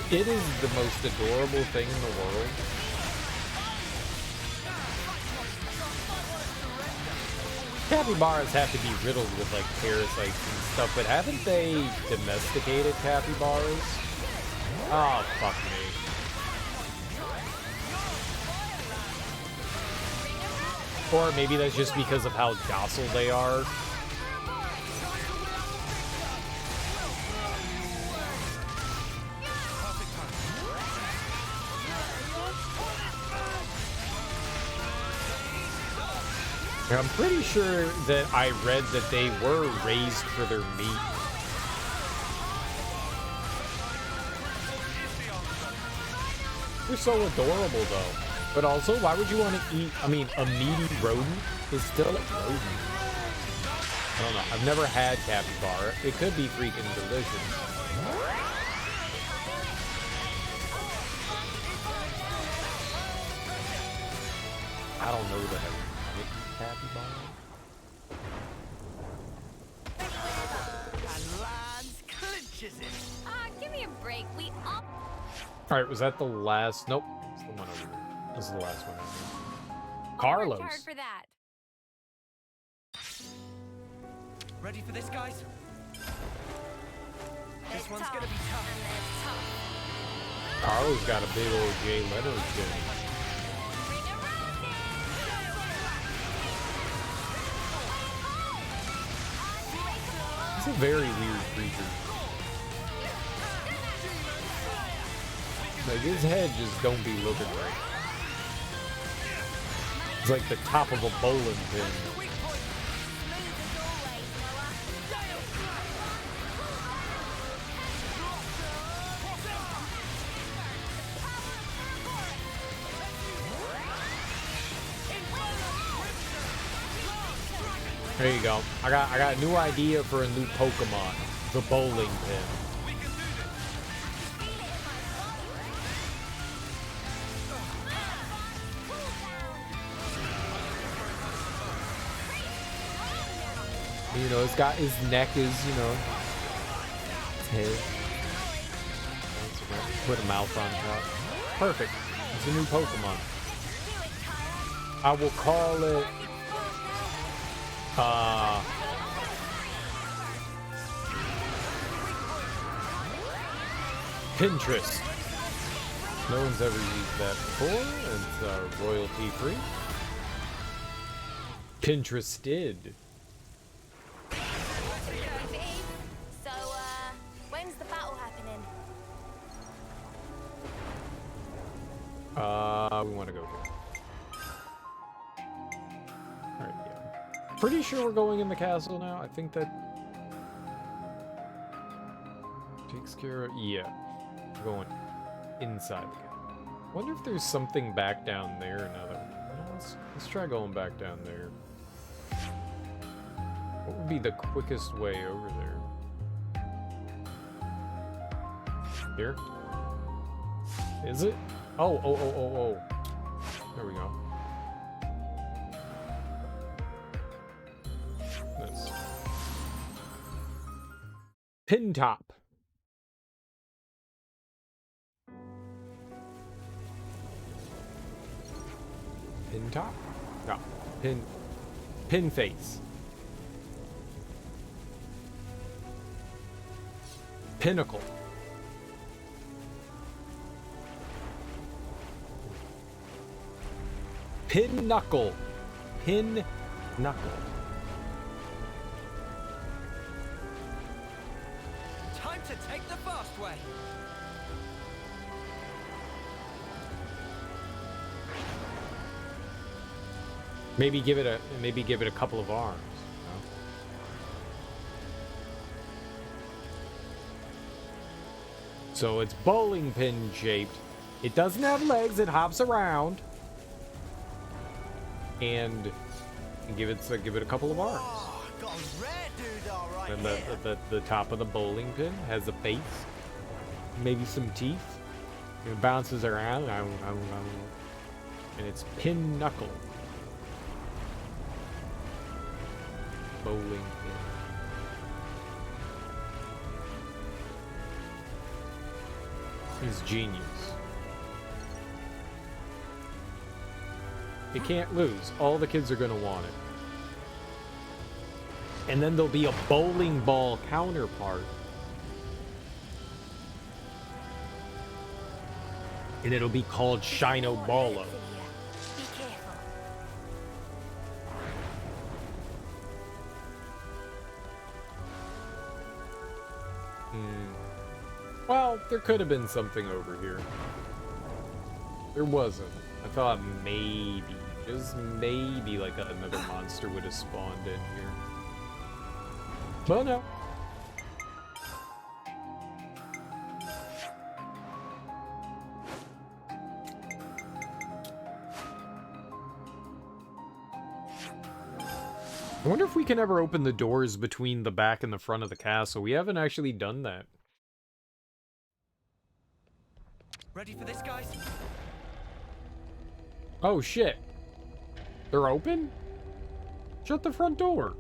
It is the most adorable thing in the world. Capybaras have to be riddled with like parasites and stuff, but haven't they domesticated capybaras? Oh, fuck me. Or maybe that's just because of how docile they are. I'm pretty sure that I read that they were raised for their meat. They're so adorable, though. But also, why would you want to eat... I mean, a meaty rodent is still a rodent. I don't know. I've never had capybara. It could be freaking delicious. I don't know that I like capybara. And Lance clinches it. Give me a break. We all... Alright, was that the last? Nope. It's the one over here. This is the last one over here. Carlos. Hard for that. Ready for this, guys? This one's gonna be tough. Carlos got a big old Jay Leno chin. It's a very weird creature. Like, his head just don't be looking right. It's like the top of a bowling pin. There you go. I got a new idea for a new Pokemon. The bowling pin. You know, it's got his neck is, you know, his head. Put a mouth on top. Perfect. It's a new Pokemon. I will call it Pinterest. No one's ever used that before. It's royalty free. Pinterested. So, when's the battle happening? We want to go here. Alright, yeah. Pretty sure we're going in the castle now. I think that takes care of... Yeah. We're going inside the castle. Wonder if there's something back down there now that... Let's try going back down there. What would be the quickest way over there? Here? Is it? Oh. There we go. Nice. Pin top. Pin top? No. Pin face. Pinnacle. Pin knuckle. Pin knuckle. Time to take the fast way. Maybe give it a couple of arms. You know? So it's bowling pin shaped. It doesn't have legs. It hops around. And give it a couple of arms. Oh, got a rare dude, all right. And the top of the bowling pin has a face, maybe some teeth. It bounces around, and it's pin knuckle. Bowling pin. He's genius. You can't lose. All the kids are gonna want it. And then there'll be a bowling ball counterpart. And it'll be called Shino Ballo. Be careful. Well, there could have been something over here. There wasn't. I thought maybe, just maybe, like another monster would have spawned in here. But no. I wonder if we can ever open the doors between the back and the front of the castle. We haven't actually done that. Ready for this, guys? Oh shit. They're open? Shut the front door.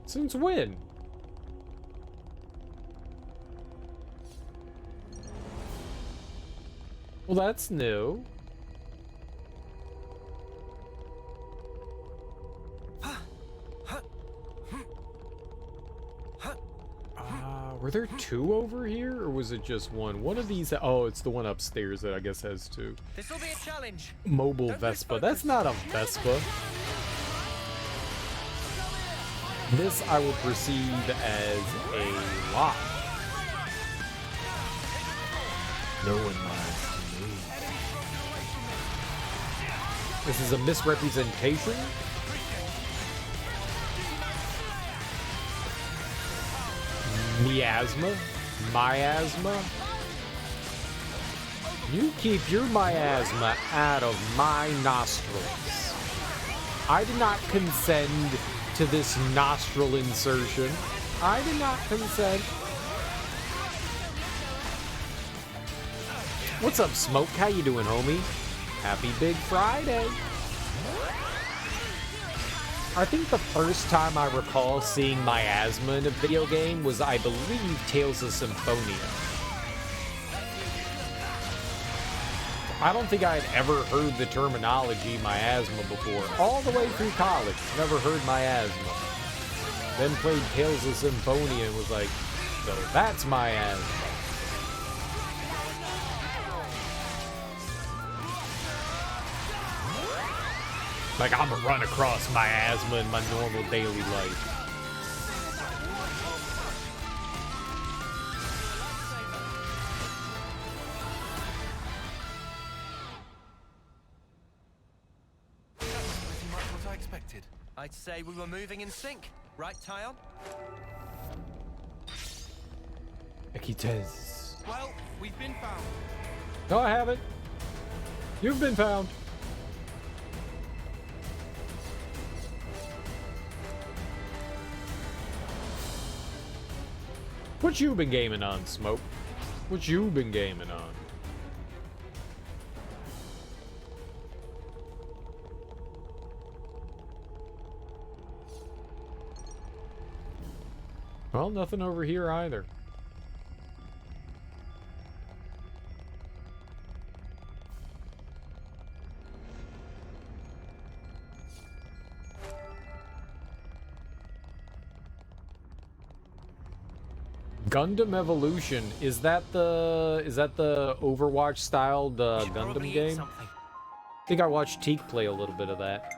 Since when? Well, that's new. Were there two over here, or was it just one? One of these... Oh, it's the one upstairs that I guess has two. This'll be a challenge. Mobile Vespa. That's not a Vespa. This I will perceive as a lock. No one lies to me. This is a misrepresentation? Miasma? Miasma? You keep your miasma out of my nostrils. I did not consent to this nostril insertion. I did not consent. What's up, Smoke? How you doing, homie? Happy Big Friday. I think the first time I recall seeing miasma in a video game was, I believe, Tales of Symphonia. I don't think I had ever heard the terminology miasma before. All the way through college, never heard miasma. Then played Tales of Symphonia and was like, so that's miasma. Like, I'm gonna run across miasma in my normal daily life. What I expected. I'd say we were moving in sync, right, Tyon? Equites. Well, we've been found. No, I haven't. You've been found. What you been gaming on, Smoke? What you been gaming on? Well, nothing over here either. Gundam Evolution, is that the Overwatch styled Gundam game? I think I watched Teak play a little bit of that.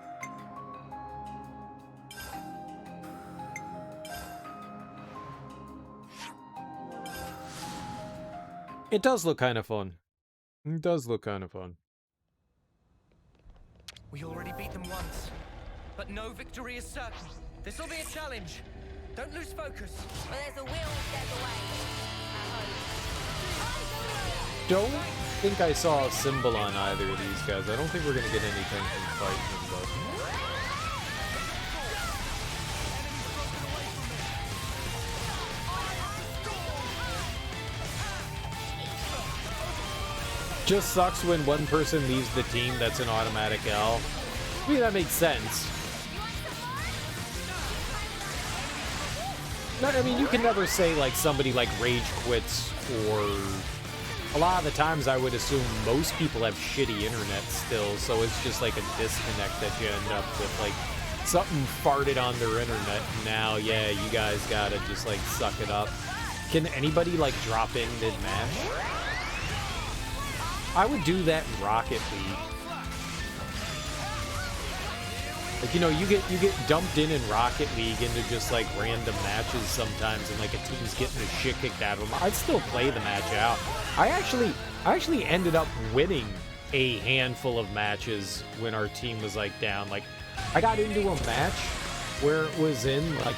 It does look kind of fun. It does look kind of fun. We already beat them once, but no victory is certain. This will be a challenge. Don't lose focus. Well, there's a will, there's a way. Don't think I saw a symbol on either of these guys. I don't think we're gonna get anything from fighting them, but... Just sucks when one person leaves the team that's an automatic L. I mean, that makes sense. No, I mean, you can never say, like, somebody, like, rage quits, or... A lot of the times, I would assume most people have shitty internet still, so it's just, like, a disconnect that you end up with, like, something farted on their internet, and now, yeah, you guys gotta just, like, suck it up. Can anybody, like, drop in mid-match? I would do that in Rocket League. Like, you know, you get dumped in Rocket League into just, like, random matches sometimes, and, like, a team's getting the shit kicked out of them. I'd still play the match out. I actually ended up winning a handful of matches when our team was, like, down. Like, I got into a match where it was in, like...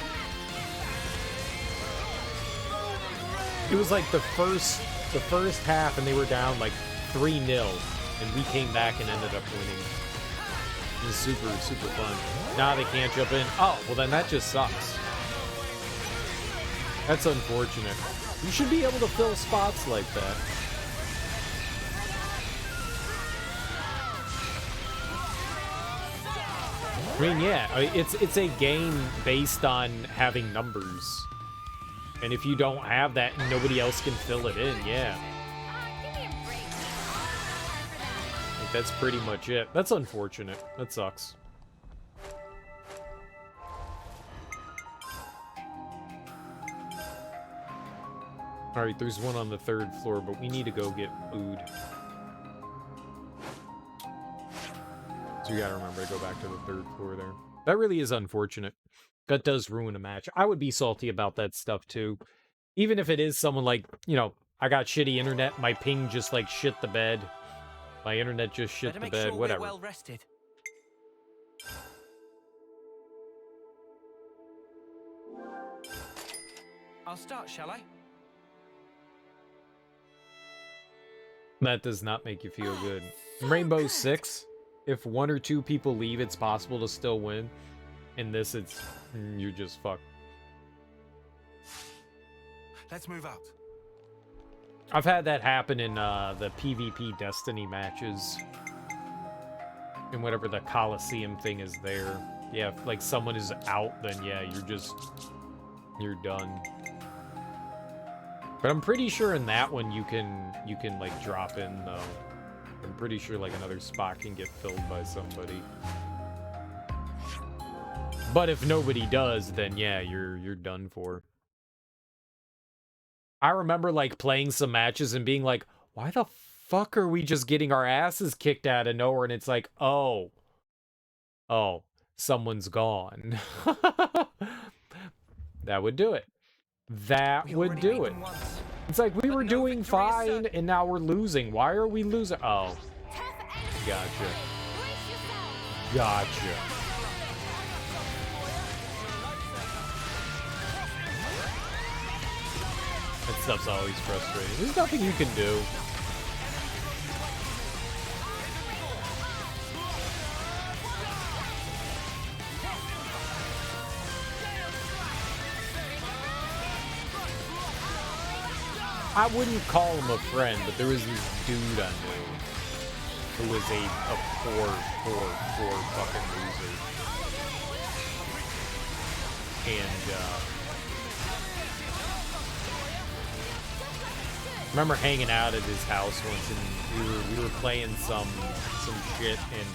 It was, like, the first half, and they were down, like, 3-0, and we came back and ended up winning. It was super, super fun. Now they can't jump in. Oh, well then that just sucks. That's unfortunate. You should be able to fill spots like that. I mean, yeah, it's a game based on having numbers. And if you don't have that, nobody else can fill it in, yeah. That's pretty much it. That's unfortunate. That sucks. Alright, there's one on the 3rd floor, but we need to go get food. So you gotta remember to go back to the 3rd floor there. That really is unfortunate. That does ruin a match. I would be salty about that stuff too. Even if it is someone like, you know, I got shitty internet, my ping just like shit the bed. My internet just shit the bed, sure whatever. Well rested. I'll start, shall I? That does not make you feel good. Rainbow Six, if 1 or 2 people leave, it's possible to still win. In this, it's you're just fucked. Let's move out. I've had that happen in the PvP Destiny matches. And whatever the Coliseum thing is there. Yeah, if like someone is out, then yeah, you're done. But I'm pretty sure in that one you can like drop in though. I'm pretty sure like another spot can get filled by somebody. But if nobody does, then yeah, you're done for. I remember like playing some matches and being like, why the fuck are we just getting our asses kicked out of nowhere? And it's like, oh, someone's gone. That would do it. That would do it. It's like we were doing fine and now we're losing. Why are we losing? Oh, gotcha. Gotcha. That stuff's always frustrating. There's nothing you can do. I wouldn't call him a friend, but there was this dude I knew who was a poor fucking loser. And, I remember hanging out at his house once, and we were playing some shit, and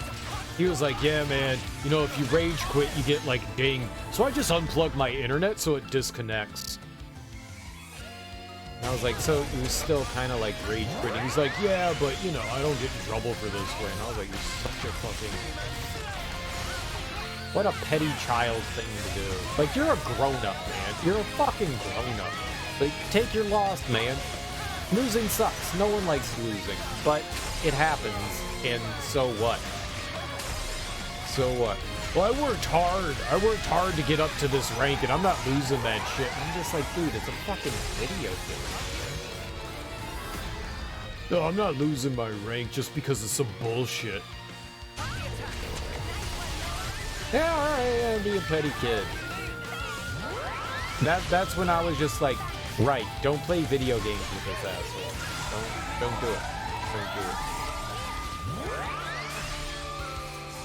he was like, yeah, man, you know, if you rage quit, you get, like, ding. So I just unplug my internet so it disconnects. And I was like, so he was still kind of, like, rage quitting. He's like, yeah, but, you know, I don't get in trouble for this way. And I was like, you're such a fucking... What a petty child thing to do. Like, you're a grown-up, man. You're a fucking grown-up. Like, take your loss, man. Losing sucks. No one likes losing. But it happens, and so what? So what? Well, I worked hard to get up to this rank, and I'm not losing that shit. And I'm just like, dude, it's a fucking video game. No, I'm not losing my rank just because of some bullshit. Yeah, alright, be a petty kid. That's when I was just like, right, don't play video games with this asshole. Don't do it. Don't do it.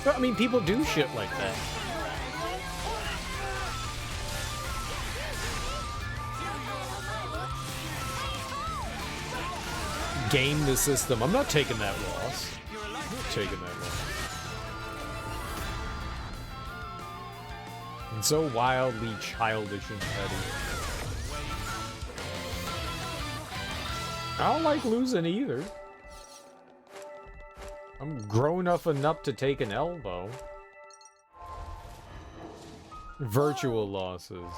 But, I mean, people do shit like that. Game the system. I'm not taking that loss. I'm not taking that loss. And so wildly childish and petty. I don't like losing either. I'm grown enough to take an L, though. Virtual losses.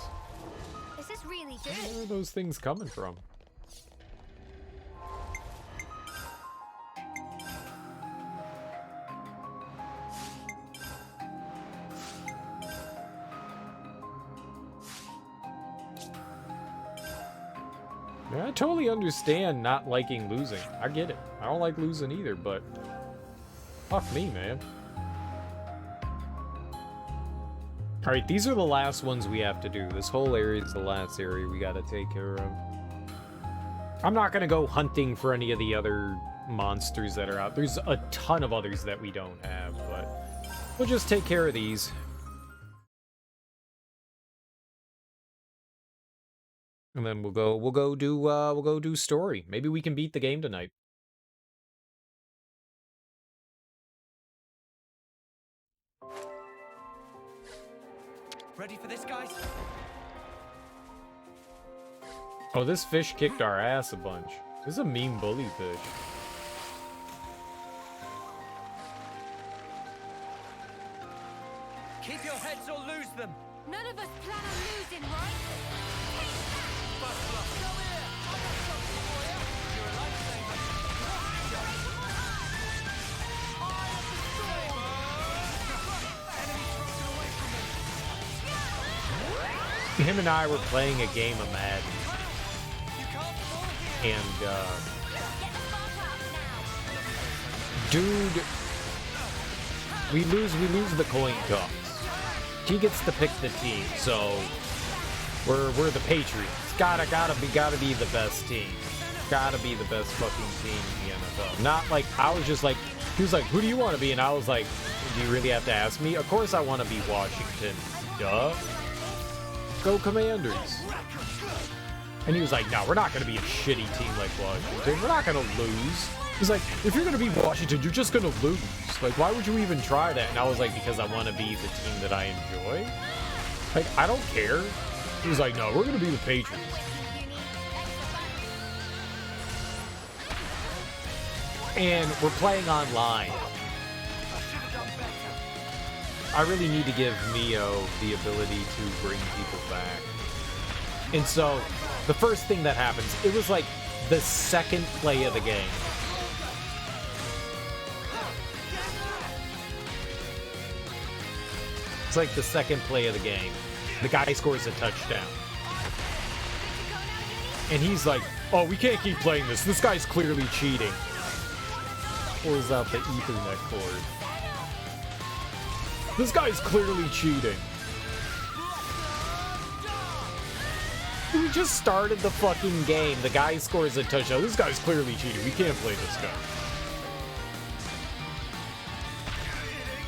This is really good. Where are those things coming from? Yeah, I totally understand not liking losing. I get it. I don't like losing either, but... Fuck me, man. Alright, these are the last ones we have to do. This whole area is the last area we gotta take care of. I'm not gonna go hunting for any of the other monsters that are out. There's a ton of others that we don't have, but... We'll just take care of these. And then we'll go do story. Maybe we can beat the game tonight. Ready for this, guys? Oh, this fish kicked our ass a bunch. This is a mean bully fish. Keep your heads or lose them. None of us plan on losing, right? Him and I were playing a game of Madden. And, dude, we lose the coin toss. He gets to pick the team, so we're the Patriots. Gotta be the best team. Gotta be the best fucking team in the NFL. Not like, I was just like, he was like, who do you want to be? And I was like, do you really have to ask me? Of course I want to be Washington. Duh. Go Commanders. And he was like, no, we're not going to be a shitty team like Washington. We're not going to lose. He's like, if you're going to be Washington, you're just going to lose. Like, why would you even try that? And I was like, because I want to be the team that I enjoy. Like, I don't care. He was like, no, we're going to be the Patriots. And we're playing online. I really need to give Mio the ability to bring people back. And so, the first thing that happens, it was like the second play of the game. It's like the second play of the game. The guy scores a touchdown. And he's like, oh, we can't keep playing this. This guy's clearly cheating. Pulls out the Ethernet cord. This guy's clearly cheating. We just started the fucking game. The guy scores a touchdown. This guy's clearly cheating. We can't play this guy.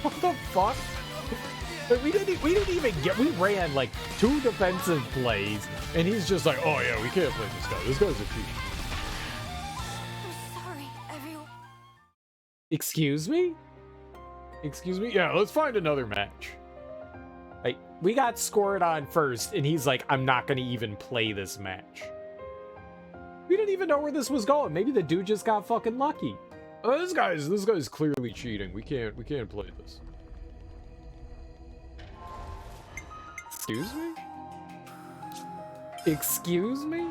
What the fuck? We didn't even get. We ran like 2 defensive plays, and he's just like, oh yeah, we can't play this guy. This guy's a cheat. I'm sorry, everyone. Excuse me? Excuse me? Yeah, let's find another match. Like, we got scored on first, and he's like, I'm not gonna even play this match. We didn't even know where this was going. Maybe the dude just got fucking lucky. Oh, this guy's clearly cheating. We can't play this. Excuse me? Excuse me?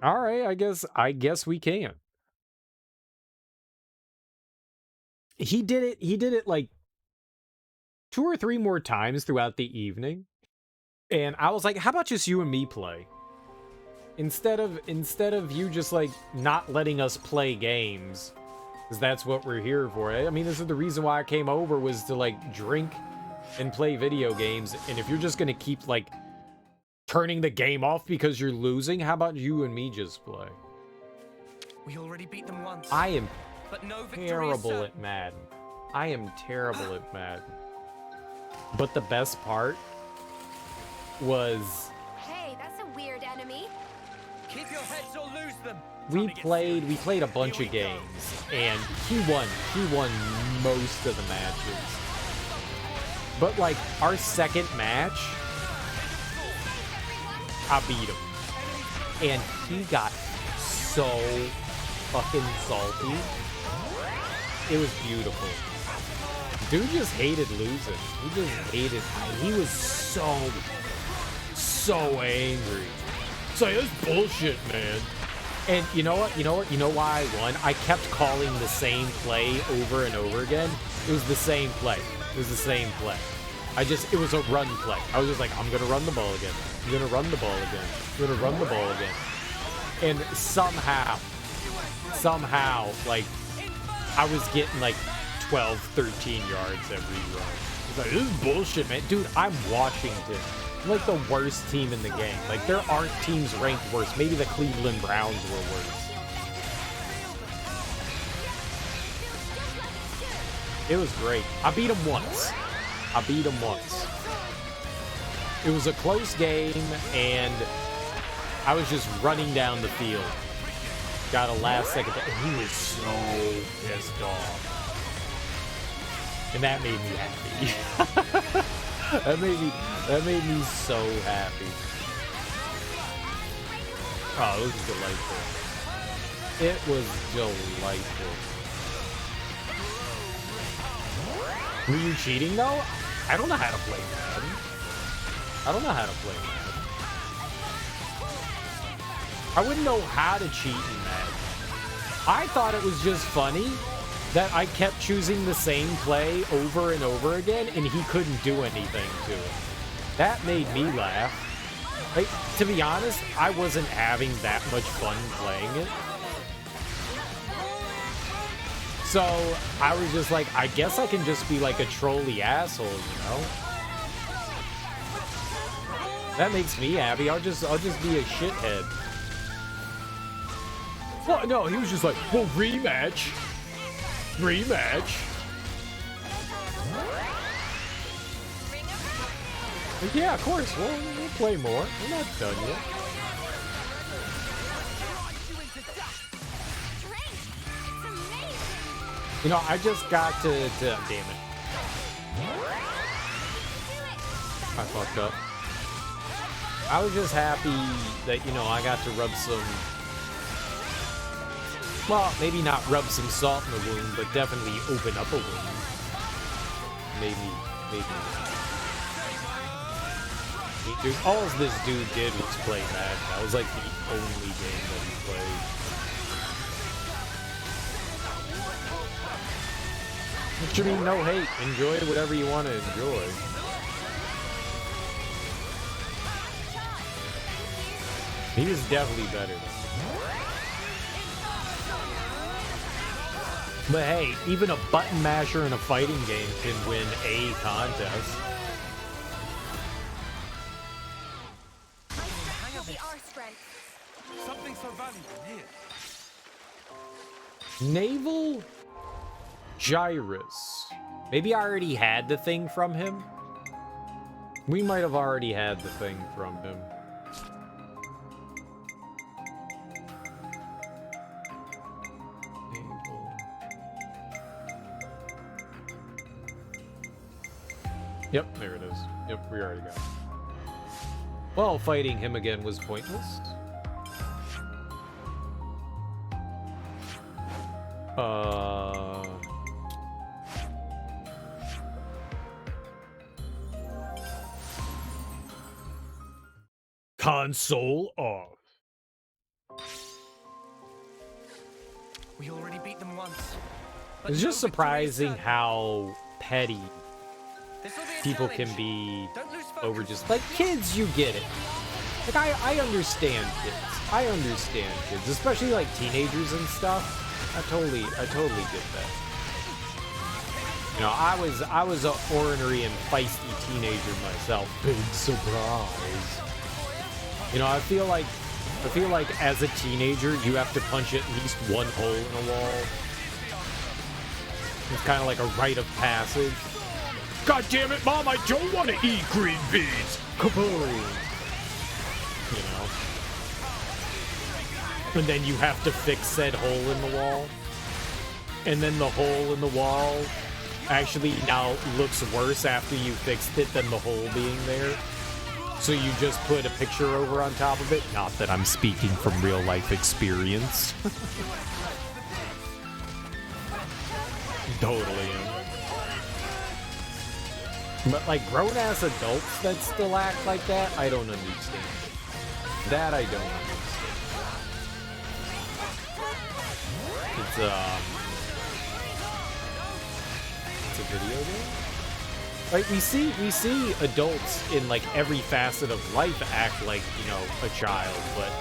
All right, I guess we can. He did it like 2 or 3 more times throughout the evening. And I was like, how about just you and me play? Instead of you just like not letting us play games, because that's what we're here for. I mean, this is the reason why I came over, was to like drink and play video games. And if you're just gonna keep like turning the game off because you're losing, how about you and me just play? We already beat them once. I am but no terrible at Madden. I am terrible at Madden. But the best part was, Hey, that's a weird enemy. Keep your heads or lose them. we played a bunch of games, and he won most of the matches. But like our second match, I beat him, and he got so fucking salty. It was beautiful. Dude just hated losing. He just hated. He was so angry. It's like, that's bullshit, man. And you know what? You know why I won? I kept calling the same play over and over again. It was the same play. It was a run play. I was just like, I'm gonna run the ball again. I'm gonna run the ball again. I'm gonna run the ball again. And somehow, like, I was getting like 12, 13 yards every run. It's like, this is bullshit, man. Dude, I'm Washington. I'm like the worst team in the game. Like, there aren't teams ranked worse. Maybe the Cleveland Browns were worse. It was great. I beat him once. It was a close game, and I was just running down the field. Got a last second, and he was so pissed off. And that made me happy. that made me so happy. Oh, it was delightful. It was delightful. Were you cheating though? I don't know how to play Madden. I wouldn't know how to cheat in Madden. I thought it was just funny that I kept choosing the same play over and over again, and he couldn't do anything to it. That made me laugh. Like, to be honest, I wasn't having that much fun playing it. So I was just like, I guess I can just be like a trolly asshole, you know? That makes me happy. I'll just be a shithead. Well, no, he was just like, well, rematch. Rematch. Like, yeah, of course. We'll play more. We're not done yet. You know, I just got to damn it. I fucked up. I was just happy that, you know, I got to rub some, well, maybe not rub some salt in the wound, but definitely open up a wound. Maybe. Dude, all this dude did was play Madden. That was like the only game that he played. What you mean, no hate? Enjoy whatever you want to enjoy. He was definitely better than me. But hey, even a button masher in a fighting game can win a contest. Something so valuable here. Naval Gyrus. Maybe I already had the thing from him. We might have already had the thing from him. Naval. Yep, there it is. Yep, we already got it. Well, fighting him again was pointless. Console off. We already beat them once. It's just surprising how petty people can be over just like kids. You get it. Like I understand kids. I understand kids, especially like teenagers and stuff. I totally get that. You know, I was a ornery and feisty teenager myself. Big surprise. You know, I feel like as a teenager, you have to punch at least one hole in a wall. It's kind of like a rite of passage. God damn it, Mom! I don't want to eat green beans. Kaboom! You know. And then you have to fix said hole in the wall. And then the hole in the wall actually now looks worse after you fixed it than the hole being there. So you just put a picture over on top of it. Not that I'm speaking from real life experience. Totally am. But like grown-ass adults that still act like that, I don't understand. That I don't understand. It's a video game? Like we see adults in like every facet of life act like, you know, a child, but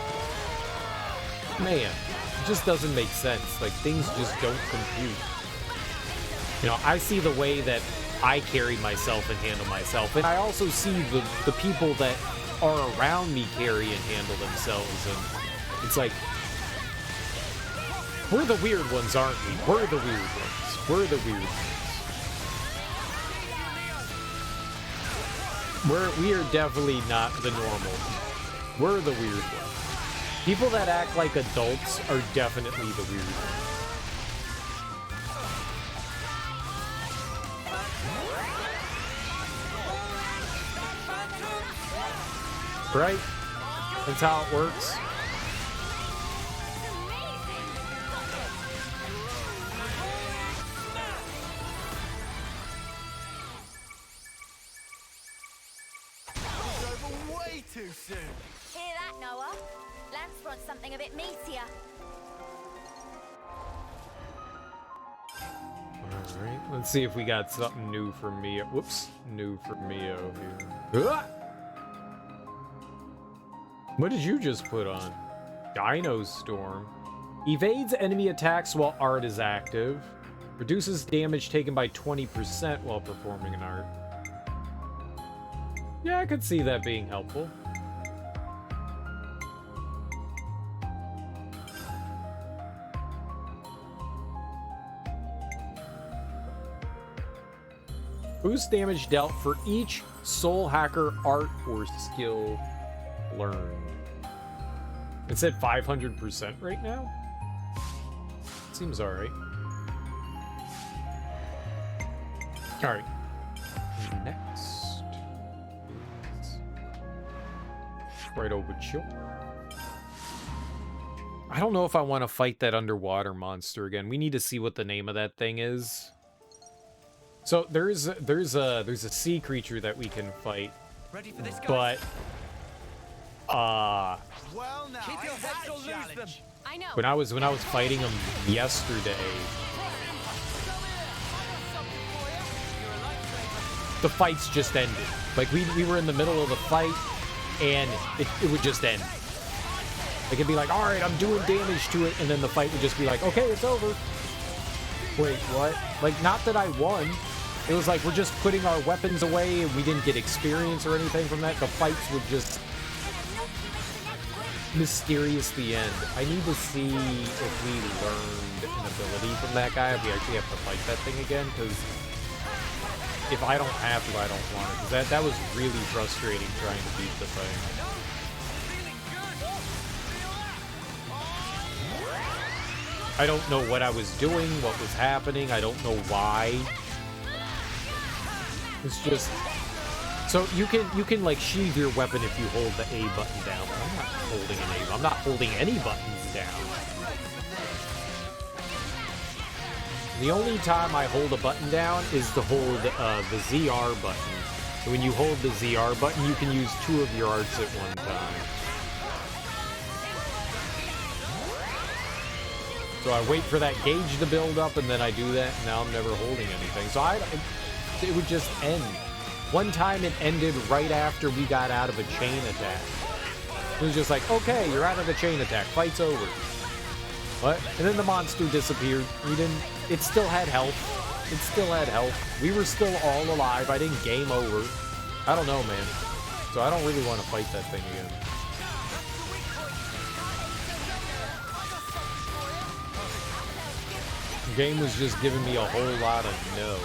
man, it just doesn't make sense. Like things just don't compute. You know, I see the way that I carry myself and handle myself, and I also see the people that are around me carry and handle themselves, and it's like, we're the weird ones, aren't we? We're the weird ones. We're the weird ones. We are definitely not the normal. We're the weird ones. People that act like adults are definitely the weird ones. Right? That's how it works. Way too soon. Hear that, Noah? Lance wants something a bit meatier. Alright, let's see if we got something new for Mio. Whoops, new for Mio here. Ah! What did you just put on? Dino Storm. Evades enemy attacks while art is active. Reduces damage taken by 20% while performing an art. Yeah, I could see that being helpful. Boost damage dealt for each soul hacker art or skill learned. It's at 500% right now? Seems alright. Alright. Next is right over chill. I don't know if I want to fight that underwater monster again. We need to see what the name of that thing is. So there's a sea creature that we can fight. Ready for this, but well, now, keep your heads or lose them. I know. when I was fighting him yesterday, the fights just ended. Like we were in the middle of the fight and it would just end. Like it'd be like, all right, I'm doing damage to it, and then the fight would just be like, okay, it's over. Wait, what? Like, not that I won. It was like we're just putting our weapons away and we didn't get experience or anything from that. The fights would just mysteriously end. I need to see if we learned an ability from that guy, if we actually have to fight that thing again, because if I don't have to, I don't want it. Because that was really frustrating trying to beat the thing. I don't know what I was doing, what was happening, I don't know why. It's just... So you can like sheathe your weapon if you hold the A button down. But I'm not holding an A. I'm not holding any buttons down. The only time I hold a button down is to hold the ZR button. So when you hold the ZR button, you can use 2 of your arts at one time. So I wait for that gauge to build up, and then I do that, and now I'm never holding anything. So it would just end. One time it ended right after we got out of a chain attack. It was just like, okay, you're out of the chain attack, fight's over. What? And then the monster disappeared. It still had health. It still had health. We were still all alive. I didn't game over. I don't know, man. So I don't really want to fight that thing again. The game was just giving me a whole lot of no.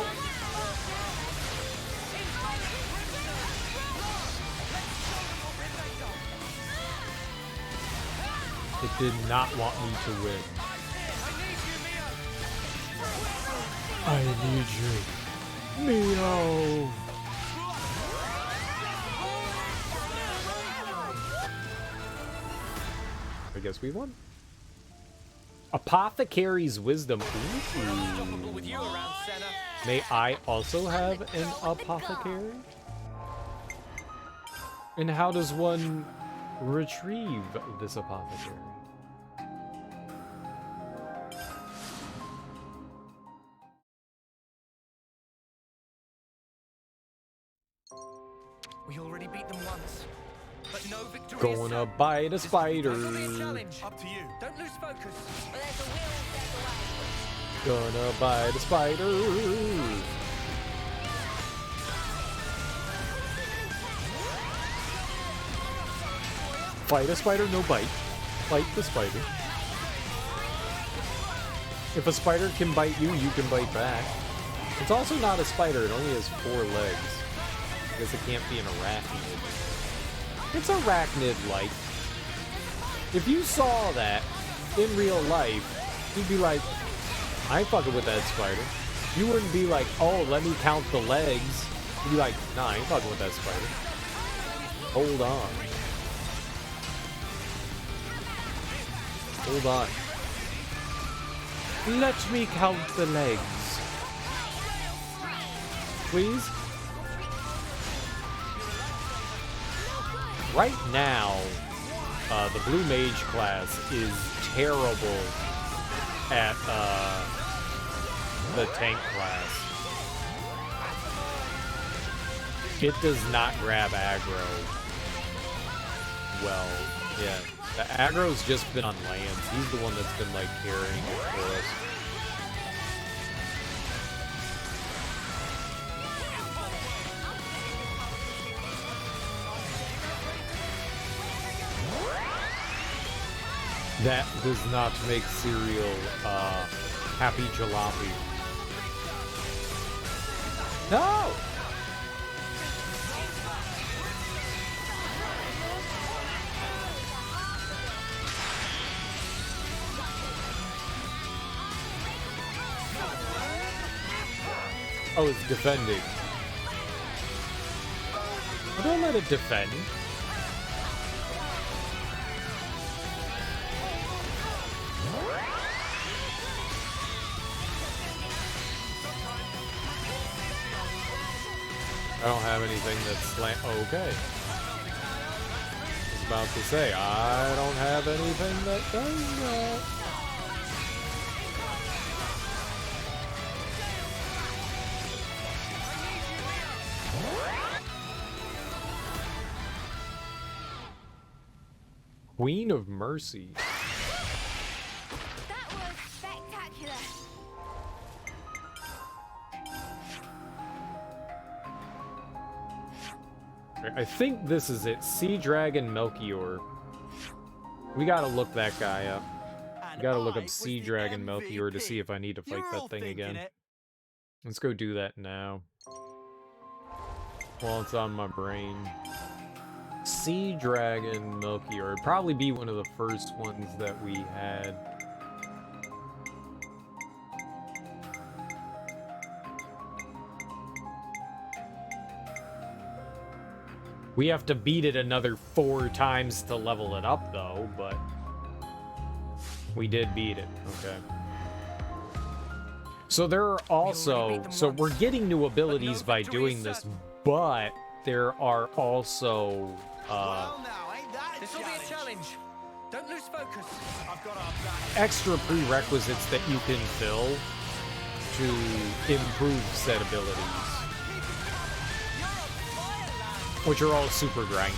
It did not want me to win. I need you, Mio. I guess we won. Apothecary's Wisdom. Ooh. May I also have an apothecary? And how does one retrieve this apothecary? We already beat them once, but no victory. Gonna bite a spider. Up to you. Don't lose focus. Gonna bite a spider. Fight a spider, no bite. Fight the spider. If a spider can bite you, you can bite back. It's also not a spider, it only has 4 legs. I guess it can't be an arachnid. It's arachnid-like. If you saw that in real life, you'd be like, I ain't fucking with that spider. You wouldn't be like, oh, let me count the legs. You'd be like, nah, I ain't fucking with that spider. Hold on. Hold on. Let me count the legs. Please? Right now, the Blue Mage class is terrible at the tank class. It does not grab aggro. Well, yeah. The aggro's just been on Lance. He's the one that's been, like, carrying it for us. That does not make cereal, happy jalopy. No! Oh, it's defending. I don't let it defend. I don't have anything that's okay. I was about to say, I don't have anything that does that. Queen of Mercy. That was spectacular. I think this is it. Sea Dragon Melchior. We gotta look that guy up. We gotta look up Sea Dragon Melchior to see if I need to fight that thing again. Let's go do that now. While it's on my brain. Sea Dragon Melchior. It'd probably be one of the first ones that we had. We have to beat it another 4 times to level it up, though, but we did beat it. Okay. So there are also... So we're getting new abilities by doing this, but there are also... This will be a challenge. Don't lose focus. extra prerequisites that you can fill to improve said abilities, which are all super grindy.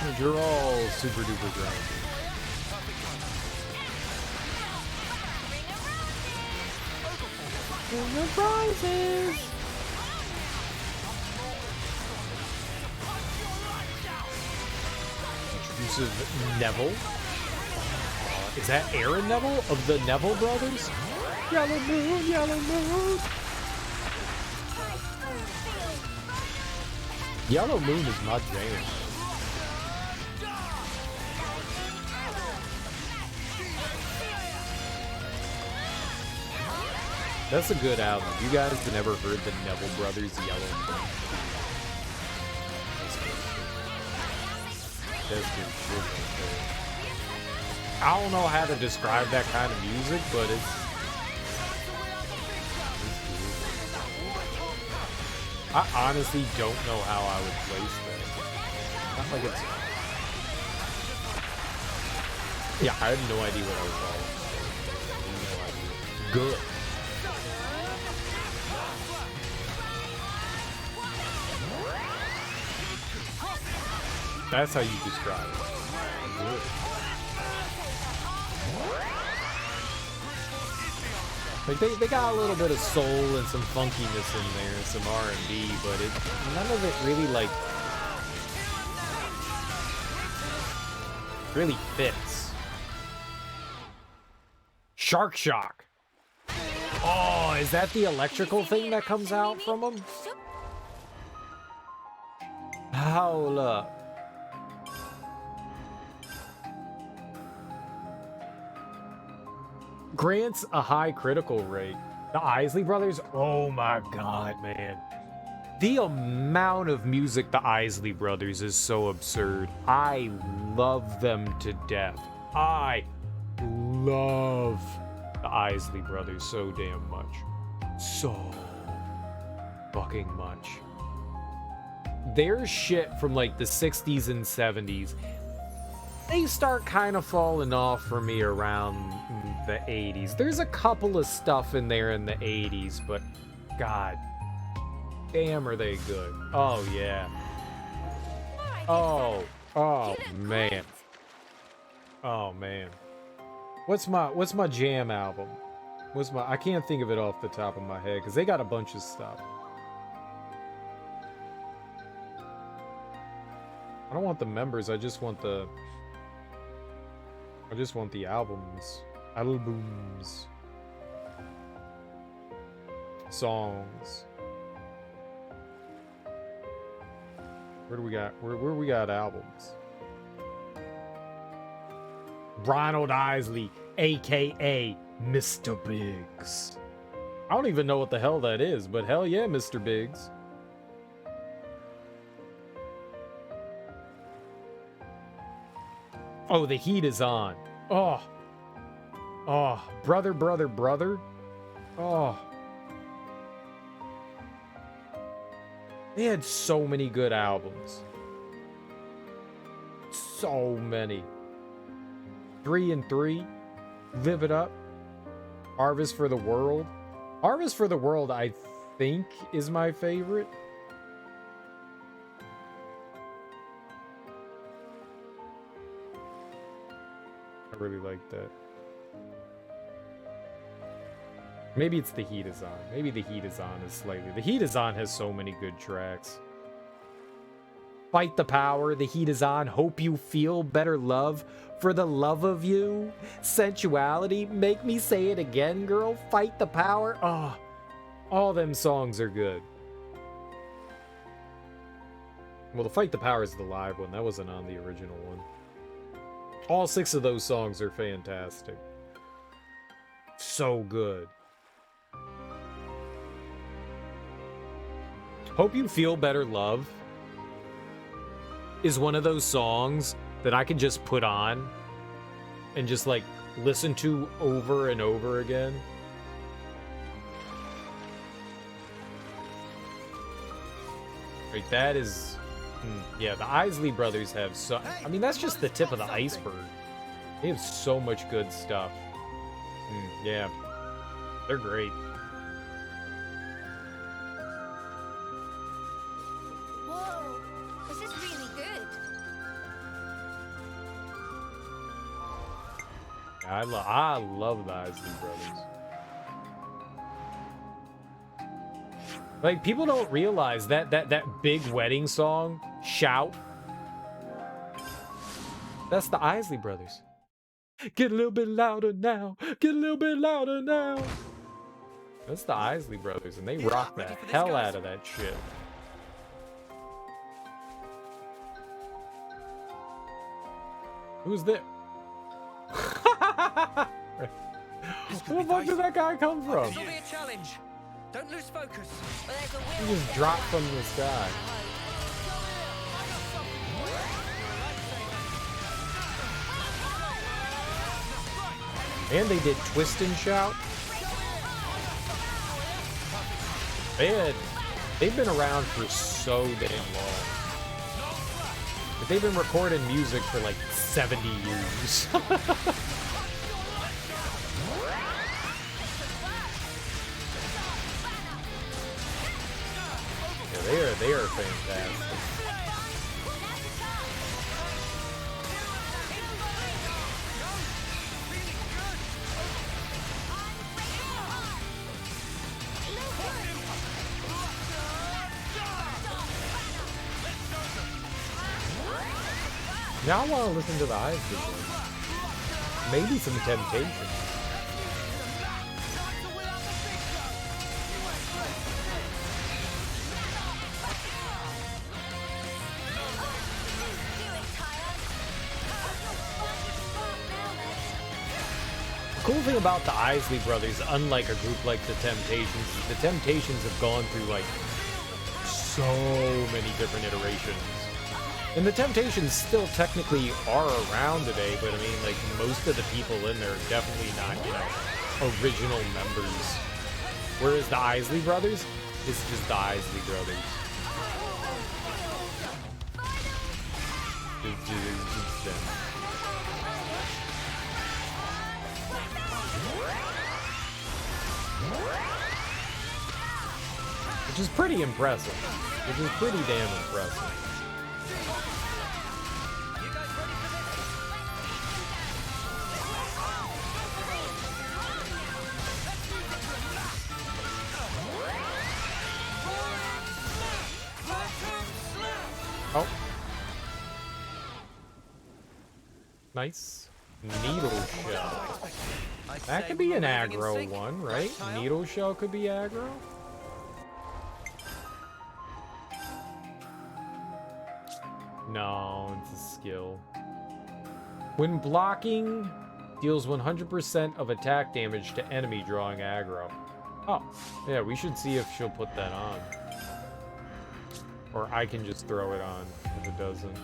Which are all super duper grindy. The prizes! Intrusive Neville. Is that Aaron Neville of the Neville brothers? Yellow Moon, Yellow Moon! Yellow Moon is my jam. That's a good album. You guys have never heard the Neville Brothers Yellow Moon? That's good shit. I don't know how to describe that kind of music, but it's I honestly don't know how I would place that. Not like it's... Yeah, I have no idea what I would call it. No idea. Good. That's how you describe it. Good. Like they got a little bit of soul and some funkiness in there, and some R&B, but none of it really like really fits. Shark Shock. Oh, is that the electrical thing that comes out from them? Hold up. Grants a high critical rate. The Isley Brothers? Oh my god, man. The amount of music the Isley Brothers is so absurd. I love them to death. I love the Isley Brothers so damn much. So fucking much. their shit from like the 60s and 70s, they start kind of falling off for me around the 80s. There's a couple of stuff in there in the 80s, but god damn are they good. Oh yeah. Oh man. Oh man. What's my jam album? I can't think of it off the top of my head because they got a bunch of stuff. I don't want the members, I just want the albums. Albums. Songs. Where do we got? Where we got albums? Ronald Isley, aka Mr. Biggs. I don't even know what the hell that is, but hell yeah, Mr. Biggs. Oh, the heat is on. Oh. Oh, brother, brother, brother. Oh. They had so many good albums. So many. 3 and 3. Live It Up. Harvest for the World. Harvest for the World, I think, is my favorite. I really like that. Maybe it's The Heat Is On. Maybe The Heat Is On is slightly... The Heat Is On has so many good tracks. Fight the Power, The Heat Is On, Hope You Feel Better Love, For the Love of You, Sensuality, Make Me Say It Again, Girl, Fight the Power. Oh, all them songs are good. Well, the Fight the Power is the live one. That wasn't on the original one. All 6 of those songs are fantastic. So good. Hope You Feel Better Love is one of those songs that I can just put on and just like listen to over and over again. Right, that is... yeah, the Isley Brothers have so... I mean, that's just the tip of the iceberg. They have so much good stuff. Yeah, they're great. Whoa, this is really good. I love the Isley Brothers. Like, people don't realize that big wedding song, Shout, that's the Isley Brothers. Get a little bit louder now. Get a little bit louder now. That's the Isley Brothers, and they rock the hell out of that shit. Who's this? Where the fuck did that guy come from? This will be a challenge. Don't lose focus. He just dropped from the sky. And they did Twist and Shout. They've been around for so damn long. But they've been recording music for like 70 years. Yeah, they are fantastic. Now I want to listen to the Isley Brothers. Maybe some Temptation. The cool thing about the Isley Brothers, unlike a group like the Temptations, is the Temptations have gone through like so many different iterations. And the Temptations still technically are around today, but I mean, like, most of the people in there are definitely not, you know, original members. Whereas the Isley Brothers is just the Isley Brothers. It's them. Which is pretty impressive. Which is pretty damn impressive. Oh. Nice. Needle shell. That could be an aggro one, right? Needle shell could be aggro. No, it's a skill. When blocking, deals 100% of attack damage to enemy drawing aggro. Oh, yeah, we should see if she'll put that on. Or I can just throw it on if it doesn't.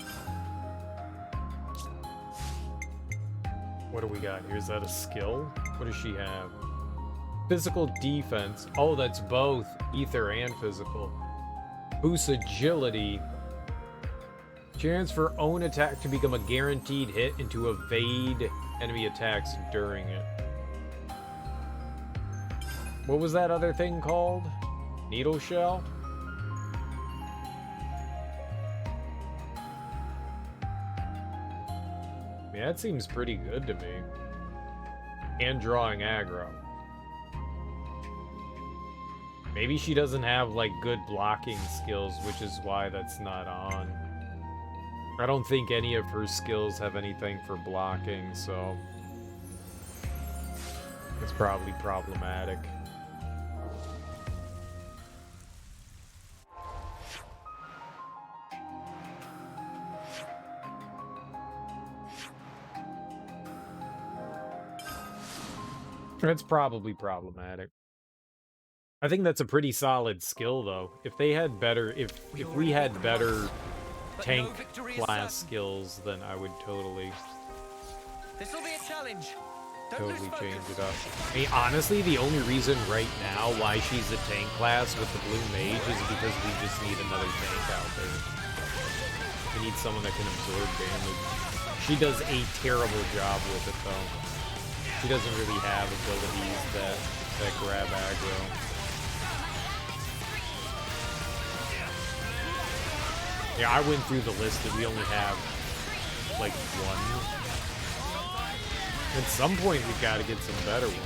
What do we got here? Is that a skill? What does she have? Physical defense. Oh, that's both ether and physical. Boosts agility. Chance for own attack to become a guaranteed hit and to evade enemy attacks during it. What was that other thing called? Needle shell? Yeah, that seems pretty good to me. And drawing aggro. Maybe she doesn't have, like, good blocking skills, which is why that's not on. I don't think any of her skills have anything for blocking, so... it's probably problematic. It's probably problematic. I think that's a pretty solid skill, though. If they had better, if we had better tank class skills, then I would totally This'll be a challenge. Totally change it up. I mean, honestly, the only reason right now why she's a tank class with the blue mage is because we just need another tank out there. We need someone that can absorb damage. She does a terrible job with it, though. She doesn't really have abilities that grab aggro. Yeah, I went through the list and we only have, like, one. At some point, we've got to get some better ones.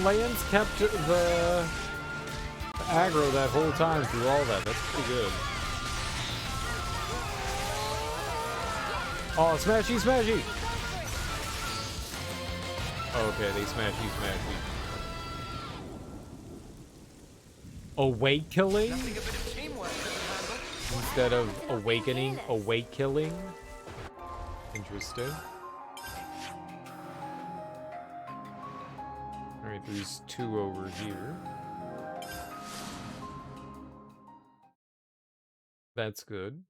Lance kept the aggro that whole time through all that. That's pretty good. Oh, smashy, smashy! Okay, they smashy, smashy. Awake killing? Instead of awakening, awake killing? Interesting. Alright, there's two over here. That's good.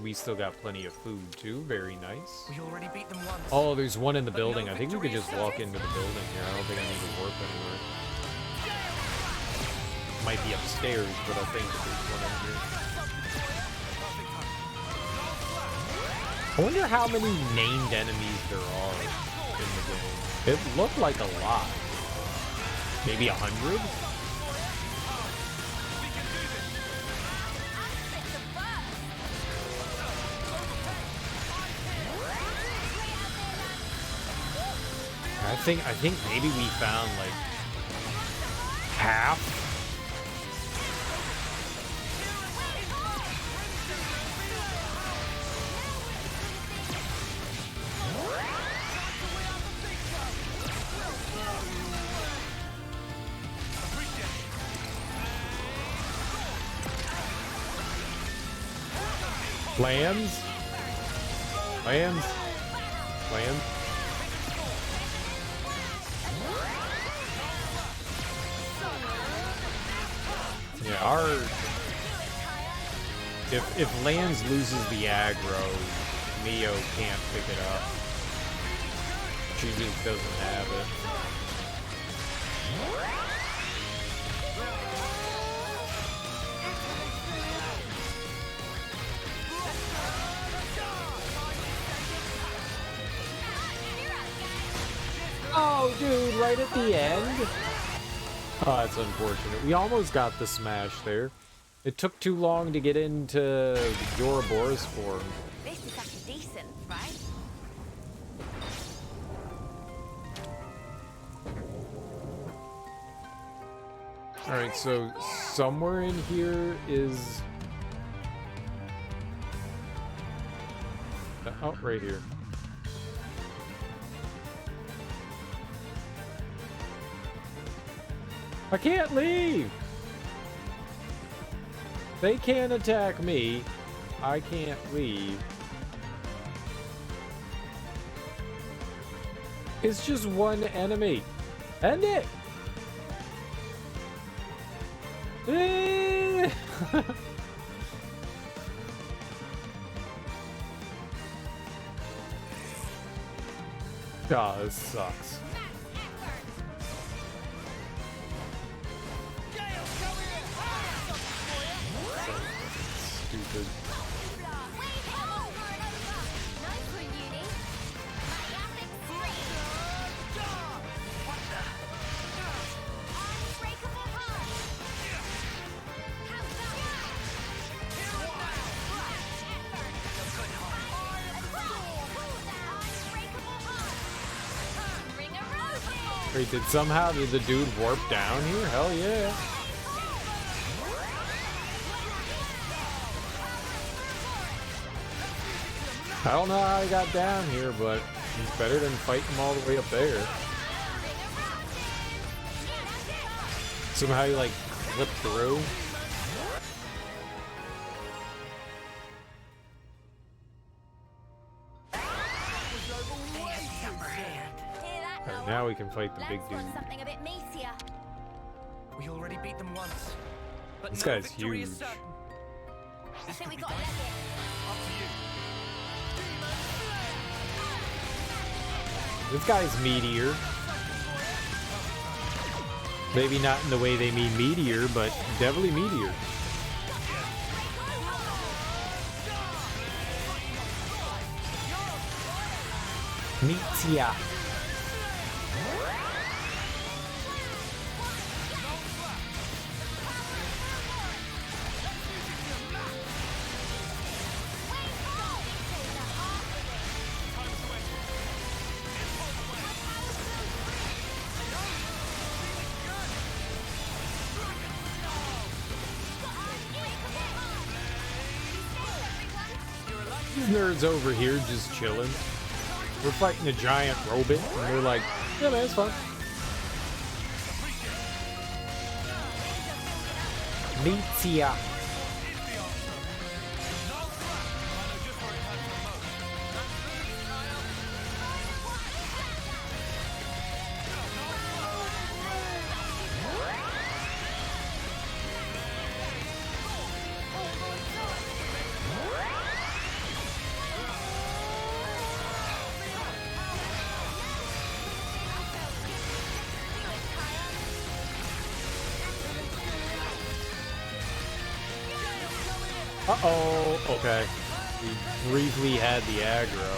We still got plenty of food, too. Very nice. We already beat them once. Oh, there's one in the building. I think we could just walk into the building here. I don't think I need to warp anywhere. Might be upstairs, but I think there's one in here. I wonder how many named enemies there are in the game. It looked like a lot. Maybe 100? I think maybe we found like half. Lands? Lands? Lands? Yeah, our... If Lands loses the aggro, Neo can't pick it up. She just doesn't have it. Oh, dude, right at the end? Oh, that's unfortunate. We almost got the smash there. It took too long to get into the Ouroboros form. This is actually decent, right? Alright, so somewhere in here is... Oh, right here. I can't leave! They can't attack me. I can't leave. It's just one enemy. End it! God, this sucks. Stupid. Wait, did the dude warp down here? Hell yeah. I don't know how he got down here, but he's better than fighting him all the way up there. Somehow he like flipped through. Right, now we can fight the big dude. Something a bit meatier. We already beat them once. But This no guy's victory huge. is certain. I think we got to let it. Up to you. This guy's meteor. Maybe not in the way they mean meteor, but definitely meteor. Meteor. These nerds over here just chilling. We're fighting a giant robot, and they're like, yeah, man, it's fun. Meteor. Uh-oh, okay. We briefly had the aggro.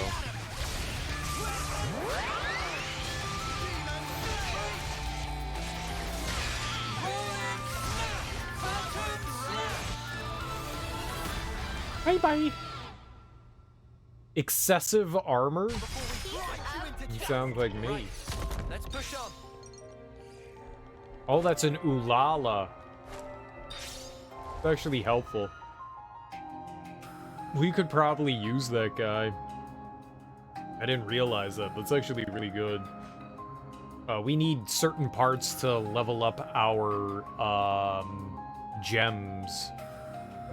Bye-bye. Excessive armor? You sound like me. Let's push on. Oh, that's an ulala. It's actually helpful. We could probably use that guy. I didn't realize that. That's actually really good. We need certain parts to level up our gems.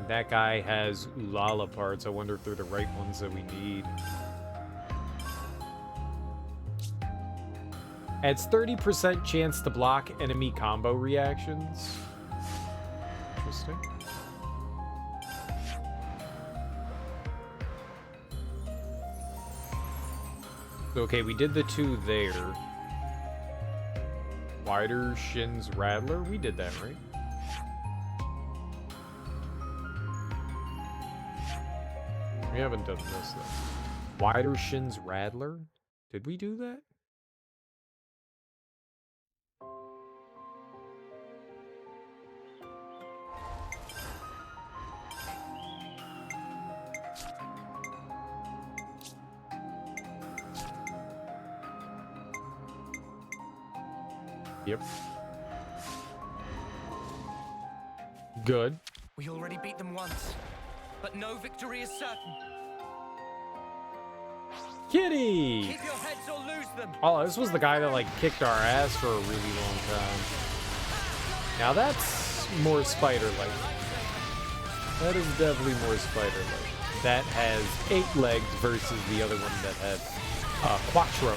That guy has Ulala parts. I wonder if they're the right ones that we need. Adds 30% chance to block enemy combo reactions. Interesting. Okay, we did the 2 there. Wider Shins Rattler? We did that, right? We haven't done this, though. Wider Shins Rattler? Did we do that? Yep. Good. We already beat them once, but no victory is certain. Kitty! Keep your heads or lose them. Oh, this was the guy that, like, kicked our ass for a really long time. Now that's more spider-like. That is definitely more spider-like. That has 8 legs versus the other one that had quattro.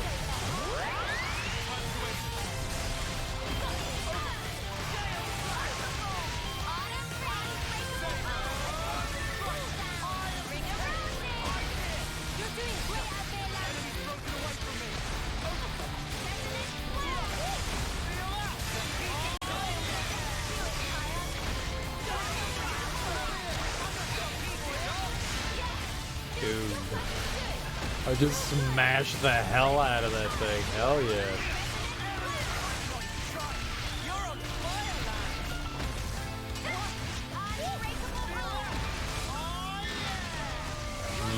I just smashed the hell out of that thing. Hell yeah.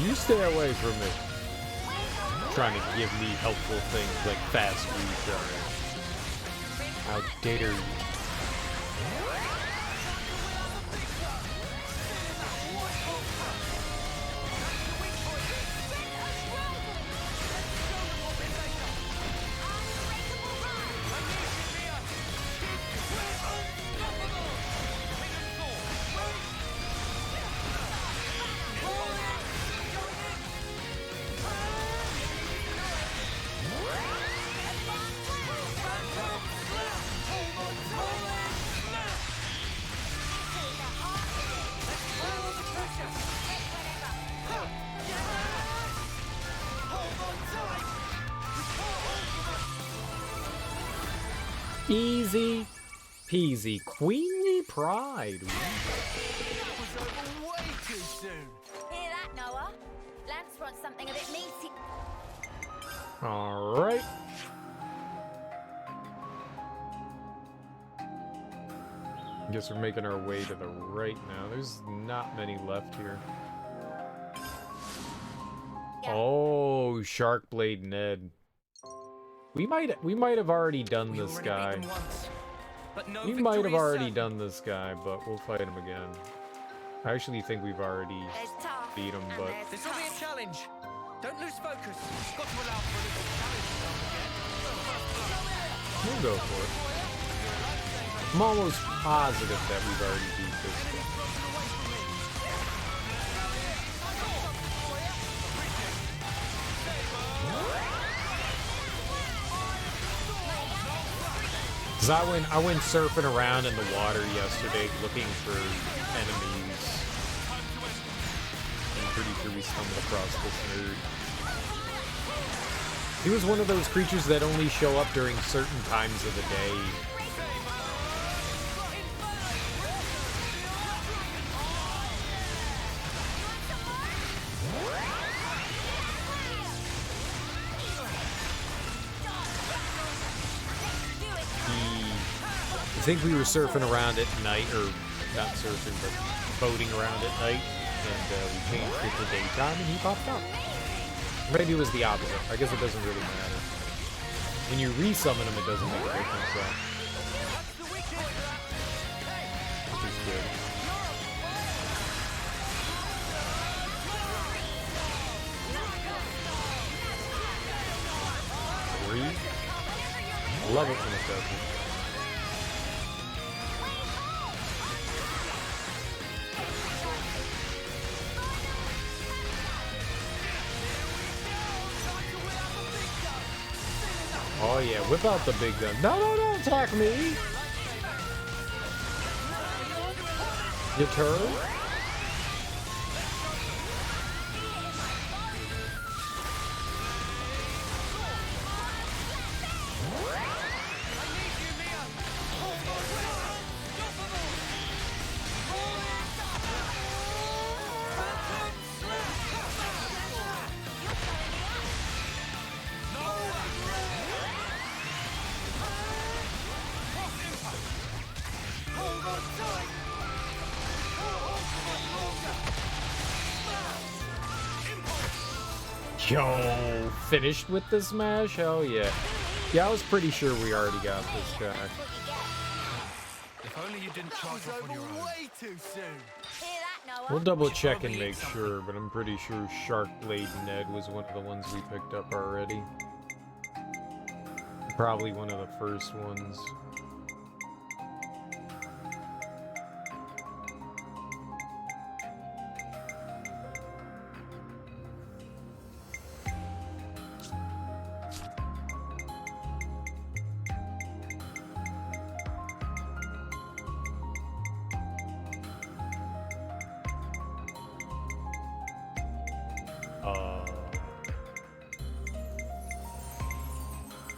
You stay away from me. Trying to give me helpful things like fast recharge. How dare you? Easy peasy, queenly pride. That was over way too soon. Hear that, Noah? Lance wants something a bit meaty. All right. Guess we're making our way to the right now. There's not many left here. Yeah. Oh, Sharkblade Ned. We might have already done this guy. We might have already done this guy, but we'll fight him again. I actually think we've already beat him, but This will be a challenge. Don't lose focus. Got to allow for a little challenge. we'll go for it. I'm almost positive that we've already beat this guy. Cause I went surfing around in the water yesterday looking for enemies. I'm pretty sure we stumbled across this nerd. He was one of those creatures that only show up during certain times of the day. I think we were surfing around at night, or not surfing, but boating around at night, and we changed it to daytime, and he popped up. Maybe it was the opposite. I guess it doesn't really matter. When you resummon him, it doesn't make a difference, so. Which is good. Three. Love it when it does it. Oh yeah, whip out the big gun. No, no, don't attack me! Your turn? Yo, finished with the smash? Hell yeah. Yeah, I was pretty sure we already got this guy. If only you didn't charge up on your own. Way too soon. Hear that, Noah? We'll double check and make sure, but I'm pretty sure Sharkblade Ned was one of the ones we picked up already. Probably one of the first ones.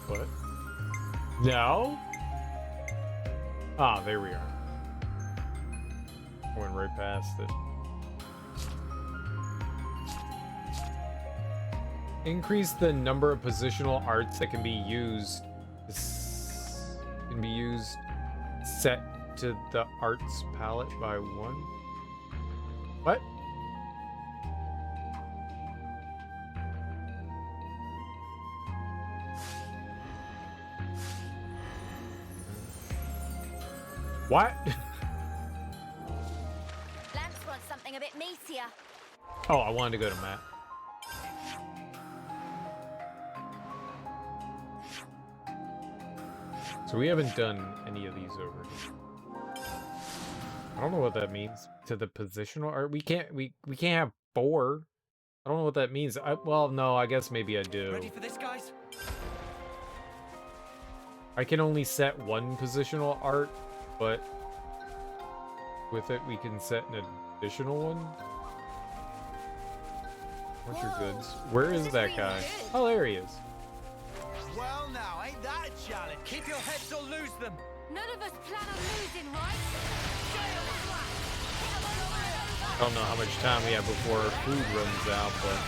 What? No? Ah, there we are. Went right past it. Increase the number of positional arts that can be used. Set to the arts palette by 1. What? What? Lance wants something a bit meatier. Oh, I wanted to go to Matt. So we haven't done any of these over here. I don't know what that means. To the positional art, we can't have 4. I don't know what that means. Well, no, I guess maybe I do. Ready for this, guys? I can only set 1 positional art, but with it we can set an additional one. What's your goods? Where is that guy? Oh, there he is. Well, now, ain't that a challenge? Keep your heads or lose them. None of us plan on losing, right? I don't know how much time we have before our food runs out, but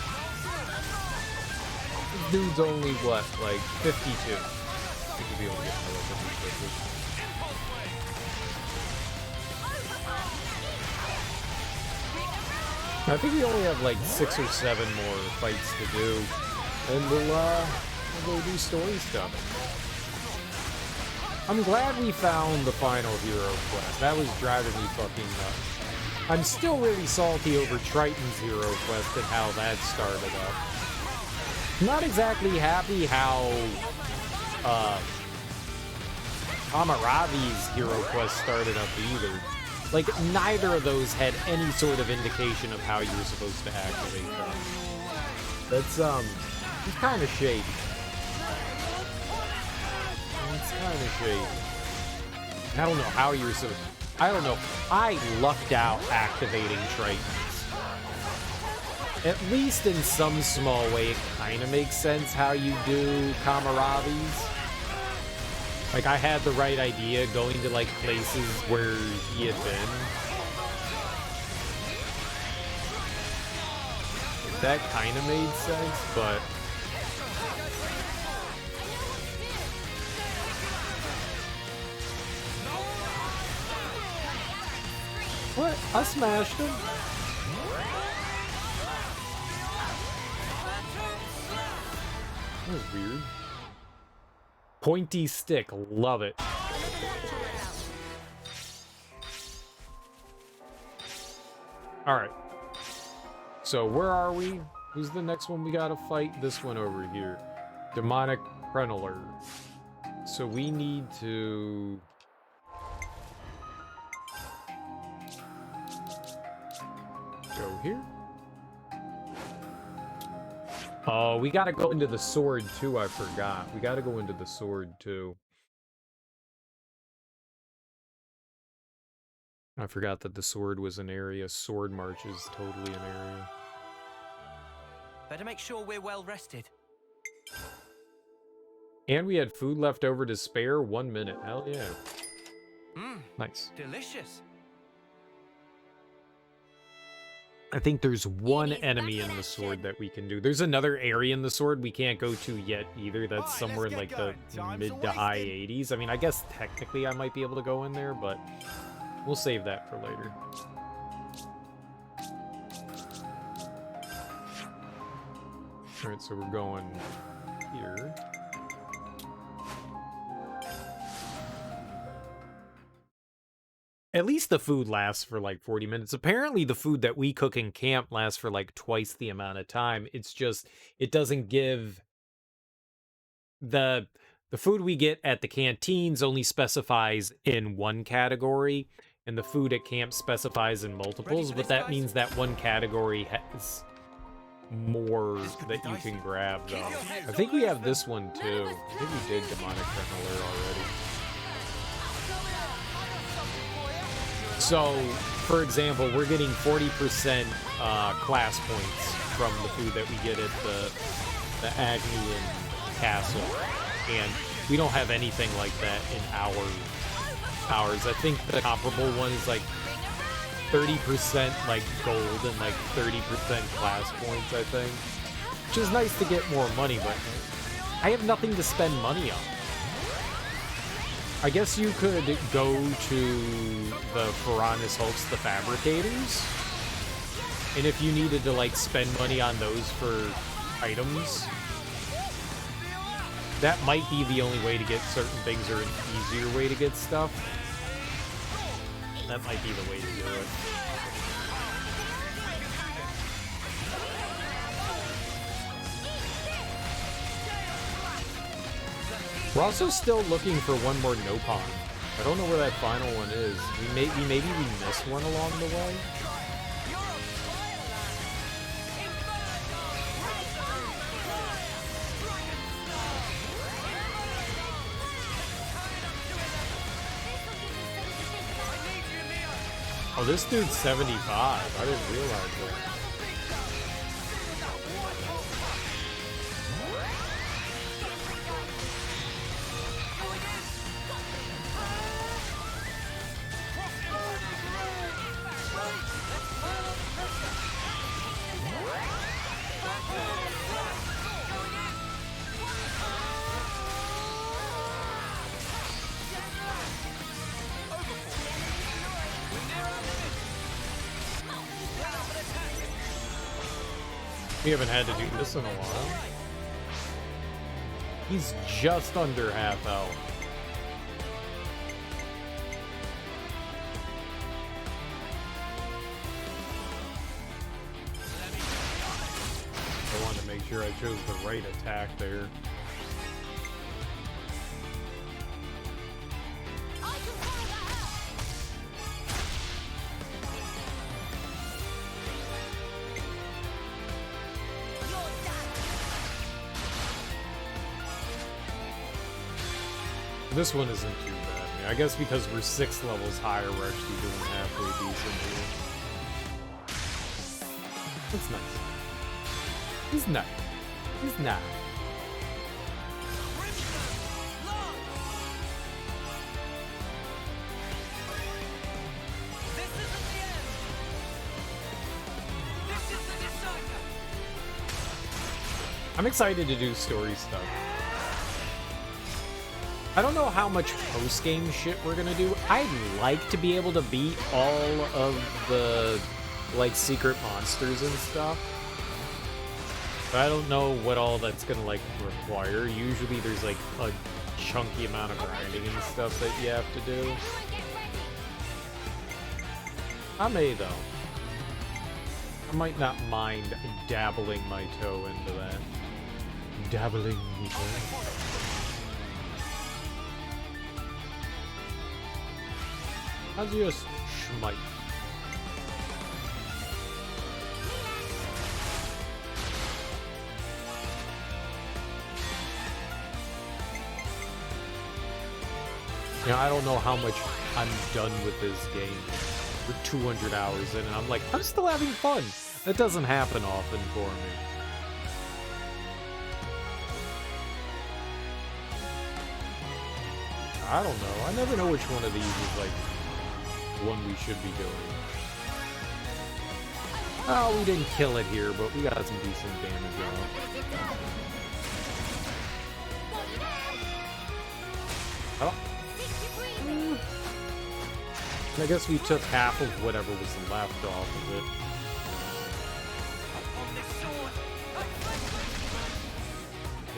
this dude's only what, like 52. I think we'll be able to get him relatively quickly. I think we only have like 6 or 7 more fights to do, and we'll go do story stuff. I'm glad we found the final hero quest. That was driving me fucking nuts. I'm still really salty over Triton's hero quest and how that started up. Not exactly happy how Amaravi's hero quest started up either. Like, neither of those had any sort of indication of how you were supposed to activate them. That's, it's kind of shady. It's kind of shady. I don't know how you were supposed to... I don't know. I lucked out activating Tritons. At least in some small way, it kind of makes sense how you do Kamaravi's. Like, I had the right idea going to, like, places where he had been. That kind of made sense, but... What? I smashed him? That was weird. Pointy stick, love it. Alright. So where are we? Who's the next one we gotta fight? This one over here. Demonic Preneler. So we need to... go here. Oh, we gotta go into the sword too, I forgot. We gotta go into the sword too. I forgot that the sword was an area. Sword March is totally an area. Better make sure we're well rested. And we had food left over to spare. 1 minute. Hell yeah. Nice. Delicious. I think there's one enemy in the sword that we can do. There's another area in the sword we can't go to yet either. That's somewhere in like the mid to high 80s. I mean, I guess technically I might be able to go in there, but we'll save that for later. Alright, so we're going here. At least the food lasts for like 40 minutes. Apparently the food that we cook in camp lasts for like twice the amount of time. It's just, it doesn't give... The food we get at the canteens only specifies in one category, and the food at camp specifies in multiples, but that means that one category has more that you can grab, though. I think we have this one, too. I think we did Demonic Tremor already. So, for example, we're getting 40% class points from the food that we get at the Agnian Castle, and we don't have anything like that in ours. I think the comparable one is like 30% like gold and like 30% class points, I think. Which is nice to get more money, but I have nothing to spend money on. I guess you could go to the Piranhas Hulks, the Fabricators, and if you needed to like spend money on those for items, that might be the only way to get certain things, or an easier way to get stuff. That might be the way to do it. We're also still looking for one more Nopon. I don't know where that final one is. Maybe we missed one along the way. Oh, this dude's 75. I didn't realize that. We haven't had to do this in a while. He's just under half health. I wanted to make sure I chose the right attack there. This one isn't too bad. I mean, I guess because we're 6 levels higher, we're actually doing halfway decent here. That's nice. He's nice. He's nice. I'm excited to do story stuff. I don't know how much post-game shit we're gonna do. I'd like to be able to beat all of the, like, secret monsters and stuff. But I don't know what all that's gonna, like, require. Usually there's, like, a chunky amount of grinding and stuff that you have to do. I may, though. I might not mind dabbling my toe into that. Dabbling my toe. How's your schmite? You know, I don't know how much I'm done with this game. We're 200 hours in, and I'm like, I'm still having fun. That doesn't happen often for me. I don't know. I never know which one of these is, like, one we should be doing. Oh, we didn't kill it here, but we got some decent damage on it. Oh. I guess we took half of whatever was left off of it.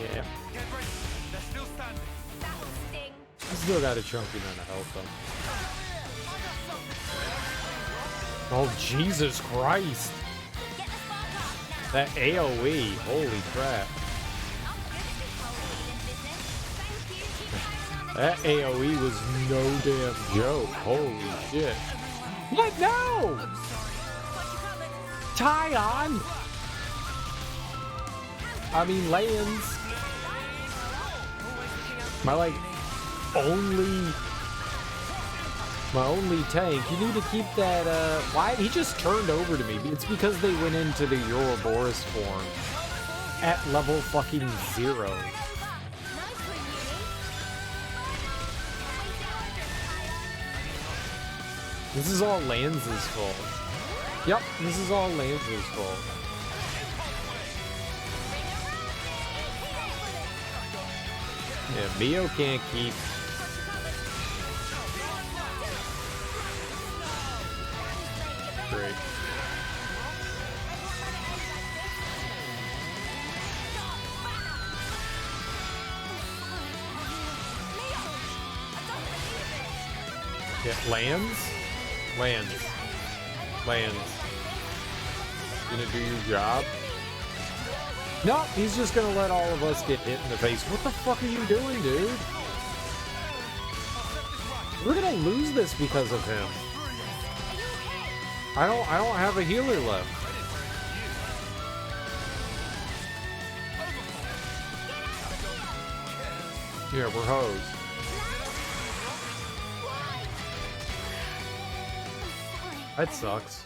Yeah. I still got a chunky amount of health though. Oh, Jesus Christ! That AoE, holy crap. That AoE was no damn joke. Holy shit. What? No! Tyon! I mean, lands. My only tank. You need to keep that, why? He just turned over to me. It's because they went into the Ouroboros form at level fucking 0. This is all Lanz's fault. Yep, this is all Lanz's fault. Yeah, Mio can't keep... Great. Yeah, lands? Lands. Gonna do your job? Nope, he's just gonna let all of us get hit in the face. What the fuck are you doing, dude? We're gonna lose this because of him. I don't have a healer left. Yeah, we're hosed. That sucks.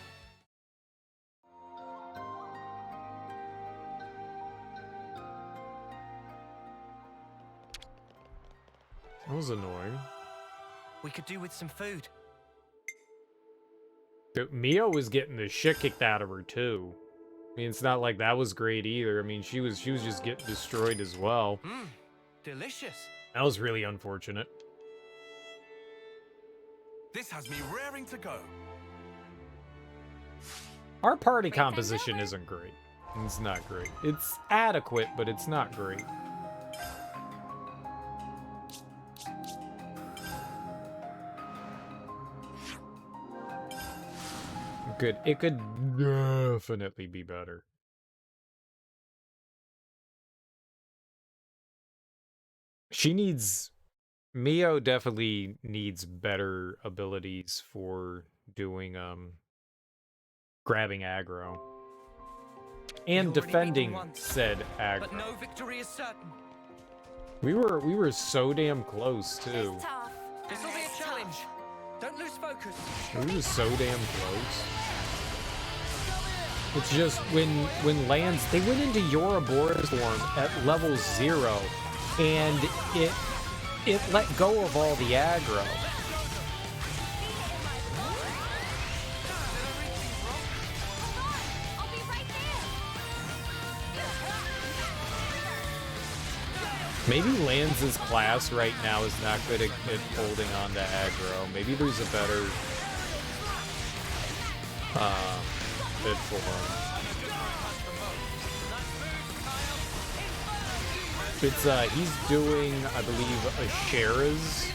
That was annoying. We could do with some food. Dude, Mio was getting the shit kicked out of her too. I mean, it's not like that was great either. I mean, she was just getting destroyed as well. Delicious. That was really unfortunate. This has me raring to go. Our party composition isn't great. It's not great. It's adequate, but it's not great. It could definitely be better. Mio definitely needs better abilities for doing grabbing aggro and defending said aggro. But no victory is certain. We were so damn close too. This will be a challenge. Don't lose focus. We were so damn close. It's just when lands, they went into Ouroboros form at level 0, and it let go of all the aggro. Maybe Lanz's class right now is not good at holding on to aggro. Maybe there's a better fit for him. It's he's doing, I believe, a Shera's,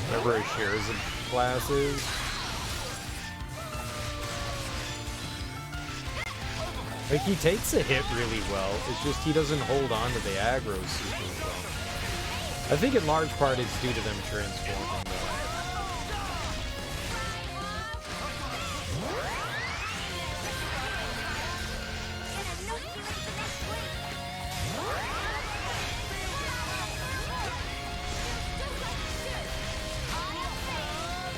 whatever a Shera's class is. Like, he takes a hit really well, it's just he doesn't hold on to the aggro super well. I think in large part it's due to them transforming, though.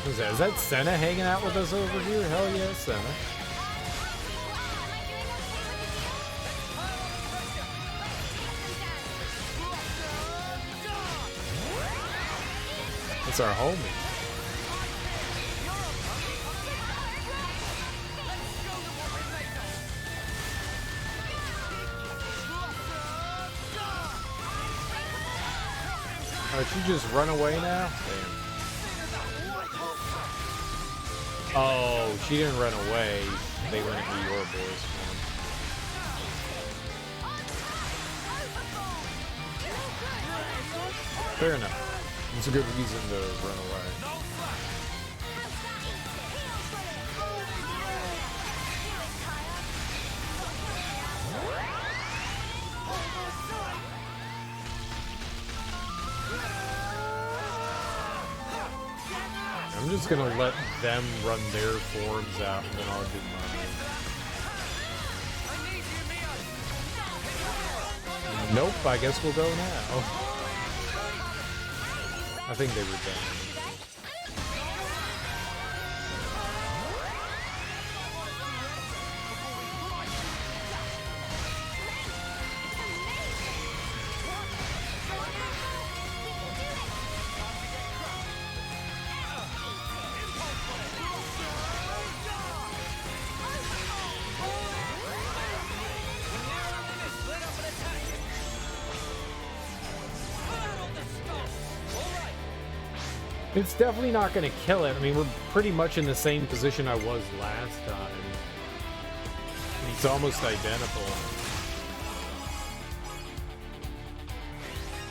Who's that? Is that Senna hanging out with us over here? Hell yeah, Senna. It's our homie. Oh, she just run away now? Damn. Oh, she didn't run away. They went into your boys' form. Fair enough. It's a good reason to run away. I'm just gonna let them run their forms out and then I'll do mine. Nope, I guess we'll go now. I think they were done. It's definitely not going to kill it. I mean, we're pretty much in the same position I was last time. It's almost identical.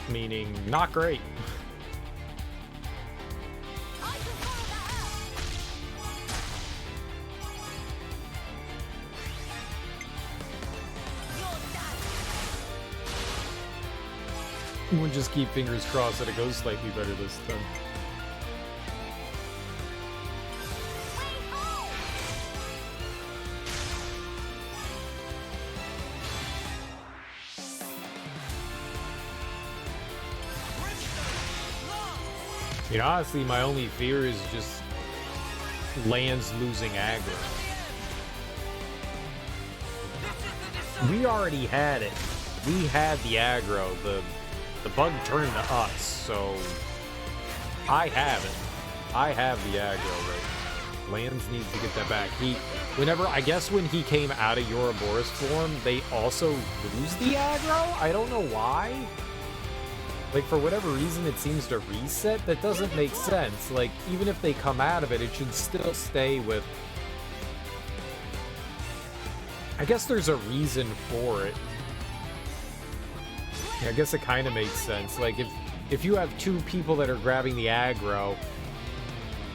Meaning, not great. We'll just keep fingers crossed that it goes slightly better this time. You know, honestly, my only fear is just lands losing aggro. We already had it. We had the aggro. The bug turned to us, so I have it. I have the aggro right now. Lands needs to get that back. I guess when he came out of Ouroboros form, they also lose the aggro? I don't know why. Like, for whatever reason, it seems to reset. That doesn't make sense. Like, even if they come out of it, it should still stay with... I guess there's a reason for it. Yeah, I guess it kind of makes sense. Like, if you have two people that are grabbing the aggro,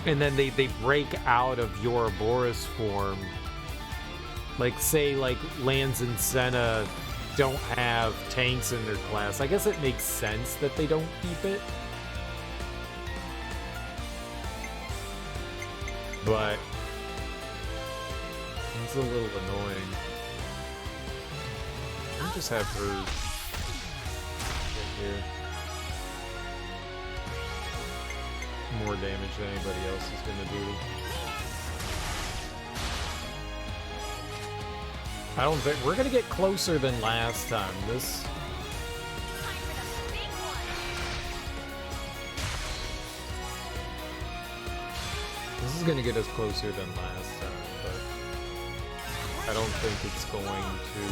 and then they break out of Ouroboros form, like, say, like, Lance and Senna don't have tanks in their class. I guess it makes sense that they don't keep it. But it's a little annoying. I'll just have her get here. More damage than anybody else is gonna do. I don't think we're gonna get closer than last time. This is gonna get us closer than last time, but I don't think it's going to.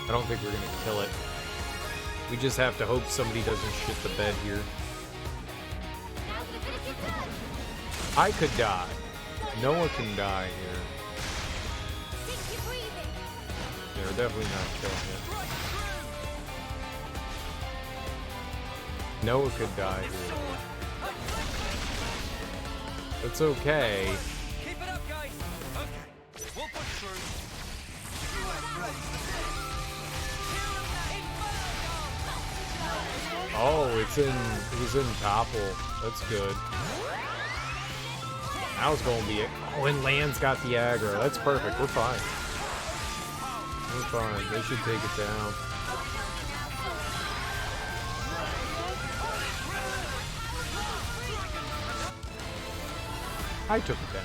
I don't think we're gonna kill it. We just have to hope somebody doesn't shit the bed here. I could die. Noah can die here. Yeah, we're definitely not killing it. Noah could die here. It's okay. Keep it up, guys. Okay, we'll push through. Oh, it was in topple. That's good. That was gonna be it. Oh, and Land's got the aggro. That's perfect. We're fine. We're fine. They should take it down. I took it down.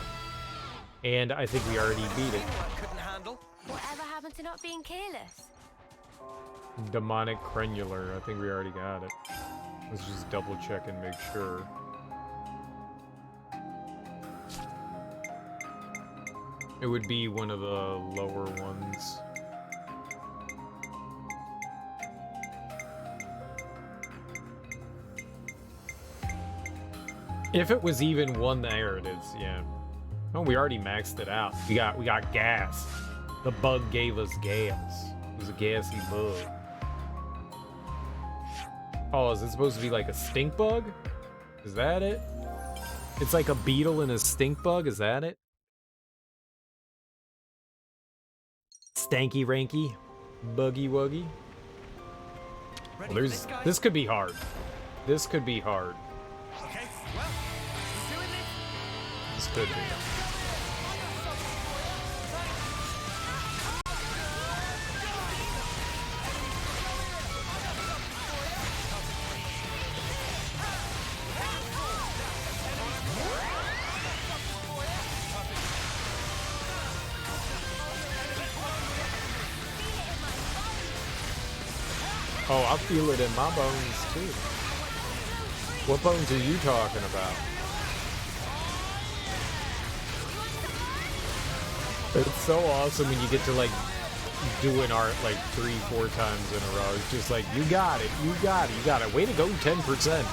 And I think we already beat it. Couldn't handle. Whatever happened to not being careless? Demonic crenular. I think we already got it. Let's just double check and make sure. It would be one of the lower ones. If it was even one, there it is, yeah. Oh, we already maxed it out. We got gas. The bug gave us gas. It was a gassy bug. Oh, is it supposed to be like a stink bug? Is that it? It's like a beetle and a stink bug, is that it? Stanky ranky, buggy wuggy. Well, this could be hard. This could be hard. Okay, well, we're doing this. This could be. Oh, I feel it in my bones too. What bones are you talking about? It's so awesome when you get to like do an art like 3-4 times in a row. It's just like, you got it, you got it, you got it. Way to go, 10%.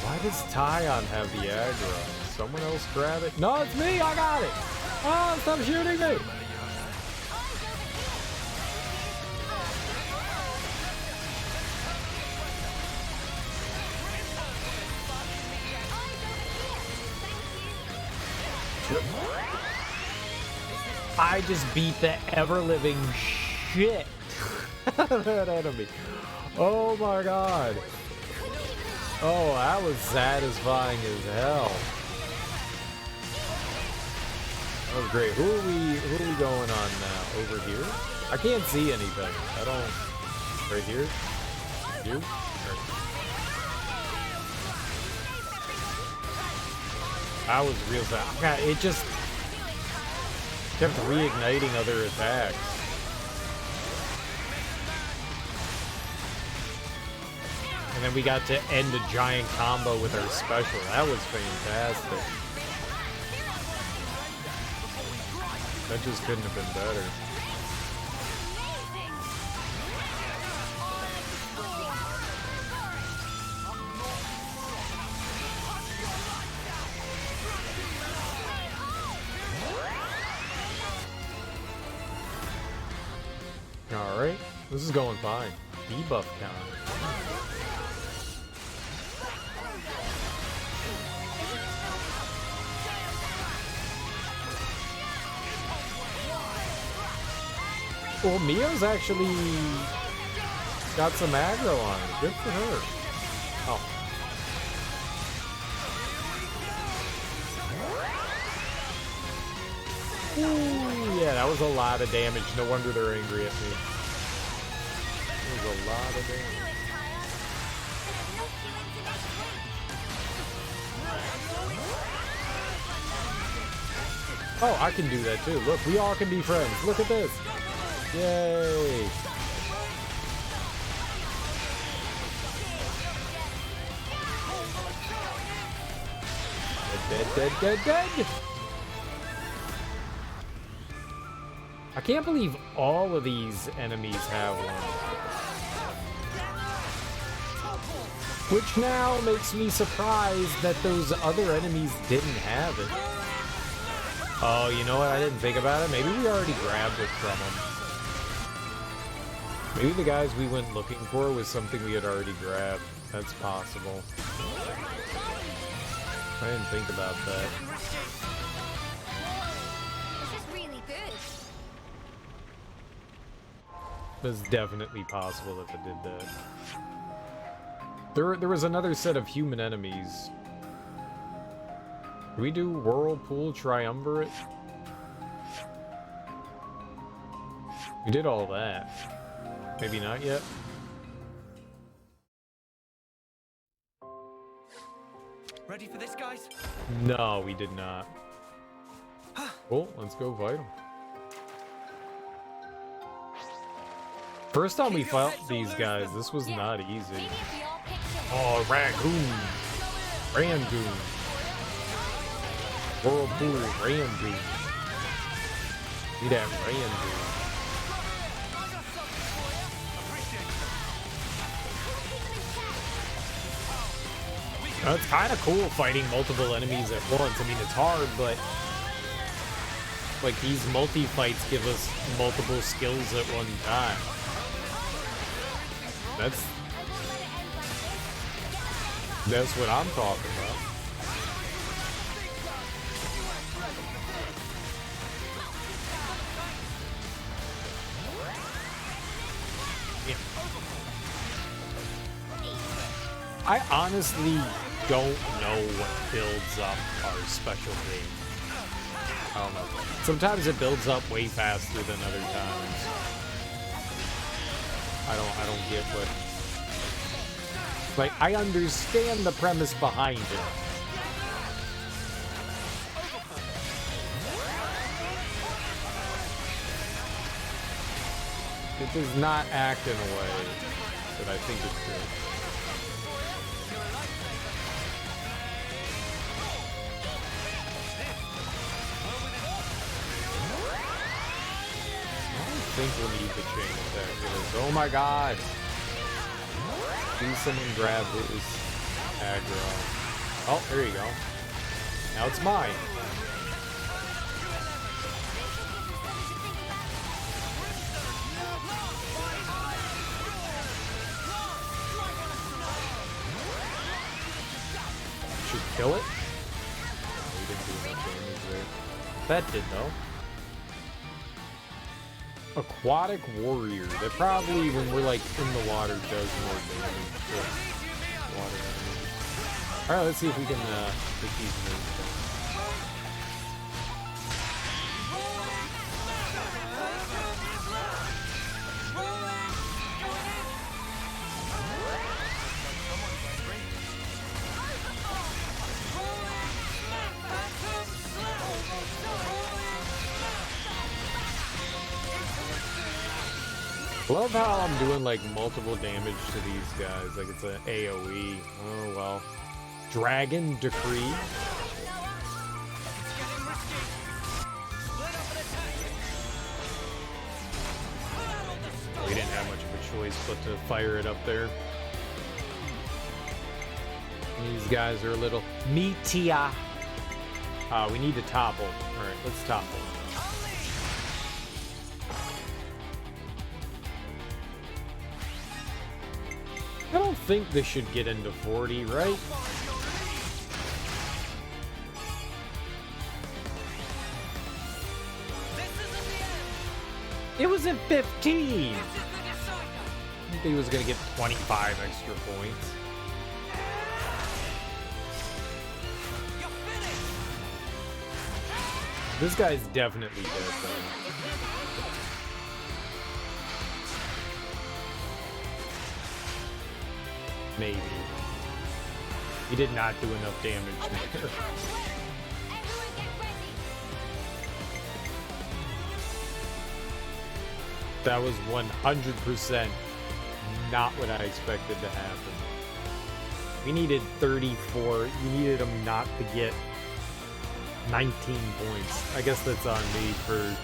Why does Tyon have the aggro? Someone else grab it? No, it's me! I got it! Oh, stop shooting me! I just beat the ever-living shit out of that enemy. Oh my god. Oh, that was satisfying as hell. That was great. Who are we going on now? Over here? I can't see anything. I don't. Right here? You? Right. That was real sad. It just kept reigniting other attacks. And then we got to end a giant combo with our special. That was fantastic. That just couldn't have been better. Alright, this is going fine. Debuff count. Well, Mio's actually got some aggro on it. Good for her. Oh. Ooh, yeah, that was a lot of damage. No wonder they're angry at me. That was a lot of damage. Oh, I can do that too. Look, we all can be friends. Look at this. Yay! Dead. I can't believe all of these enemies have one. Which now makes me surprised that those other enemies didn't have it. Oh, you know what? I didn't think about it. Maybe we already grabbed it from them. Maybe the guys we went looking for was something we had already grabbed. That's possible. I didn't think about that. This is really good. It's definitely possible that it did that. There was another set of human enemies. Can we do Whirlpool Triumvirate? We did all that. Maybe not yet. Ready for this, guys? No, we did not. Cool, let's go fight them. First time we fought these guys, this was not easy. Oh, Rangoon. Rangoon. Whirlpool Rangoon. Be that Rangoon. It's kind of cool fighting multiple enemies at once. I mean, it's hard, but like these multi-fights give us multiple skills at one time. That's what I'm talking about. Yeah. I honestly don't know what builds up our special game. I don't know. Sometimes it builds up way faster than other times. I don't get what. Like, I understand the premise behind it. It does not act in a way that I think it should. I think we'll need the chain attack. Oh my god! Please someone grab his aggro. Oh, there you go. Now it's mine. Should kill it? We didn't do enough damage there. That did though. Aquatic warrior. That probably, when we're like in the water, does more damage to water enemies. Alright, let's see if we can take these moves. Love how I'm doing like multiple damage to these guys, like it's an AoE. Oh well. Dragon Decree. We didn't have much of a choice but to fire it up there. These guys are a little meaty-a. We need to topple. Alright, let's topple. I don't think this should get into 40, right? It was at 15! I think he was gonna get 25 extra points. This guy's definitely dead, though. Maybe. He did not do enough damage there. That was 100% not what I expected to happen. We needed 34. You needed him not to get 19 points. I guess that's on me for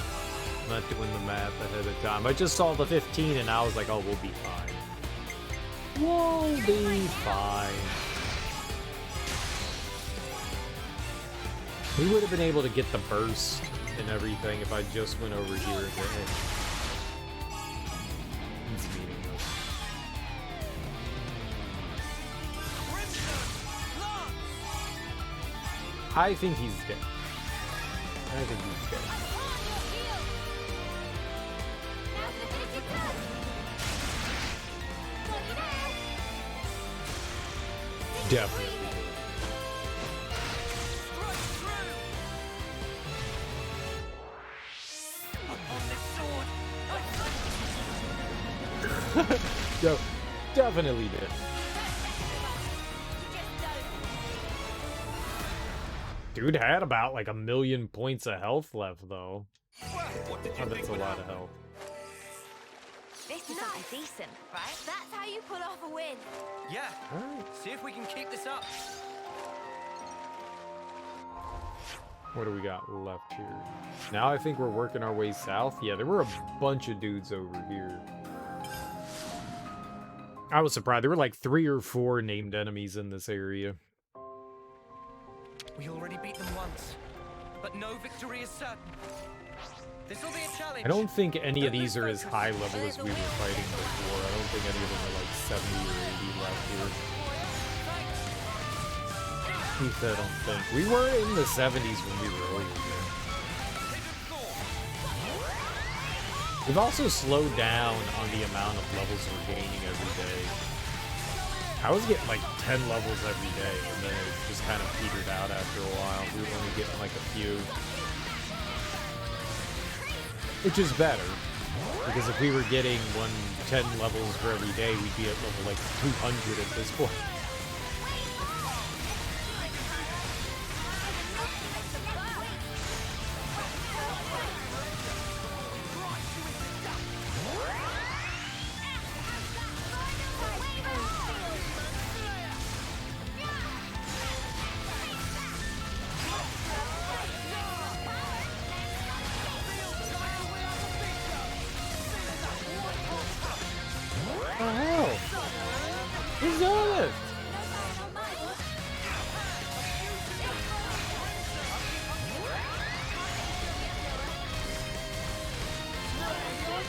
not doing the math ahead of time. I just saw the 15 and I was like, oh, we'll be fine. We'll be fine. We would have been able to get the burst and everything if I just went over here and hit it. It's meaningless. I think he's dead. I think he's dead. Definitely. Definitely did. Dude had about like 1,000,000 points of health left, though. Oh, that's a lot of health. This is something decent, right? That's how you pull off a win. Yeah. Alright. See if we can keep this up. What do we got left here? Now I think we're working our way south. Yeah, there were a bunch of dudes over here. I was surprised. There were like 3 or 4 named enemies in this area. We already beat them once, but no victory is certain. This will be a challenge. I don't think any of these are as high level as we were fighting before. I don't think any of them are like 70 or 80 left here. At least I don't think. We were in the 70s when we were over here. We've also slowed down on the amount of levels we're gaining every day. I was getting like 10 levels every day, and then it just kind of petered out after a while. We were only getting like a few. Which is better, because if we were getting 10 levels for every day, we'd be at level like 200 at this point.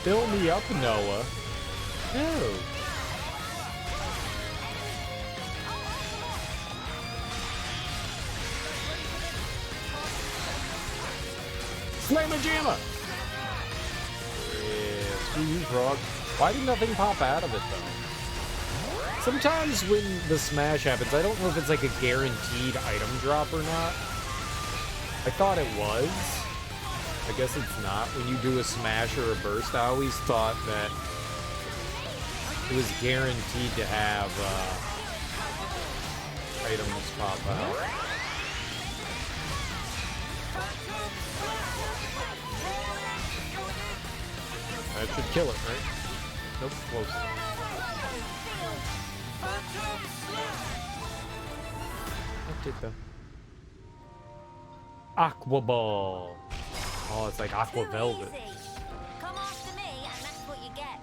Fill me up, Noah. No. Slamma jamma! Yeah, screw you, frog. Why did nothing pop out of it, though? Sometimes when the smash happens, I don't know if it's like a guaranteed item drop or not. I thought it was. I guess it's not. When you do a smash or a burst, I always thought that it was guaranteed to have items pop out. That should kill it, right? Nope, close. That did though. Aqua Ball. Oh, it's like Aqua Velvet. Come after me, and that's what you get.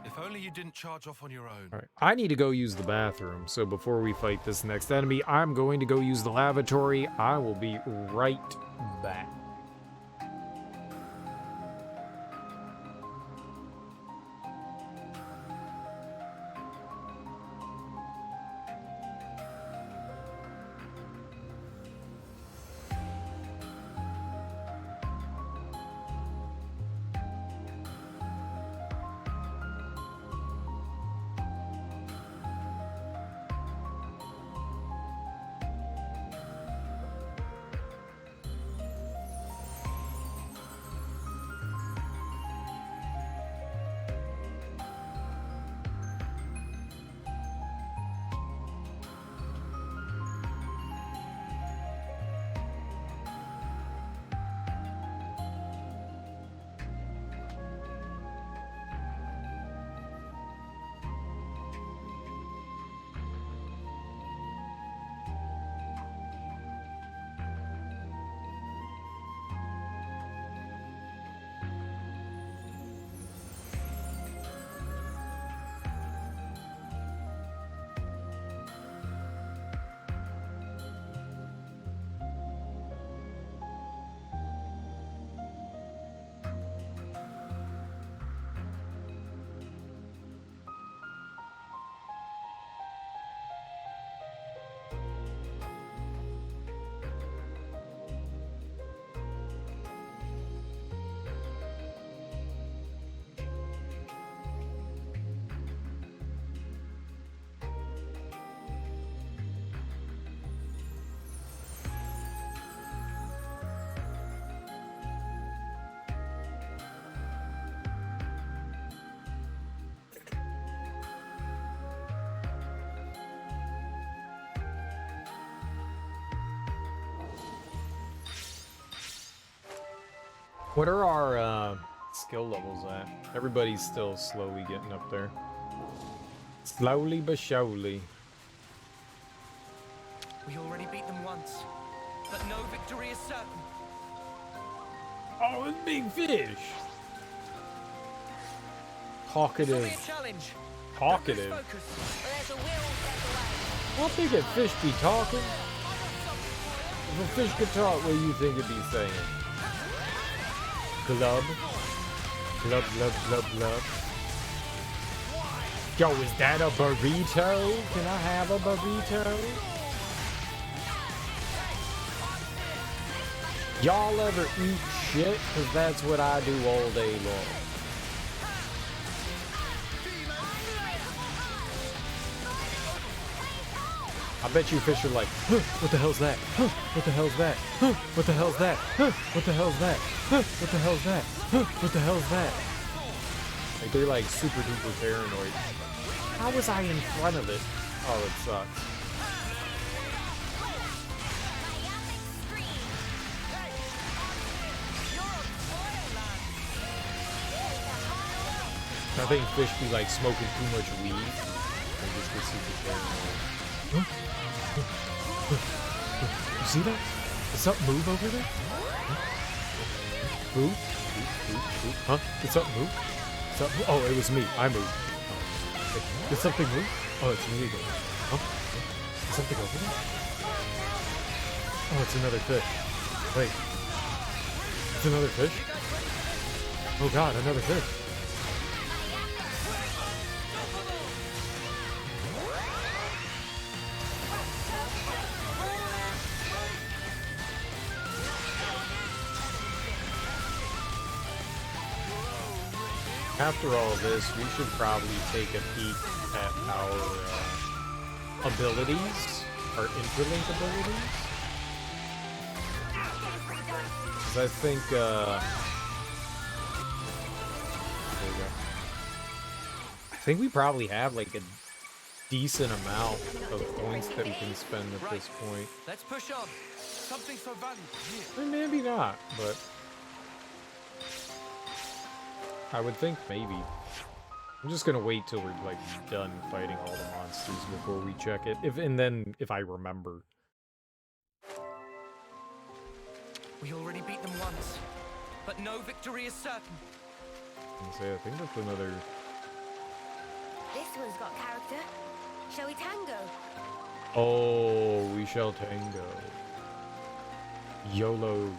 If only you didn't charge off on your own. All right, I need to go use the bathroom. So before we fight this next enemy, I'm going to go use the lavatory. I will be right back. What are our skill levels at? Everybody's still slowly getting up there. Slowly but surely. We already beat them once, but no victory is certain. Oh, it's big fish. Talkative. This'll be a challenge. Talkative. Don't lose focus. I think a fish be talking. If a fish could talk, what do you think it'd be saying? Glub. Glub, glub, glub, glub. Yo, is that a burrito? Can I have a burrito? Y'all ever eat shit? Because that's what I do all day long. I bet you fish are like, huh, what the hell's that? Huh, what the hell's that? Huh, what the hell's that? Huh, what the hell's that? Huh, what the hell's that? Huh, what the hell's that? Like they're like super duper paranoid. How was I in front of it? Oh, it sucks. I think fish be like smoking too much weed and just get super paranoid. Huh? You see that? Did something move over there? Huh? Move? Huh? Did something move? Something? Oh, it was me. I moved. Oh. Did something move? Oh, it's me again. Huh? Is something over there? Oh, it's another fish. Wait. It's another fish? Oh god, another fish. After all of this, we should probably take a peek at our abilities, our interlink abilities. Because I think, there we go. I think we probably have like a decent amount of points that we can spend at this point. Let's push on. Something so valuable here. Maybe not, but I would think maybe. I'm just gonna wait till we're like done fighting all the monsters before we check it. If I remember. We already beat them once, but no victory is certain. I think that's another. This one's got character. Shall we tango? Oh, we shall tango. YOLO.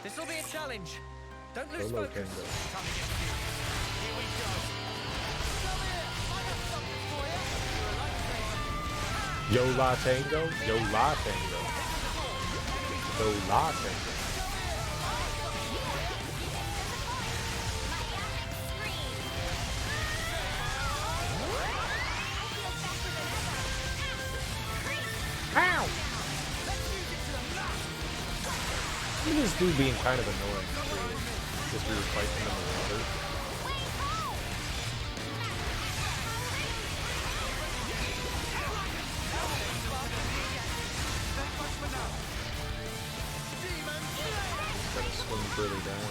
This'll be a challenge. Don't lose YOLO focus. tango. Here we go. Yola tango. Yola tango. Yola tango. Ow! Look at this dude being kind of annoying, too. Because we were fighting in the water. Gotta swim further down.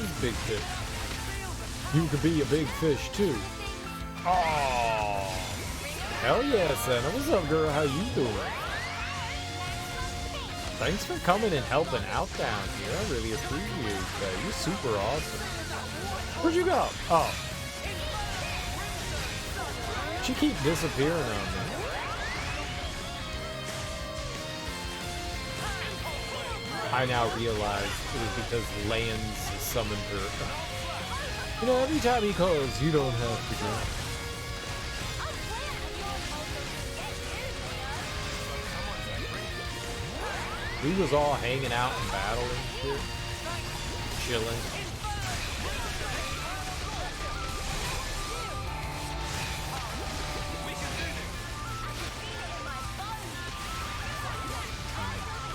This big fish. You could be a big fish, too. Oh, hell yeah, Senna. What's up, girl? How you doing? Thanks for coming and helping out down here. I really appreciate that. You're super awesome. Where'd you go? Oh. She keep disappearing on me. I now realize it was because Lands summoned her. You know, every time he calls, you don't have to go. We was all hanging out and battling shit. Chilling.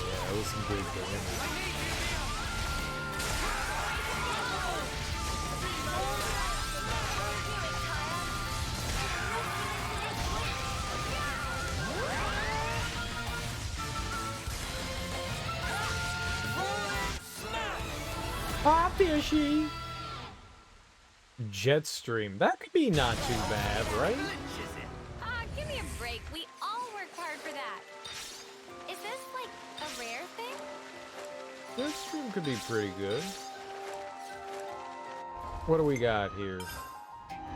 Yeah, that was some good damage. Ah, fishy. Jetstream. That could be not too bad, right? Give me a break. We all worked hard for that. Is this, like, a rare thing? Jetstream could be pretty good. What do we got here?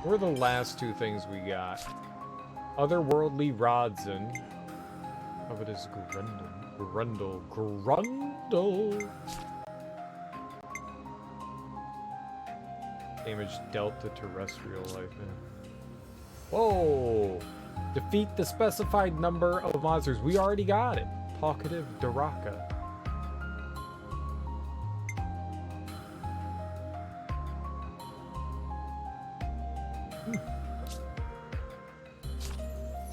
What are the last two things we got? Otherworldly Rodson. Covetous Grundle. Damage dealt to terrestrial life. Whoa! Defeat the specified number of monsters. We already got it. Talkative Daraka.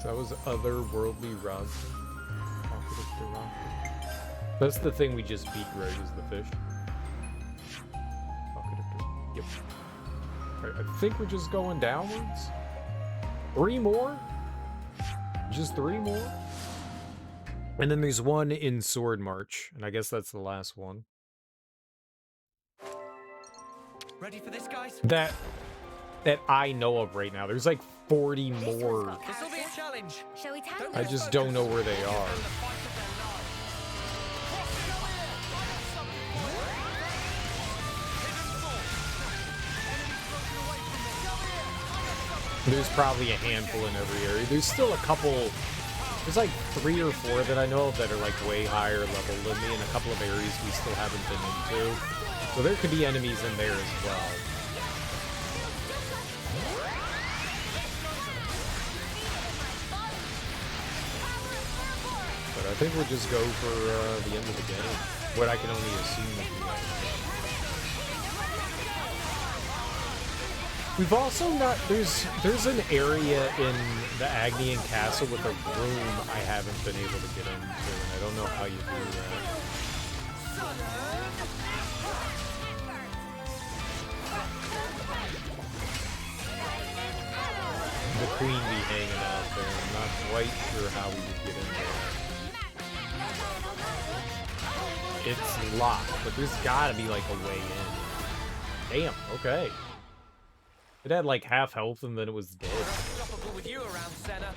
So that was Otherworldly Rodson. Talkative Daraka. That's the thing we just beat, right? Is the fish. Talkative Daraka. Yep. Right, I think we're just going downwards. 3 more? Just 3 more? And then there's one in Sword March, and I guess that's the last one. Ready for this, guys? That I know of right now. There's like 40 more. This'll be a challenge. Shall we tackle I just don't know where they are. There's probably a handful in every area. There's still a couple. There's like 3 or 4 that I know of that are like way higher level than me, and a couple of areas we still haven't been into. So there could be enemies in there as well. But I think we'll just go for the end of the game. What I can only assume would be that. We've also not, there's an area in the Agnian Castle with a room I haven't been able to get into, and I don't know how you do that. The queen be hanging out there, I'm not quite sure how we would get in there. It's locked, but there's gotta be like a way in. Damn, okay. It had like half health and then it was dead. Unstoppable with you around, Senna.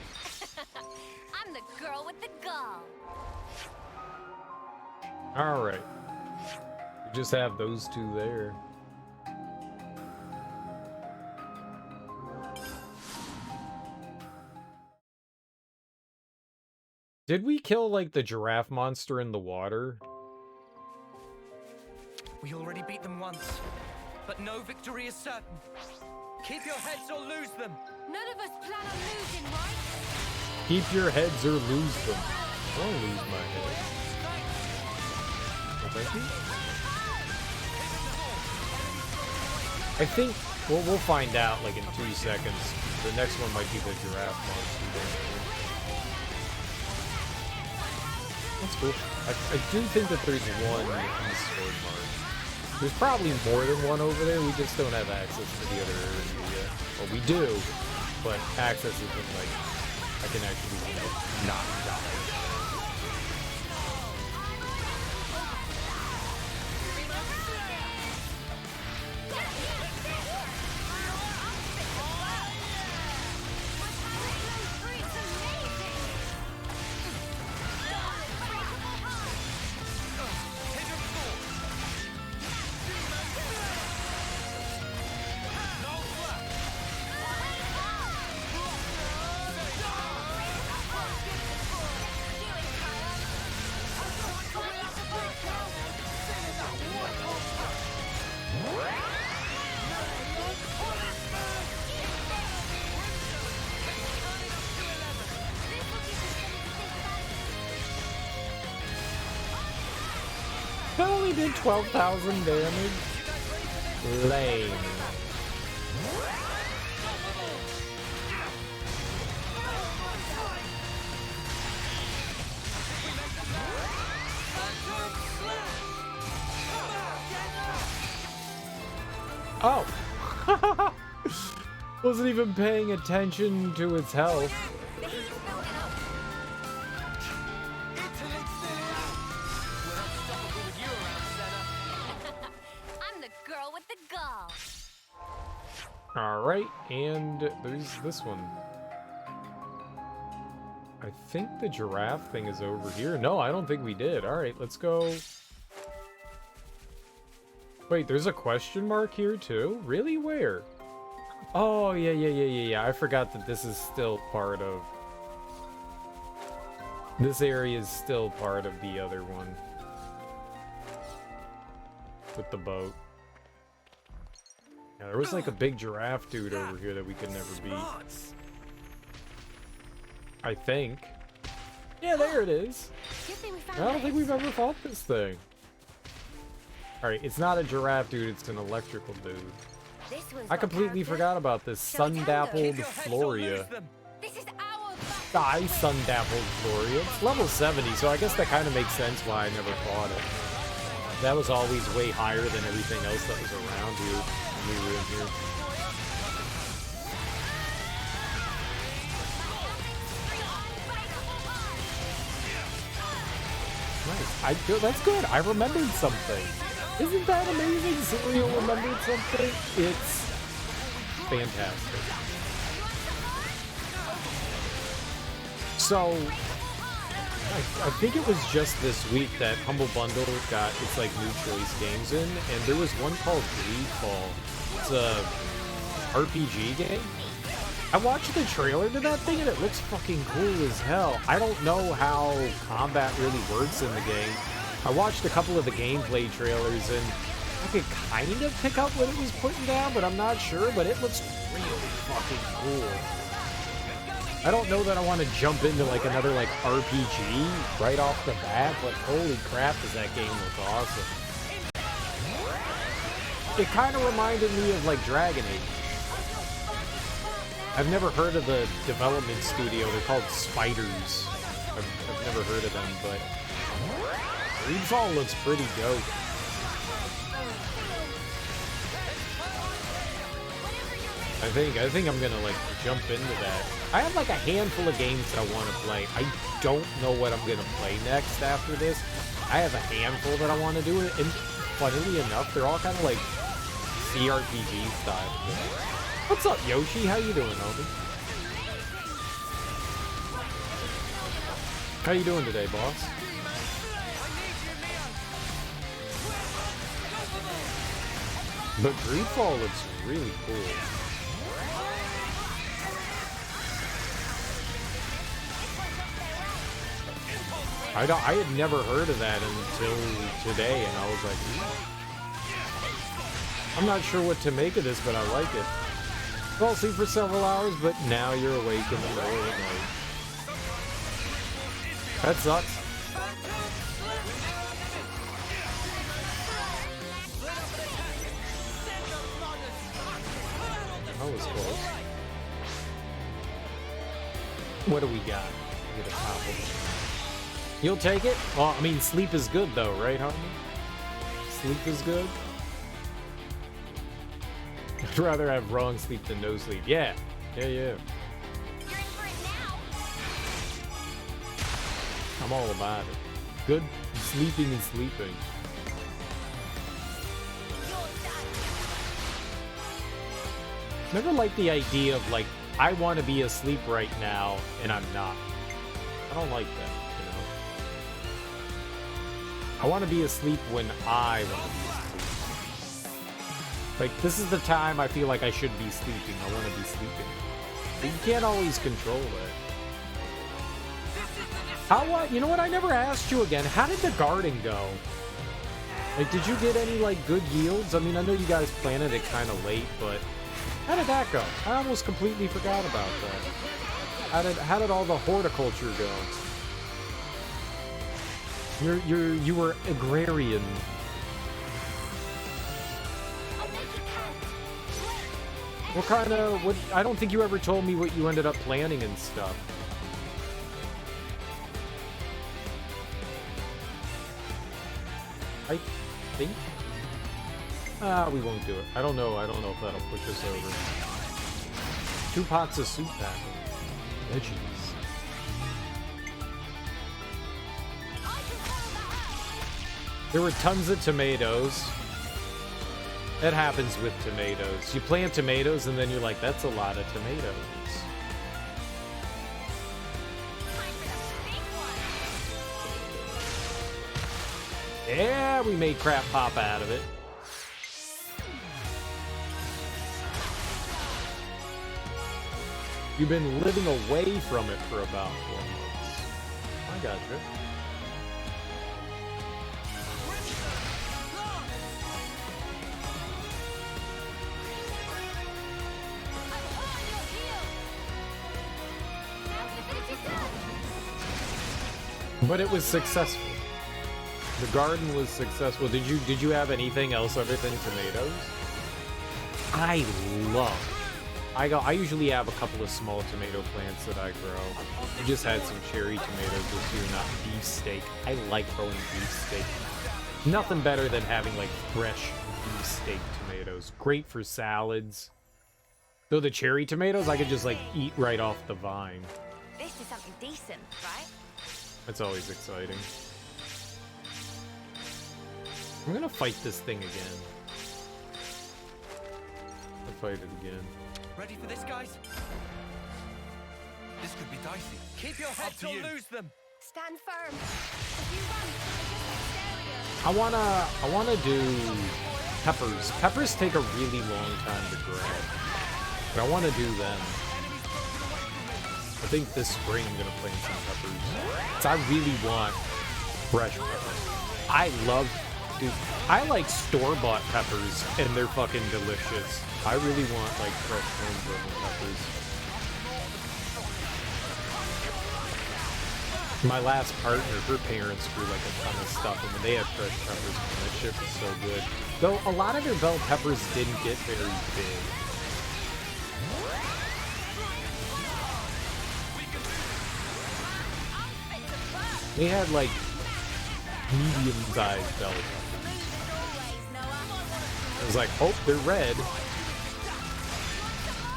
I'm the girl with the gall. Alright. We just have those 2 there. Did we kill like the giraffe monster in the water? We already beat them once, but no victory is certain. Keep your heads or lose them. None of us plan on losing, right? Keep your heads or lose them. I don't lose my head. Well, thank you. I think we'll find out like in 2 seconds. The next one might be the giraffe monster. That's cool. I do think that there's one in the Sword March. There's probably more than one over there, we just don't have access to the other area yet. Well, we do, but access isn't like, I can actually, you know, not die. That only did 12,000 damage? Lame. Oh! Wasn't even paying attention to its health. I'm the Alright, and there's this one. I think the giraffe thing is over here. No, I don't think we did. Alright, let's go. Wait, there's a question mark here too? Really? Where? Oh, yeah. I forgot that this is still part of... This area is still part of the other one. With the boat. Yeah, there was like a big giraffe dude over here that we could never beat. I think. Yeah, there it is. I don't think we've ever fought this thing. Alright, it's not a giraffe dude, it's an electrical dude. I completely forgot about this sun-dappled Floria. Die sun-dappled Floria. It's level 70, so I guess that kind of makes sense why I never fought it. That was always way higher than everything else that was around here when we were in here. Nice. That's good. I remembered something. Isn't that amazing? Serial remembered something? It's fantastic. So, I think it was just this week that Humble Bundle got its like new choice games in, and there was one called Greedfall. It's a RPG game. I watched the trailer to that thing and it looks fucking cool as hell. I don't know how combat really works in the game. I watched a couple of the gameplay trailers and I could kind of pick up what it was putting down, but I'm not sure, but it looks really fucking cool. I don't know that I want to jump into like another like RPG right off the bat, but holy crap does that game look awesome. It kind of reminded me of like Dragon Age. I've never heard of the development studio. They're called Spiders. I've never heard of them, but Greedfall looks pretty dope. I think I'm gonna like jump into that. I have like a handful of games that I want to play. I don't know what I'm gonna play next after this. I have a handful that I want to do, and funnily enough, they're all kind of like JRPG style. What's up, Yoshi? How you doing, homie? How you doing today, boss? But Greedfall looks really cool. I had never heard of that until today, and I was like, I'm not sure what to make of this, but I like it. Fell asleep for several hours, but now you're awake in the middle of the night. That sucks. That was close. What do we got? Get a top of it. You'll take it? Well, I mean, sleep is good though, right, homie? Sleep is good? I'd rather have wrong sleep than no sleep. Yeah. I'm all about it. Good sleeping and sleeping. Never liked the idea of like, I want to be asleep right now and I'm not. I don't like that, you know? I want to be asleep when I want to be asleep. Like, this is the time I feel like I should be sleeping. I want to be sleeping. But you can't always control it. You know what? I never asked you again. How did the garden go? Like, did you get any, like, good yields? I mean, I know you guys planted it kind of late, but how did that go? I almost completely forgot about that. How did all the horticulture go? You were agrarian. What I don't think you ever told me what you ended up planning and stuff. I think we won't do it. I don't know if that'll push us over. 2 pots of soup packet. Veggies. There were tons of tomatoes. That happens with tomatoes. You plant tomatoes and then you're like, that's a lot of tomatoes. Yeah, we made crap pop out of it. You've been living away from it for about 4 months. I gotcha. But it was successful. The garden was successful. Did you have anything else other than tomatoes? I usually have a couple of small tomato plants that I grow. I just had some cherry tomatoes this year, not beefsteak. I like growing beefsteak. Nothing better than having like fresh beefsteak tomatoes. Great for salads. Though the cherry tomatoes I could just like eat right off the vine. This is something decent, right? That's always exciting. I'm gonna fight this thing again. I'll fight it again. Ready for this, guys? This could be dicey. Keep your heads or lose them. Stand firm. If you run, it just I wanna do peppers. Peppers take a really long time to grow. But I wanna do them. I think this spring I'm gonna plant some peppers. Cause I really want fresh peppers. Dude, I like store-bought peppers and they're fucking delicious. I really want like fresh homegrown peppers. My last partner, her parents grew like a ton of stuff, and when they had fresh peppers, man, that shit was so good. Though a lot of their bell peppers didn't get very big. They had like medium-sized bell peppers. I was like, oh, they're red.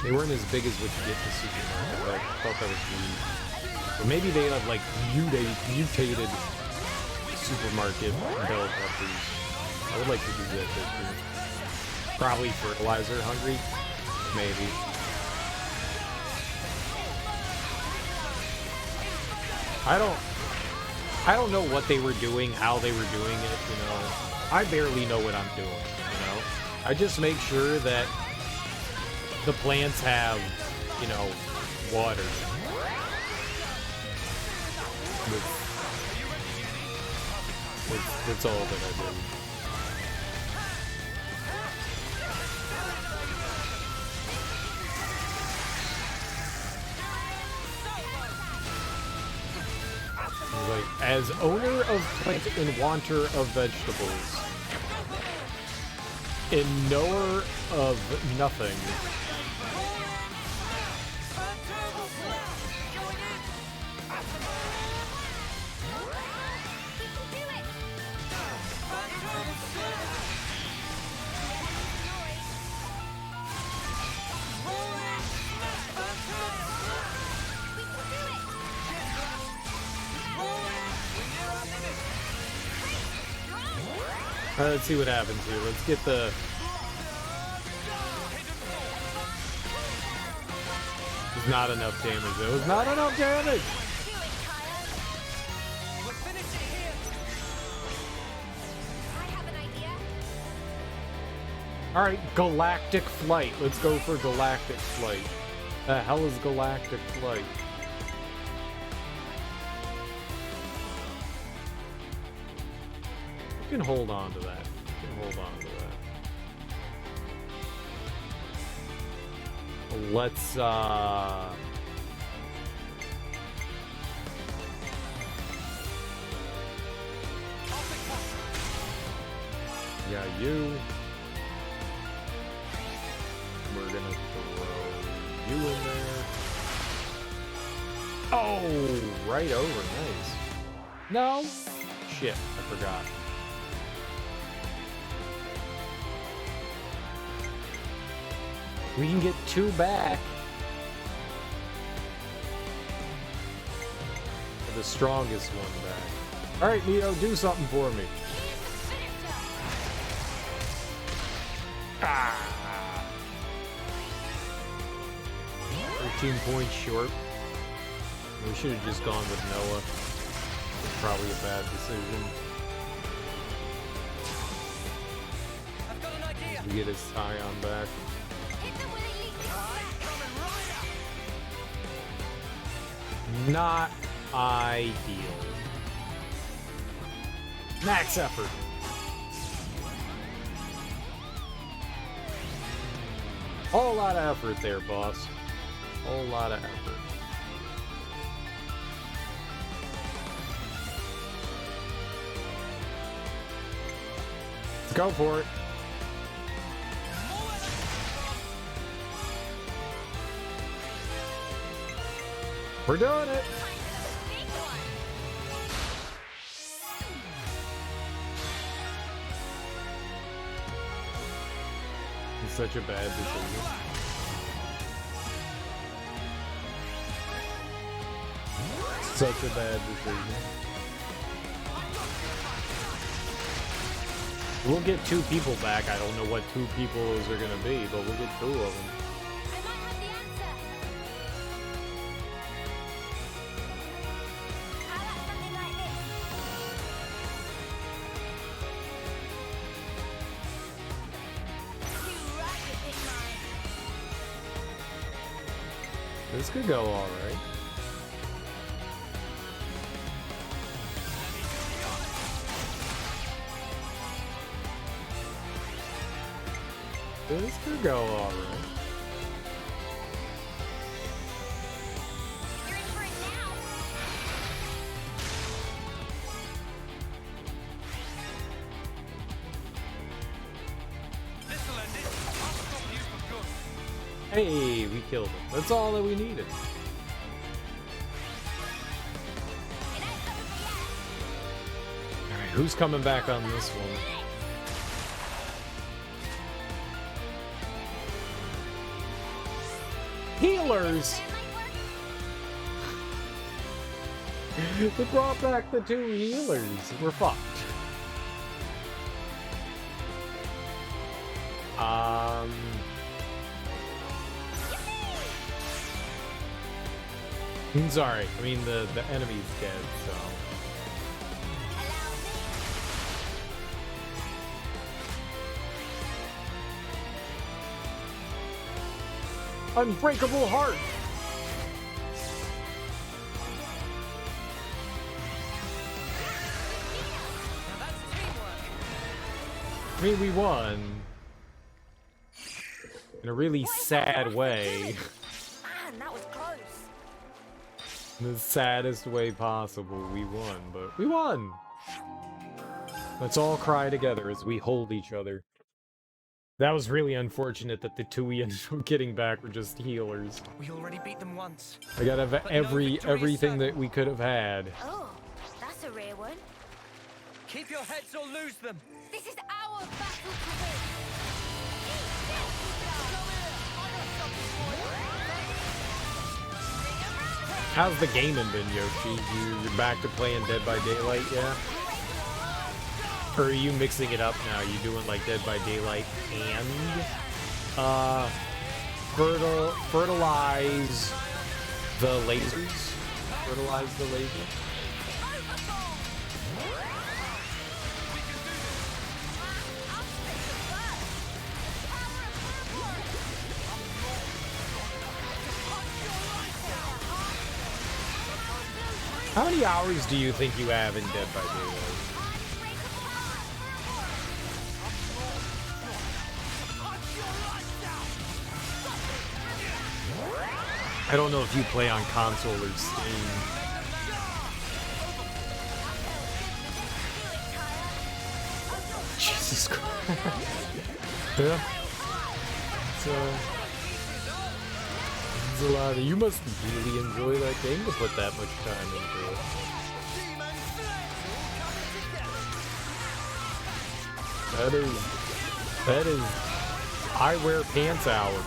They weren't as big as what you get in the supermarket, but I thought that was weird. Or maybe they have like mutated supermarket bell peppers. I would like to do that this year. Probably fertilizer hungry? Maybe. I don't know what they were doing, how they were doing it, you know. I barely know what I'm doing, you know. I just make sure that the plants have, you know, water. That's all that I do. Like, as owner of plant and wanter of vegetables, and knower of nothing, let's see what happens here. Let's get the... There's not enough damage. There was not enough damage! Alright, Galactic Flight. Let's go for Galactic Flight. The hell is Galactic Flight? You can hold on to that. You can hold on to that. Let's, yeah, you. We're gonna throw you in there. Oh, right over. Nice. No. Shit, I forgot. We can get 2 back. The strongest one back. Alright, Neo, do something for me. Ah. 13 points short. We should have just gone with Noah. It's probably a bad decision. I've got an idea. We get his Scion back. Not ideal. Max effort. Whole lot of effort there, boss. Whole lot of effort. Let's go for it. We're doing it. It's such a bad decision. Such a bad decision. We'll get 2 people back. I don't know what 2 people are gonna be, but we'll get 2 of them. This could go all right. This could go all right. You're in for it now. This'll end it. I'll stop you for good. Hey, we killed him. That's all that we needed. Alright, who's coming back on this one? Healers! They brought back the 2 healers. We're fucked. Sorry, I mean the enemy's dead, so. Unbreakable heart. Now that's teamwork. I mean, we won. In a really sad way. Man, that was close. In the saddest way possible, we won, but we won! Let's all cry together as we hold each other. That was really unfortunate that the 2 we ended up getting back were just healers. We already beat them once. I gotta have But no victory is everything certain. that we could have had. Oh, that's a rare one. Keep your heads or lose them. This is our battle to win. How's the gaming been, Yoshi? You're back to playing Dead by Daylight, yeah? Or are you mixing it up now? You doing like Dead by Daylight and fertilize the lasers? Fertilize the lasers? How many hours do you think you have in Dead by Daylight? I don't know if you play on console or Steam. Jesus Christ. Yeah. It's a lot. You must really enjoy that game to put that much time into it. That is I wear pants hours.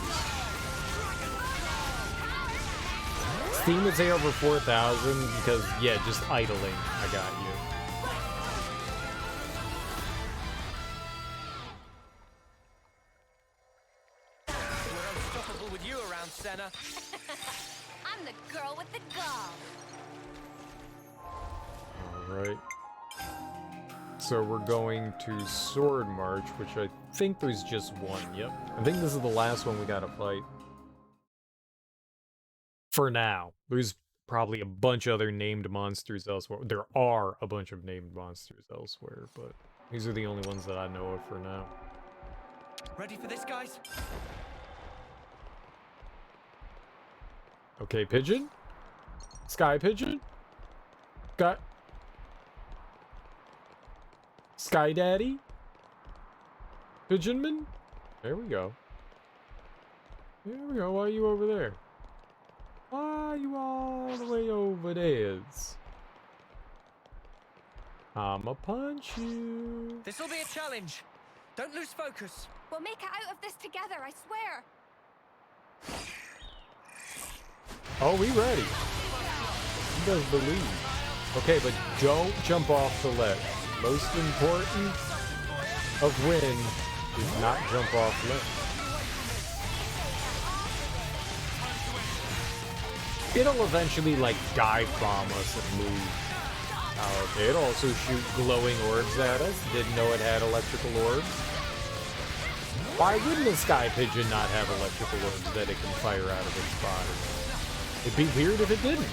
Steam would say over 4,000 because, yeah, just idling. I got you. Senna. I'm the girl with the gall. Alright. So we're going to Sword March, which I think there's just one. Yep. I think this is the last one we gotta fight. For now. There's probably a bunch of other named monsters elsewhere. There are a bunch of named monsters elsewhere, but these are the only ones that I know of for now. Ready for this, guys? Okay, Pigeon? Sky Pigeon? Got... Sky Daddy? Pigeonman? There we go. There we go. Why are you over there? Why are you all the way over there? I'ma punch you. This'll be a challenge. Don't lose focus. We'll make it out of this together, I swear. Oh, we ready. He does believe. Okay, but don't jump off the ledge. Most important of win is not jump off ledge. It'll eventually, like, dive bomb us and move. Okay, it'll also shoot glowing orbs at us. Didn't know it had electrical orbs. Why wouldn't a sky pigeon not have electrical orbs that it can fire out of its body? It'd be weird if it didn't.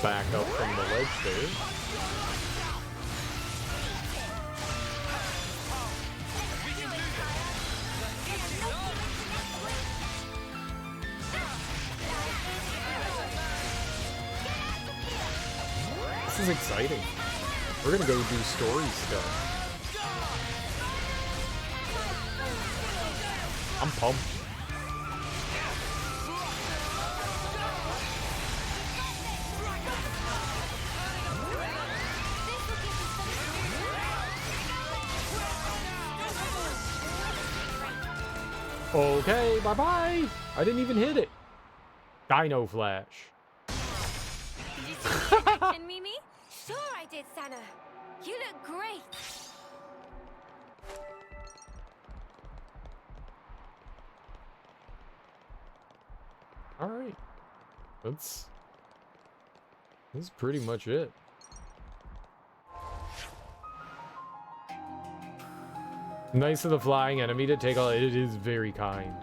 Back up from the ledge there. This is exciting. We're gonna go do story stuff. I'm pumped. Okay, bye-bye. I didn't even hit it. Dino Flash. Did you see the action, Mimi? Sure I did, Senna. You look great. Alright. That's pretty much it. Nice of the flying enemy to take all. It is very kind.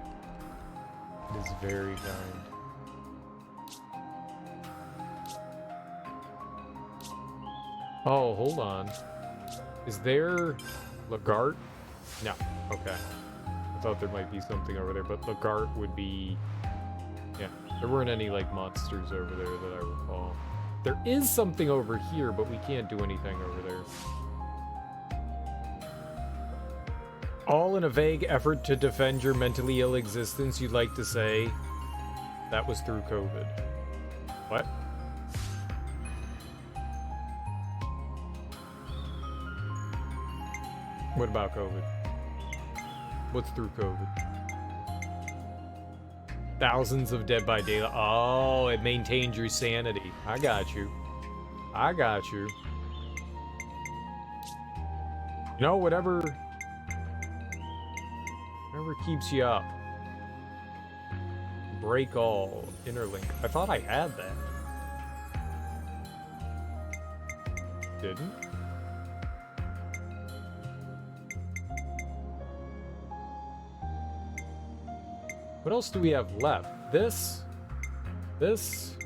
It is very kind. Oh, hold on. Is there Lagart? No. Okay. I thought there might be something over there, but Lagart would be... Yeah, there weren't any, like, monsters over there that I recall. There is something over here, but we can't do anything over there. All in a vague effort to defend your mentally ill existence, you'd like to say that was through COVID. What? What about COVID? What's through COVID? Thousands of Dead by Daylight. Oh, it maintained your sanity. I got you. I got you. You know, whatever keeps you up. Break all. Interlink. I thought I had that. Didn't? What else do we have left? This. Alright,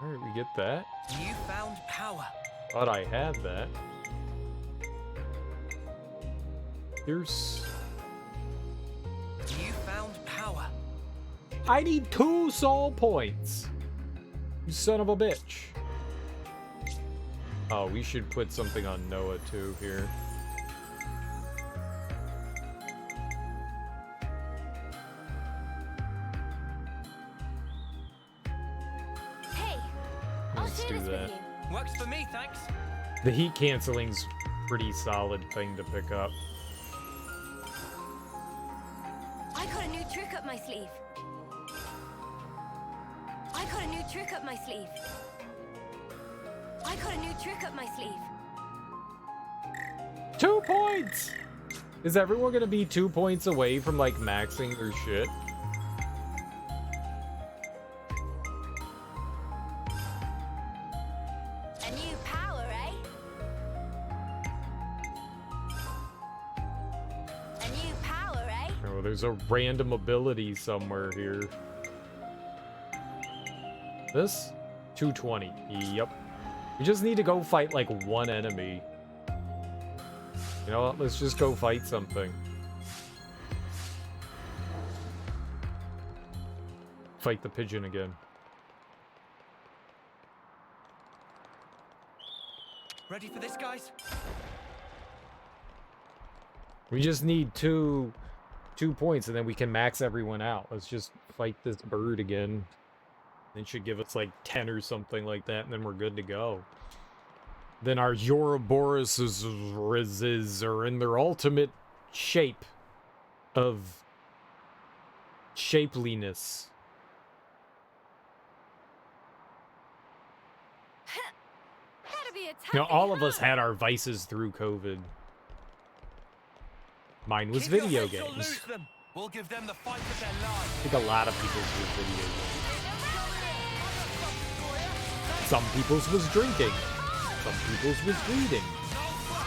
we get that. You found power. Thought I had that. Here's... You found power. I need 2 soul points! You son of a bitch. Oh, we should put something on Noah too here. Let's do that. Works for me, thanks. The heat canceling's pretty solid thing to pick up. I got a new trick up my sleeve. I got a new trick up my sleeve. 2 points! Is everyone gonna be 2 points away from, like, maxing their shit? A new power, eh? A new power, eh? Oh, there's a random ability somewhere here. This? 220. Yep. We just need to go fight, like, one enemy. You know what? Let's just go fight something. Fight the pigeon again. Ready for this, guys? We just need two points, and then we can max everyone out. Let's just fight this bird again. It should give us, like, 10 or something like that, and then we're good to go. Then our Ouroboroses are in their ultimate shape of shapeliness. That'll be a You know, all of us had our vices through COVID. Mine was video games. We'll give them the fight of their lives. I think a lot of people's was video games. Some people's was drinking. Some people's was reading.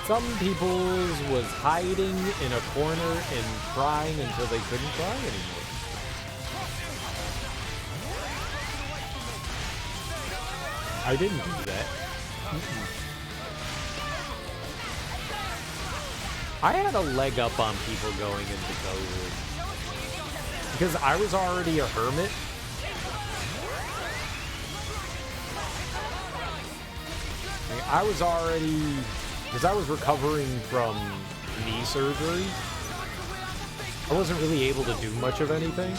Some people's was hiding in a corner and crying until they couldn't cry anymore. I didn't do that. I had a leg up on people going into COVID. Because I was already a hermit. I was already, because I was recovering from knee surgery, I wasn't really able to do much of anything.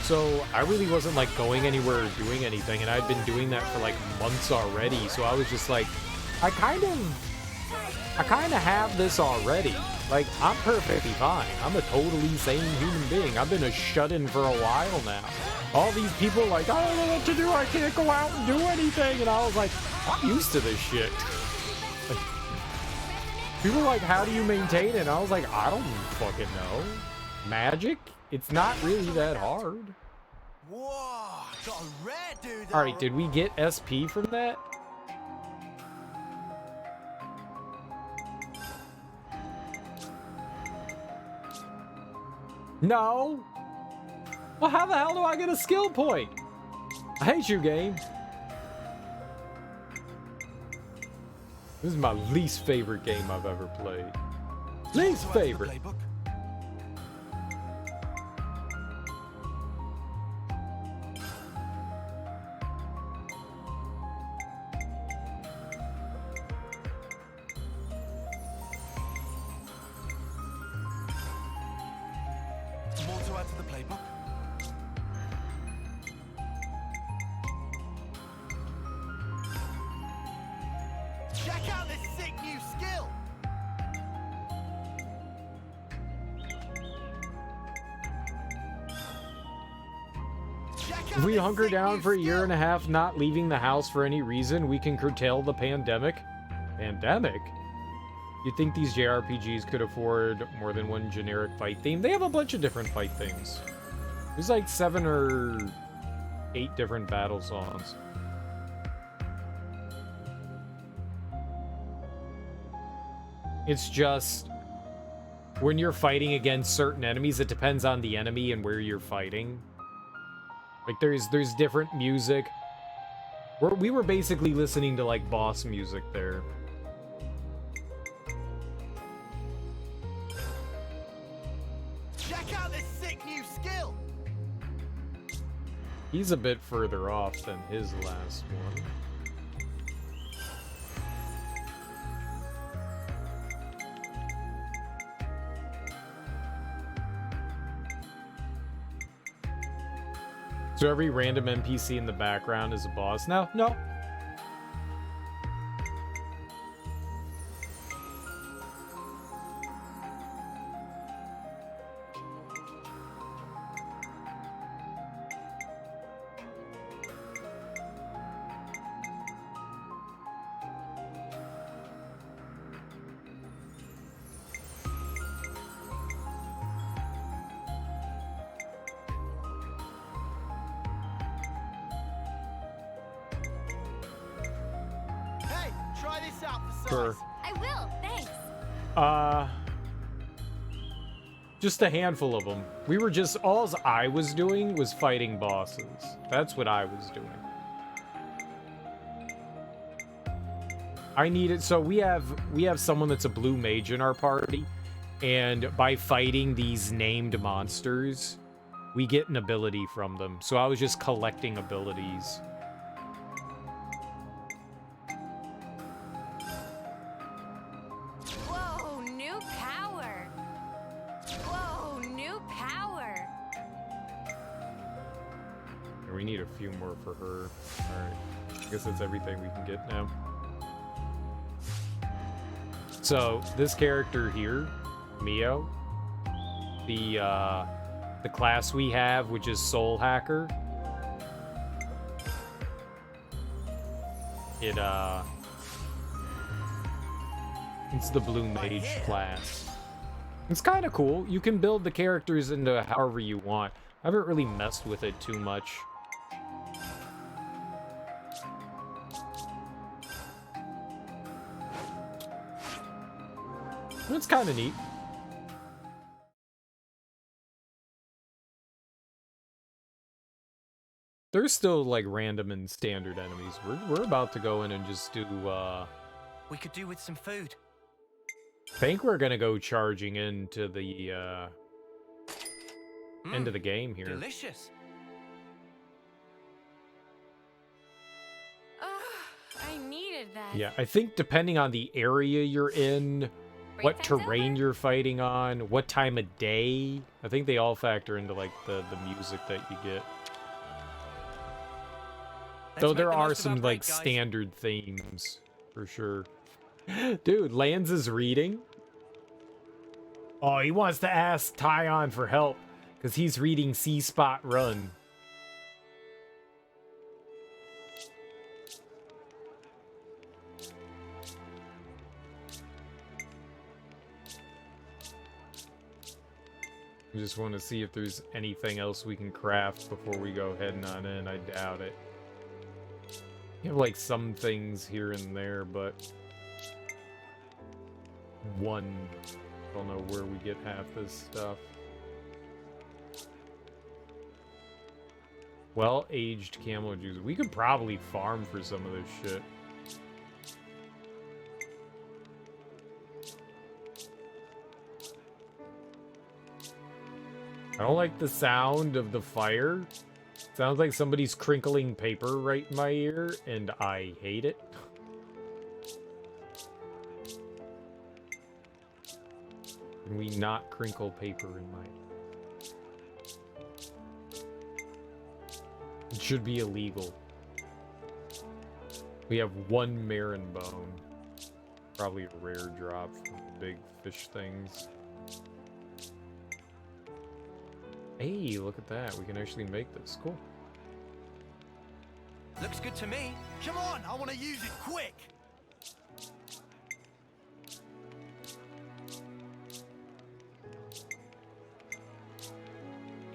So I really wasn't like going anywhere or doing anything, and I'd been doing that for like months already. So I was just like, I kind of have this already. Like, I'm perfectly fine. I'm a totally sane human being. I've been a shut-in for a while now. All these people are like, I don't know what to do. I can't go out and do anything. And I was like, I'm used to this shit. Like, people are like, how do you maintain it? And I was like, I don't fucking know. Magic? It's not really that hard. Whoa, got a rare dude. All right, did we get SP from that? No. Well, how the hell do I get a skill point? I hate you, game. This is my least favorite game I've ever played. Least favorite. More to add to the playbook. Check out this sick new skill. If we hunker down for a year and a half, not leaving the house for any reason, we can curtail the pandemic. Pandemic? You'd think these JRPGs could afford more than one generic fight theme. They have a bunch of different fight themes. There's like 7 or 8 different battle songs. It's just, when you're fighting against certain enemies, it depends on the enemy and where you're fighting. Like, there's different music. We were basically listening to, like, boss music there. Check out this sick new skill. He's a bit further off than his last one. So every random NPC in the background is a boss? No. Try this out for size. Sure. I will, thanks. Just a handful of them. We were just, all I was doing was fighting bosses. That's what I was doing. I needed, so we have someone that's a blue mage in our party, and by fighting these named monsters, we get an ability from them. So I was just collecting abilities. Whoa, new power! Whoa, new power! We need a few more for her. Alright. I guess that's everything we can get now. So, this character here, Mio, the class we have, which is Soul Hacker, it's the Blue Mage class. It's kind of cool. You can build the characters into however you want. I haven't really messed with it too much. It's kind of neat. There's still like random and standard enemies. We're about to go in and just do We could do with some food. I think we're gonna go charging into the end of the game here. Delicious. I needed that. Yeah, I think depending on the area you're in, what terrain you're fighting on, what time of day, I think they all factor into like the music that you get. Though there are some like standard themes for sure. Dude, Lance is reading. Oh, he wants to ask Tyon for help because he's reading C Spot Run. I just want to see if there's anything else we can craft before we go heading on in. I doubt it. You have like some things here and there, but I don't know where we get half this stuff. Well, aged camel juice. We could probably farm for some of this shit. I don't like the sound of the fire. Sounds like somebody's crinkling paper right in my ear, and I hate it. Can we not crinkle paper in my... It should be illegal. We have one Marin bone. Probably a rare drop from the big fish things. Hey, look at that. We can actually make this. Cool. Looks good to me. Come on, I want to use it quick.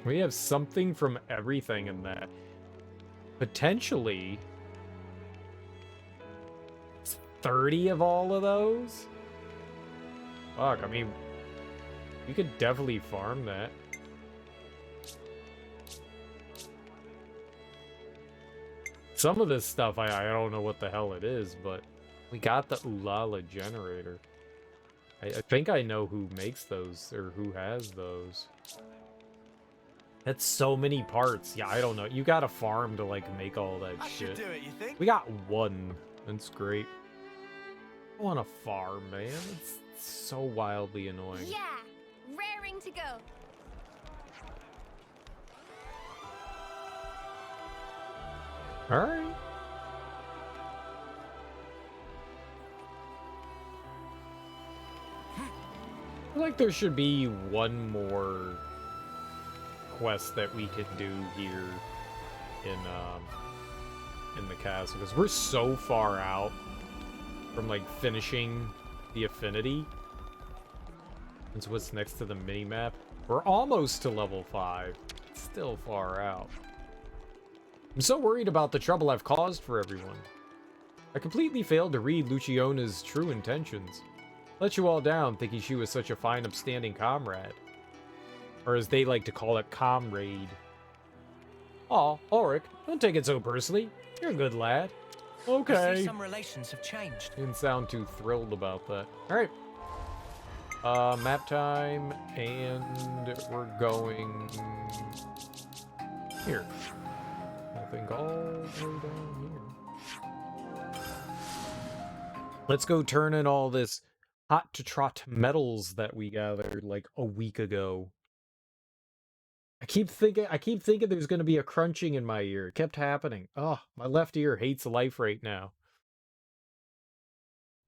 We have something from everything in that. Potentially 30 of all of those? Fuck, I mean, you could definitely farm that. Some of this stuff, I don't know what the hell it is, but we got the Ulala generator. I think I know who makes those, or who has those. That's so many parts. Yeah, I don't know. You gotta farm to, like, make all that shit. Should do it, you think? We got one. That's great. I want to farm, man. It's so wildly annoying. Yeah, raring to go. Alright. I feel like there should be one more quest that we can do here in the castle, because we're so far out from like finishing the affinity. That's what's next to the mini-map. We're almost to level 5. It's still far out. I'm so worried about the trouble I've caused for everyone. I completely failed to read Luciona's true intentions. Let you all down thinking she was such a fine, upstanding comrade. Or as they like to call it, comrade. Aw, Ulrich, don't take it so personally. You're a good lad. Okay. I see some relations have changed. Didn't sound too thrilled about that. Alright. Map time, and we're going here. I think all the way down here. Let's go turn in all this hot to trot metals that we gathered like a week ago. I keep thinking there's gonna be a crunching in my ear. It kept happening. Oh, my left ear hates life right now.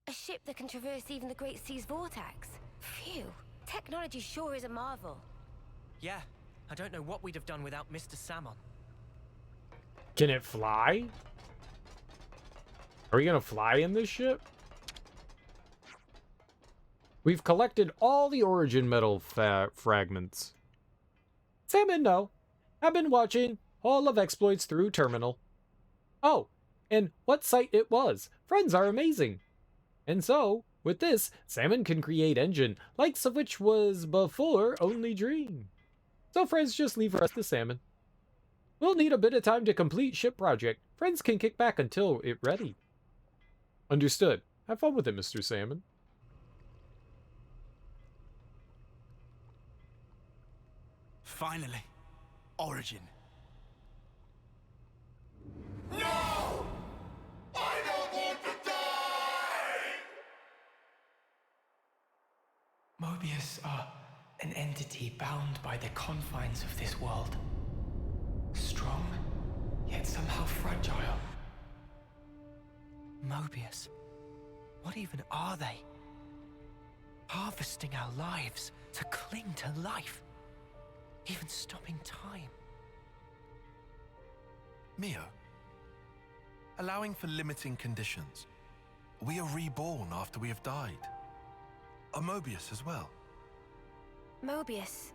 A ship that can traverse even the Great Sea's vortex. Phew. Technology sure is a marvel. Yeah, I don't know what we'd have done without Mr. Salmon. Can it fly? Are we gonna fly in this ship? We've collected all the origin metal fragments. Salmon, no. I've been watching Hall of Exploits through Terminal. Oh, and what sight it was. Friends are amazing. And so, with this, Salmon can create engine, likes of which was before only dream. So friends just leave the rest to Salmon. We'll need a bit of time to complete ship project. Friends can kick back until it ready. Understood. Have fun with it, Mr. Salmon. Finally, Origin. No! I don't want to die! Mobius are an entity bound by the confines of this world. Strong, yet somehow fragile. Mobius. What even are they? Harvesting our lives to cling to life. Even stopping time. Mio, allowing for limiting conditions. We are reborn after we have died. Are Mobius as well? Mobius,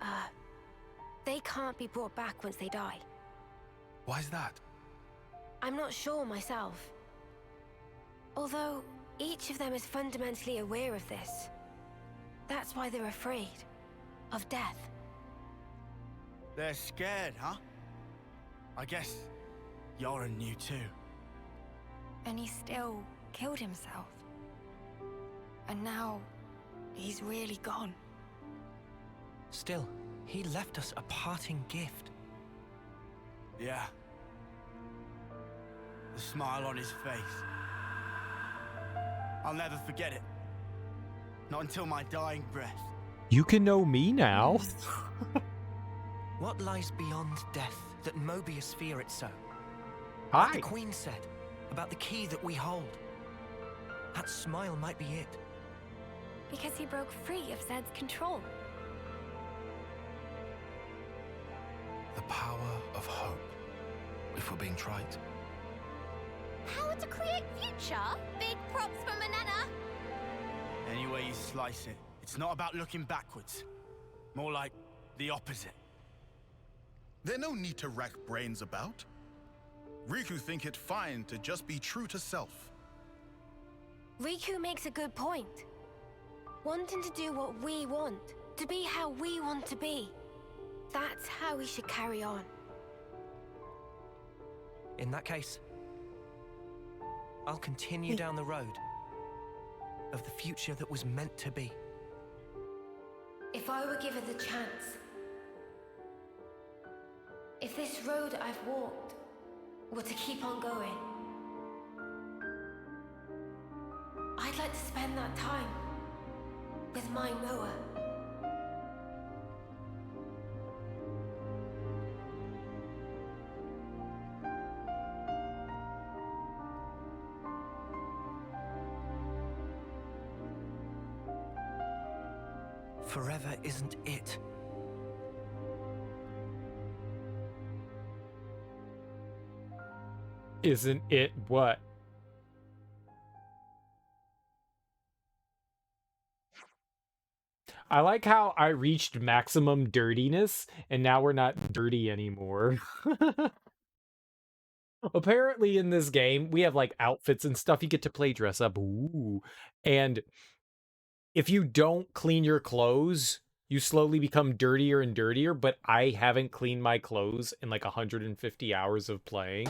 they can't be brought back once they die. Why is that? I'm not sure myself. Although, each of them is fundamentally aware of this. That's why they're afraid of death. They're scared, huh? I guess Yoren knew too. And he still killed himself. And now, he's really gone. Still, he left us a parting gift. Yeah. The smile on his face. I'll never forget it. Not until my dying breath. You can know me now. What lies beyond death that Mobius fear it so? Hi. Like the Queen said about the key that we hold. That smile might be it. Because he broke free of Zed's control. The power of hope, if we're being trite. How to create future? Big props for Manana. Any way you slice it, it's not about looking backwards. More like the opposite. There's no need to rack brains about. Riku think it fine to just be true to self. Riku makes a good point. Wanting to do what we want, to be how we want to be. That's how we should carry on. In that case, I'll continue down the road of the future that was meant to be. If I were given the chance, if this road I've walked were to keep on going, I'd like to spend that time with my Noah. Forever isn't it. Isn't it what? I like how I reached maximum dirtiness and now we're not dirty anymore. Apparently in this game, we have like outfits and stuff. You get to play dress up. Ooh. And if you don't clean your clothes, you slowly become dirtier and dirtier. But I haven't cleaned my clothes in like 150 hours of playing.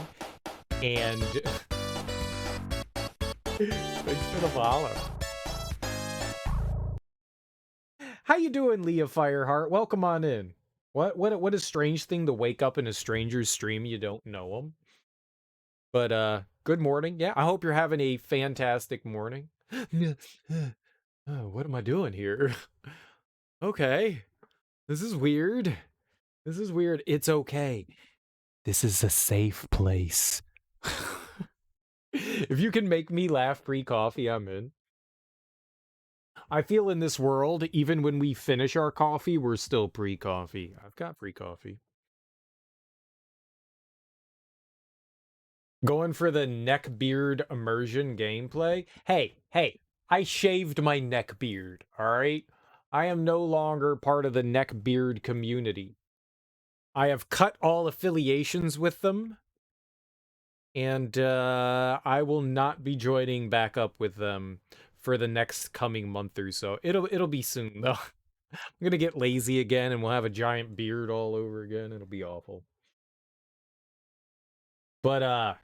And thanks for the follow. How you doing, Leah Fireheart? Welcome on in. What a strange thing to wake up in a stranger's stream, you don't know them. But good morning. Yeah, I hope you're having a fantastic morning. Oh, what am I doing here? Okay. This is weird. This is weird. It's okay. This is a safe place. If you can make me laugh pre-coffee, I'm in. I feel in this world, even when we finish our coffee, we're still pre-coffee. I've got free coffee. Going for the neck-beard immersion gameplay? Hey, I shaved my neck-beard, alright? I am no longer part of the neck-beard community. I have cut all affiliations with them, and I will not be joining back up with them for the next coming month or so. It'll be soon, though. I'm gonna get lazy again, and we'll have a giant beard all over again. It'll be awful. But,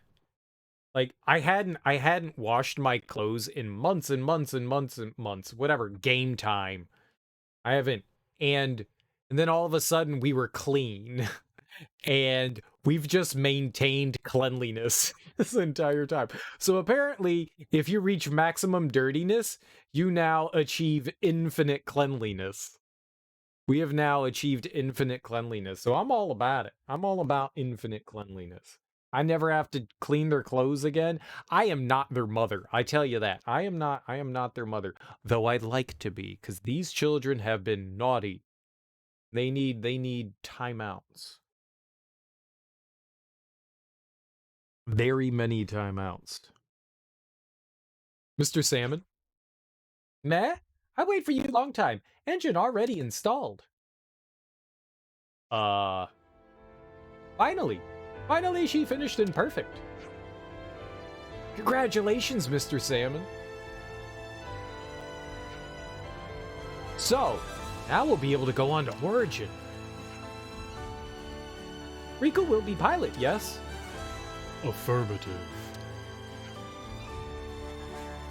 like, I hadn't washed my clothes in months and months and months and months. Whatever, game time. I haven't. And then all of a sudden, we were clean. And we've just maintained cleanliness this entire time. So apparently, if you reach maximum dirtiness, you now achieve infinite cleanliness. We have now achieved infinite cleanliness. So I'm all about it. I'm all about infinite cleanliness. I never have to clean their clothes again. I am not their mother. I tell you that. I am not their mother. Though I'd like to be, because these children have been naughty. They need timeouts. Very many timeouts. Mr. Salmon? Meh? I wait for you a long time. Engine already installed. Finally. Finally, she finished in perfect. Congratulations, Mr. Salmon. So, now we'll be able to go on to Origin. Riku will be pilot, yes? Affirmative.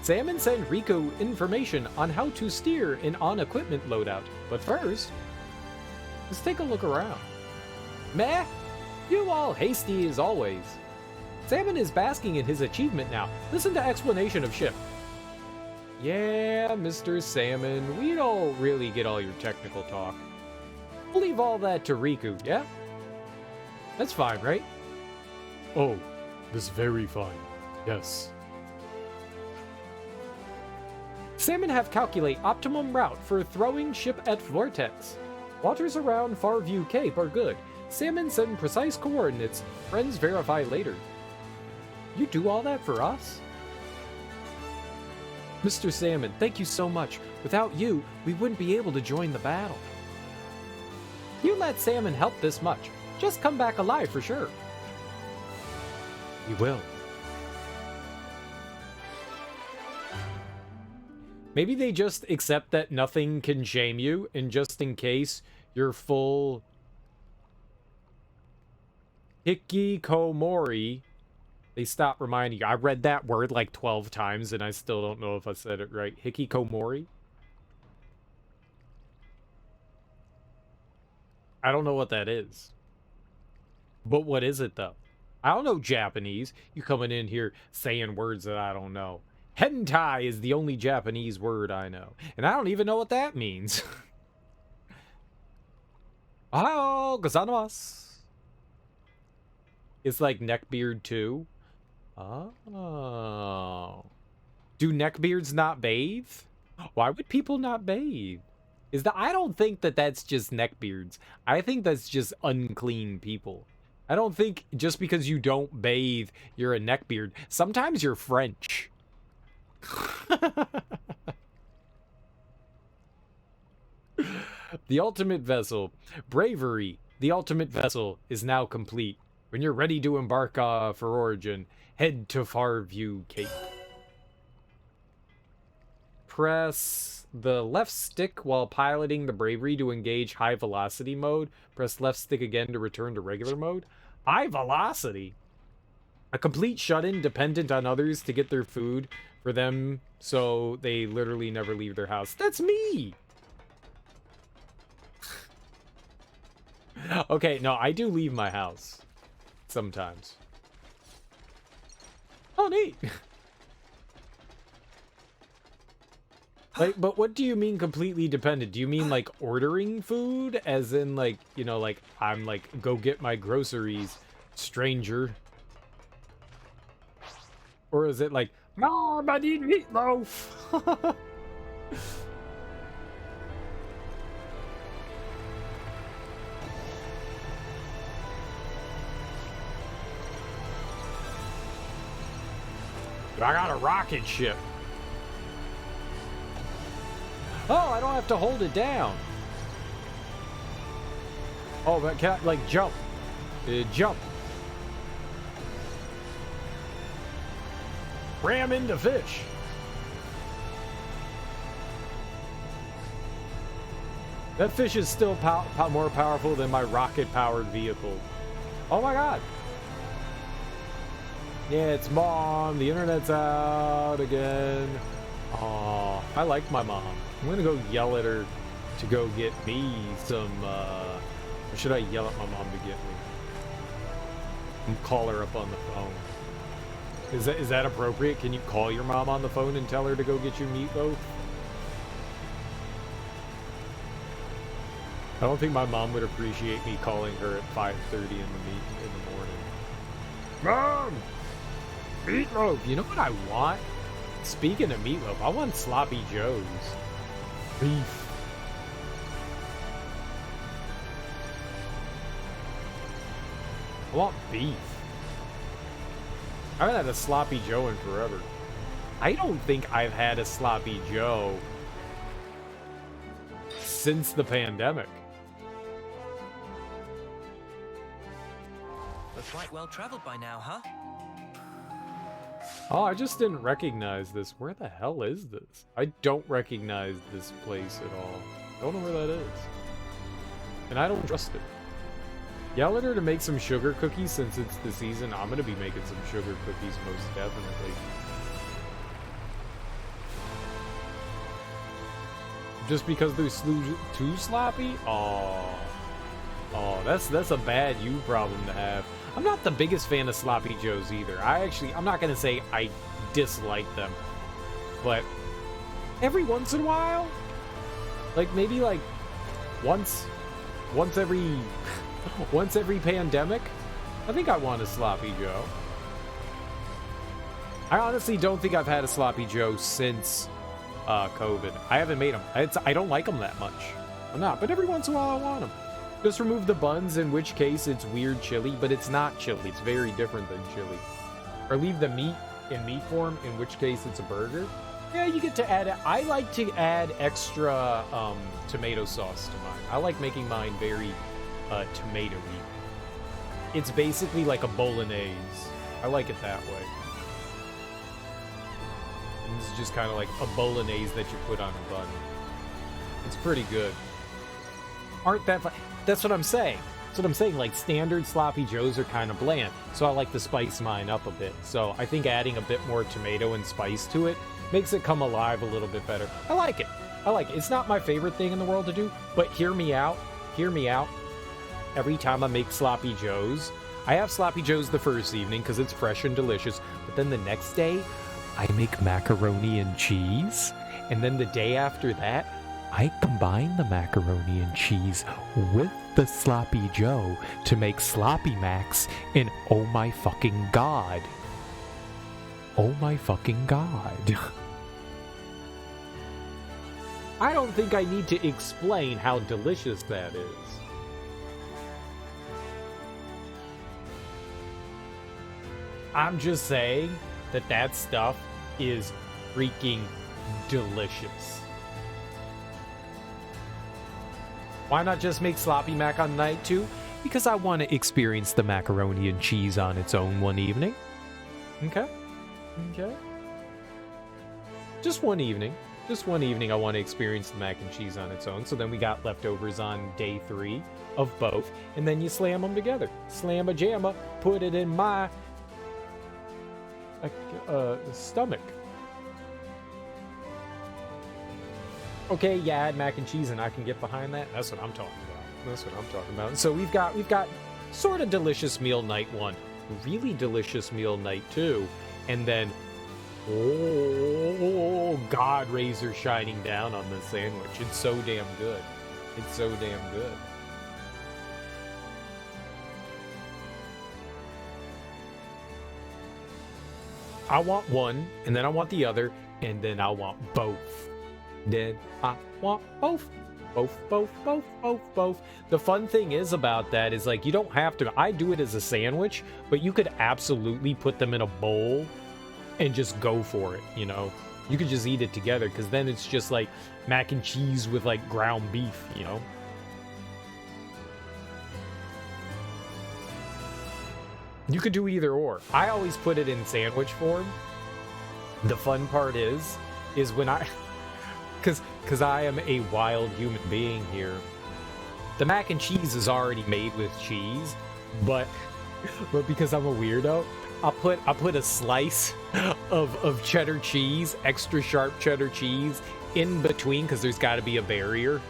Salmon sent Riku information on how to steer an on-equipment loadout. But first, let's take a look around. Meh? You all hasty as always. Salmon is basking in his achievement now. Listen to explanation of ship. Yeah, Mr. Salmon, we don't really get all your technical talk. We'll leave all that to Riku, yeah? That's fine, right? Oh, that's very fine. Yes. Salmon have calculate optimum route for throwing ship at vortex. Waters around Farview Cape are good. Salmon send precise coordinates. Friends verify later. You do all that for us? Mr. Salmon, thank you so much. Without you, we wouldn't be able to join the battle. You let Salmon help this much. Just come back alive for sure. We will. Maybe they just accept that nothing can shame you, and just in case you're full hikikomori, they stop reminding you. I read that word like 12 times, and I still don't know if I said it right. Hikikomori? I don't know what that is. But what is it, though? I don't know Japanese. You coming in here saying words that I don't know. Hentai is the only Japanese word I know. And I don't even know what that means. Ohio gozaimasu. It's like neckbeard too. Oh. Do neckbeards not bathe? Why would people not bathe? I don't think that that's just neckbeards. I think that's just unclean people. I don't think just because you don't bathe, you're a neckbeard. Sometimes you're French. The ultimate vessel. Bravery. The ultimate vessel is now complete. When you're ready to embark for Origin, head to Farview Cape. Press the left stick while piloting the Bravery to engage high velocity mode. Press left stick again to return to regular mode. High velocity? A complete shut-in dependent on others to get their food for them, so they literally never leave their house. That's me! Okay, no, I do leave my house. Sometimes. Oh, neat! Like, but what do you mean completely dependent? Do you mean, like, ordering food? As in, like, you know, like, I'm like, go get my groceries, stranger. Or is it like, Mom, I need meatloaf! I got a rocket ship. Oh, I don't have to hold it down. Oh, but can I, like, jump? Jump. Ram into fish. That fish is still more powerful than my rocket-powered vehicle. Oh my god. Yeah, it's Mom. The internet's out again. Aw, I like my mom. I'm gonna go yell at her to go get me some, or should I yell at my mom to get me? And call her up on the phone. Is that appropriate? Can you call your mom on the phone and tell her to go get you meatloaf? I don't think my mom would appreciate me calling her at 5:30 in the morning. Mom! Meatloaf! You know what I want? Speaking of meatloaf, I want Sloppy Joe's. Beef. I want beef. I haven't had a Sloppy Joe in forever. I don't think I've had a Sloppy Joe since the pandemic. Looks quite well traveled by now, huh? Oh, I just didn't recognize this. Where the hell is this? I don't recognize this place at all. Don't know where that is. And I don't trust it. Yell at her to make some sugar cookies since it's the season. I'm going to be making some sugar cookies most definitely. Just because they're too sloppy? Oh, that's a bad you problem to have. I'm not the biggest fan of Sloppy Joes either. I'm not going to say I dislike them. But every once in a while, like maybe like once every pandemic, I think I want a Sloppy Joe. I honestly don't think I've had a Sloppy Joe since COVID. I haven't made them. I don't like them that much. I'm not, but every once in a while I want them. Just remove the buns, in which case it's weird chili, but it's not chili. It's very different than chili. Or leave the meat in meat form, in which case it's a burger. Yeah, you get to add it. I like to add extra tomato sauce to mine. I like making mine very tomatoey. It's basically like a bolognese. I like it that way. And this is just kind of like a bolognese that you put on a bun. It's pretty good. Aren't that fun? That's what I'm saying. That's what I'm saying. Like, standard Sloppy Joes are kind of bland, so I like to spice mine up a bit. So I think adding a bit more tomato and spice to it makes it come alive a little bit better. I like it. I like it. It's not my favorite thing in the world to do, but hear me out. Hear me out. Every time I make Sloppy Joes, I have Sloppy Joes the first evening because it's fresh and delicious, but then the next day, I make macaroni and cheese, and then the day after that, I combine the macaroni and cheese with the Sloppy Joe to make Sloppy Macs, and oh my fucking god. Oh my fucking god. I don't think I need to explain how delicious that is. I'm just saying that that stuff is freaking delicious. Why not just make Sloppy Mac on night 2? Because I want to experience the macaroni and cheese on its own one evening. Okay? Okay? Just one evening. Just one evening I want to experience the mac and cheese on its own. So then we got leftovers on day 3 of both. And then you slam them together. Slam a jamma, put it in my stomach. Okay, yeah, add mac and cheese and I can get behind that. That's what I'm talking about. That's what I'm talking about. So we've got sort of delicious meal night 1, really delicious meal night 2, and then oh, God razor shining down on the sandwich. It's so damn good. It's so damn good. I want one, and then I want the other, and then I want both. Then I want both. Both. The fun thing is about that is, like, you don't have to. I do it as a sandwich, but you could absolutely put them in a bowl and just go for it, you know? You could just eat it together, because then it's just like mac and cheese with, like, ground beef, you know? You could do either or. I always put it in sandwich form. The fun part is when I... Because I am a wild human being here. The mac and cheese is already made with cheese, but because I'm a weirdo, I'll put a slice of cheddar cheese, extra sharp cheddar cheese, in between, because there's got to be a barrier.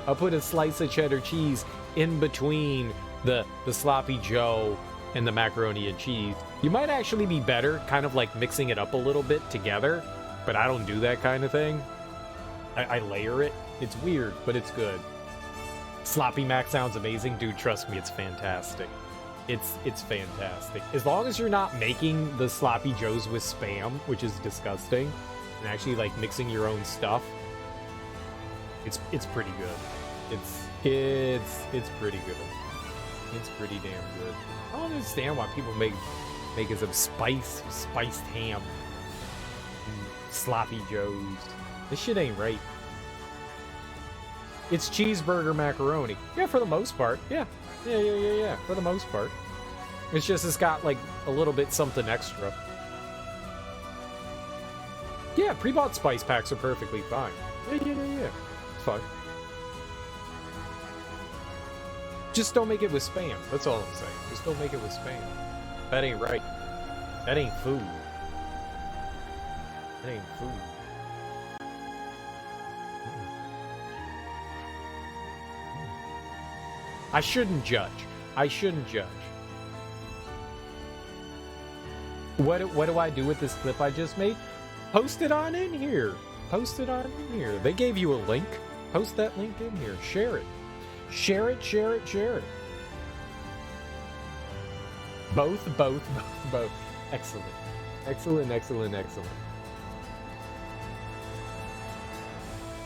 I'll put a slice of cheddar cheese in between the sloppy joe and the macaroni and cheese. You might actually be better kind of like mixing it up a little bit together, but I don't do that kind of thing. I layer it. It's weird, but it's good. Sloppy mac sounds amazing. Dude, trust me, it's fantastic. It's fantastic. As long as you're not making the sloppy joes with Spam, which is disgusting, and actually like mixing your own stuff, it's pretty good. It's pretty good. It's pretty damn good. I don't understand why people make it some spiced ham. Sloppy joes. This shit ain't right. It's cheeseburger macaroni. Yeah, for the most part. Yeah. For the most part. It's just it's got like a little bit something extra. Yeah, pre-bought spice packs are perfectly fine. Yeah. It's fine. Just don't make it with Spam. That's all I'm saying. Just don't make it with Spam. That ain't right. That ain't food. That ain't food. I shouldn't judge. What do I do with this clip I just made? Post it on in here. They gave you a link. Post that link in here. Share it. Share it. Both. Excellent.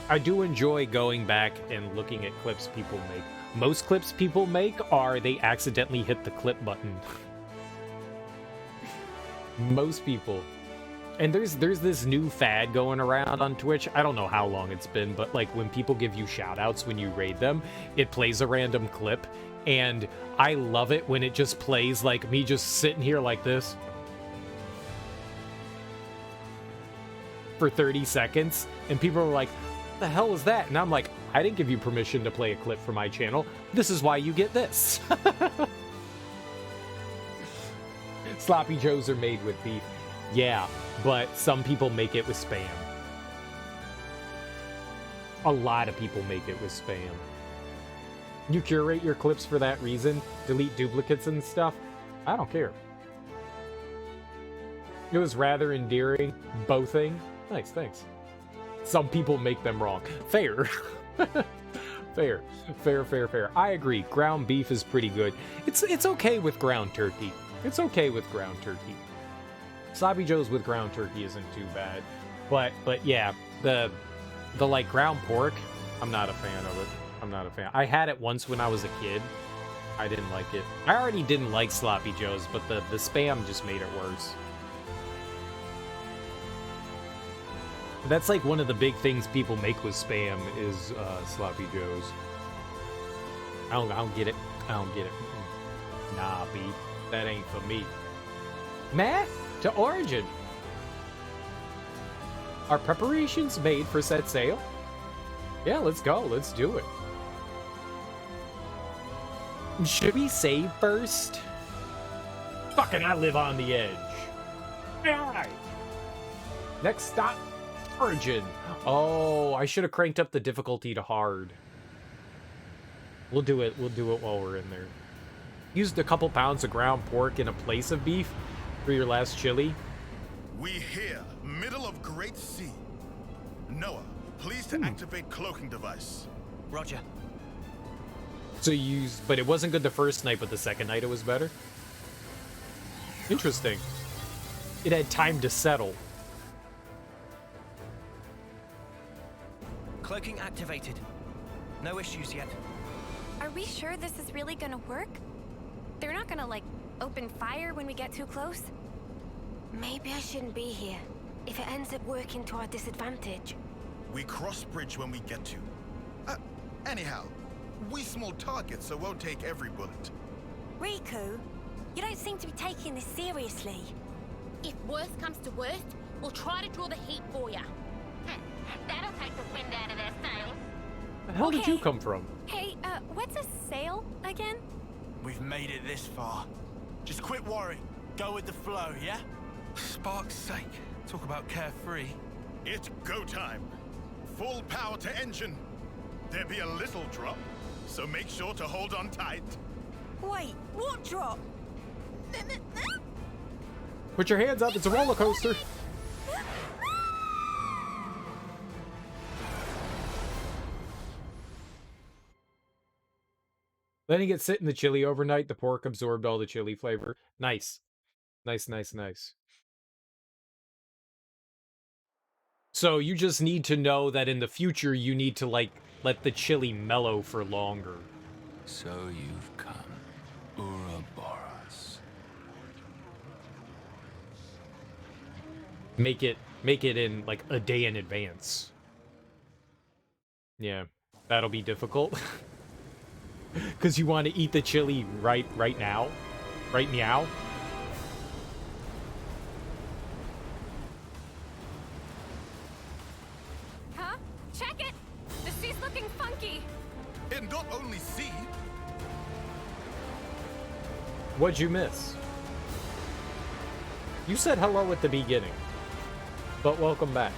I do enjoy going back and looking at clips people make. Most clips people make are they accidentally hit the clip button. Most people. And there's this new fad going around on Twitch. I don't know how long it's been, but like when people give you shout-outs when you raid them, it plays a random clip, and I love it when it just plays like me just sitting here like this for 30 seconds, and people are like, what the hell is that? And I'm like, I didn't give you permission to play a clip for my channel. This is why you get this. Sloppy joes are made with beef. Yeah, but some people make it with Spam. A lot of people make it with Spam. You curate your clips for that reason? Delete duplicates and stuff? I don't care. It was rather endearing. Bothing. Nice, thanks. Some people make them wrong. Fair. Fair. I agree. Ground beef is pretty good. It's okay with ground turkey. Sloppy joes with ground turkey isn't too bad. But yeah, the like ground pork, I'm not a fan of it. I had it once when I was a kid. I didn't like it. I already didn't like sloppy joes, but the Spam just made it worse. That's like one of the big things people make with Spam is sloppy joes. I don't get it. I don't get it. Nah, B. That ain't for me. Math to Origin. Are preparations made for set sail? Yeah, let's go. Let's do it. Should we save first? Fucking I live on the edge. Alright. Next stop, Origin. Oh, I should have cranked up the difficulty to hard. We'll do it while we're in there. Used a couple pounds of ground pork in a place of beef for your last chili. We here, middle of Great Sea. Noah, please to activate cloaking device. Roger. So you used, but it wasn't good the first night, but the second night it was better? Interesting. It had time to settle. Cloaking activated. No issues yet. Are we sure this is really gonna work? They're not gonna, like, open fire when we get too close? Maybe I shouldn't be here, if it ends up working to our disadvantage. We cross bridge when we get to. Anyhow, we small targets, so won't take every bullet. Riku, you don't seem to be taking this seriously. If worst comes to worst, we'll try to draw the heat for ya. That'll take the wind out of their sails. The hell did you come from? Hey, what's a sail again? We've made it this far. Just quit worrying. Go with the flow, yeah? Spark's sake. Talk about carefree. It's go time. Full power to engine. There be a little drop, so make sure to hold on tight. Wait, what drop? Put your hands up, it's a roller coaster. Letting it sit in the chili overnight, the pork absorbed all the chili flavor. Nice. Nice, nice, nice. So you just need to know that in the future you need to, like, let the chili mellow for longer. So you've come, Ouroboros. Make it in, like, a day in advance. Yeah, that'll be difficult. Because you want to eat the chili right now? Right meow? Huh? Check it! The sea's looking funky! And not only sea. What'd you miss? You said hello at the beginning. But welcome back.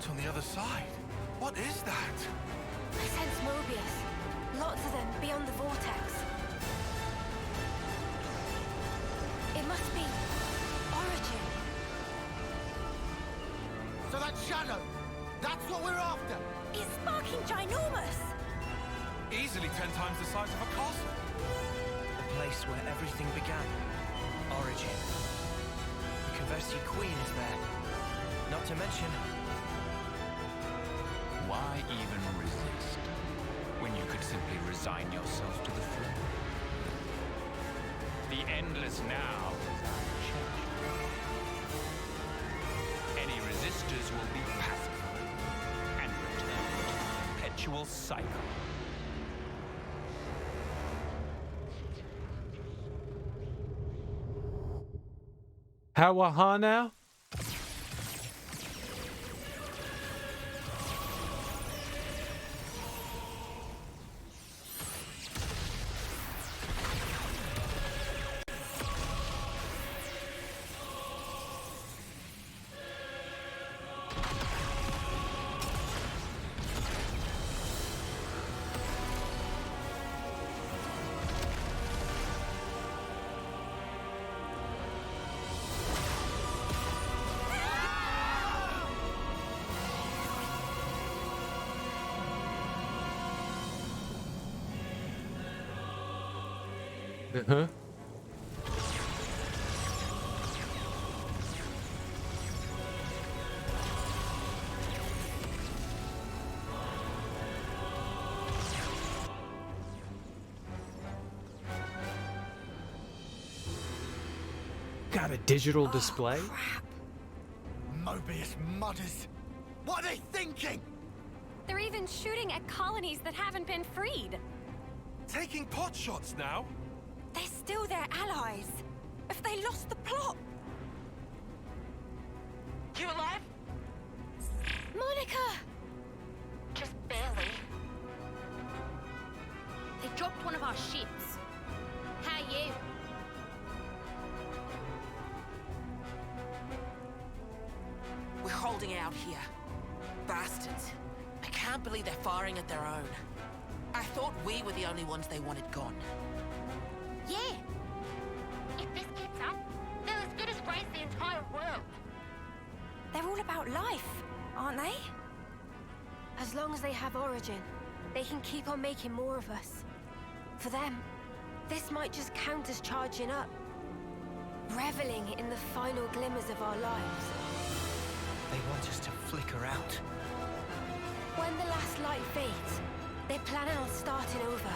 On the other side. What is that? I sense Mobius. Lots of them beyond the vortex. It must be Origin. So that shadow, that's what we're after. It's sparking ginormous. Easily 10 times the size of a castle. The place where everything began. Origin. The Kavesi Queen is there. Not to mention... Why even resist, when you could simply resign yourself to the throne? The endless now is unchanged. Any resistors will be pacified and return to the perpetual cycle. How now? Huh? got a digital display? Crap. Mobius mudders. What are they thinking? They're even shooting at colonies that haven't been freed. Taking pot shots now? They're still their allies. If they lost the plot. You alive? Monica! Just barely. They dropped one of our ships. How you? We're holding out here. Bastards. I can't believe they're firing at their own. I thought we were the only ones they wanted gone. Yeah. If this keeps up, they'll as good as raise the entire world. They're all about life, aren't they? As long as they have origin, they can keep on making more of us. For them, this might just count as charging up. Reveling in the final glimmers of our lives. They want us to flicker out. When the last light fades, they're planning on starting over.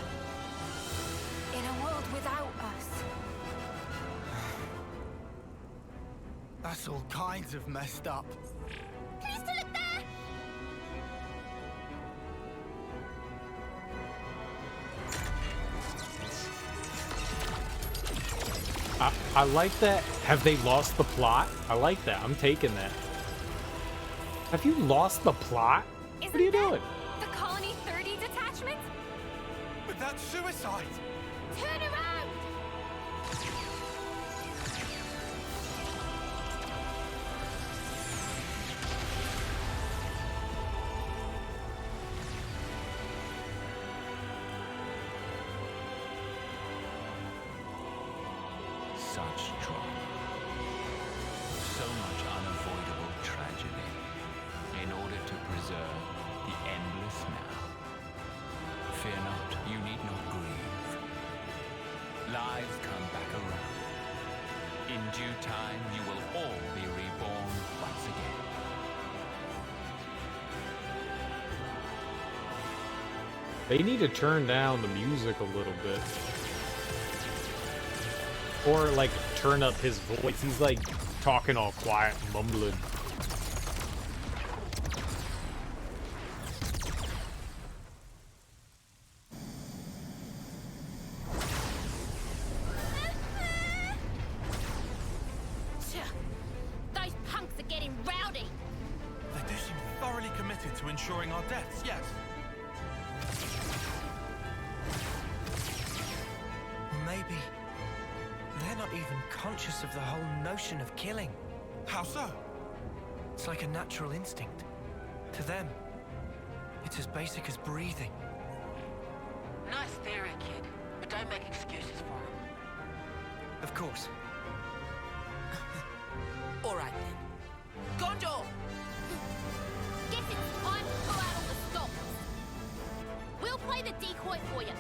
In a world without us. That's all kinds of messed up. Can you still look there? I like that. Have they lost the plot? I like that. I'm taking that. Have you lost the plot? What are you doing? The Colony 30 detachment? But that's suicide. Turn around! Such trauma. So much unavoidable tragedy. In order to preserve the endless now. Fear not, you need not grieve. Lives come back around. In due time, you will all be reborn once again. They need to turn down the music a little bit. Or, like, turn up his voice. He's, like, talking all quiet, mumbling. Those punks are getting rowdy. They do seem thoroughly committed to ensuring our deaths, yes. Maybe they're not even conscious of the whole notion of killing. How so? It's like a natural instinct. To them, it's as basic as breathing. Nice theory, kid. But don't make excuses for him. Of course. All right then. Gondor! Guess it's time to pull out all the stops. We'll play the decoy for you.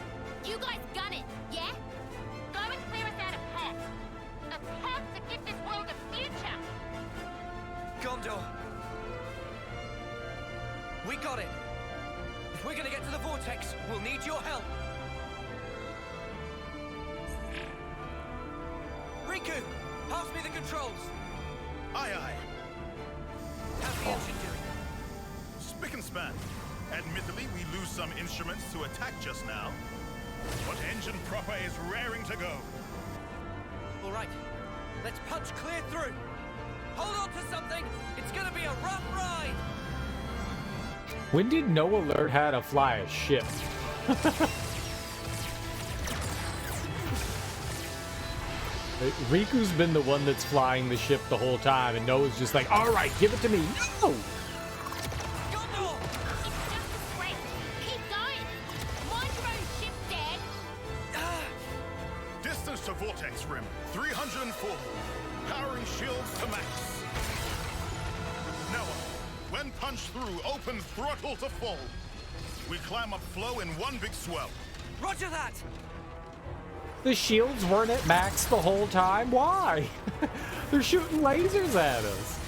You guys gun it, yeah? Go and clear us out a path. A path to give this world a future. Gondor! We got it! If we're gonna get to the vortex, we'll need your help! Riku! Pass me the controls! Aye, aye. How's the engine doing? Spick and span. Admittedly, we lose some instruments to attack just now. But engine proper is raring to go. All right, let's punch clear through. Hold on to something. It's gonna be a rough ride. When did Noah learn how to fly a ship? Riku's been the one that's flying the ship the whole time, and Noah's just like, all right, give it to me. No! Gondor! It's just a sprint. Keep going. Mind your own ship, Dad. Distance to vortex rim, 304. Powering shields to max. Noah, when punched through, open throttle to full. We climb up flow in one big swell. Roger that! The shields weren't at max the whole time? Why? They're shooting lasers at us.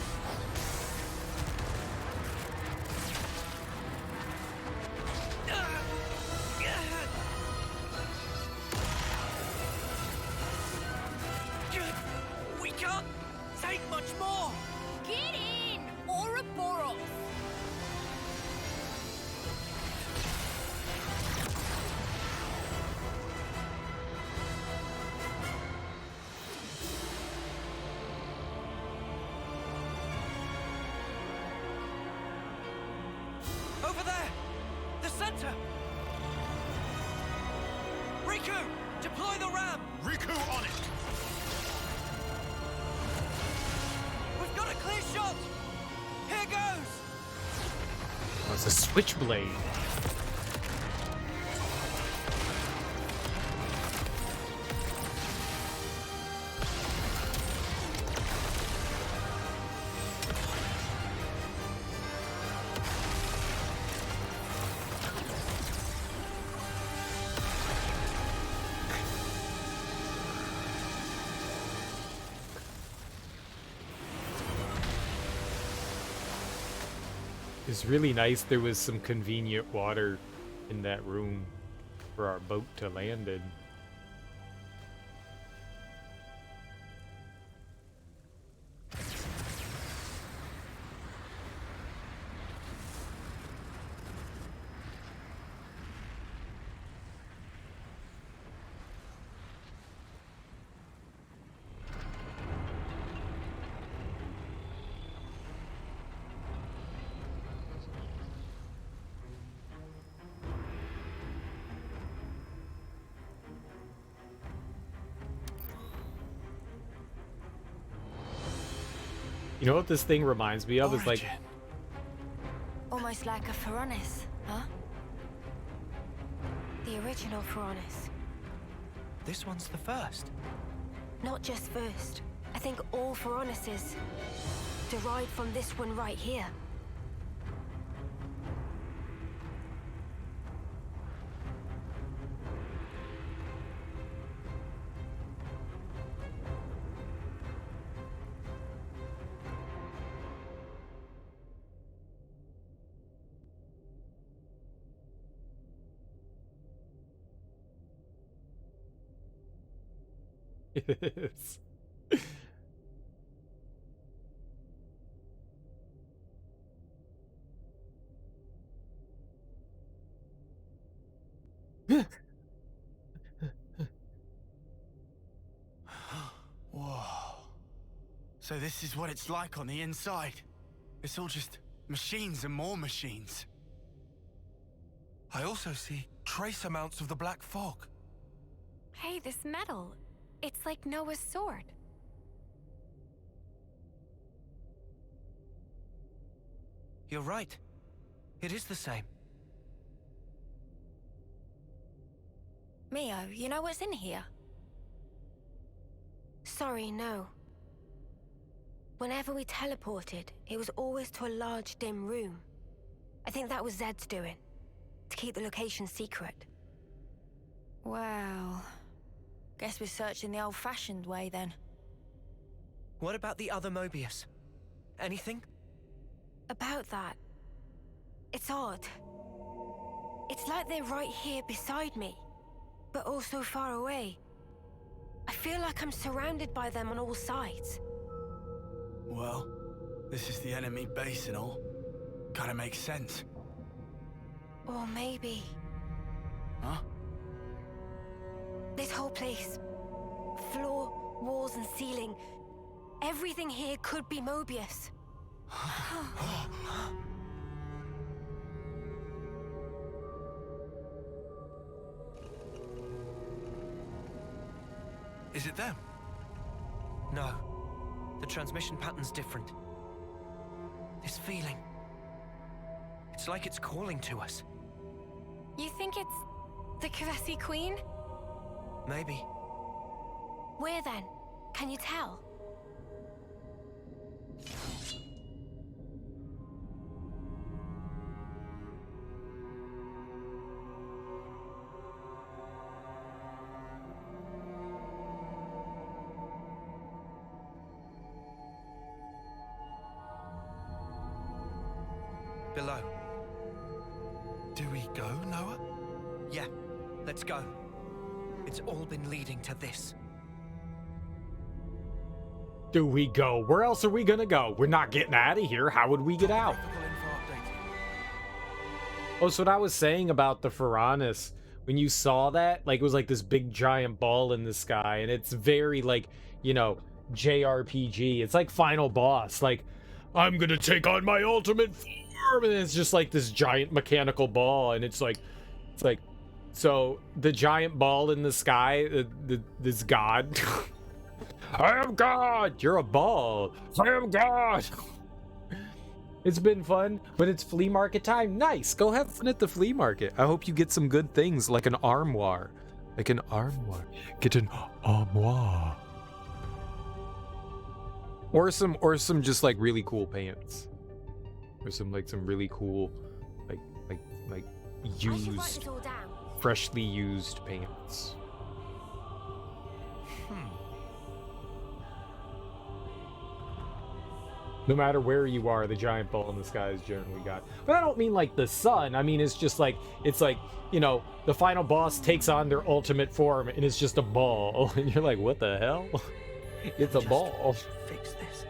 We can't water! Riku! Deploy the ram! Riku on it! We've got a clear shot! Here goes! Oh, it's a switchblade. It's really nice there was some convenient water in that room for our boat to land in. You know what this thing reminds me of? Is like almost like a Furonis, huh? The original Furonis. This one's the first. Not just first. I think all Furonises derived from this one right here. it is. Whoa. So this is what it's like on the inside. It's all just machines and more machines. I also see trace amounts of the black fog. Hey, this metal. It's like Noah's sword. You're right. It is the same. Mio, you know what's in here? Sorry, no. Whenever we teleported, it was always to a large, dim room. I think that was Zed's doing, to keep the location secret. Well, guess we're searching the old-fashioned way then. What about the other Mobius? Anything? About that, it's odd. It's like they're right here beside me, but also far away. I feel like I'm surrounded by them on all sides. Well, this is the enemy base and all. Kinda makes sense. Or maybe... Huh? This whole place, floor, walls and ceiling, everything here could be Mobius. Is it them? No. The transmission pattern's different. This feeling. It's like it's calling to us. You think it's the Kavesi Queen? Maybe. Where then? Can you tell? Below. Do we go, Noah? Yeah, let's go. It's all been leading to this. Do we go? Where else are we gonna go? We're not getting out of here. How would we get out? Oh, so what I was saying about the Furonis, when you saw that, like, it was like this big giant ball in the sky, and it's very, like, you know, JRPG. It's like final boss. Like, I'm gonna take on my ultimate form. and it's just like this giant mechanical ball, and it's like, so the giant ball in the sky, this god. I am God. You're a ball. I am God. It's been fun, but it's flea market time. Nice. Go have fun at the flea market. I hope you get some good things like an armoire. Like an armoire. Get an armoire. Or some just like really cool pants. Or some really cool like used, freshly used pants. No matter where you are, the giant ball in the sky is generally God. But I don't mean like the sun. I mean, it's just like, you know, the final boss takes on their ultimate form and it's just a ball. And you're like, what the hell? It's a ball. Fix this.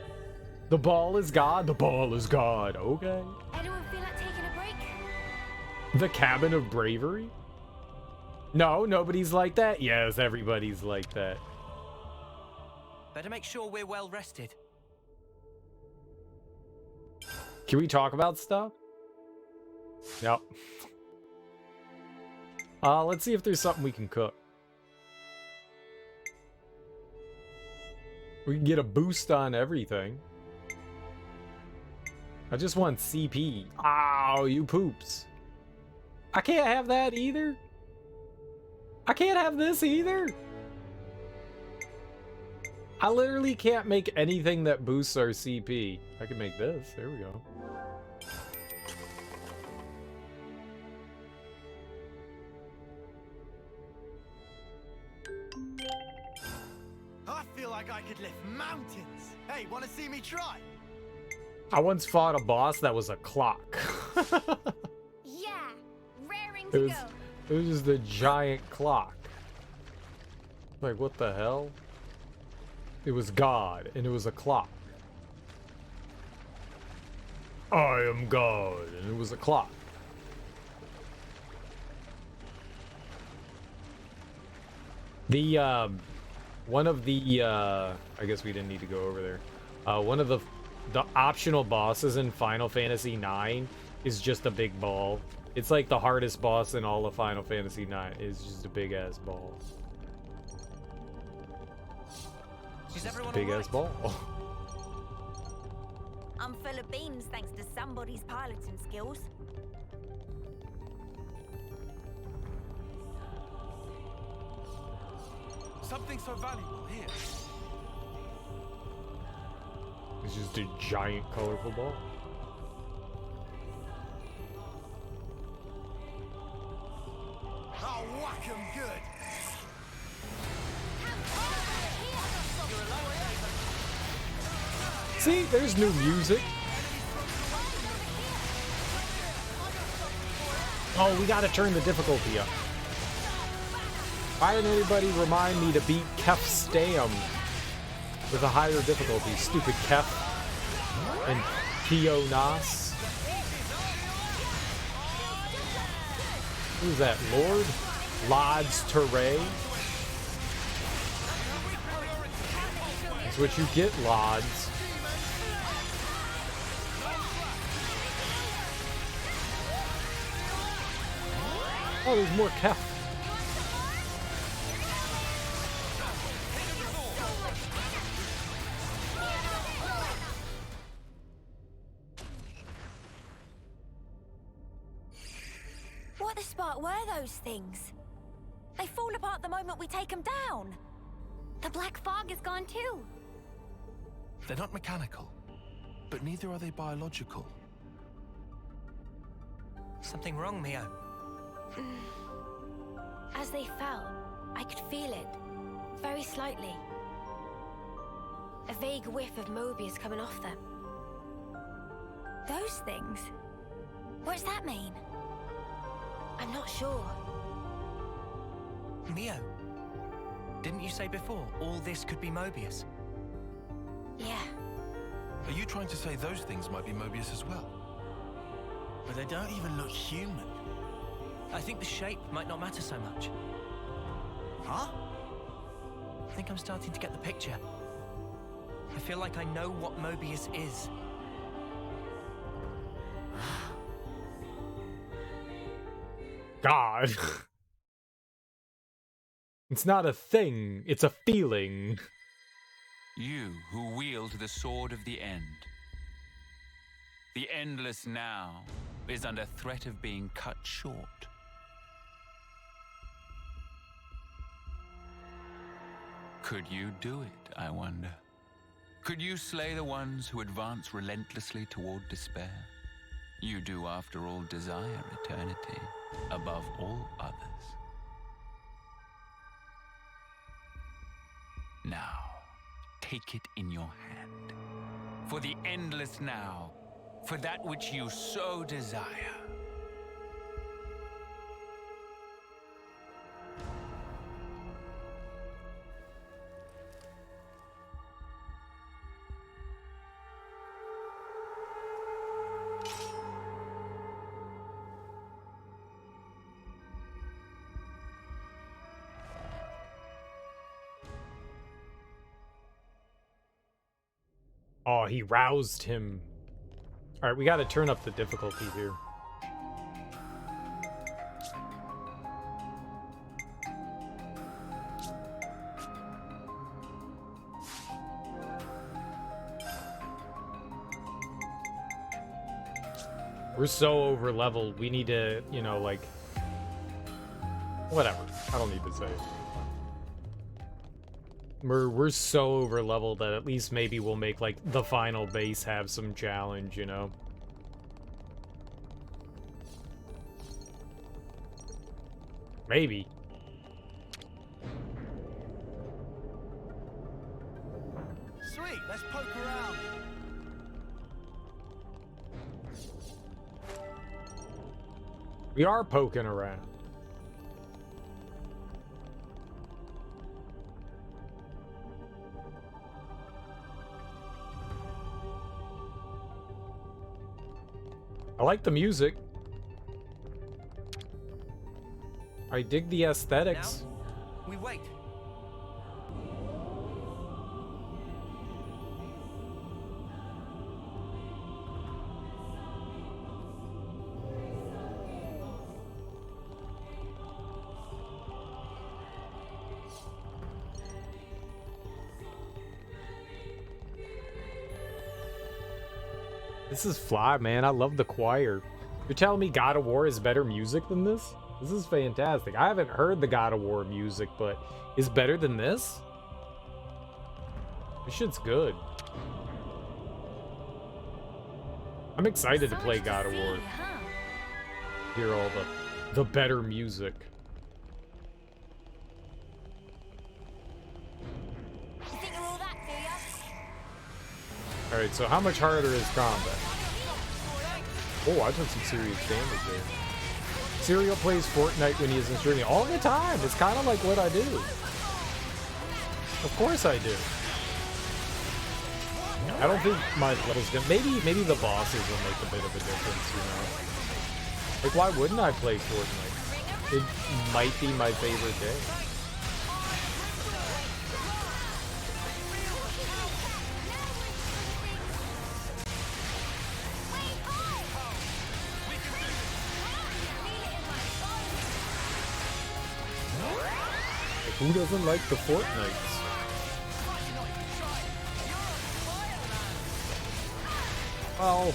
The ball is God. The ball is God. Okay. Anyone feel like taking a break? The cabin of bravery? No, nobody's like that. Yes, everybody's like that. Better make sure we're well rested. Can we talk about stuff? Yep. Let's see if there's something we can cook. We can get a boost on everything. I just want CP. Ow, you poops. I can't have that either. I can't have this either. I literally can't make anything that boosts our CP. I can make this. There we go. I feel like I could lift mountains. Hey, want to see me try? I once fought a boss that was a clock. Yeah, raring to go. It was just a giant clock. Like, what the hell? It was God, and it was a clock. I am God, and it was a clock. The, one of the, I guess we didn't need to go over there. One of the optional bosses in Final Fantasy IX is just a big ball. It's like the hardest boss in all of Final Fantasy IX. It's just a big-ass ball. Is everyone Big ass ball. I'm full of beans thanks to somebody's piloting skills. Something so valuable here. It's just a giant colorful ball. I'll whack 'em good. See, there's new music. Oh, we gotta turn the difficulty up. Why didn't anybody remind me to beat Kef Stam with a higher difficulty? Stupid Kef and Kio Nas. Who's that? Lord? Lods Teray? That's what you get, Lods. Oh, there's more Kef. What the spark were those things? They fall apart the moment we take them down. The black fog is gone too. They're not mechanical, but neither are they biological. Something wrong, Mio? As they fell, I could feel it, very slightly. A vague whiff of Mobius coming off them. Those things? What's that mean? I'm not sure. Mio, didn't you say before all this could be Mobius? Yeah. Are you trying to say those things might be Mobius as well? But they don't even look human. I think the shape might not matter so much. Huh? I think I'm starting to get the picture. I feel like I know what Mobius is. God. It's not a thing, it's a feeling. You who wield the sword of the end. The endless now is under threat of being cut short. Could you do it, I wonder? Could you slay the ones who advance relentlessly toward despair? You do, after all, desire eternity above all others. Now, take it in your hand. For the endless now, for that which you so desire. Oh, he roused him. Alright, we gotta turn up the difficulty here. We're so over leveled, we need to, you know, like... Whatever. I don't need to say it. We're so over leveled that at least maybe we'll make like the final base have some challenge, you know? Maybe. Sweet, let's poke around. We are poking around. I like the music. I dig the aesthetics. Now, we wait. This is fly, man. I love the choir. You're telling me God of War is better music than this? This is fantastic. I haven't heard the God of War music, but is better than this? This shit's good. I'm excited to play God of War. Hear all the better music. Alright, so how much harder is combat? Oh, I took some serious damage there. Serial plays Fortnite when he isn't streaming all the time. It's kind of like what I do. Of course I do. I don't think my level's gonna... Maybe the bosses will make a bit of a difference, you know? Like, why wouldn't I play Fortnite? It might be my favorite day. Who doesn't like the Fortnites? Well,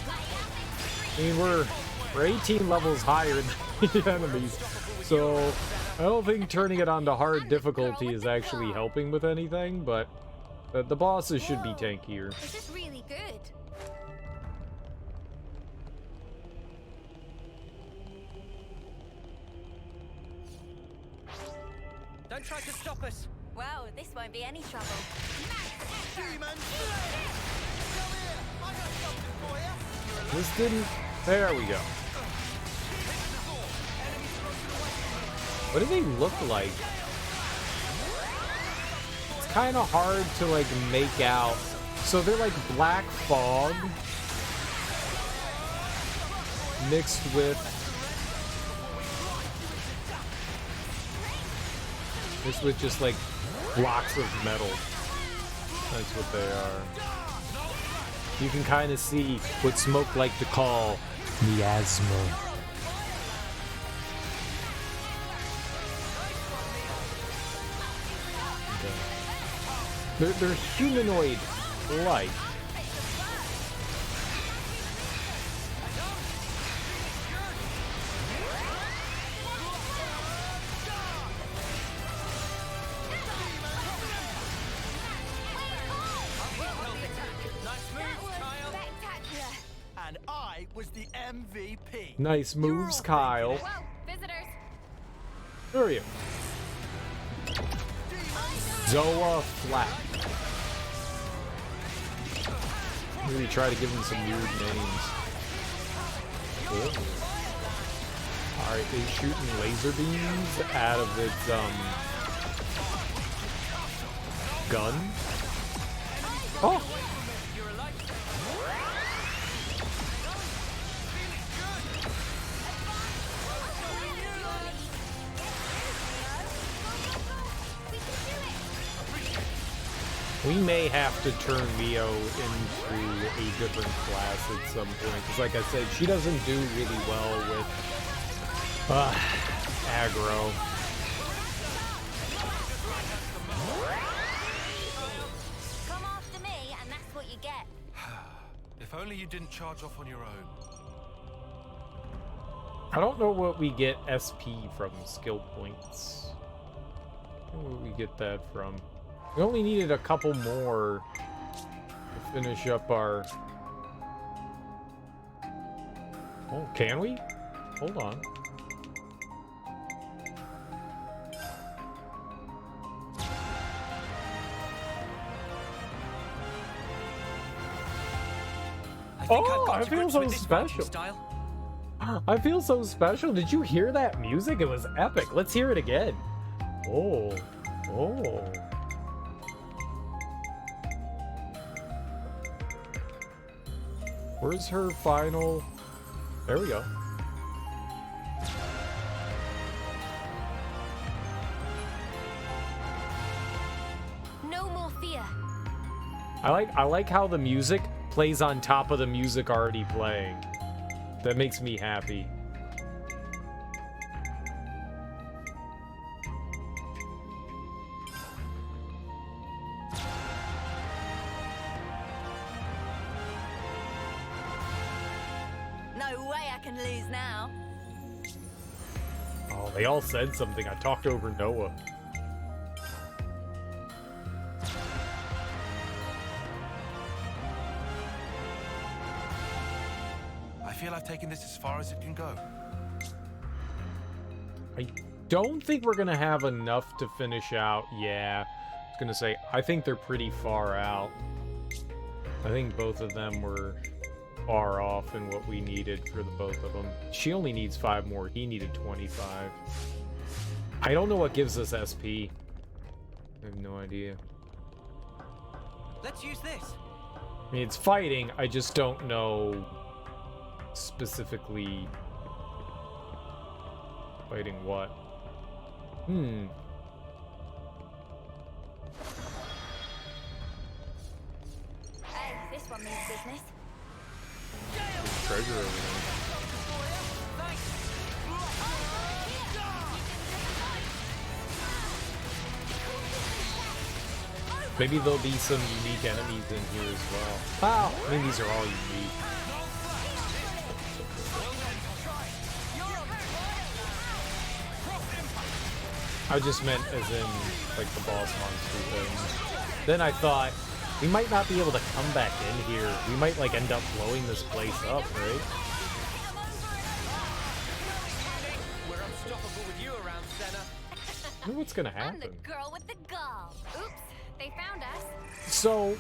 I mean, we're 18 levels higher than the enemies, so I don't think turning it on to hard difficulty is actually helping with anything, but the bosses should be tankier. This is really good. Don't try to stop us. Well, this won't be any trouble. This didn't... There we go. What do they look like? It's kind of hard to, like, make out. So they're like black fog mixed with... just like blocks of metal. That's what they are. You can kind of see what Smoke like to call miasma. They're humanoid-like. And I was the MVP. Nice moves, Kyle. Whoa, visitors. Who are you? Zoa Flat. Maybe try to give him some weird names. Cool. Alright, it's shooting laser beams out of its gun. Oh! We may have to turn Mio into a different class at some point, because like I said, she doesn't do really well with aggro. Come after me, and that's what you get. If only you didn't charge off on your own. I don't know what we get SP from skill points. I don't know where we get that from. We only needed a couple more to finish up our... Oh, can we? Hold on. Oh, I feel so special. I feel so special. Did you hear that music? It was epic. Let's hear it again. Oh. Oh. Where's her final... There we go. No more fear. I like how the music plays on top of the music already playing. That makes me happy. No way I can lose now. Oh, they all said something. I talked over Noah. I feel I've taken this as far as it can go. I don't think we're gonna have enough to finish out. Yeah, I was gonna say, I think they're pretty far out. I think both of them were far off in what we needed for the both of them. She only needs 5 more. He needed 25. I don't know what gives us SP. I have no idea. Let's use this. I mean, it's fighting. I just don't know specifically fighting what. Hey, this one means business. Treasure over there. Maybe there'll be some unique enemies in here as well. Wow, I mean, these are all unique. I just meant as in, like, the boss monster thing. Then I thought, we might not be able to come back in here. We might, like, end up blowing this place up, right? We're unstoppable with you around, Senna. I wonder what's gonna happen. I'm the girl with the gall. Oops, they found us. So,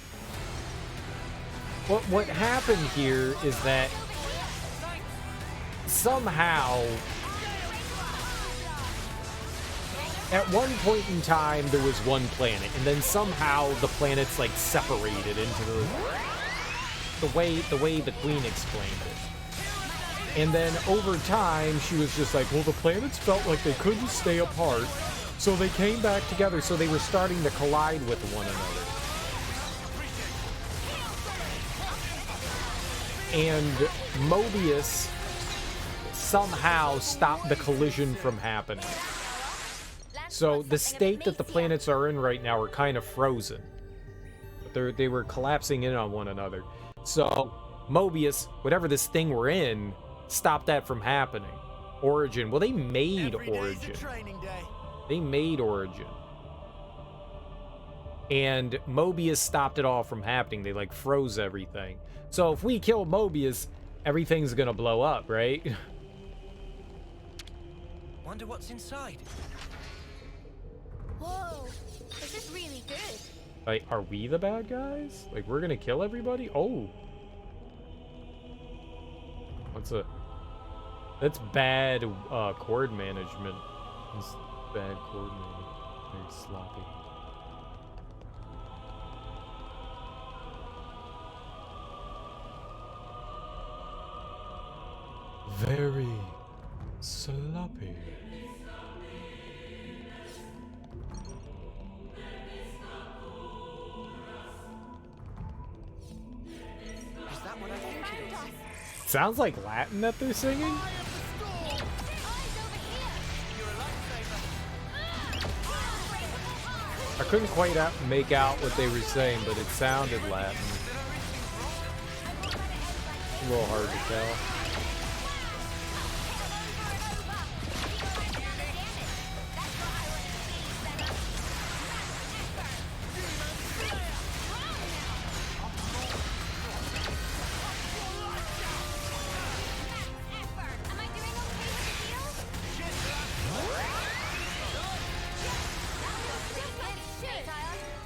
what happened here is that somehow, at one point in time, there was one planet, and then somehow the planets like separated into the way the Queen explained it. And then over time, she was just like, well, the planets felt like they couldn't stay apart, so they came back together, so they were starting to collide with one another. And Mobius somehow stopped the collision from happening. So the state that the planets are in right now are kind of frozen. They were collapsing in on one another. So Mobius, whatever this thing we're in, stopped that from happening. Origin. Well, they made Origin. They made Origin. And Mobius stopped it all from happening. They like froze everything. So if we kill Mobius, everything's gonna blow up, right? Wonder what's inside. Whoa, this is really good. Like, are we the bad guys? Like, we're gonna kill everybody? Oh. That's bad chord management. It's bad chord management. Very sloppy. Very sloppy. Is that what I think it is? Sounds like Latin that they're singing? I couldn't quite make out what they were saying, but it sounded Latin. A little hard to tell.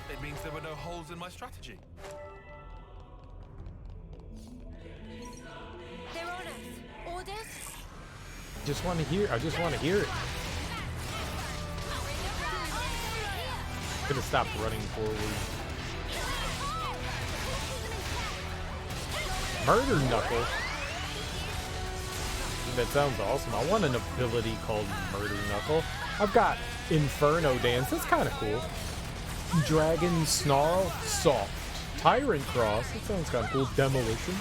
It means there were no holes in my strategy. They're on us. Orders? I just want to hear it. Could have stopped running forward. Murder Knuckle. That sounds awesome. I want an ability called Murder Knuckle. I've got Inferno Dance. That's kind of cool. Dragon Snarl, soft. Tyrant Cross, that sounds kind of cool. Demolition.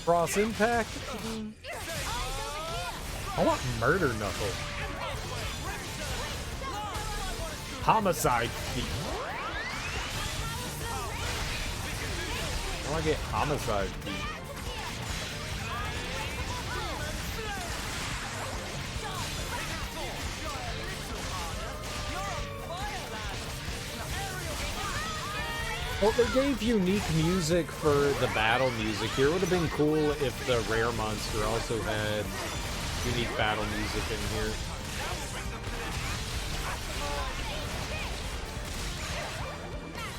Cross Impact. I want Murder Knuckle. Homicide Feet. I want to get Homicide Feet. Well, they gave unique music for the battle music here. It would have been cool if the rare monster also had unique battle music in here.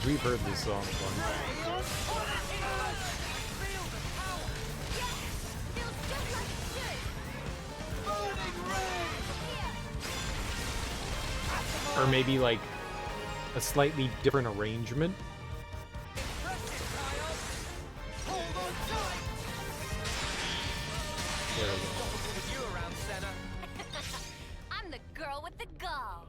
We've heard this song once. Or maybe like a slightly different arrangement. I'm the girl with the gall.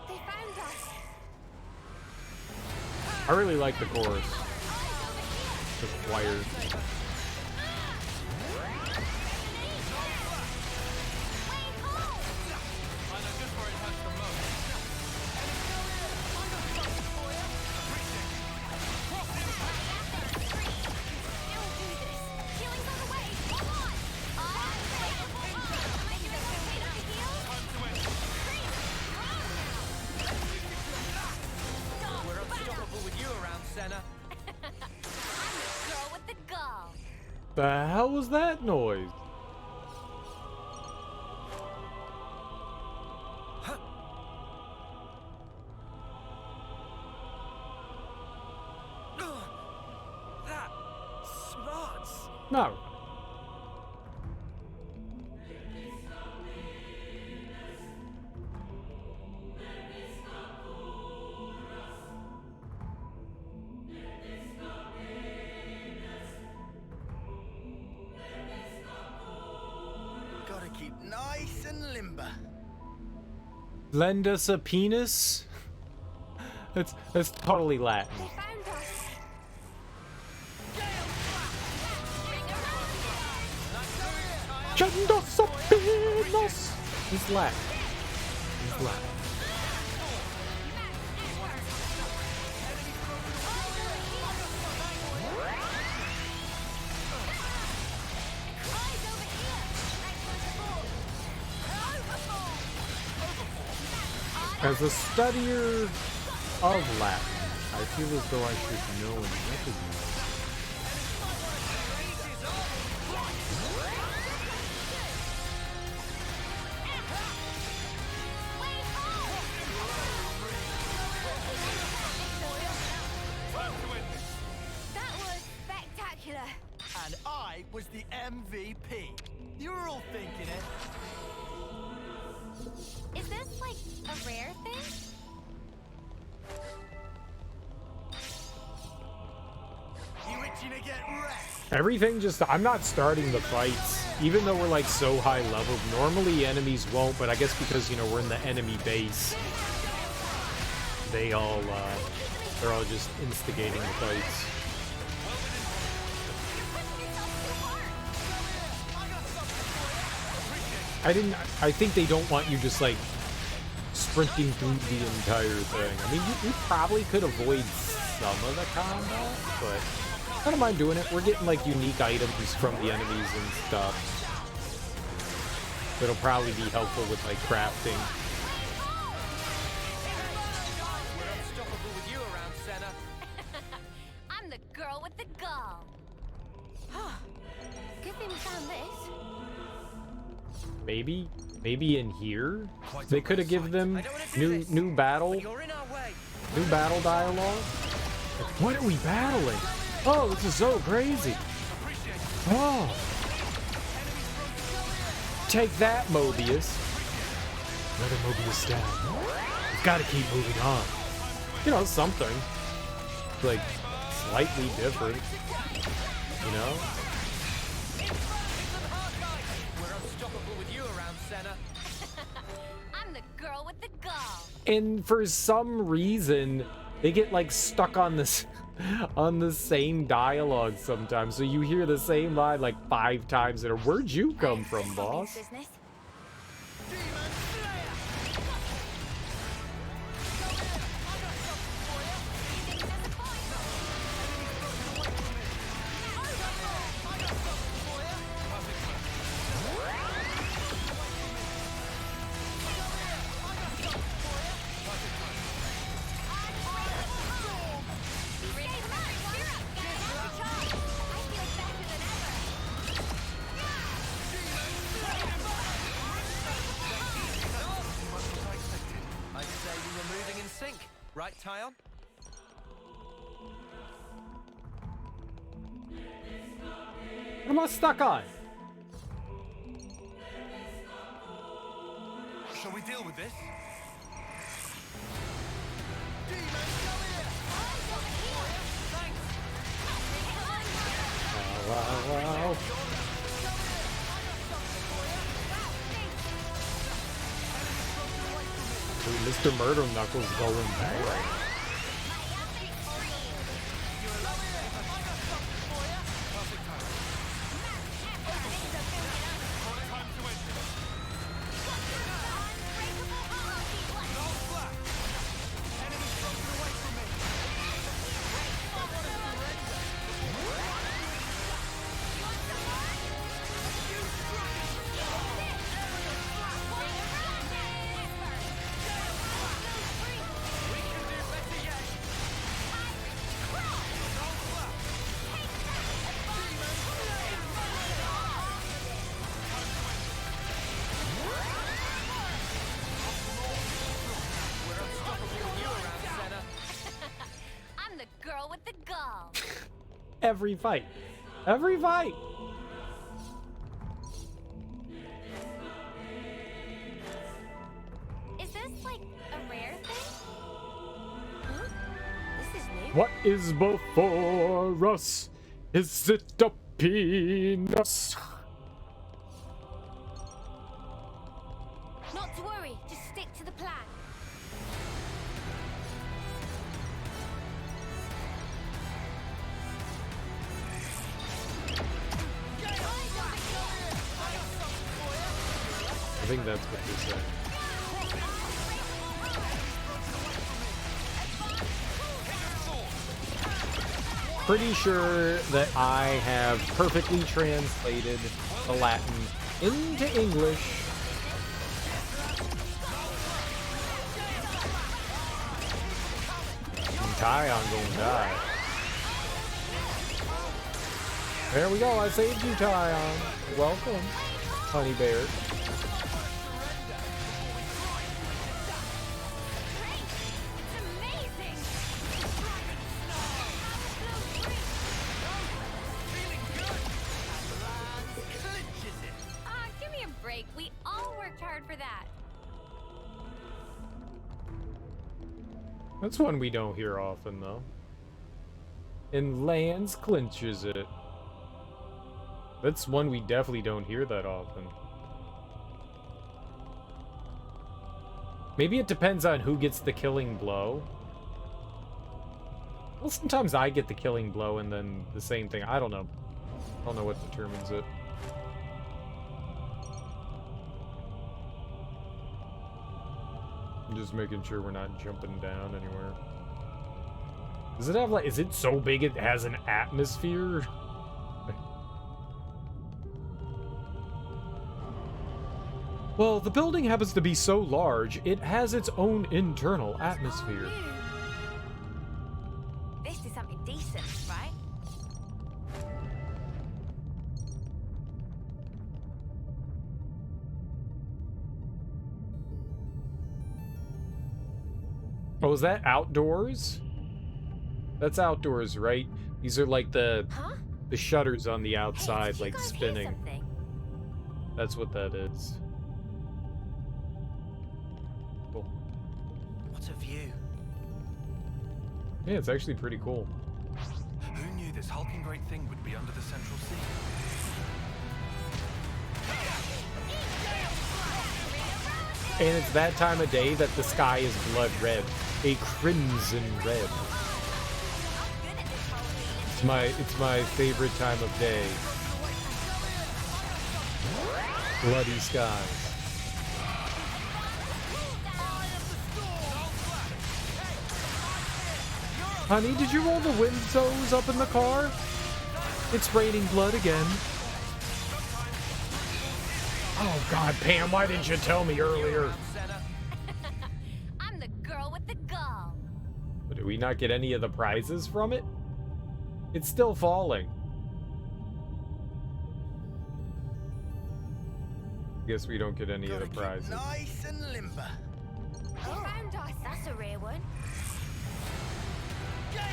They found us. I really like the chorus. The choir. The hell was that noise? That smarts. No. Gotta keep nice and limber. Lend us a penis? That's totally Latin. Lend us a penis. He's left. He's left. As a studier of Latin, I feel as though I should know and recognize. That was spectacular. And I was the MVP. You were all thinking it. Is this like a rare thing? You itching to get wrecked? Everything just, I'm not starting the fights, even though we're like so high leveled. Normally enemies won't, but I guess because, you know, we're in the enemy base, they're all just instigating the fights. I think they don't want you just like sprinting through the entire thing. I mean, you probably could avoid some of the combat, but I don't mind doing it. We're getting like unique items from the enemies and stuff. That'll probably be helpful with like crafting. We're unstoppable with you around, Senna. I'm the girl with the gall. Good thing we found this. Maybe in here they could have given them new battle dialogue. What are we battling? Oh, this is so crazy. Oh, take that, Mobius. Another Mobius down. We've got to keep moving on. You know, something like slightly different. You know. I'm the girl with the gall. And for some reason, they get like stuck on this on the same dialogue sometimes. So you hear the same line like 5 times. And where'd you come from, boss? Right, Tyon? What am I stuck on? Shall we deal with this? Wow. Dude, Mr. Murder Knuckles going bad. Every fight. Every fight. Is this like a rare thing? Huh? This is new. What is before us? Is it a penis? Not to worry, just stick to the plan. think that's what they said. Pretty sure that I have perfectly translated the Latin into English. Tyon gonna die. There we go, I saved you, Tyon. Welcome, honey bear. That's one we don't hear often, though. And lands clinches it. That's one we definitely don't hear that often. Maybe it depends on who gets the killing blow. Well, sometimes I get the killing blow and then the same thing. I don't know. I don't know what determines it. I'm just making sure we're not jumping down anywhere. Does it have like, is it so big it has an atmosphere? Well, the building happens to be so large, it has its own internal atmosphere. This is something decent, right? Oh, is that outdoors? That's outdoors, right? These are like the shutters on the outside, like spinning. That's what that is. Cool. What a view. Yeah, it's actually pretty cool. Who knew this hulking great thing would be under the central sea? And it's that time of day that the sky is blood red. A crimson red. It's my favorite time of day. Bloody skies. Honey, did you roll the windows up in the car? It's raining blood again. Oh God, Pam, why didn't you tell me earlier? I'm the girl with the gall. But did we not get any of the prizes from it? It's still falling. Guess we don't get any of the prizes. Nice and limber. Oh, that's a rare one.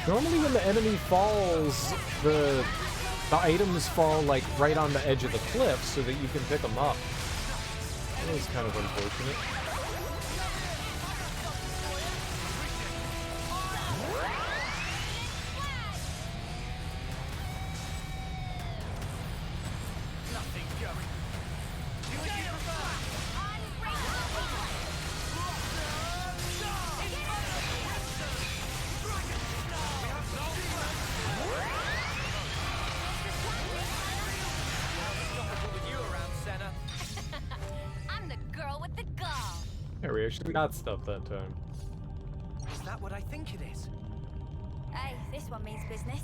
Normally when the enemy falls, the items fall like right on the edge of the cliff so that you can pick them up. That was kind of unfortunate. Yeah, we actually got stuff that time. Is that what I think it is? Hey, this one means business.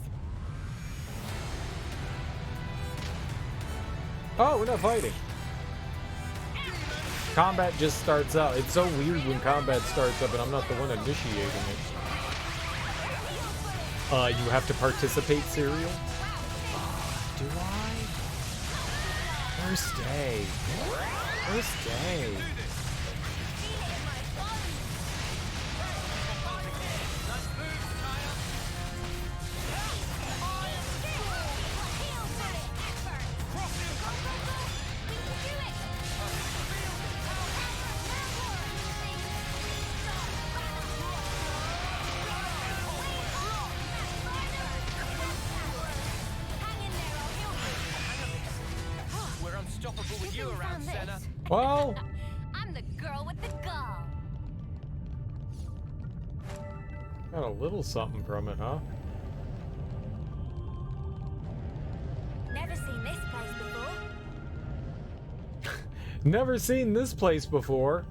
Oh, we're not fighting. Combat just starts out. It's so weird when combat starts up and I'm not the one initiating it. You have to participate, Serial? Do I? First day. First day. Well, I'm the girl with the gall. got a little something from it, huh? Never seen this place before. Never seen this place before.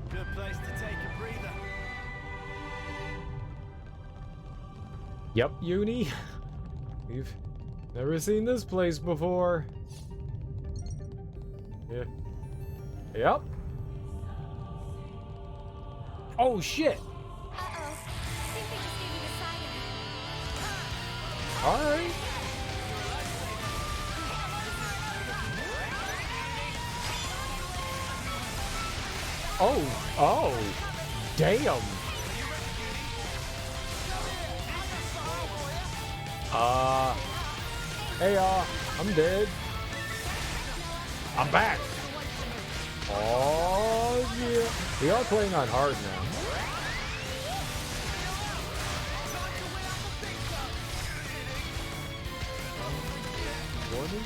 Good place to take a breather. Yep, Uni. We've never seen this place before. Yeah. Yep. Oh shit. Alright. Oh, damn. Hey, I'm dead. I'm back. Oh, yeah. We are playing on hard now. What are you?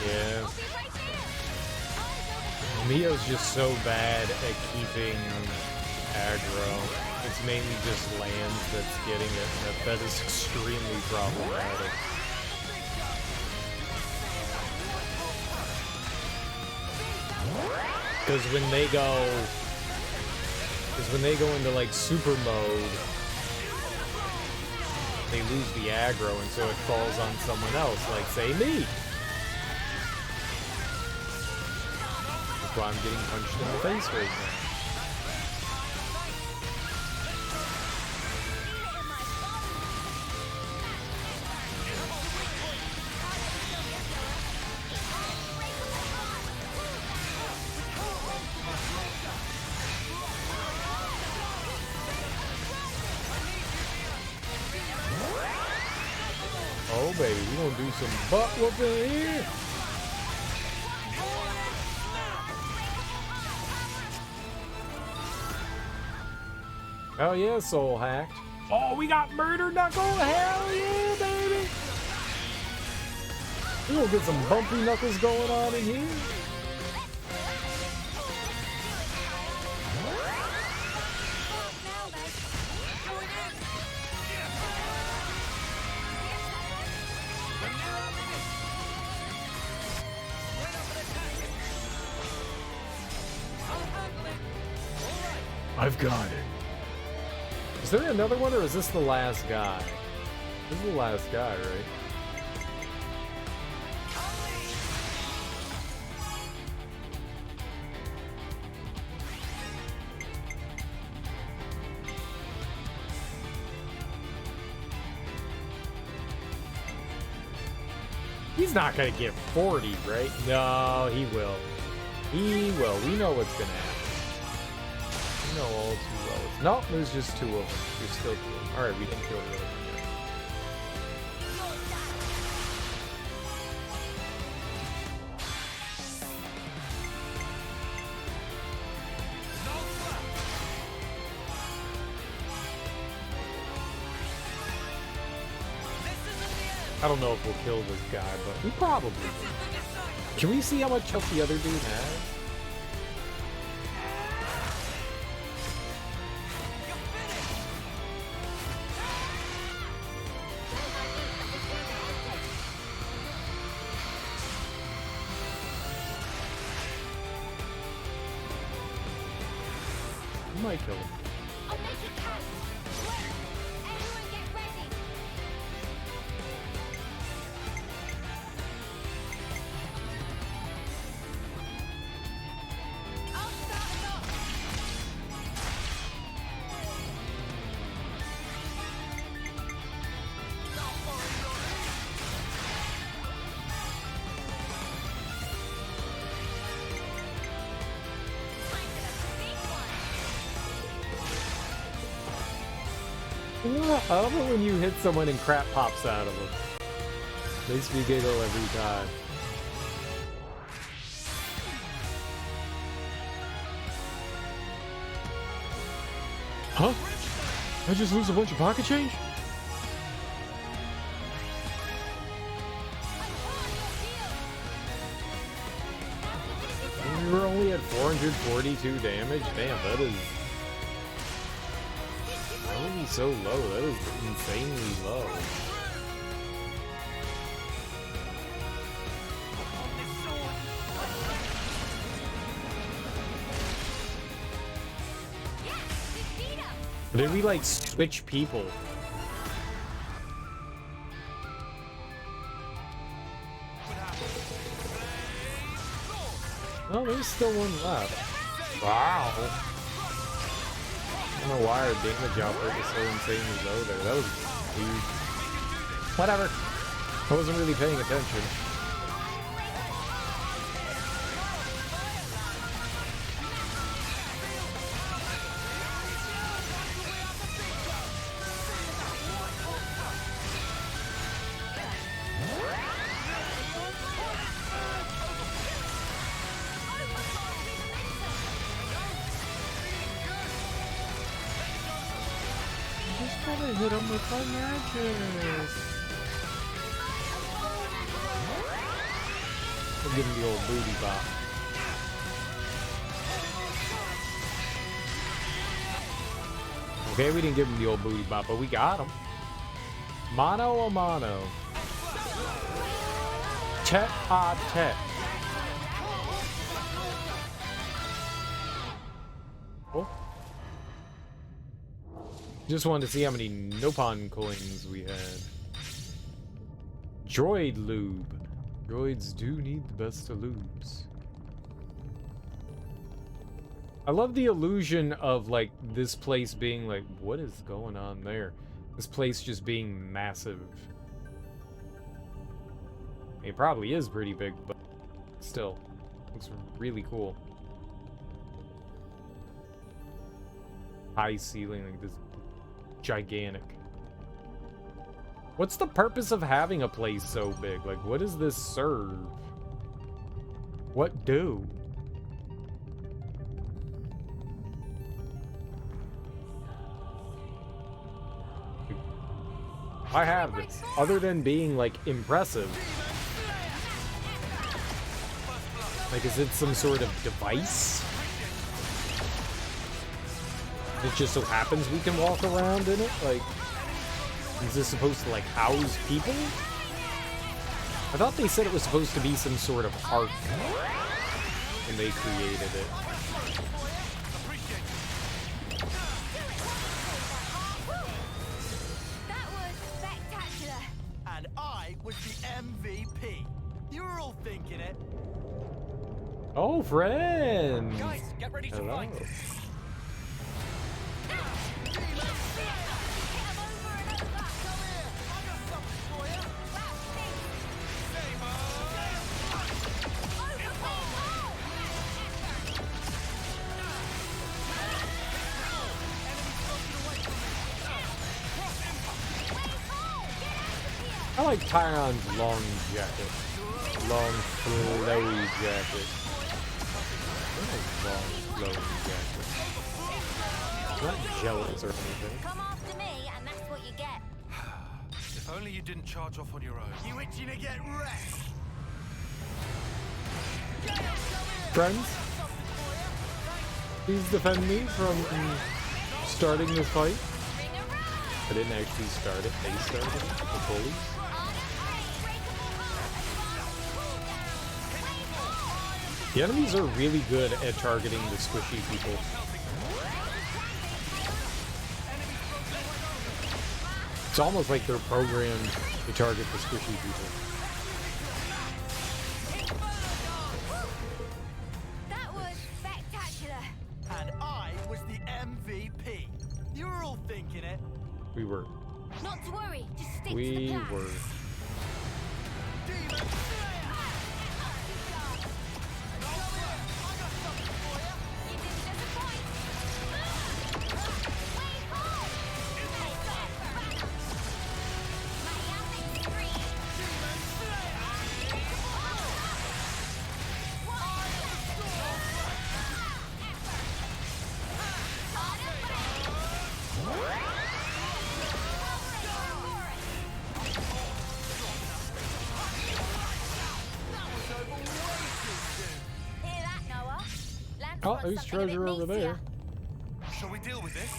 Yeah. Mio's just so bad at keeping aggro. It's mainly just lands that's getting it, and that is extremely problematic. Because when they go into like super mode, they lose the aggro, and so it falls on someone else, like say me. That's why I'm getting punched in the face right now. Oh baby, we gonna do some butt whooping here. Oh yeah, soul hacked. Oh, we got murder knuckle. Hell yeah, baby. We gonna get some bumpy knuckles going on in here. I've got it. Is there another one, or is this the last guy? This is the last guy, right? He's not gonna get 40, right? No, he will. He will. We know what's gonna happen. We know all too well. Nope, there's just two of them. There's still two of them. Alright, we didn't kill the other one yet. I don't know if we'll kill this guy, but we probably will. Can we see how much health the other dude has? We might kill him. I love it when you hit someone and crap pops out of them. Makes me giggle every time. Huh? I just lose a bunch of pocket change? We were only at 442 damage? Damn, that is... That would be so low. That is insanely low. Did we like switch people? Oh, there's still one left. Wow. I don't know why our damage output was so insanely low there. That was huge. Whatever. I wasn't really paying attention. Hit him with my magic. We'll give him the old booty bop. Okay, we didn't give him the old booty bop, but we got him. Mano a mano. Tete a tete. Oh. Just wanted to see how many Nopon coins we had. Droid lube. Droids do need the best of lubes. I love the illusion of like this place being like, what is going on there? This place just being massive. It probably is pretty big, but still, looks really cool. High ceiling, like this. Gigantic. What's the purpose of having a place so big? Like, what does this serve? What do? I have this. Other than being, like, impressive. Like, is it some sort of device? It just so happens we can walk around in it? Like, is this supposed to, like, house people? I thought they said it was supposed to be some sort of art when they created it. That was spectacular. And I was the MVP. You were all thinking it. Oh, friends! Guys, get ready to Hello. fight. I like Tyron's long jacket. Long, flowy jacket. I like long, flowy jacket. I'm not jealous or anything. Come after me, and that's what you get. If only you didn't charge off on your own. You itching to get wrecked? Friends, please defend me from starting this fight. I didn't actually start it. They started it. The bullies. The enemies are really good at targeting the squishy people. It's almost like they're programmed to target the squishy people. That was spectacular. And I was the MVP. You were all thinking it. We were. Not to worry, just stick to the We plan. were. Oh, there's treasure over there. Shall we deal with this?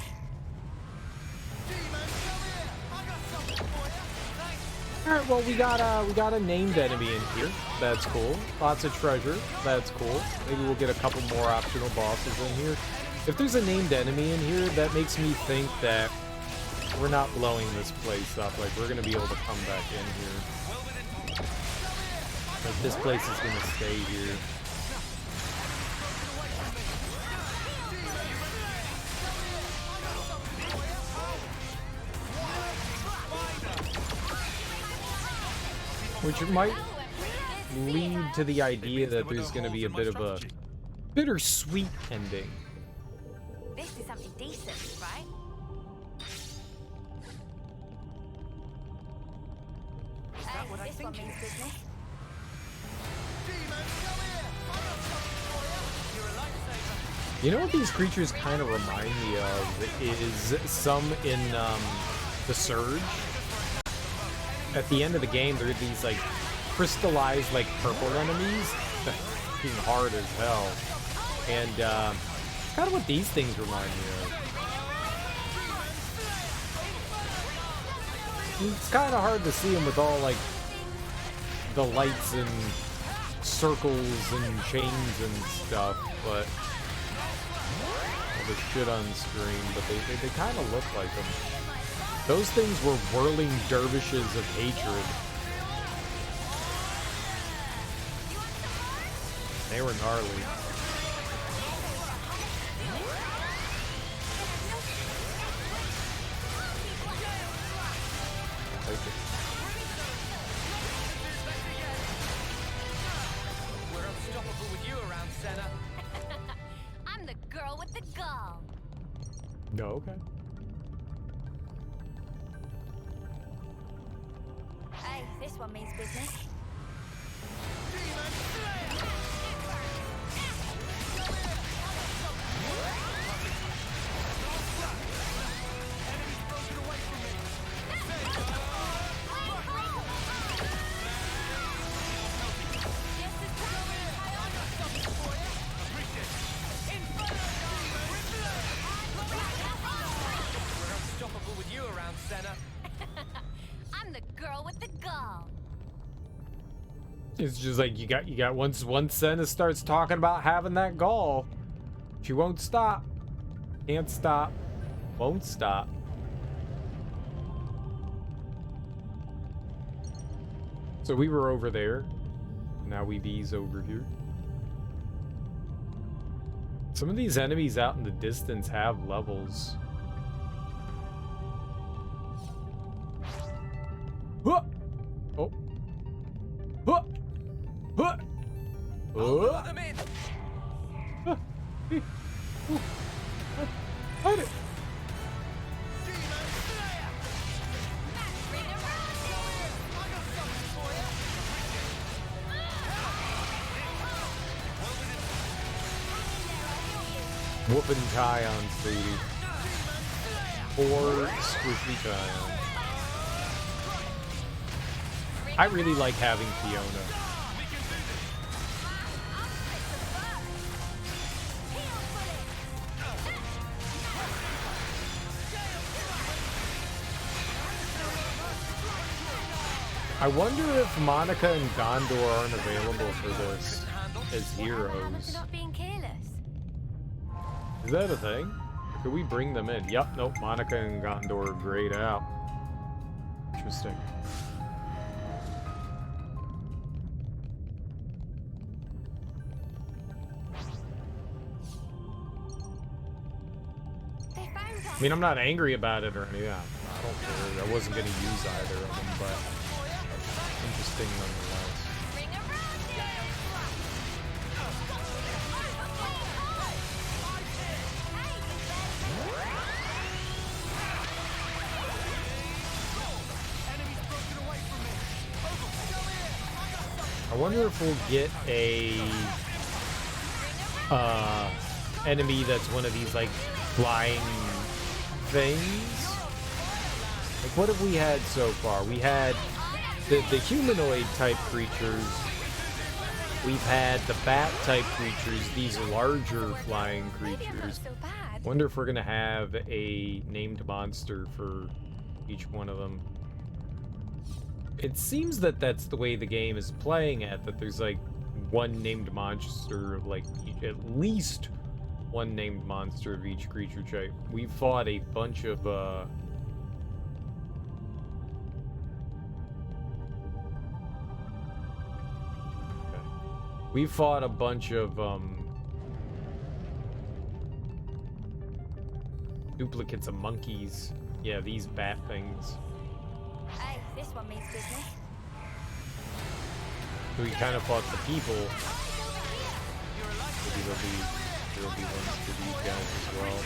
Alright, well we got a named enemy in here. That's cool. Lots of treasure. That's cool. Maybe we'll get a couple more optional bosses in here. If there's a named enemy in here, that makes me think that we're not blowing this place up. Like, we're gonna be able to come back in here. Like, this place is gonna stay here. Which might lead to the idea that there's going to be a bit of a bittersweet ending. This is something decent, right? Is that what I this think one it means is? business. You know what these creatures kind of remind me of is some in the Surge. At the end of the game, there are these like crystallized like purple enemies that are fucking hard as hell, and kind of what these things remind me of. It's kind of hard to see them with all like the lights and circles and chains and stuff, but all the shit on screen. But they kind of look like them. Those things were whirling dervishes of hatred. They were gnarly. We're unstoppable with you around, Senna. I'm the girl with the gall. No, okay. Hey, this one means business. We're unstoppable with you around, Senna. I'm the girl with the gall. It's just like you got once Senna starts talking about having that gall, she won't stop. Can't stop. Won't stop. So we were over there. Now we've eased over here. Some of these enemies out in the distance have levels. Huh! Oh. Huh! Huh! Lure them in. Hide it! Whooping Chions, baby. Or squishy Chions. I really like having Fiona. I wonder if Monica and Gondor aren't available for this as heroes. Not being careless. Is that a thing? Or could we bring them in? Yep, nope, Monica and Gondor are grayed out. Interesting. I mean, I'm not angry about it or anything. I don't care. I wasn't going to use either of them, but interesting nonetheless. I wonder if we'll get a enemy that's one of these like flying things. Like, what have we had so far? We had the humanoid type creatures, We've had the bat-type creatures, these larger flying creatures. Wonder if we're gonna have a named monster for each one of them. It seems that that's the way the game is playing at, that there's like one named monster, like at least one named monster of each creature type. We've fought a bunch of we fought a bunch of duplicates of monkeys. Yeah, these bat things. Hey, this one means business. So we kind of fought the people. Maybe there'll be ones for these guys as well.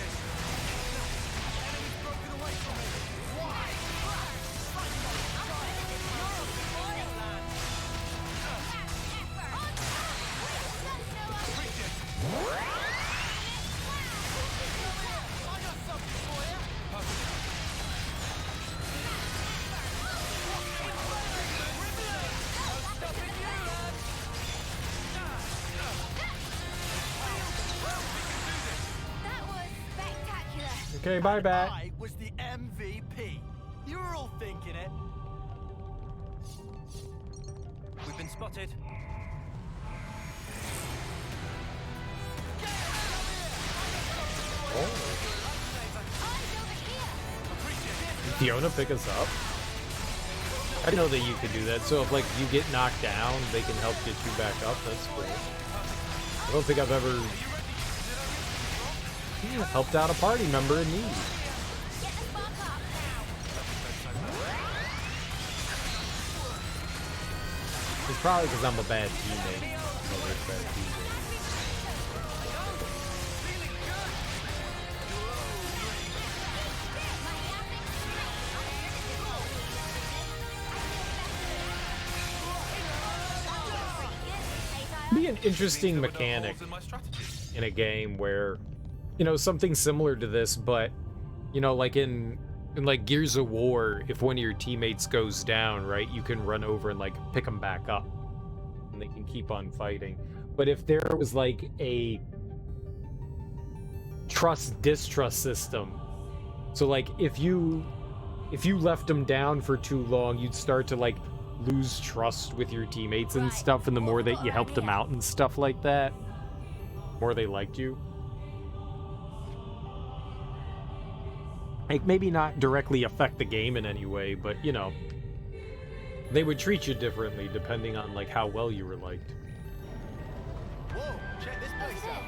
Okay, bye, Bat. I was the MVP. You were all thinking it. We've been spotted. Oh. Fiona, pick us up. I didn't know that you could do that. So if like you get knocked down, they can help get you back up. That's cool. I don't think I've ever helped out a party member in need. It's probably because I'm a bad teammate. Be an interesting mechanic in a game where, you know, something similar to this, but, you know, like in like Gears of War, if one of your teammates goes down, right, you can run over and like pick them back up and they can keep on fighting. But if there was like a trust-distrust system, so like if you left them down for too long, you'd start to like lose trust with your teammates and stuff, and the more that you helped them out and stuff like that, the more they liked you. Like, maybe not directly affect the game in any way, but, you know, they would treat you differently depending on, like, how well you were liked. Whoa, check this place out.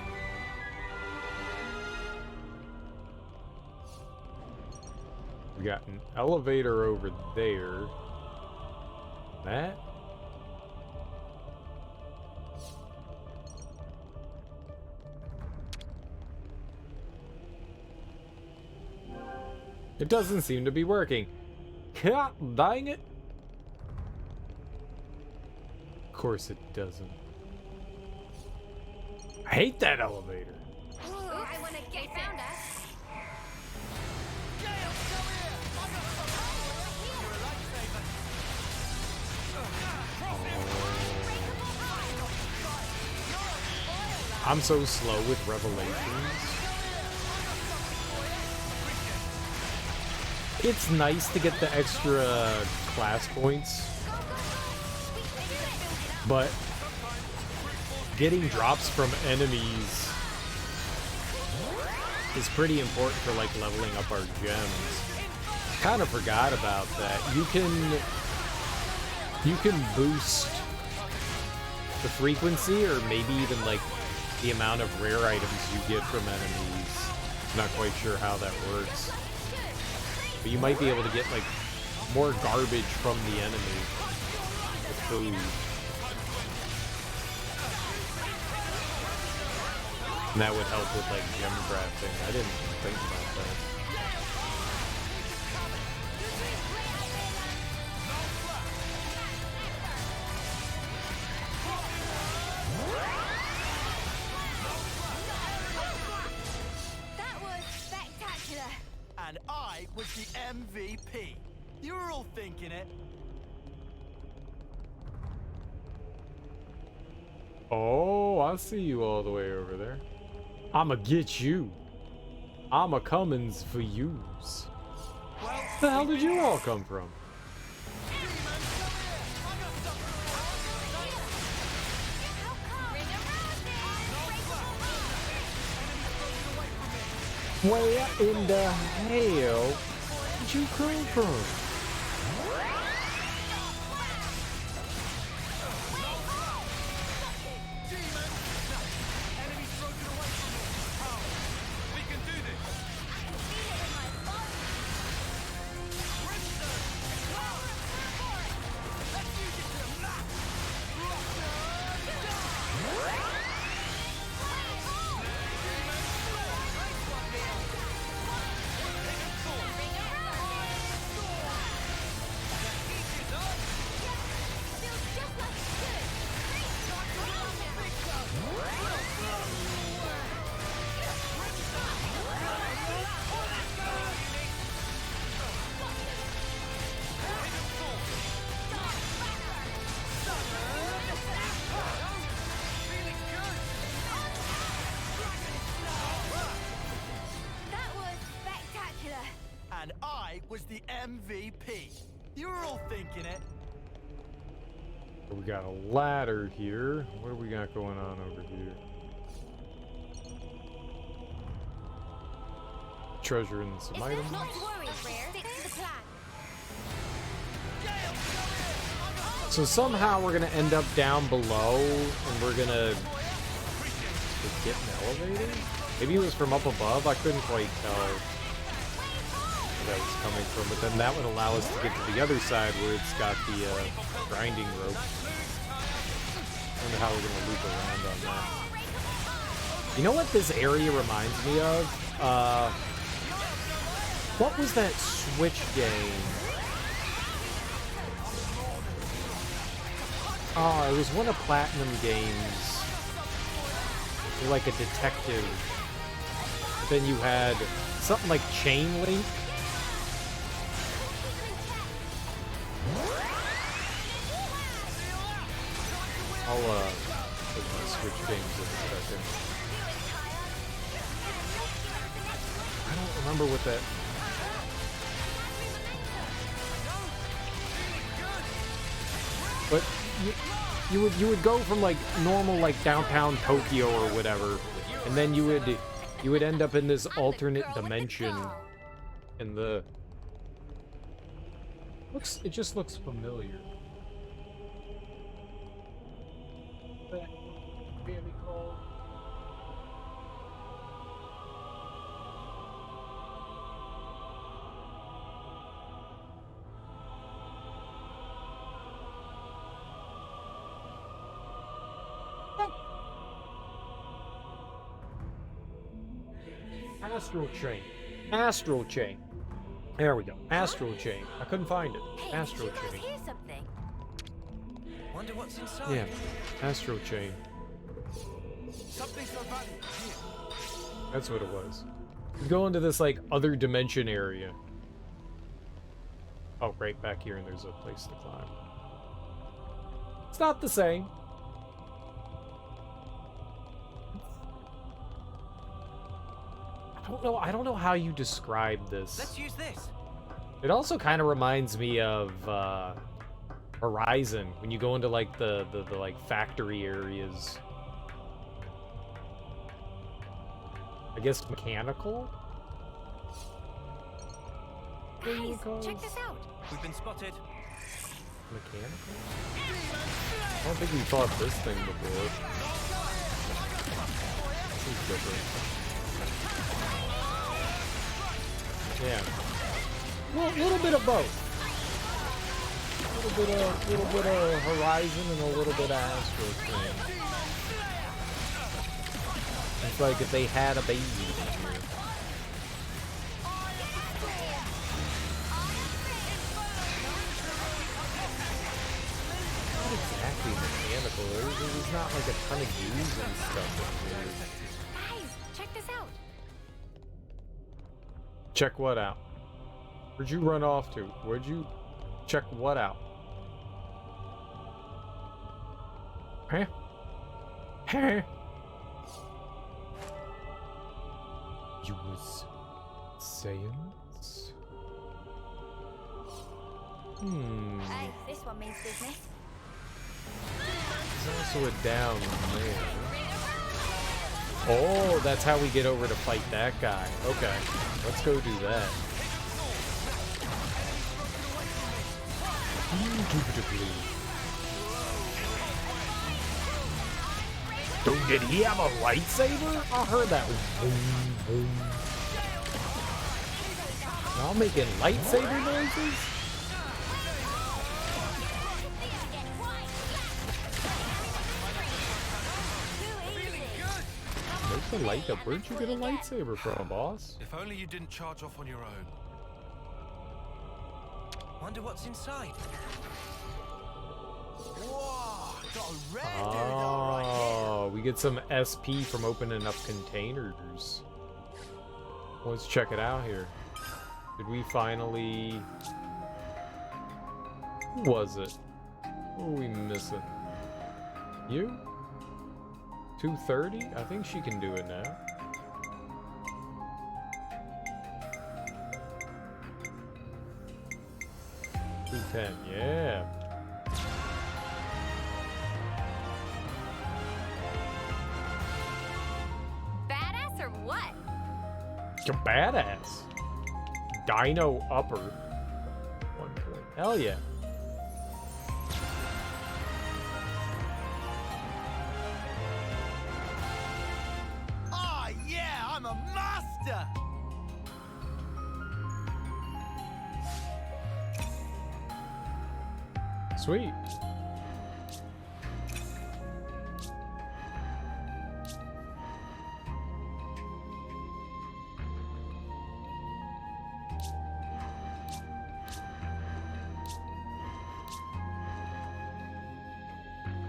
We got an elevator over there. That? It doesn't seem to be working. Dang it. Of course it doesn't. I hate that elevator. Ooh, I want to get found us. I'm so slow with revelations. It's nice to get the extra class points, but getting drops from enemies is pretty important for like leveling up our gems. Kind of forgot about that. You can boost the frequency, or maybe even like the amount of rare items you get from enemies. I'm not quite sure how that works. But you might be able to get like more garbage from the enemy with food. And that would help with like gem crafting. I didn't even think about that. That was spectacular. And I was the MVP. You were all thinking it. Oh, I see you all the way over there. I'ma get you. I'ma comings for yous. Where the hell did you all come from? Where in the hell did you come from? And I was the MVP. You were all thinking it. We got a ladder here. What do we got going on over here? Treasure and some items. Not to worry, Rare. Stick to the plan. So somehow we're gonna end up down below, and we're gonna get an elevator? Maybe it was from up above. I couldn't quite tell where that was coming from, but then that would allow us to get to the other side where it's got the grinding rope. I wonder how we're gonna loop around on that. You know what this area reminds me of? What was that Switch game? Oh, it was one of Platinum games. You're like a detective. But then you had something like Chain Link. I'll put my Switch games in a second. I don't remember what that. But you would go from like normal like downtown Tokyo or whatever, and then you would end up in this alternate dimension, and it just looks familiar. That really called. Astral Chain. Astral Chain. There we go. Astral Chain. I couldn't find it. Astral Chain. Hear something? Wonder what's inside. Yeah. Astral Chain. Something so valuable here. That's what it was. You go into this like other dimension area. Oh, right back here, and there's a place to climb. It's not the same. I don't know how you describe this. Let's use this. It also kind of reminds me of Horizon when you go into like the like factory areas. I guess mechanical. Guys, check this out. We've been spotted. Mechanical? I don't think we fought this thing before. Seems different. Yeah. Well, a little bit of both. A little bit of Horizon and a little bit of Astral Chain. It's like if they had a baby in here. Not exactly mechanical. There's not like a ton of gears and stuff in here. Guys, check this out. Check what out? Where'd you run off to? Where'd you check what out? Huh? Huh? You was saying? Hey, this one means business. There's also a down there. Oh, that's how we get over to fight that guy. Okay, let's go do that. Indubitably. Oh, did he have a lightsaber? I heard that. Boom, boom. Y'all making lightsaber noises? Where's the light up? Where'd you get a lightsaber from, boss? If only you didn't charge off on your own. Wonder what's inside. Oh, we get some SP from opening up containers. Let's check it out here. Did we finally... Who was it? Who are we missing? You? 230? I think she can do it now. $210, yeah. Badass or what? You're badass. Dino upper. 1 point. Hell yeah. Oh, yeah, I'm a master! Sweet.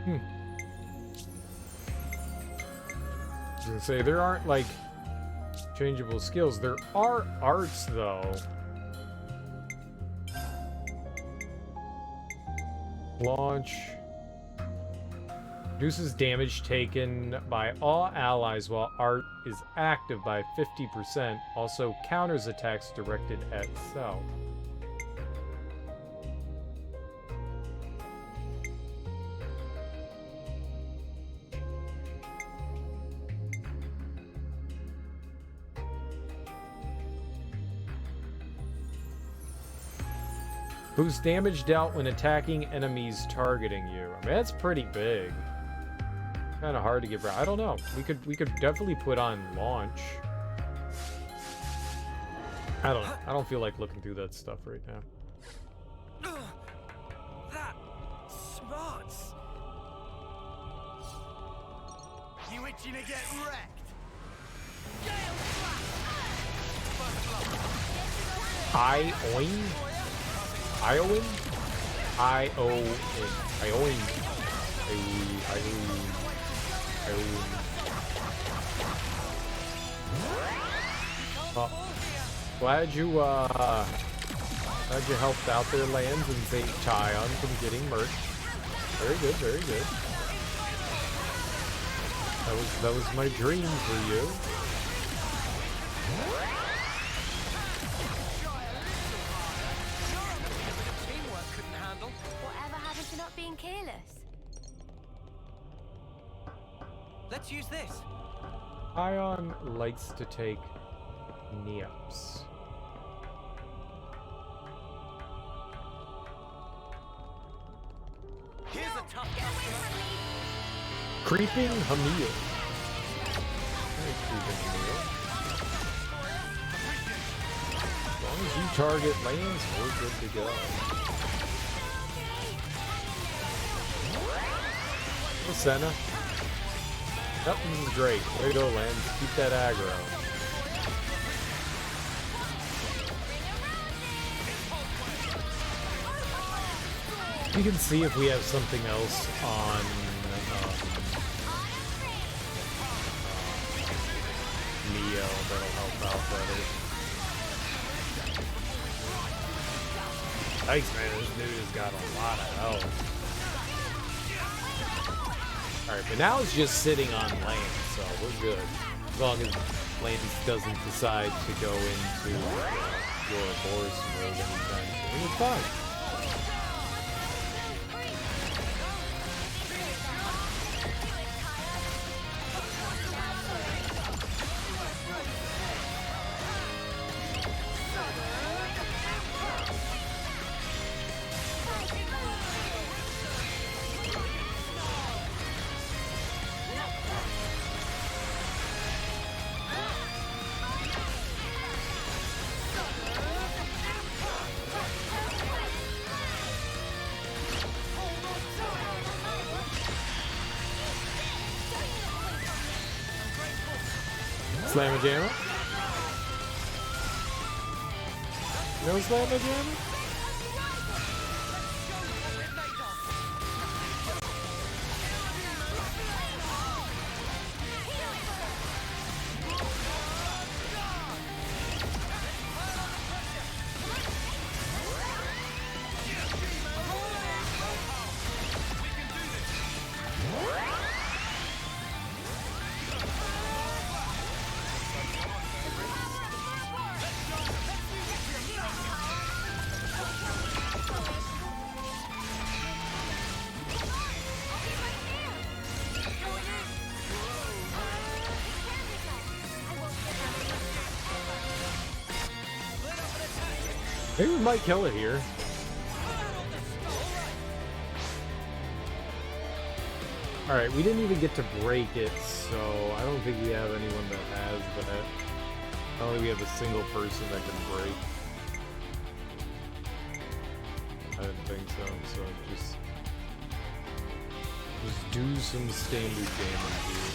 I was gonna say, there aren't, like, changeable skills. There are arts, though. Launch. Reduces damage taken by all allies while art is active by 50%. Also counters attacks directed at self. Boost damage dealt when attacking enemies targeting you. I mean, that's pretty big. Kind of hard to get right. I don't know. We could definitely put on launch. I don't know. I don't feel like looking through that stuff right now. That smarts. You itching to get wrecked? Ioin? Ioin? I-O-N. Ioin. Ioin. Well, glad you helped out their lands and saved Tyon from getting murked. Very good, very good. That was my dream for you. Whatever happened to not being careless? Let's use this. Ion likes to take naps. Here's a tough customer. Creeping Hamil. Hey, Creeping Hamil. As long as you target lands, we're good to go. Hey, Senna. Yep, this is great. Way to go, lands. Keep that aggro. You can see if we have something else on Neo that'll help out better. Thanks, man. This dude has got a lot of health. Alright, but now it's just sitting on land, so we're good. As long as Landis doesn't decide to go into your Boris mode anytime soon, it's fine. Slamma jamma? No slamma jamma? Maybe we might kill it here. Alright, we didn't even get to break it, so I don't think we have anyone that has that. I don't think we have a single person that can break. I didn't think so, so just do some standard damage here.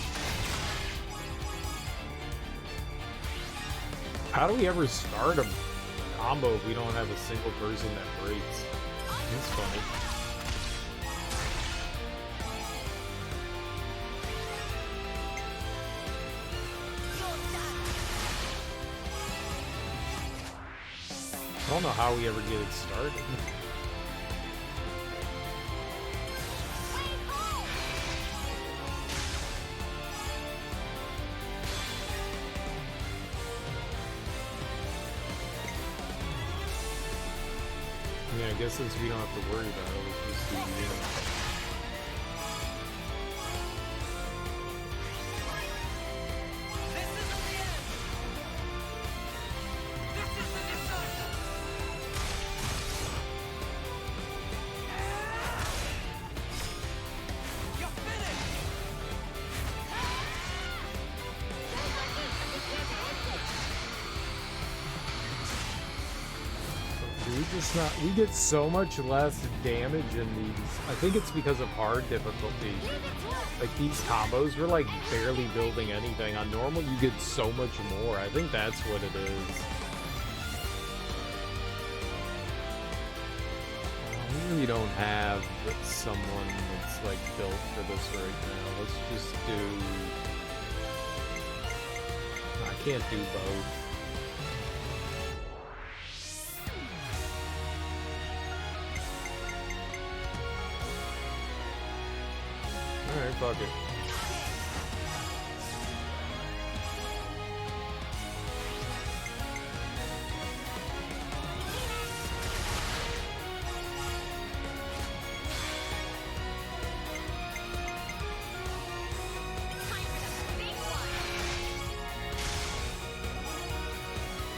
How do we ever start a combo if we don't have a single person that breaks? That's funny. I don't know how we ever get it started. Yeah, I guess since we don't have to worry about it, let's just do the we get so much less damage in these. I think it's because of hard difficulty. Like these combos, we're like barely building anything. On normal, you get so much more. I think that's what it is. I really don't have someone that's like built for this right now. Let's just do... I can't do both. Alright, fuck it.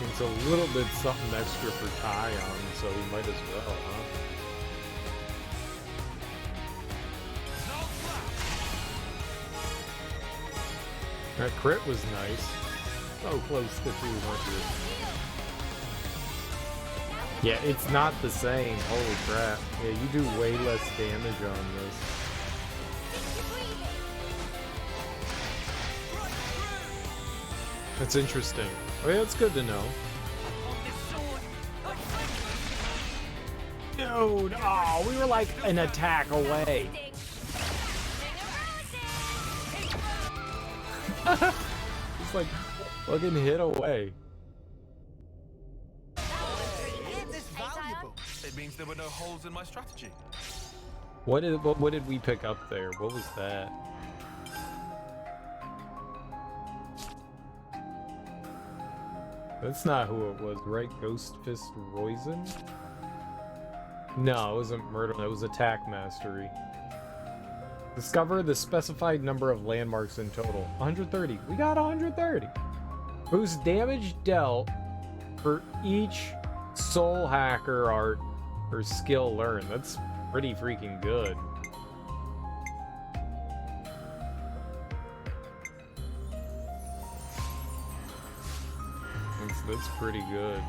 It's a little bit something extra for Ty on, so we might as well, huh? That crit was nice. So close to 200. Yeah, it's not the same. Holy crap. Yeah, you do way less damage on this. That's interesting. Oh yeah, it's good to know. Dude, oh, we were like an attack away. It's like fucking hit away. It means there were no holes in my strategy. What did we pick up there? What was that? That's not who it was, right? Ghost Fist Roizen? No, it wasn't Murder. It was Attack Mastery. Discover the specified number of landmarks in total. 130. We got 130. Boost damage dealt for each soul hacker art or skill learned. That's pretty freaking good. That's pretty good.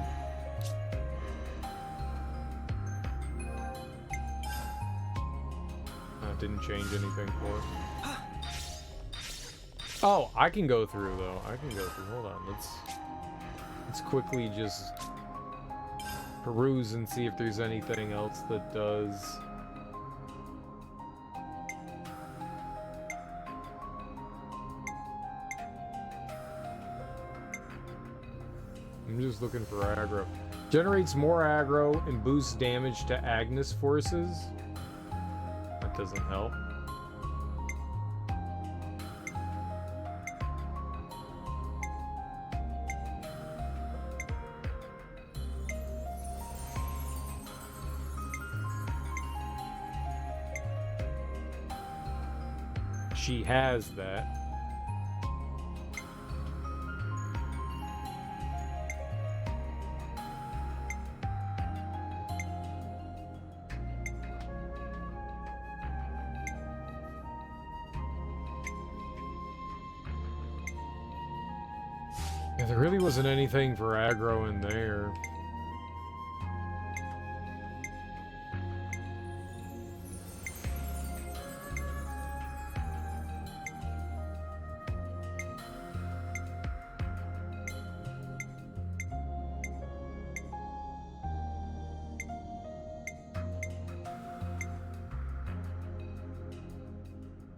Didn't change anything for it. Oh, I can go through though. I can go through. Hold on. Let's quickly just peruse and see if there's anything else that does. I'm just looking for aggro. Generates more aggro and boosts damage to Agnes forces. That doesn't help. She has that. Yeah, there really wasn't anything for aggro in there.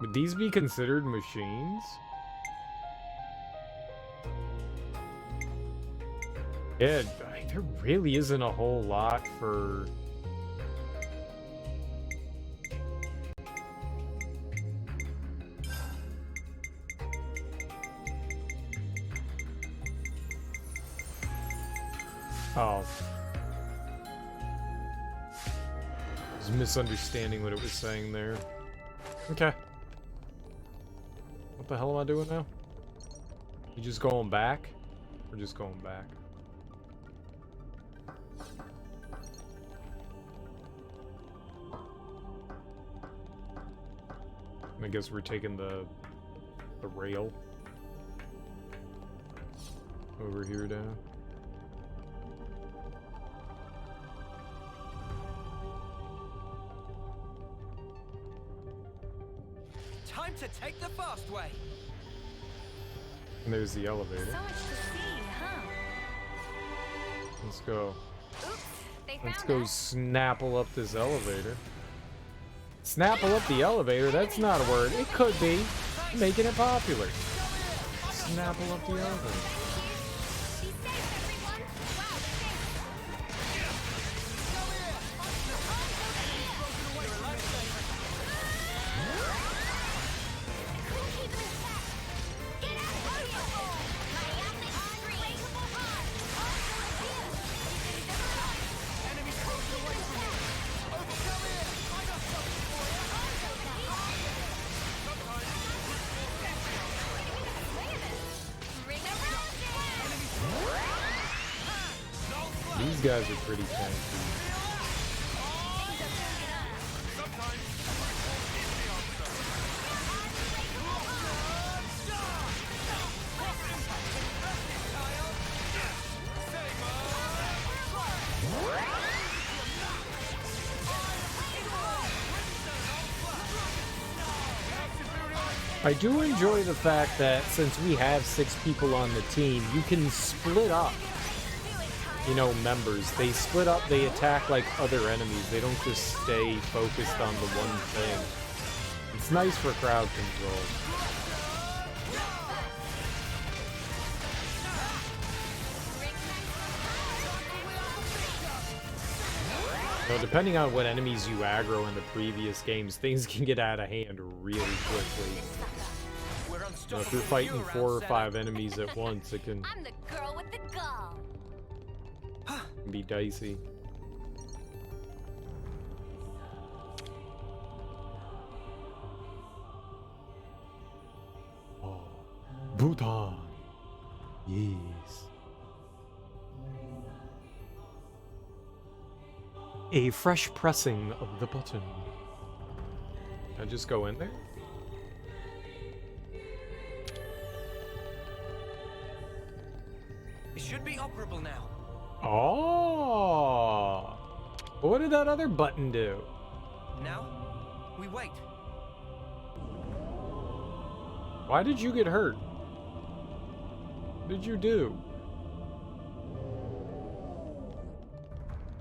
Would these be considered machines? Yeah, there really isn't a whole lot for... Oh. I was misunderstanding what it was saying there. Okay. What the hell am I doing now? You just going back? We're just going back. I guess we're taking the rail over here down. Time to take the fast way. And there's the elevator. So much to see, huh? Let's go. Oops, they Let's found go us. snapple up this elevator. Snapple up the elevator? That's not a word. It could be. Making it popular. Snapple up the elevator. These guys are pretty tanky. I do enjoy the fact that since we have 6 people on the team, you can split up, you know, members. They split up, they attack like other enemies. They don't just stay focused on the one thing. It's nice for crowd control. Now, depending on what enemies you aggro in the previous games, things can get out of hand really quickly. So if you're fighting 4 or 5 enemies at once, it can... I'm the girl with the gall. Be dicey. Oh, Bhutan. Yes. A fresh pressing of the button. Can I just go in there? It should be operable now. Oh. What did that other button do? Now, we wait. Why did you get hurt? What did you do?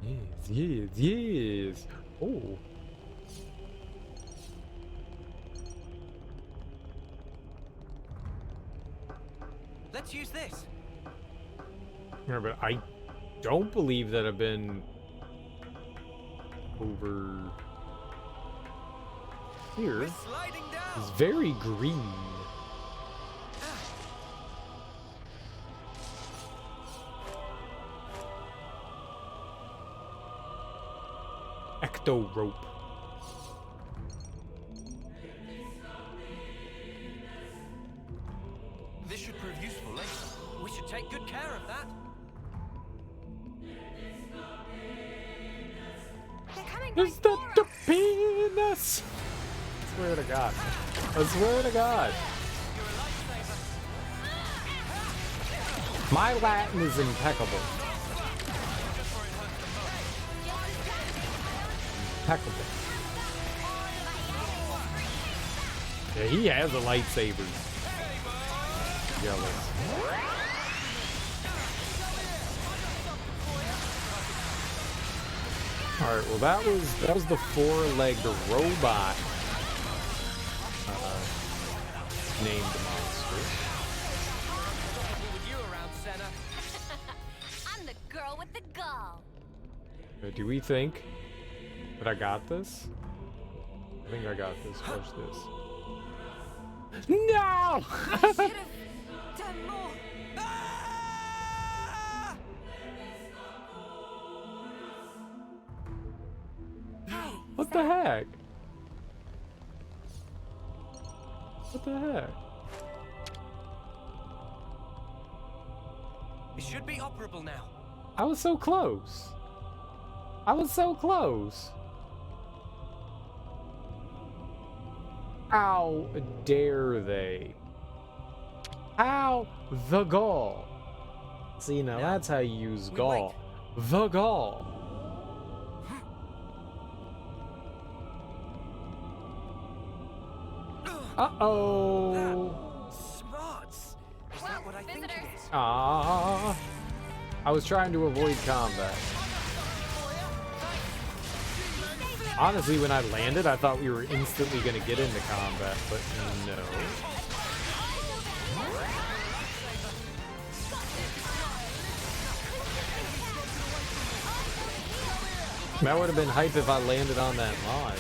Yes, yes, yes. Oh. Let's use this. Yeah, but I don't believe that I've been over here. We're sliding down. It's very green. Ecto rope. This should prove useful later. We should take good care of that. Is that the penis? I swear to God. I swear to God. My Latin is impeccable. Impeccable. Yeah, he has a lightsaber. Jealous. All right, well that was the four-legged robot named monster. With you around, Senna. I'm the girl with the gall. Do we think that I got this? I think I got this. Watch this. No! Done more. What the heck? What the heck? It should be operable now. I was so close. I was so close. How dare they? How the gall? See, now that's how you use gall. The gall. Uh-oh. Smarts. Is that what I think it is? Ah. I was trying to avoid combat. Honestly, when I landed, I thought we were instantly going to get into combat, but no. That would have been hype if I landed on that line.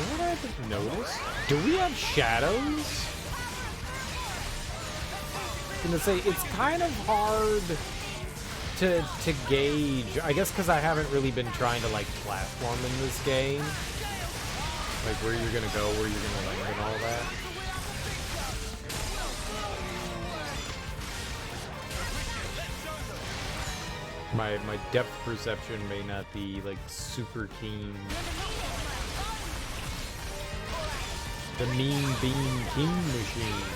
What I haven't noticed? Do we have shadows? I was gonna say, it's kind of hard to gauge. I guess because I haven't really been trying to like platform in this game. Like where you're gonna go, where you're gonna land and all that. My depth perception may not be like super keen. The mean bean king machine.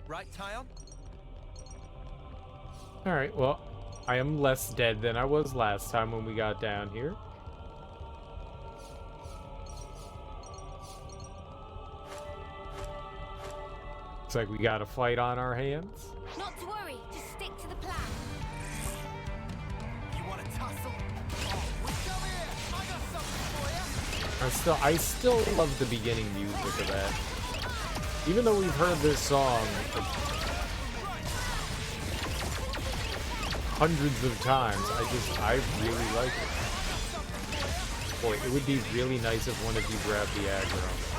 Right, Tyon? Alright, well, I am less dead than I was last time when we got down here. Looks like we got a fight on our hands. Not to worry, just stick to the plan. You want to tussle? Come here! I got something for you! I still love the beginning music of that. Even though we've heard this song hundreds of times, I really like it. Boy, it would be really nice if one of you grabbed the aggro.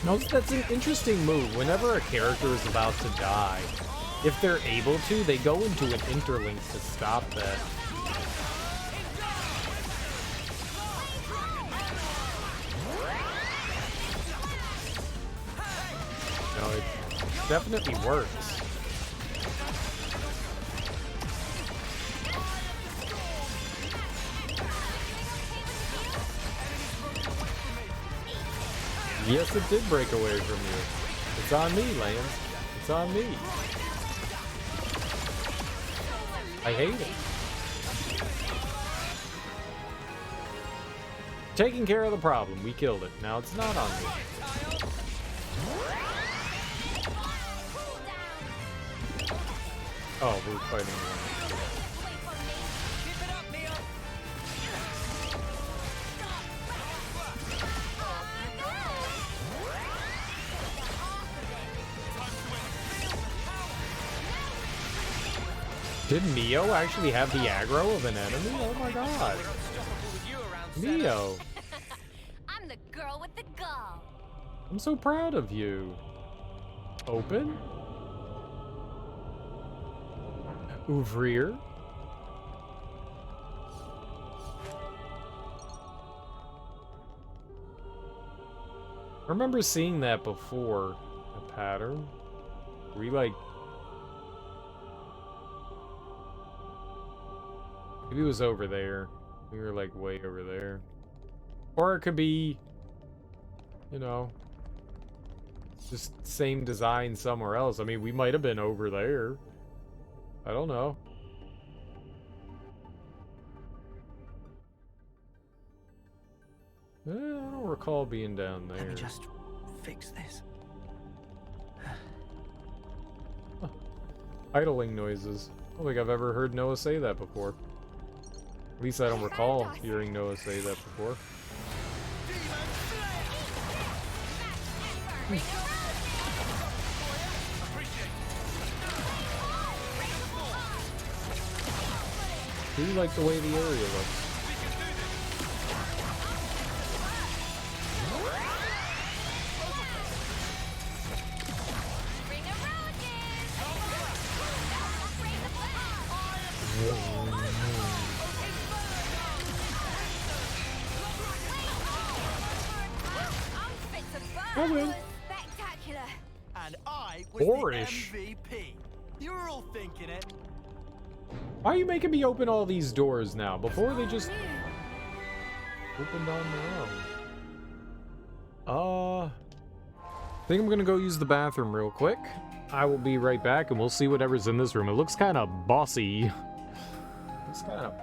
No, that's an interesting move. Whenever a character is about to die, if they're able to, they go into an interlink to stop that. No, it definitely works. Yes, it did break away from you. It's on me, Lance. It's on me. I hate it. Taking care of the problem. We killed it. Now it's not on me. Oh, we're fighting one. Did Mio actually have the aggro of an enemy? Oh my god. Mio. I'm the girl with the gall. I'm so proud of you. Open? Ouvrir? I remember seeing that before. A pattern. We like... Maybe it was over there. We were like way over there. Or it could be, you know, just same design somewhere else. I mean, we might have been over there. I don't know. I don't recall being down there. Let me just fix this. Huh. Idling noises. I don't think I've ever heard Noah say that before. At least I don't recall hearing Noah say that before. Do you like the way the area looks? Spectacular. And I was Boorish. the MVP. You were all thinking it. Why are you making me open all these doors now? Before they just opened on their own. I think I'm gonna go use the bathroom real quick. I will be right back and we'll see whatever's in this room. It looks kind of bossy. It's kind of